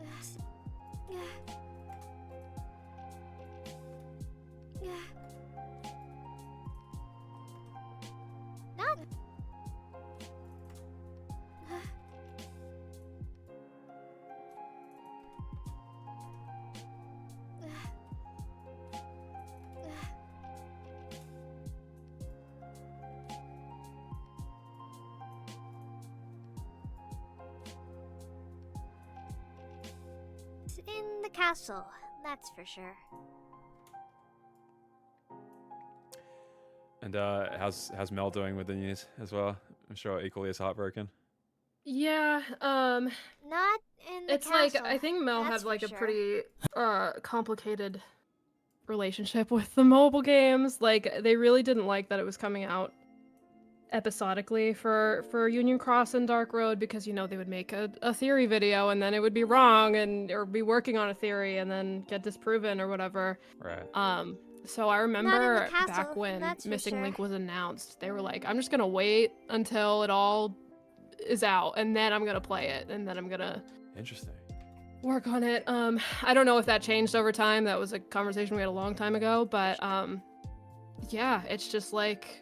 Speaker 2: Not. In the castle, that's for sure.
Speaker 1: And how's Mel doing with the news as well? I'm sure equally as heartbroken.
Speaker 7: Yeah,
Speaker 2: Not in the
Speaker 7: it's
Speaker 2: castle.
Speaker 7: like I think Mel
Speaker 2: that's
Speaker 7: had like
Speaker 2: for
Speaker 7: a
Speaker 2: sure.
Speaker 7: pretty complicated relationship with the mobile games. Like they really didn't like that it was coming out episodically for Union Cross and Dark Road because they would make a theory video and then it would be wrong or be working on a theory and then get disproven or whatever.
Speaker 1: Right.
Speaker 7: So I remember
Speaker 2: castle,
Speaker 7: back when
Speaker 2: that's for
Speaker 7: Missing
Speaker 2: sure.
Speaker 7: Link was announced, they were like, I'm just gonna wait until it all is out and then I'm gonna play it and then I'm gonna
Speaker 1: Interesting.
Speaker 7: work on it. I don't know if that changed over time. That was a conversation we had a long time ago, but yeah, it's just like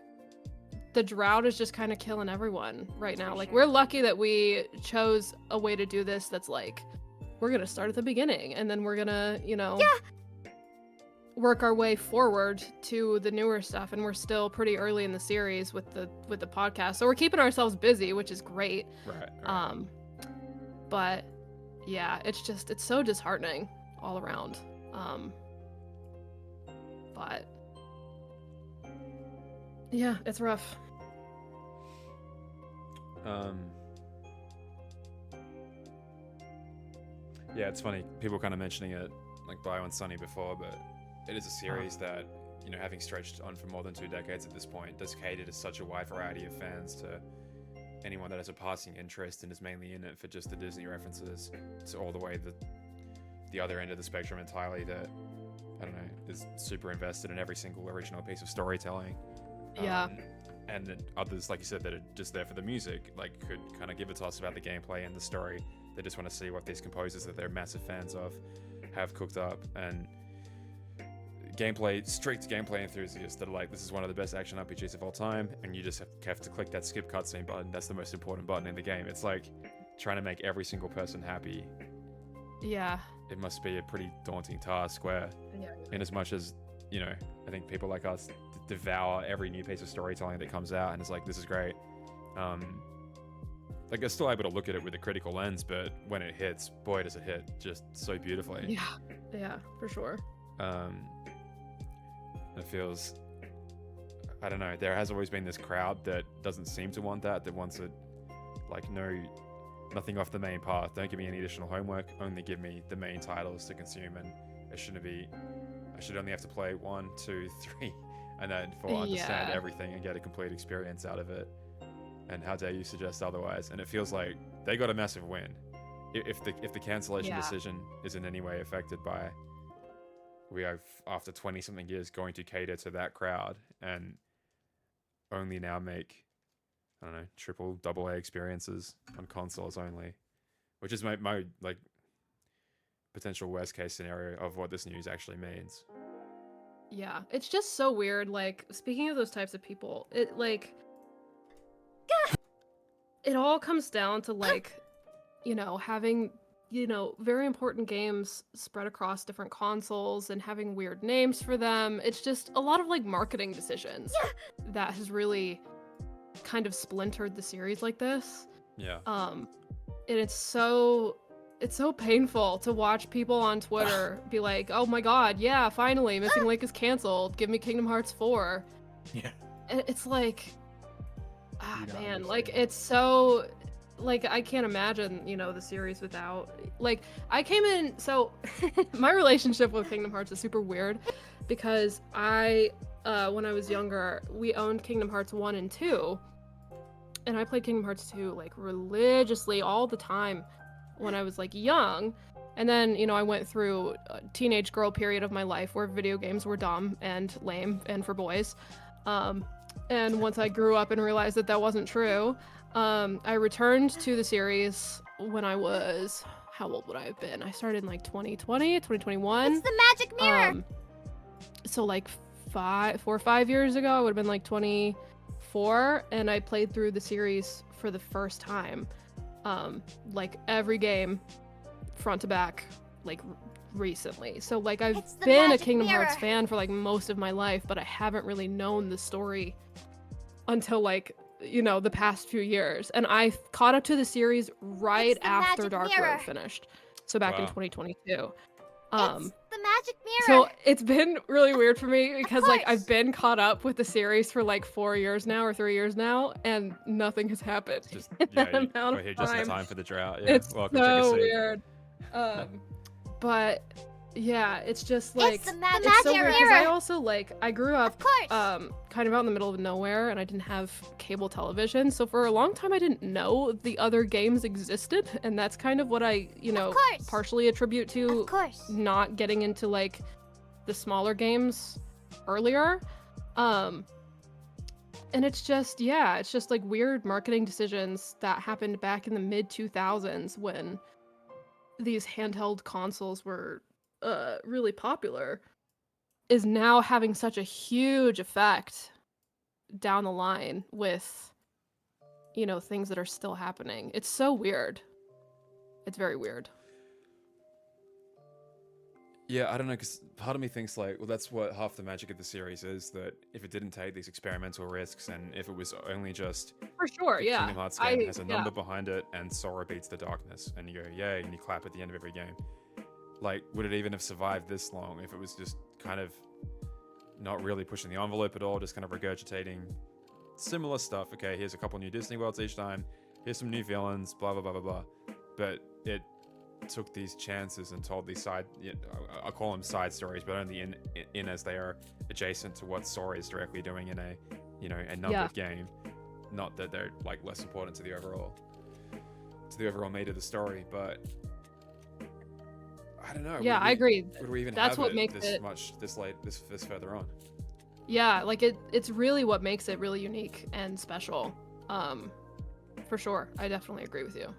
Speaker 7: the drought is just kind of killing everyone right now. Like we're lucky that we chose a way to do this that's like we're gonna start at the beginning and then we're gonna work our way forward to the newer stuff, and we're still pretty early in the series with the podcast, so we're keeping ourselves busy, which is great.
Speaker 1: Right.
Speaker 7: But yeah, it's so disheartening all around. But yeah, it's rough.
Speaker 1: Yeah, it's funny. People kind of mentioning it like Bio and Sunny before, but it is a series that, having stretched on for more than 2 decades at this point, does cater to such a wide variety of fans, to anyone that has a passing interest and is mainly in it for just the Disney references, to all the way the other end of the spectrum entirely that, I don't know, is super invested in every single original piece of storytelling.
Speaker 7: Yeah.
Speaker 1: And then others, like you said, that are just there for the music, like could kind of give a toss about the gameplay and the story. They just want to see what these composers that they're massive fans of have cooked up. And strict gameplay enthusiasts that are like, this is one of the best action RPGs of all time, and you just have to click that skip cutscene button. That's the most important button in the game. It's like trying to make every single person happy.
Speaker 7: Yeah.
Speaker 1: It must be a pretty daunting task where, in as much as, I think people like us devour every new piece of storytelling that comes out and it's like, this is great. Like, they're still able to look at it with a critical lens, but when it hits, boy, does it hit just so beautifully.
Speaker 7: Yeah, for sure.
Speaker 1: It feels, I don't know, there has always been this crowd that doesn't seem to want that wants it, like, nothing off the main path. Don't give me any additional homework, only give me the main titles to consume, and I should only have to play 1, 2, 3, and then understand everything and get a complete experience out of it. And how dare you suggest otherwise? And it feels like they got a massive win. If the cancellation decision is in any way affected by, we have, after 20 something years, going to cater to that crowd and only now make, I don't know, triple, double A experiences on consoles only, which is my like potential worst case scenario of what this news actually means.
Speaker 7: Yeah, it's just so weird. Like, speaking of those types of people, it all comes down to like, having, very important games spread across different consoles and having weird names for them. It's just a lot of like marketing decisions that has really kind of splintered the series like this.
Speaker 1: Yeah.
Speaker 7: And it's so painful to watch people on Twitter be like, "Oh my god, yeah, finally, Missing Link is canceled. Give me Kingdom Hearts 4."
Speaker 3: Yeah.
Speaker 7: And it's like,
Speaker 3: You don't
Speaker 7: man, like
Speaker 3: understand.
Speaker 7: it's so like I can't imagine, the series without like I came in so my relationship with Kingdom Hearts is super weird because I when I was younger, we owned Kingdom Hearts 1 and 2. And I played Kingdom Hearts 2 like religiously all the time when I was like young. And then, I went through a teenage girl period of my life where video games were dumb and lame and for boys. And once I grew up and realized that that wasn't true, I returned to the series when I was, how old would I have been? I started in like 2020, 2021.
Speaker 2: It's the magic mirror.
Speaker 7: So like 4 or 5 years ago, I would have been like 24, and I played through the series for the first time. Like every game, front to back, like recently. So like I've
Speaker 2: It's the
Speaker 7: been a
Speaker 2: magic
Speaker 7: Kingdom Hearts
Speaker 2: mirror.
Speaker 7: fan for like most of my life, but I haven't really known the story until like, the past few years. And I caught up to the series right
Speaker 2: It's the
Speaker 7: after
Speaker 2: magic
Speaker 7: Dark
Speaker 2: mirror.
Speaker 7: Road finished. So back in
Speaker 1: Wow.
Speaker 7: 2022.
Speaker 2: It's the magic mirror.
Speaker 7: So it's been really weird for me because like
Speaker 2: course.
Speaker 7: I've been caught up with the series for like 4 years now or 3 years now, and nothing has happened.
Speaker 1: Just
Speaker 7: in
Speaker 1: yeah,
Speaker 7: that
Speaker 1: you
Speaker 7: amount
Speaker 1: got
Speaker 7: of
Speaker 1: here just in
Speaker 7: time.
Speaker 1: time for the drought. Yeah.
Speaker 7: It's
Speaker 1: Welcome, take a
Speaker 7: so
Speaker 1: seat.
Speaker 7: weird. But yeah, it's just like
Speaker 2: It's the magic
Speaker 7: it's so weird because I
Speaker 2: mirror.
Speaker 7: also like I grew up
Speaker 2: Of course.
Speaker 7: kind of out in the middle of nowhere, and I didn't have cable television, so for a long time I didn't know the other games existed, and that's kind of what I
Speaker 2: course.
Speaker 7: partially attribute to
Speaker 2: Of course.
Speaker 7: not getting into like the smaller games earlier. And it's just like weird marketing decisions that happened back in the mid 2000s when these handheld consoles were really popular, is now having such a huge effect down the line with things that are still happening. It's so weird. It's very weird.
Speaker 1: Yeah, I don't know, because part of me thinks like, well, that's what half the magic of the series is, that if it didn't take these experimental risks and if it was only just
Speaker 7: For sure,
Speaker 1: the
Speaker 7: yeah.
Speaker 1: Kingdom Hearts game has a number behind it and Sora beats the darkness and you go, yay, and you clap at the end of every game. Like, would it even have survived this long if it was just kind of not really pushing the envelope at all, just kind of regurgitating similar stuff? Okay, here's a couple new Disney worlds each time, here's some new villains, blah, blah, blah, blah, blah. But it took these chances and told these I'll call them side stories, but only in as they are adjacent to what Sora is directly doing in a numbered game. Not that they're like less important to the overall meat of the story, but I don't know.
Speaker 7: Yeah, I agree.
Speaker 1: Would we even
Speaker 7: That's
Speaker 1: have
Speaker 7: what
Speaker 1: it
Speaker 7: makes
Speaker 1: this
Speaker 7: it
Speaker 1: much this late, this further on?
Speaker 7: Yeah, like it's really what makes it really unique and special. For sure. I definitely agree with you.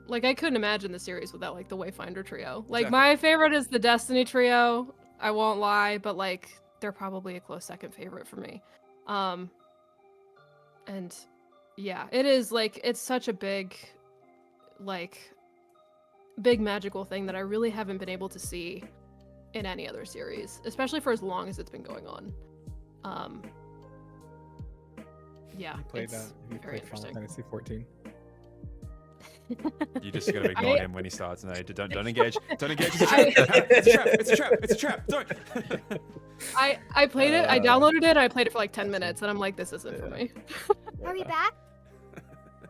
Speaker 7: Like I couldn't imagine the series without like the Wayfinder trio. Like
Speaker 1: Exactly.
Speaker 7: my favorite is the Destiny trio. I won't lie, but like they're probably a close second favorite for me. And yeah, it is like it's such a big magical thing that I really haven't been able to see in any other series, especially for as long as it's been going on. Yeah,
Speaker 3: You played
Speaker 7: it's
Speaker 3: have you
Speaker 7: very
Speaker 3: played Final
Speaker 7: interesting.
Speaker 3: Fantasy 14?
Speaker 1: You just gotta ignore him when he starts. No, don't engage. Don't engage. It's a
Speaker 7: I-
Speaker 1: trap. It's a trap. It's a trap. It's a trap. Don't.
Speaker 7: I played it. I downloaded it. And I played it for like 10 minutes, and I'm like, this isn't for me.
Speaker 2: Are we back?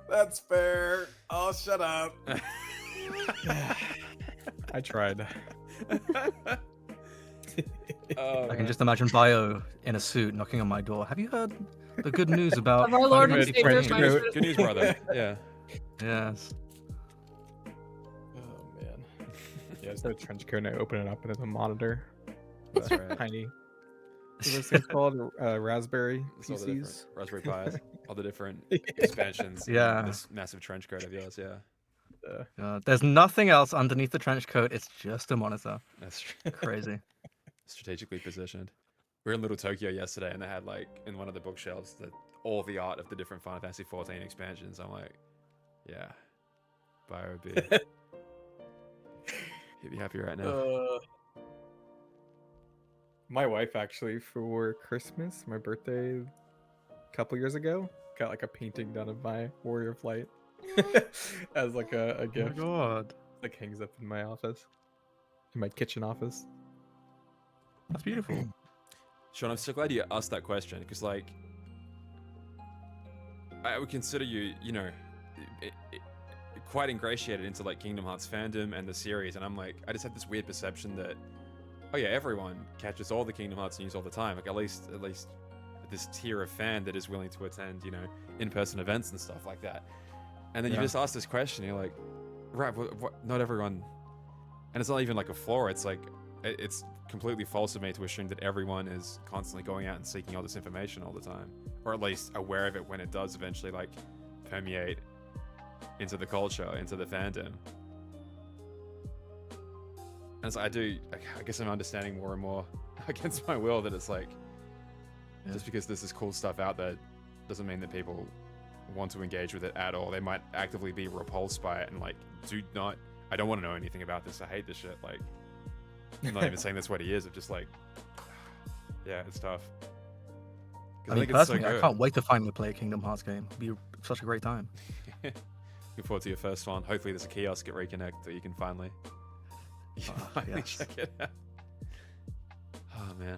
Speaker 8: That's fair. Oh, shut up.
Speaker 3: I tried.
Speaker 6: I can just imagine Bio in a suit knocking on my door. Have you heard the good news about
Speaker 7: Of our Lord and
Speaker 6: Final
Speaker 7: Savior,
Speaker 6: Fantasy
Speaker 7: Final
Speaker 6: 14?
Speaker 7: Fantasy
Speaker 1: Good news, brother. Yeah.
Speaker 6: Yes.
Speaker 3: Oh man. Yeah, it's the trench coat and I open it up and it's a monitor.
Speaker 1: That's
Speaker 3: The
Speaker 1: right.
Speaker 3: Tiny. What are those things called? Raspberry
Speaker 1: It's all the different
Speaker 3: PCs.
Speaker 1: Raspberry Pis, all the different expansions. in
Speaker 6: Yeah.
Speaker 1: This massive trench coat of yours. Yeah.
Speaker 6: There's nothing else underneath the trench coat. It's just a monitor.
Speaker 1: That's true.
Speaker 6: Crazy.
Speaker 1: strategically positioned. We were in Little Tokyo yesterday, and they had like in one of the bookshelves all the art of the different Final Fantasy 14 expansions. I'm like, yeah, Bio would be he'd be happy right now.
Speaker 3: My wife actually for Christmas, my birthday, a couple years ago, got like a painting done of my Warrior of Light as like a
Speaker 6: Oh my
Speaker 3: gift.
Speaker 6: god,
Speaker 3: Like hangs up in my office, in my kitchen office.
Speaker 6: that's beautiful.
Speaker 1: Sean, I'm so glad you asked that question because, like, I would consider you, you know, quite ingratiated into like Kingdom Hearts fandom and the series, and I'm like, I just had this weird perception that, oh yeah, everyone catches all the Kingdom Hearts news all the time. Like at least this tier of fan that is willing to attend, you know, in-person events and stuff like that. And then you just ask this question, you're like, right, what, not everyone, and it's not even like a flaw. It's like it's completely false of me to assume that everyone is constantly going out and seeking all this information all the time, or at least aware of it when it does eventually like permeate into the culture, into the fandom. And so I guess I'm understanding more and more against my will that it's like, just because there's this cool stuff out there doesn't mean that people want to engage with it at all. They might actively be repulsed by it and like, I don't want to know anything about this. I hate this shit. Like, I'm not even saying that's what he is. I'm just like, yeah, it's tough.
Speaker 6: I mean, personally, I can't wait to finally play a Kingdom Hearts game. It'd be such a great time.
Speaker 1: Looking forward to your first one. Hopefully there's a kiosk at Reconnect that you can finally,
Speaker 6: Yes.
Speaker 1: check it out. Oh, man.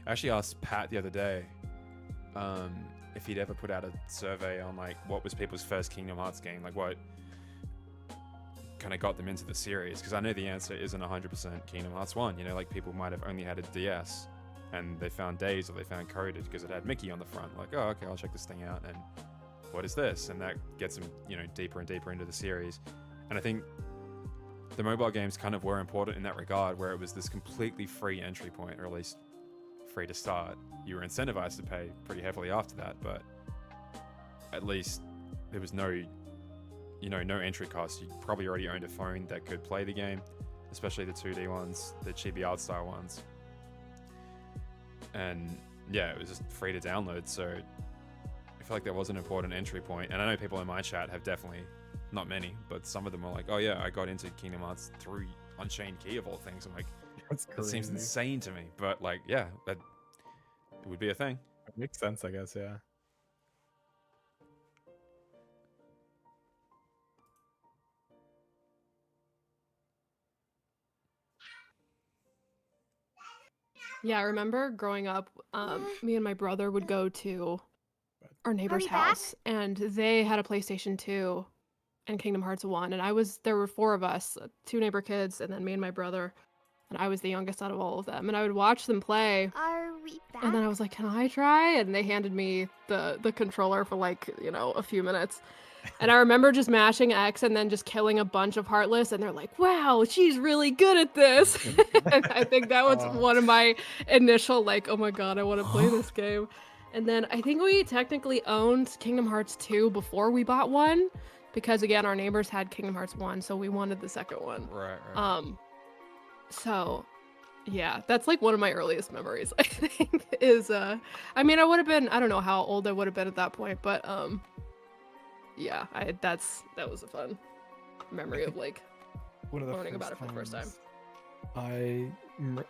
Speaker 1: I actually asked Pat the other day if he'd ever put out a survey on like what was people's first Kingdom Hearts game, like what kind of got them into the series, because I know the answer isn't 100% Kingdom Hearts 1. You know, like people might have only had a DS and they found Days or they found Coded because it had Mickey on the front. Like, oh, okay, I'll check this thing out. And what is this? And that gets them, you know, deeper and deeper into the series. And I think the mobile games kind of were important in that regard, where it was this completely free entry point, or at least free to start. You were incentivized to pay pretty heavily after that, but at least there was no, you know, no entry cost. You probably already owned a phone that could play the game, especially the 2D ones, the chibi art style ones. And yeah, it was just free to download, so I feel like that was an important entry point. And I know people in my chat have definitely, not many, but some of them are like, oh yeah, I got into Kingdom Hearts through Unchained Key of all things. I'm like, that seems insane to me, but like, yeah, that it would be a thing.
Speaker 3: It makes sense, I guess. Yeah.
Speaker 7: Yeah, I remember growing up, me and my brother would go to our neighbor's
Speaker 2: we back?
Speaker 7: house, and they had a PlayStation 2 and Kingdom Hearts 1, and there were 4 of us, 2 neighbor kids, and then me and my brother, and I was the youngest out of all of them, and I would watch them play,
Speaker 2: Are we back?
Speaker 7: and then I was like, can I try? And they handed me the controller for like, you know, a few minutes. And I remember just mashing X and then just killing a bunch of Heartless, and they're like, wow, she's really good at this. And I think that was one of my initial, like, oh my god, I want to play this game. And then I think we technically owned Kingdom Hearts 2 before we bought 1, because again, our neighbors had Kingdom Hearts 1, so we wanted the second one.
Speaker 1: Right.
Speaker 7: So yeah, that's like one of my earliest memories, I think, is I mean, I would have been, I don't know how old I would have been at that point, but yeah, that was a fun memory of like
Speaker 3: One of the
Speaker 7: learning about it for the first time.
Speaker 3: I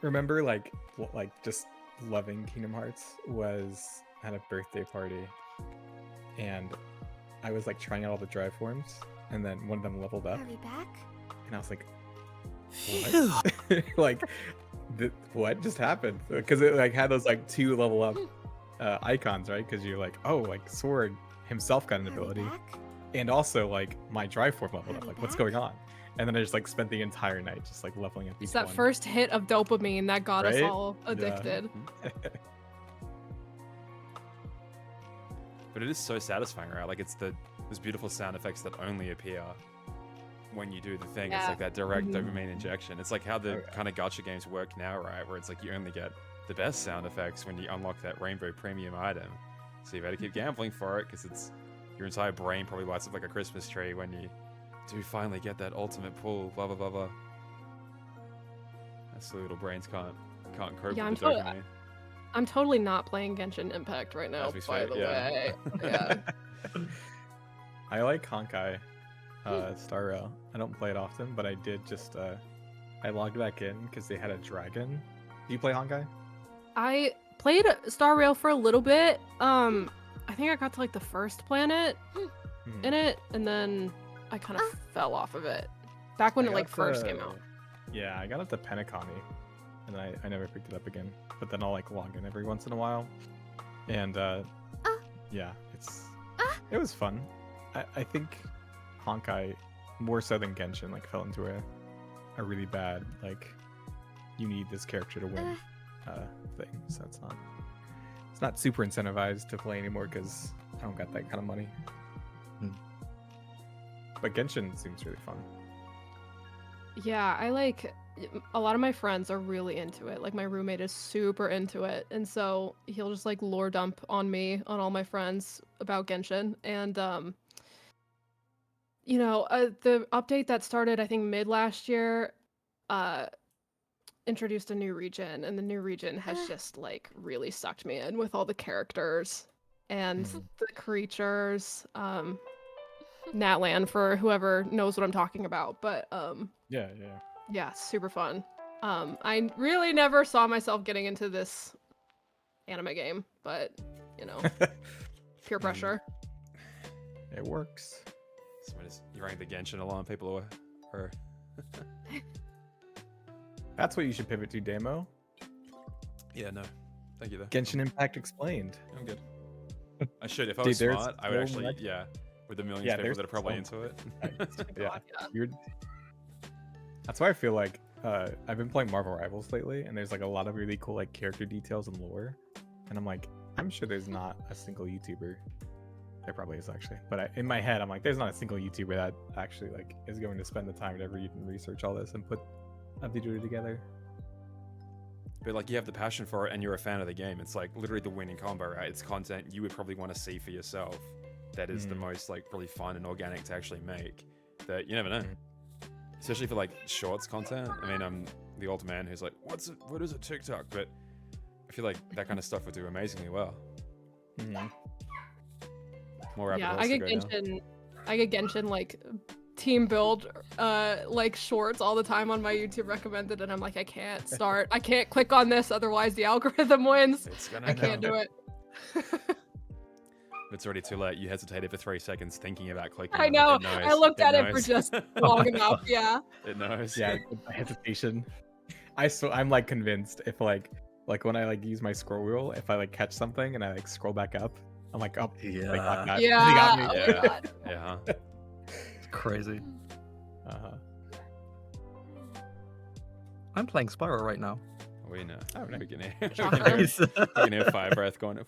Speaker 3: remember like just loving Kingdom Hearts was at a birthday party, and I was like trying out all the drive forms, and then one of them leveled up,
Speaker 2: Are we back?
Speaker 3: and I was like, what? Like, what just happened? Because it like had those like 2 level up icons, right? Because you're like, oh, like Sword himself got an
Speaker 2: Are we
Speaker 3: ability,
Speaker 2: back?
Speaker 3: and also like my drive form leveled up.
Speaker 2: Are we
Speaker 3: Like, what's
Speaker 2: back?
Speaker 3: going on? And then I just like spent the entire night just like leveling up each
Speaker 7: It's that
Speaker 3: one.
Speaker 7: first hit of dopamine that got us
Speaker 3: Right?
Speaker 7: all
Speaker 3: Yeah.
Speaker 7: addicted.
Speaker 1: But it is so satisfying, right? Like it's those beautiful sound effects that only appear when you do the thing. It's
Speaker 7: Yeah.
Speaker 1: like that direct
Speaker 7: Mhm.
Speaker 1: dopamine injection. It's like how the kind of gacha games work now, right? Where it's like you only get the best sound effects when you unlock that rainbow premium item. So you better keep gambling for it because it's your entire brain probably lights up like a Christmas tree when you do finally get that ultimate pull. Blah blah blah blah. That's the little brains can't cope
Speaker 7: Yeah,
Speaker 1: with the dopamine.
Speaker 7: I'm totally not playing Genshin Impact right now,
Speaker 1: As we
Speaker 7: by
Speaker 1: speak,
Speaker 7: the
Speaker 1: yeah.
Speaker 7: way. Yeah.
Speaker 3: I like Honkai Star Rail. I don't play it often, but I did just I logged back in because they had a dragon. Do you play Honkai?
Speaker 7: I played Star Rail for a little bit. I think I got to like the first planet
Speaker 3: Mhm.
Speaker 7: in it, and then I kind of fell off of it. Back when
Speaker 3: I
Speaker 7: it like
Speaker 3: got
Speaker 7: first
Speaker 3: to-
Speaker 7: came out.
Speaker 3: Yeah, I got up to Penacony, and I never picked it up again. But then I'll like log in every once in a while, and yeah, it was fun. I think Honkai more so than Genshin like fell into a really bad like you need this character to win thing. So it's not super incentivized to play anymore because I don't got that kind of money. But Genshin seems really fun.
Speaker 7: Yeah, I like a lot of my friends are really into it. Like my roommate is super into it, and so he'll just like lore dump on me on all my friends about Genshin. And the update that started I think mid last year, introduced a new region, and the new region has just like really sucked me in with all the characters and the creatures. Natlan for whoever knows what I'm talking about, but yeah, super fun. I really never saw myself getting into this anime game, but peer pressure.
Speaker 3: It works.
Speaker 1: You rank the Genshin alarm people are
Speaker 3: That's what you should pivot to, Demo.
Speaker 1: yeah, no. Thank you though.
Speaker 3: Genshin Impact Explained.
Speaker 1: I'm good. I should if I
Speaker 3: Dude,
Speaker 1: was
Speaker 3: there's
Speaker 1: smart, I would
Speaker 3: so
Speaker 1: actually
Speaker 3: much-
Speaker 1: with the millions
Speaker 3: Yeah,
Speaker 1: of people
Speaker 3: there's
Speaker 1: that are probably
Speaker 3: so
Speaker 1: into it.
Speaker 3: Yeah,
Speaker 7: God, yeah.
Speaker 3: that's why I feel like I've been playing Marvel Rivals lately, and there's like a lot of really cool like character details and lore, and I'm like, I'm sure there's not a single YouTuber. There probably is actually, but in my head, I'm like, there's not a single YouTuber that actually like is going to spend the time to ever even research all this and put a video together.
Speaker 1: But like you have the passion for it and you're a fan of the game. It's like literally the winning combo, right? It's content you would probably want to see for yourself. That is the most like really fun and organic to actually make. That you never know. Especially for like shorts content. I mean, I'm the old man who's like, what is a TikTok? But I feel like that kind of stuff would do amazingly well. More rabbit
Speaker 7: Yeah,
Speaker 1: holes
Speaker 7: I
Speaker 1: to
Speaker 7: get
Speaker 1: go down.
Speaker 7: Genshin like team build like shorts all the time on my YouTube recommended, and I'm like, I can't click on this, otherwise the algorithm wins.
Speaker 1: It's gonna
Speaker 7: I can't do it.
Speaker 1: It's already too late. You hesitated for 3 seconds thinking about clicking.
Speaker 7: I
Speaker 1: on
Speaker 7: know.
Speaker 1: It knows.
Speaker 7: I looked at it for
Speaker 1: knows.
Speaker 7: just long enough. Yeah.
Speaker 1: It knows.
Speaker 3: Yeah, hesitation. I'm like convinced if like when I like use my scroll wheel, if I like catch something and I like scroll back up, I'm like, oh, they got me.
Speaker 7: Yeah.
Speaker 3: They got me.
Speaker 7: Oh my
Speaker 1: Yeah.
Speaker 7: God.
Speaker 1: Yeah.
Speaker 6: It's crazy.
Speaker 3: Uh-huh.
Speaker 6: I'm playing Spyro right now.
Speaker 1: We know.
Speaker 3: Oh,
Speaker 1: We
Speaker 3: nice.
Speaker 1: can hear,
Speaker 6: Nice.
Speaker 1: we can hear fire breath going. Are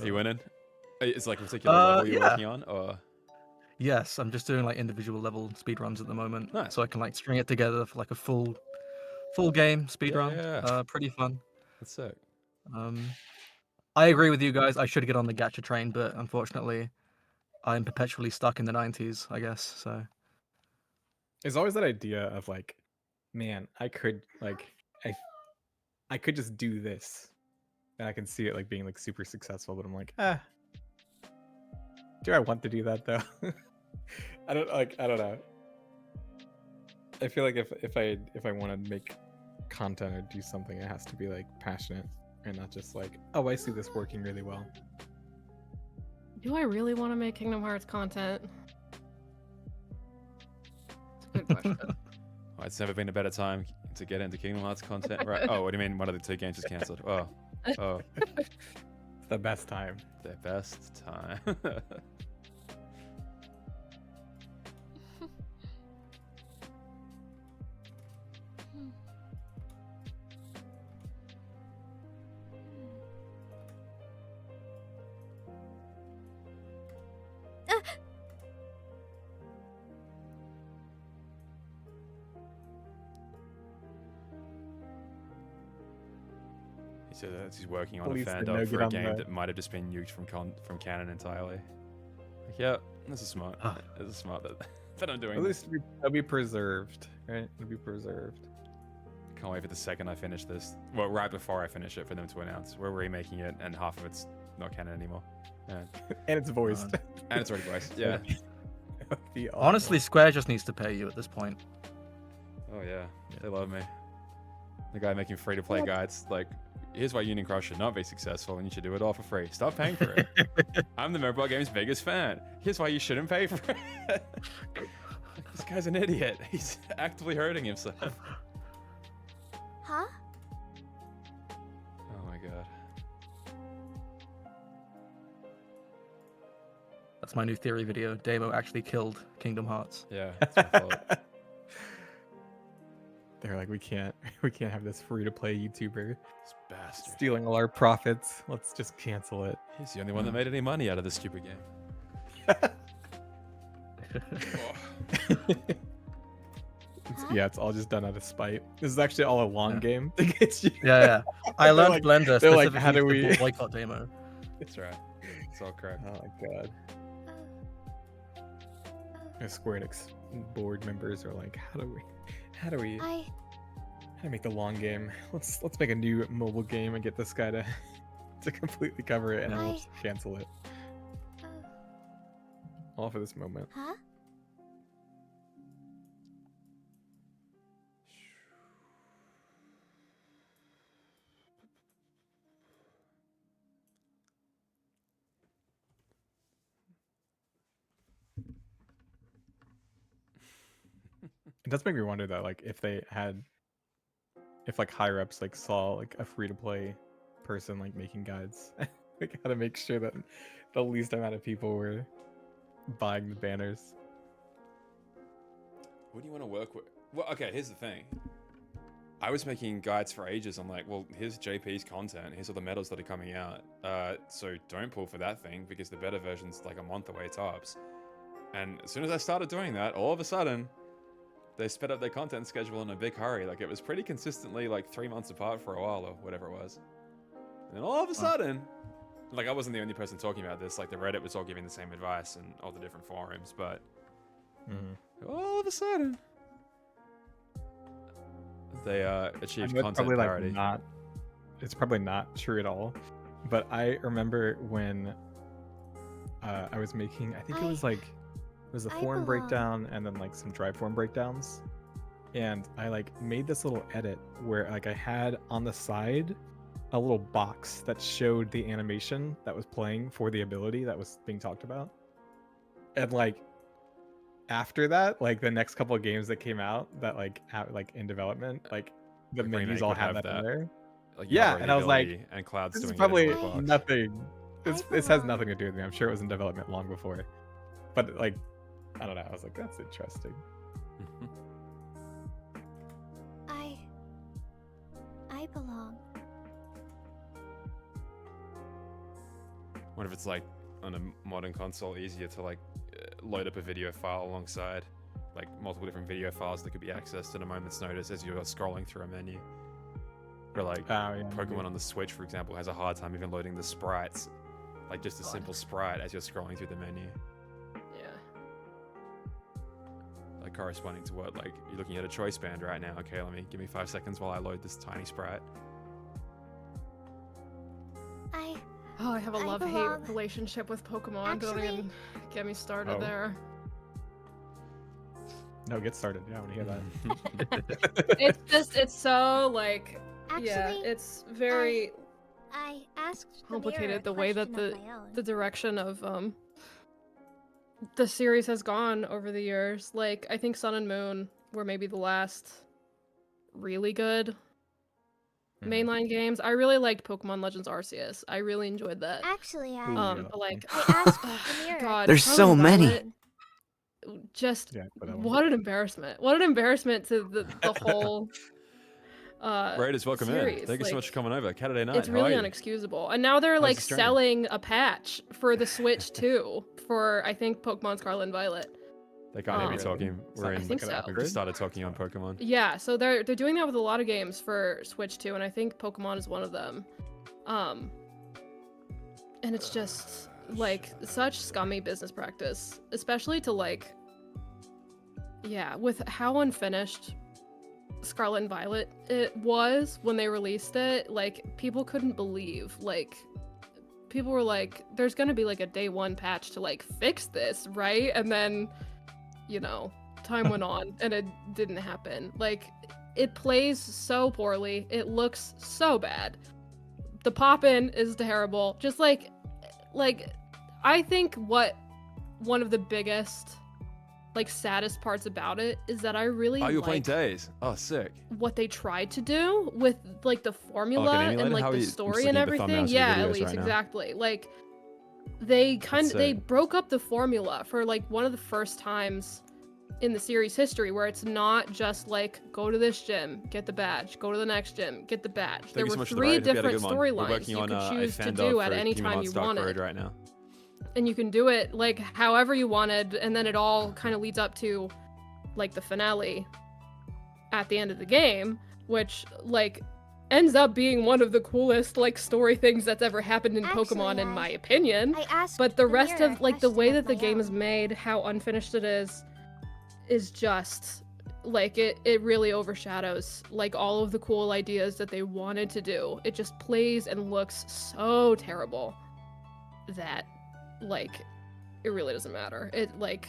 Speaker 1: you winning? It's like a particular level you're
Speaker 6: yeah.
Speaker 1: working on, or
Speaker 6: Yes, I'm just doing like individual level speedruns at the moment.
Speaker 1: Nice.
Speaker 6: So I can like string it together for like a full game speedrun.
Speaker 1: Yeah.
Speaker 6: Pretty fun.
Speaker 1: that's sick.
Speaker 6: I agree with you guys. I should get on the gacha train, but unfortunately, I'm perpetually stuck in the 90s, I guess. So
Speaker 3: There's always that idea of like, man, I could like, I could just do this, and I can see it like being like super successful. But I'm like, do I want to do that though? I don't know. I feel like if I want to make content or do something, it has to be like passionate and not just like, oh, I see this working really well.
Speaker 7: Do I really want to make Kingdom Hearts content? It's a good question.
Speaker 1: Well, it's never been a better time to get into Kingdom Hearts content, right? Oh, what do you mean? One of the 2 games is cancelled. Oh,
Speaker 3: It's the best time.
Speaker 1: the best time. He's working on
Speaker 3: At
Speaker 1: a
Speaker 3: least they
Speaker 1: fan
Speaker 3: know
Speaker 1: dub for
Speaker 3: get
Speaker 1: a
Speaker 3: on
Speaker 1: game
Speaker 3: the-
Speaker 1: that might have just been nuked from canon entirely. Like, yeah, this is smart.
Speaker 6: Ah.
Speaker 1: This is smart that I'm doing
Speaker 3: At
Speaker 1: this.
Speaker 3: least it'll be preserved, right? It'll be preserved.
Speaker 1: Can't wait for the second I finish this. Well, right before I finish it, for them to announce we're remaking it, and half of it's not canon anymore. Yeah.
Speaker 3: And it's voiced.
Speaker 1: And it's already voiced. Yeah.
Speaker 3: That'd be awful.
Speaker 6: Honestly, Square just needs to pay you at this point.
Speaker 1: Oh yeah, they love me. The guy making free-to-play guides, like, here's why Union Cross should not be successful, and you should do it all for free. Stop paying for it. I'm the mobile game's biggest fan. Here's why you shouldn't pay for it. This guy's an idiot. He's actively hurting himself.
Speaker 2: Huh?
Speaker 1: Oh my god.
Speaker 6: That's my new theory video. Damo actually killed Kingdom Hearts.
Speaker 1: Yeah, it's my fault.
Speaker 3: They're like, we can't have this free-to-play YouTuber
Speaker 1: This bastard.
Speaker 3: stealing all our profits. Let's just cancel it.
Speaker 1: He's the only one that made any money out of this stupid game.
Speaker 3: Yeah, it's all just done out of spite. This is actually all a long
Speaker 6: Yeah.
Speaker 3: game. It's just-
Speaker 6: Yeah, yeah. I learned
Speaker 3: like-
Speaker 6: Blender
Speaker 3: they're like,
Speaker 6: specifically
Speaker 3: how do
Speaker 6: to
Speaker 3: we-
Speaker 6: boycott Damo.
Speaker 1: That's right. It's all correct.
Speaker 3: Oh my god.
Speaker 2: Oh.
Speaker 3: The Square Enix board members are like, how do we
Speaker 2: I.
Speaker 3: make the long game? Let's make a new mobile game and get this guy to to completely cover it, and then we'll just cancel it.
Speaker 2: Oh.
Speaker 3: All for this moment.
Speaker 2: Huh?
Speaker 3: It does make me wonder though, like if like higher ups like saw like a free to play person like making guides, like how to make sure that the least amount of people were buying the banners.
Speaker 1: What do you want to work with? Well, okay, here's the thing. I was making guides for ages. I'm like, well, here's JP's content. Here's all the medals that are coming out. So don't pull for that thing because the beta version's like a month away tops. And as soon as I started doing that, all of a sudden, they sped up their content schedule in a big hurry. Like, it was pretty consistently like 3 months apart for a while or whatever it was. And then all of a sudden, like, I wasn't the only person talking about this. Like, the Reddit was all giving the same advice and all the different forums. But all of a sudden, they achieved
Speaker 3: It's
Speaker 1: content
Speaker 3: probably
Speaker 1: parity.
Speaker 3: like it's probably not true at all, but I remember when I was making, I think it was like, it was a
Speaker 2: I
Speaker 3: form
Speaker 2: belong.
Speaker 3: breakdown and then like some drive form breakdowns, and I like made this little edit where like I had on the side a little box that showed the animation that was playing for the ability that was being talked about, and like after that, like the next couple of games that came out that like like in development, like the
Speaker 1: Like,
Speaker 3: menus
Speaker 1: Remake
Speaker 3: all
Speaker 1: would
Speaker 3: had
Speaker 1: have
Speaker 3: that
Speaker 1: that.
Speaker 3: in there.
Speaker 1: Like,
Speaker 3: Yeah,
Speaker 1: already
Speaker 3: and I was like,
Speaker 1: ability, and Cloud's
Speaker 3: This is
Speaker 1: doing
Speaker 3: probably
Speaker 1: it in the box.
Speaker 3: nothing. This has
Speaker 2: belong.
Speaker 3: nothing to do with me. I'm sure it was in development long before, but like, I don't know. I was like, that's interesting.
Speaker 2: I belong.
Speaker 1: What if it's like on a modern console easier to like load up a video file alongside like multiple different video files that could be accessed at a moment's notice as you're scrolling through a menu? Or like
Speaker 3: Oh yeah.
Speaker 1: Pokemon on the Switch, for example, has a hard time even loading the sprites, like just a simple sprite as you're scrolling through the menu,
Speaker 7: Yeah.
Speaker 1: like corresponding to what, like you're looking at a choice band right now. Okay, give me 5 seconds while I load this tiny sprite.
Speaker 7: Oh, I have a
Speaker 2: I
Speaker 7: love-hate
Speaker 2: belong.
Speaker 7: relationship with Pokemon. Don't
Speaker 2: Actually-
Speaker 7: even get me started
Speaker 3: Oh.
Speaker 7: there.
Speaker 3: No, get started. Yeah, I want to hear that.
Speaker 7: It's so like,
Speaker 2: Actually,
Speaker 7: yeah, it's very
Speaker 2: I asked the mirror
Speaker 7: complicated
Speaker 2: a
Speaker 7: the way that
Speaker 2: question of my own.
Speaker 7: the direction of the series has gone over the years. Like, I think Sun and Moon were maybe the last really good mainline games. I really liked Pokemon Legends Arceus. I really enjoyed that.
Speaker 2: Actually, I
Speaker 3: yeah.
Speaker 7: But like,
Speaker 2: I asked the mirror.
Speaker 7: God,
Speaker 4: There's
Speaker 7: Scarlet
Speaker 4: so many.
Speaker 7: Violet, just
Speaker 3: Yeah, for that one.
Speaker 7: what an embarrassment! What an embarrassment to the whole.
Speaker 1: Raiders, welcome in.
Speaker 7: series,
Speaker 1: Thank you so much for coming over. Saturday night.
Speaker 7: It's
Speaker 1: how
Speaker 7: really
Speaker 1: are you?
Speaker 7: unexcusable. And now they're
Speaker 1: How's
Speaker 7: like
Speaker 1: the stream?
Speaker 7: selling a patch for the Switch too, for I think Pokemon Scarlet and Violet.
Speaker 1: They can't hear me
Speaker 7: Really?
Speaker 1: talking. We're
Speaker 7: I
Speaker 1: in.
Speaker 7: think
Speaker 3: like an
Speaker 7: so.
Speaker 1: We just started talking on Pokemon.
Speaker 7: Yeah, so they're doing that with a lot of games for Switch too, and I think Pokemon is one of them. And it's just like such scummy business practice, especially to like, yeah, with how unfinished Scarlet and Violet it was when they released it. Like, people couldn't believe, like, people were like, there's gonna be like a day one patch to like fix this, right? And then, you know, time went on and it didn't happen. Like, it plays so poorly, it looks so bad, the pop-in is terrible. Just like I think what one of the biggest, like, saddest parts about it is that I really
Speaker 1: you were playing
Speaker 7: like
Speaker 1: Days. Oh, sick.
Speaker 7: what they tried to do with like the formula
Speaker 1: emulator?
Speaker 7: and like
Speaker 1: How
Speaker 7: the
Speaker 1: I'm just
Speaker 7: story
Speaker 1: looking
Speaker 7: and
Speaker 1: at the
Speaker 7: everything.
Speaker 1: thumbnails for your
Speaker 7: Yeah,
Speaker 1: videos
Speaker 7: at least
Speaker 1: right now.
Speaker 7: exactly. Like, they
Speaker 1: That's
Speaker 7: they
Speaker 1: sick.
Speaker 7: broke up the formula for like one of the first times in the series history where it's not just like, go to this gym, get the badge, go to the next gym, get the badge.
Speaker 1: Thank
Speaker 7: there
Speaker 1: you so
Speaker 7: were
Speaker 1: much for the
Speaker 7: 3
Speaker 1: raid. Hope you had a
Speaker 7: different
Speaker 1: good one. We're
Speaker 7: storylines
Speaker 1: working
Speaker 7: you
Speaker 1: on
Speaker 7: could
Speaker 1: a
Speaker 7: choose to
Speaker 1: FanDub
Speaker 7: do at
Speaker 1: for
Speaker 7: any
Speaker 1: Kingdom
Speaker 7: time
Speaker 1: Hearts
Speaker 7: you
Speaker 1: Dark
Speaker 7: wanted.
Speaker 1: Road right now.
Speaker 7: And you can do it like however you wanted, and then it all kind of leads up to like the finale at the end of the game, which like ends up being one of the coolest like story things that's ever happened in
Speaker 2: Actually,
Speaker 7: Pokemon, in my opinion.
Speaker 2: I asked
Speaker 7: But the rest
Speaker 2: mirror
Speaker 7: of
Speaker 2: a
Speaker 7: like the way
Speaker 2: question
Speaker 7: that
Speaker 2: of
Speaker 7: the
Speaker 2: my
Speaker 7: game
Speaker 2: own.
Speaker 7: is made, how unfinished it is just like it really overshadows like all of the cool ideas that they wanted to do. It just plays and looks so terrible that like it really doesn't matter. It like,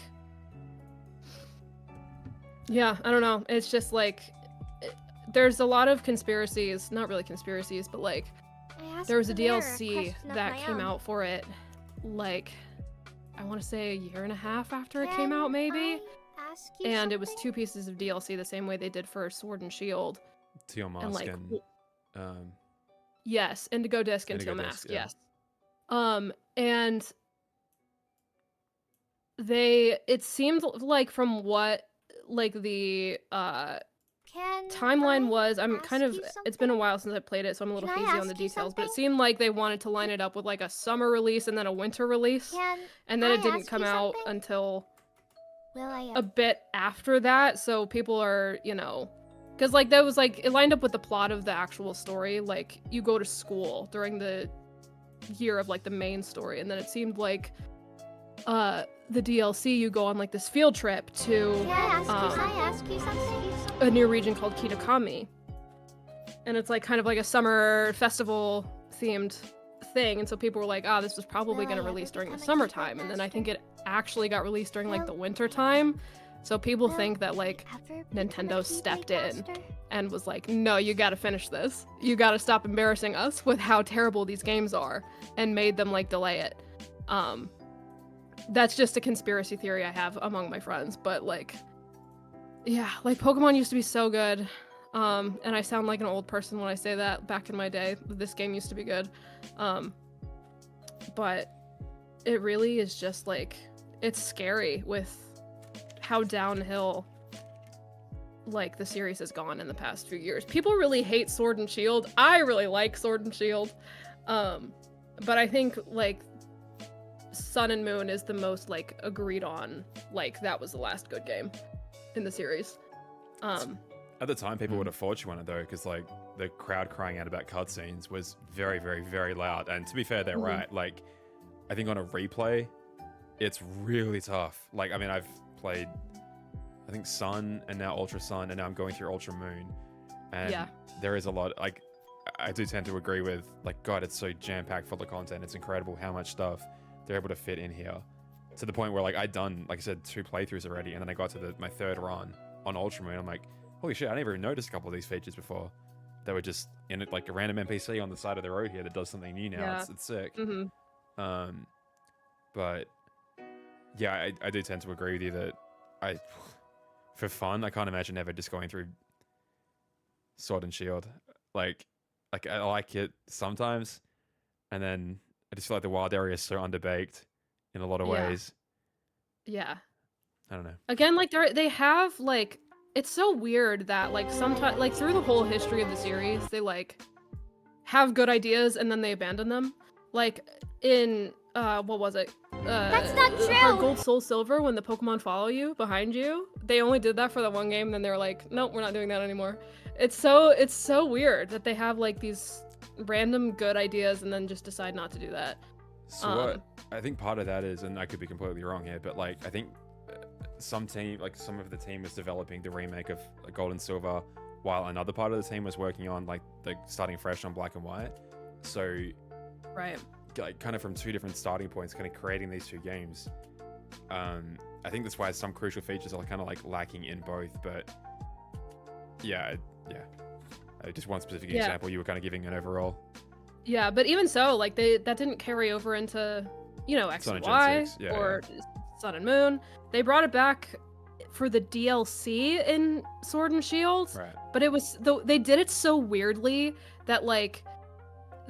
Speaker 7: yeah, I don't know. It's just like there's a lot of conspiracies, not really conspiracies, but like
Speaker 2: I asked
Speaker 7: there was a
Speaker 2: the mirror
Speaker 7: DLC
Speaker 2: question of
Speaker 7: that
Speaker 2: my
Speaker 7: came
Speaker 2: own.
Speaker 7: out for it, like, I want to say a year and a half after it
Speaker 2: Can
Speaker 7: came out, maybe.
Speaker 2: I ask you
Speaker 7: And it was
Speaker 2: something?
Speaker 7: 2 pieces of DLC, the same way they did for Sword and Shield.
Speaker 1: Teal Mask
Speaker 7: And like,
Speaker 1: and
Speaker 7: yes, Indigo Disc and
Speaker 1: Indigo
Speaker 7: Teal
Speaker 1: Disc,
Speaker 7: Mask,
Speaker 1: yeah.
Speaker 7: yes. And it seemed like from what like the
Speaker 2: Can
Speaker 7: timeline
Speaker 2: I
Speaker 7: was, I'm
Speaker 2: ask
Speaker 7: kind of,
Speaker 2: you
Speaker 7: it's been a
Speaker 2: something?
Speaker 7: while since I played it, so I'm a little
Speaker 2: Can I
Speaker 7: hazy on the
Speaker 2: ask you
Speaker 7: details, but it
Speaker 2: something?
Speaker 7: seemed like they wanted to line it up with like a summer release and then a winter release,
Speaker 2: Can
Speaker 7: and then
Speaker 2: I
Speaker 7: it didn't
Speaker 2: ask
Speaker 7: come
Speaker 2: you
Speaker 7: out
Speaker 2: something?
Speaker 7: until
Speaker 2: Will I
Speaker 7: a bit after that, so people are, you know, because like that was like, it lined up with the plot of the actual story. Like, you go to school during the year of like the main story, and then it seemed like the DLC, you go on like this field trip to
Speaker 2: Can I ask you something?
Speaker 7: a new region called Kitakami, and it's like kind of like a summer festival themed thing, and so people were like, this was probably
Speaker 2: Will
Speaker 7: going to
Speaker 2: I ever
Speaker 7: release during the
Speaker 2: become a
Speaker 7: summertime,
Speaker 2: keyboard
Speaker 7: and then I
Speaker 2: master?
Speaker 7: think it actually got released during like
Speaker 2: Will-
Speaker 7: the winter time, so people
Speaker 2: Will
Speaker 7: think that like
Speaker 2: Ever become a
Speaker 7: Nintendo
Speaker 2: Keyblade
Speaker 7: stepped in
Speaker 2: master?
Speaker 7: and was like, no, you gotta finish this, you gotta stop embarrassing us with how terrible these games are, and made them like delay it. That's just a conspiracy theory I have among my friends, but like, yeah, like Pokemon used to be so good. And I sound like an old person when I say that. Back in my day, this game used to be good. But it really is just like, it's scary with how downhill like the series has gone in the past few years. People really hate Sword and Shield. I really like Sword and Shield. But I think like Sun and Moon is the most like agreed on, like that was the last good game in the series.
Speaker 1: At the time, people would have thought you wanted though, because like the crowd crying out about cutscenes was very, very, very loud. And to be fair, they're right. Like, I think on a replay, it's really tough. Like, I mean, I've played, I think Sun and now Ultra Sun, and now I'm going through Ultra Moon, and
Speaker 7: Yeah.
Speaker 1: there is a lot. Like, I do tend to agree with like, God, it's so jam packed full of content. It's incredible how much stuff they're able to fit in here, to the point where like I'd done, like I said, 2 playthroughs already, and then I got to my 3rd run on Ultra Moon. I'm like, holy shit, I never even noticed a couple of these features before. They were just in it, like a random NPC on the side of the road here that does something new now.
Speaker 7: Yeah.
Speaker 1: It's sick.
Speaker 7: Mm-hmm.
Speaker 1: But yeah, I do tend to agree with you that for fun, I can't imagine ever just going through Sword and Shield. Like I like it sometimes, and then I just feel like the wild area is so underbaked in a lot of
Speaker 7: Yeah.
Speaker 1: ways.
Speaker 7: Yeah.
Speaker 1: I don't know.
Speaker 7: Again, like they have like, it's so weird that like sometimes like through the whole history of the series, they like have good ideas and then they abandon them. Like in what was it?
Speaker 2: That's not
Speaker 7: Heart
Speaker 2: true!
Speaker 7: Gold Soul Silver, when the Pokemon follow you behind you, they only did that for the one game, and then they were like, nope, we're not doing that anymore. It's so weird that they have like these random good ideas and then just decide not to do that.
Speaker 1: So what I think part of that is, and I could be completely wrong here, but like I think some of the team was developing the remake of Gold and Silver, while another part of the team was working on like starting fresh on Black and White. So
Speaker 7: Right.
Speaker 1: like kind of from two different starting points, kind of creating these two games. I think that's why some crucial features are kind of like lacking in both. But yeah. Just one specific example, you were kind of giving an overall.
Speaker 7: Yeah, but even so, like that didn't carry over into, X
Speaker 1: Sun
Speaker 7: and
Speaker 1: and Gen
Speaker 7: Y
Speaker 1: 6, yeah,
Speaker 7: or Sun and Moon. They brought it back for the DLC in Sword and Shield,
Speaker 1: Right.
Speaker 7: but they did it so weirdly that like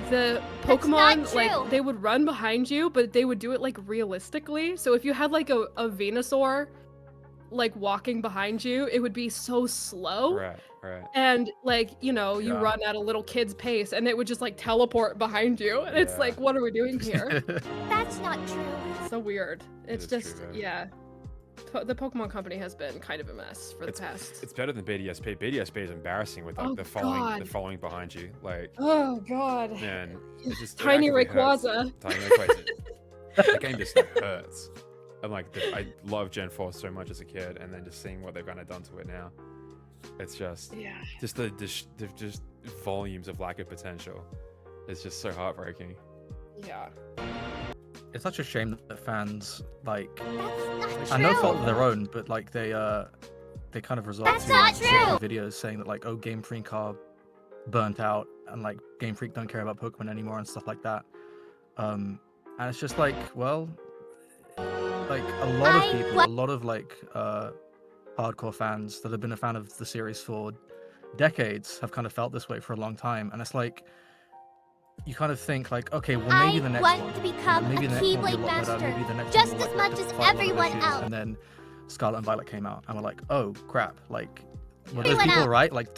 Speaker 7: the
Speaker 2: That's not
Speaker 7: Pokemon,
Speaker 2: true.
Speaker 7: like they would run behind you, but they would do it like realistically. So if you had like a Venusaur like walking behind you, it would be so slow.
Speaker 1: Right.
Speaker 7: And like, you
Speaker 6: Yeah.
Speaker 7: run at a little kid's pace and it would just like teleport behind you. And it's
Speaker 1: Yeah.
Speaker 7: like, what are we doing here?
Speaker 2: That's not true.
Speaker 7: So weird. It's
Speaker 1: is true,
Speaker 7: just,
Speaker 1: though.
Speaker 7: yeah. The Pokemon Company has been kind of a mess for the past.
Speaker 1: It's better than BDSP. BDSP is embarrassing with like
Speaker 7: Oh,
Speaker 1: the
Speaker 7: God.
Speaker 1: following behind you. Like,
Speaker 7: Oh god.
Speaker 1: man, it just it
Speaker 7: Tiny
Speaker 1: actively hurts.
Speaker 7: Rayquaza.
Speaker 1: Tiny Rayquaza. The game just like, hurts. And like, I love Gen 4 so much as a kid, and then just seeing what they've kind of done to it now, it's just
Speaker 7: Yeah.
Speaker 1: just the just volumes of lack of potential. It's just so heartbreaking.
Speaker 7: Yeah.
Speaker 6: It's such a shame that fans like.
Speaker 2: That's not true.
Speaker 6: I know fault of their own, but like they kind of resort
Speaker 2: That's
Speaker 6: to
Speaker 2: not
Speaker 6: certain
Speaker 2: true.
Speaker 6: videos saying that like, oh, Game Freak are burnt out and like Game Freak don't care about Pokemon anymore and stuff like that. And it's just like, well, like a lot of people, a lot of like hardcore fans that have been a fan of the series for decades have kind of felt this way for a long time, and it's like you kind of think like, okay, well maybe the next
Speaker 2: want
Speaker 6: one,
Speaker 2: to become
Speaker 6: maybe
Speaker 2: a
Speaker 6: the next one will be a
Speaker 2: Keyblade
Speaker 6: lot better,
Speaker 2: master,
Speaker 6: maybe the next
Speaker 2: just
Speaker 6: one will,
Speaker 2: as
Speaker 6: like,
Speaker 2: much as
Speaker 6: rectify a lot of
Speaker 2: everyone
Speaker 6: issues.
Speaker 2: else.
Speaker 6: And then Scarlet and Violet came out, and we're like, oh crap, like were
Speaker 2: They
Speaker 6: those
Speaker 2: went
Speaker 6: people
Speaker 2: out.
Speaker 6: right? Like,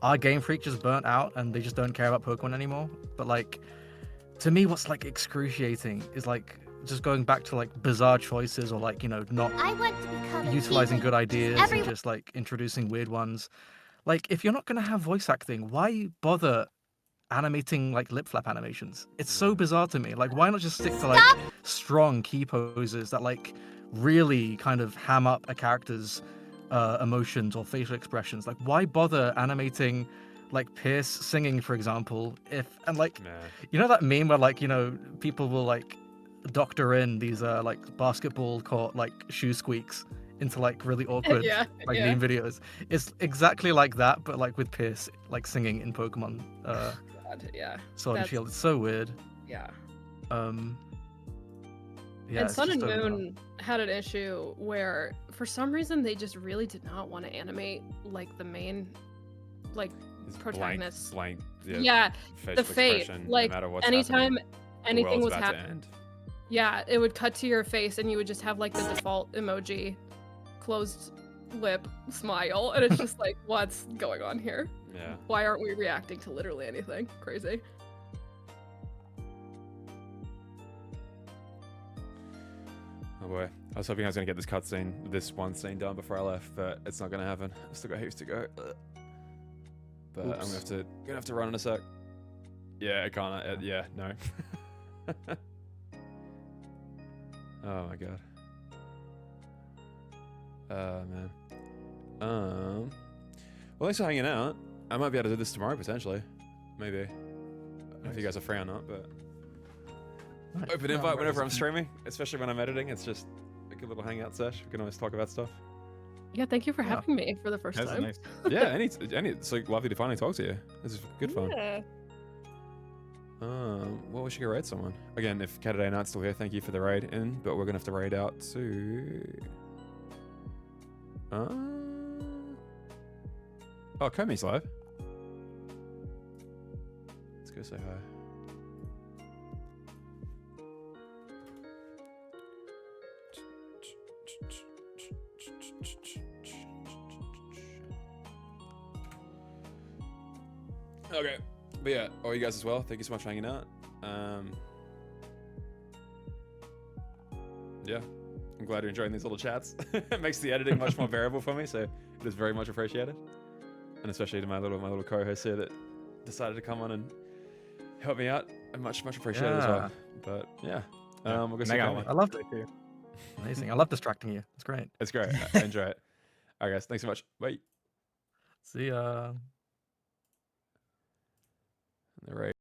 Speaker 6: our Game Freak just burnt out and they just don't care about Pokemon anymore? But like, to me, what's like excruciating is like just going back to like bizarre choices, or like, not
Speaker 2: I want to become a
Speaker 6: utilizing
Speaker 2: Keyblade
Speaker 6: good ideas
Speaker 2: every-
Speaker 6: and just like introducing weird ones. Like, if you're not gonna have voice acting, why bother animating like lip flap animations? It's so bizarre to me. Like, why not just stick to like strong key poses that like really kind of ham up a character's emotions or facial expressions? Like, why bother animating like Pierce singing, for example, and like,
Speaker 1: Nah.
Speaker 6: that meme where like, people will like doctor in these like basketball court like shoe squeaks into like really awkward
Speaker 7: Yeah,
Speaker 6: like
Speaker 7: yeah.
Speaker 6: meme videos. It's exactly like that, but like with Pierce like singing in Pokemon
Speaker 7: God, yeah.
Speaker 6: Sword and
Speaker 7: That's-
Speaker 6: Shield. It's so weird.
Speaker 7: Yeah.
Speaker 6: Yeah,
Speaker 7: And
Speaker 6: it's
Speaker 7: Sun and
Speaker 6: just over the top.
Speaker 7: Moon had an issue where for some reason they just really did not want to animate like the main like
Speaker 1: It's
Speaker 7: protagonist.
Speaker 1: blank.
Speaker 7: Yeah,
Speaker 1: facial
Speaker 7: the fate.
Speaker 1: expression,
Speaker 7: Like
Speaker 1: no matter what's
Speaker 7: anytime
Speaker 1: happening, the
Speaker 7: anything
Speaker 1: world's
Speaker 7: was
Speaker 1: about to
Speaker 7: happening.
Speaker 1: end.
Speaker 7: Yeah, it would cut to your face and you would just have like the default emoji, closed lip, smile, and it's just like, what's going on here?
Speaker 1: Yeah.
Speaker 7: Why aren't we reacting to literally anything? Crazy.
Speaker 1: Oh boy. I was hoping I was gonna get this one scene done before I left, but it's not gonna happen. I've still got heaps to go. Ugh. But I'm
Speaker 6: Oops.
Speaker 1: gonna have to run in a sec. Yeah, I can't. Yeah, no. Oh my god. Man. Well, thanks for hanging out. I might be able to do this tomorrow potentially. Maybe. I don't know if you guys are free or not, but
Speaker 6: Nice.
Speaker 1: open
Speaker 6: No,
Speaker 1: invite
Speaker 6: I'm
Speaker 1: whenever
Speaker 6: ready
Speaker 1: I'm
Speaker 6: to-
Speaker 1: streaming, especially when I'm editing. It's just a good little hangout sesh. We can always talk about stuff.
Speaker 7: Yeah, thank you for
Speaker 6: Yeah.
Speaker 7: having me for the first
Speaker 3: That's
Speaker 7: time.
Speaker 3: nice.
Speaker 1: Yeah, it's like lovely to finally talk to you. This is good fun.
Speaker 7: Yeah.
Speaker 1: Well, we should go raid someone. Again, if Catterday Knight's still here, thank you for the raid in, but we're gonna have to raid out to... Oh, Komi's live. Let's go say hi. Okay, but yeah, all you guys as well. Thank you so much for hanging out. Yeah, I'm glad you're enjoying these little chats. It makes the editing much more bearable for me, so it is very much appreciated. And especially to my little co-host here that decided to come on and helped me out. And much appreciated as well. But yeah, we'll go see
Speaker 3: Mega
Speaker 1: Kami.
Speaker 6: I loved it. Amazing. I love distracting you. It's great.
Speaker 1: It's great. I enjoy it. All right, guys. Thanks so much. Bye.
Speaker 6: See ya.
Speaker 1: All right.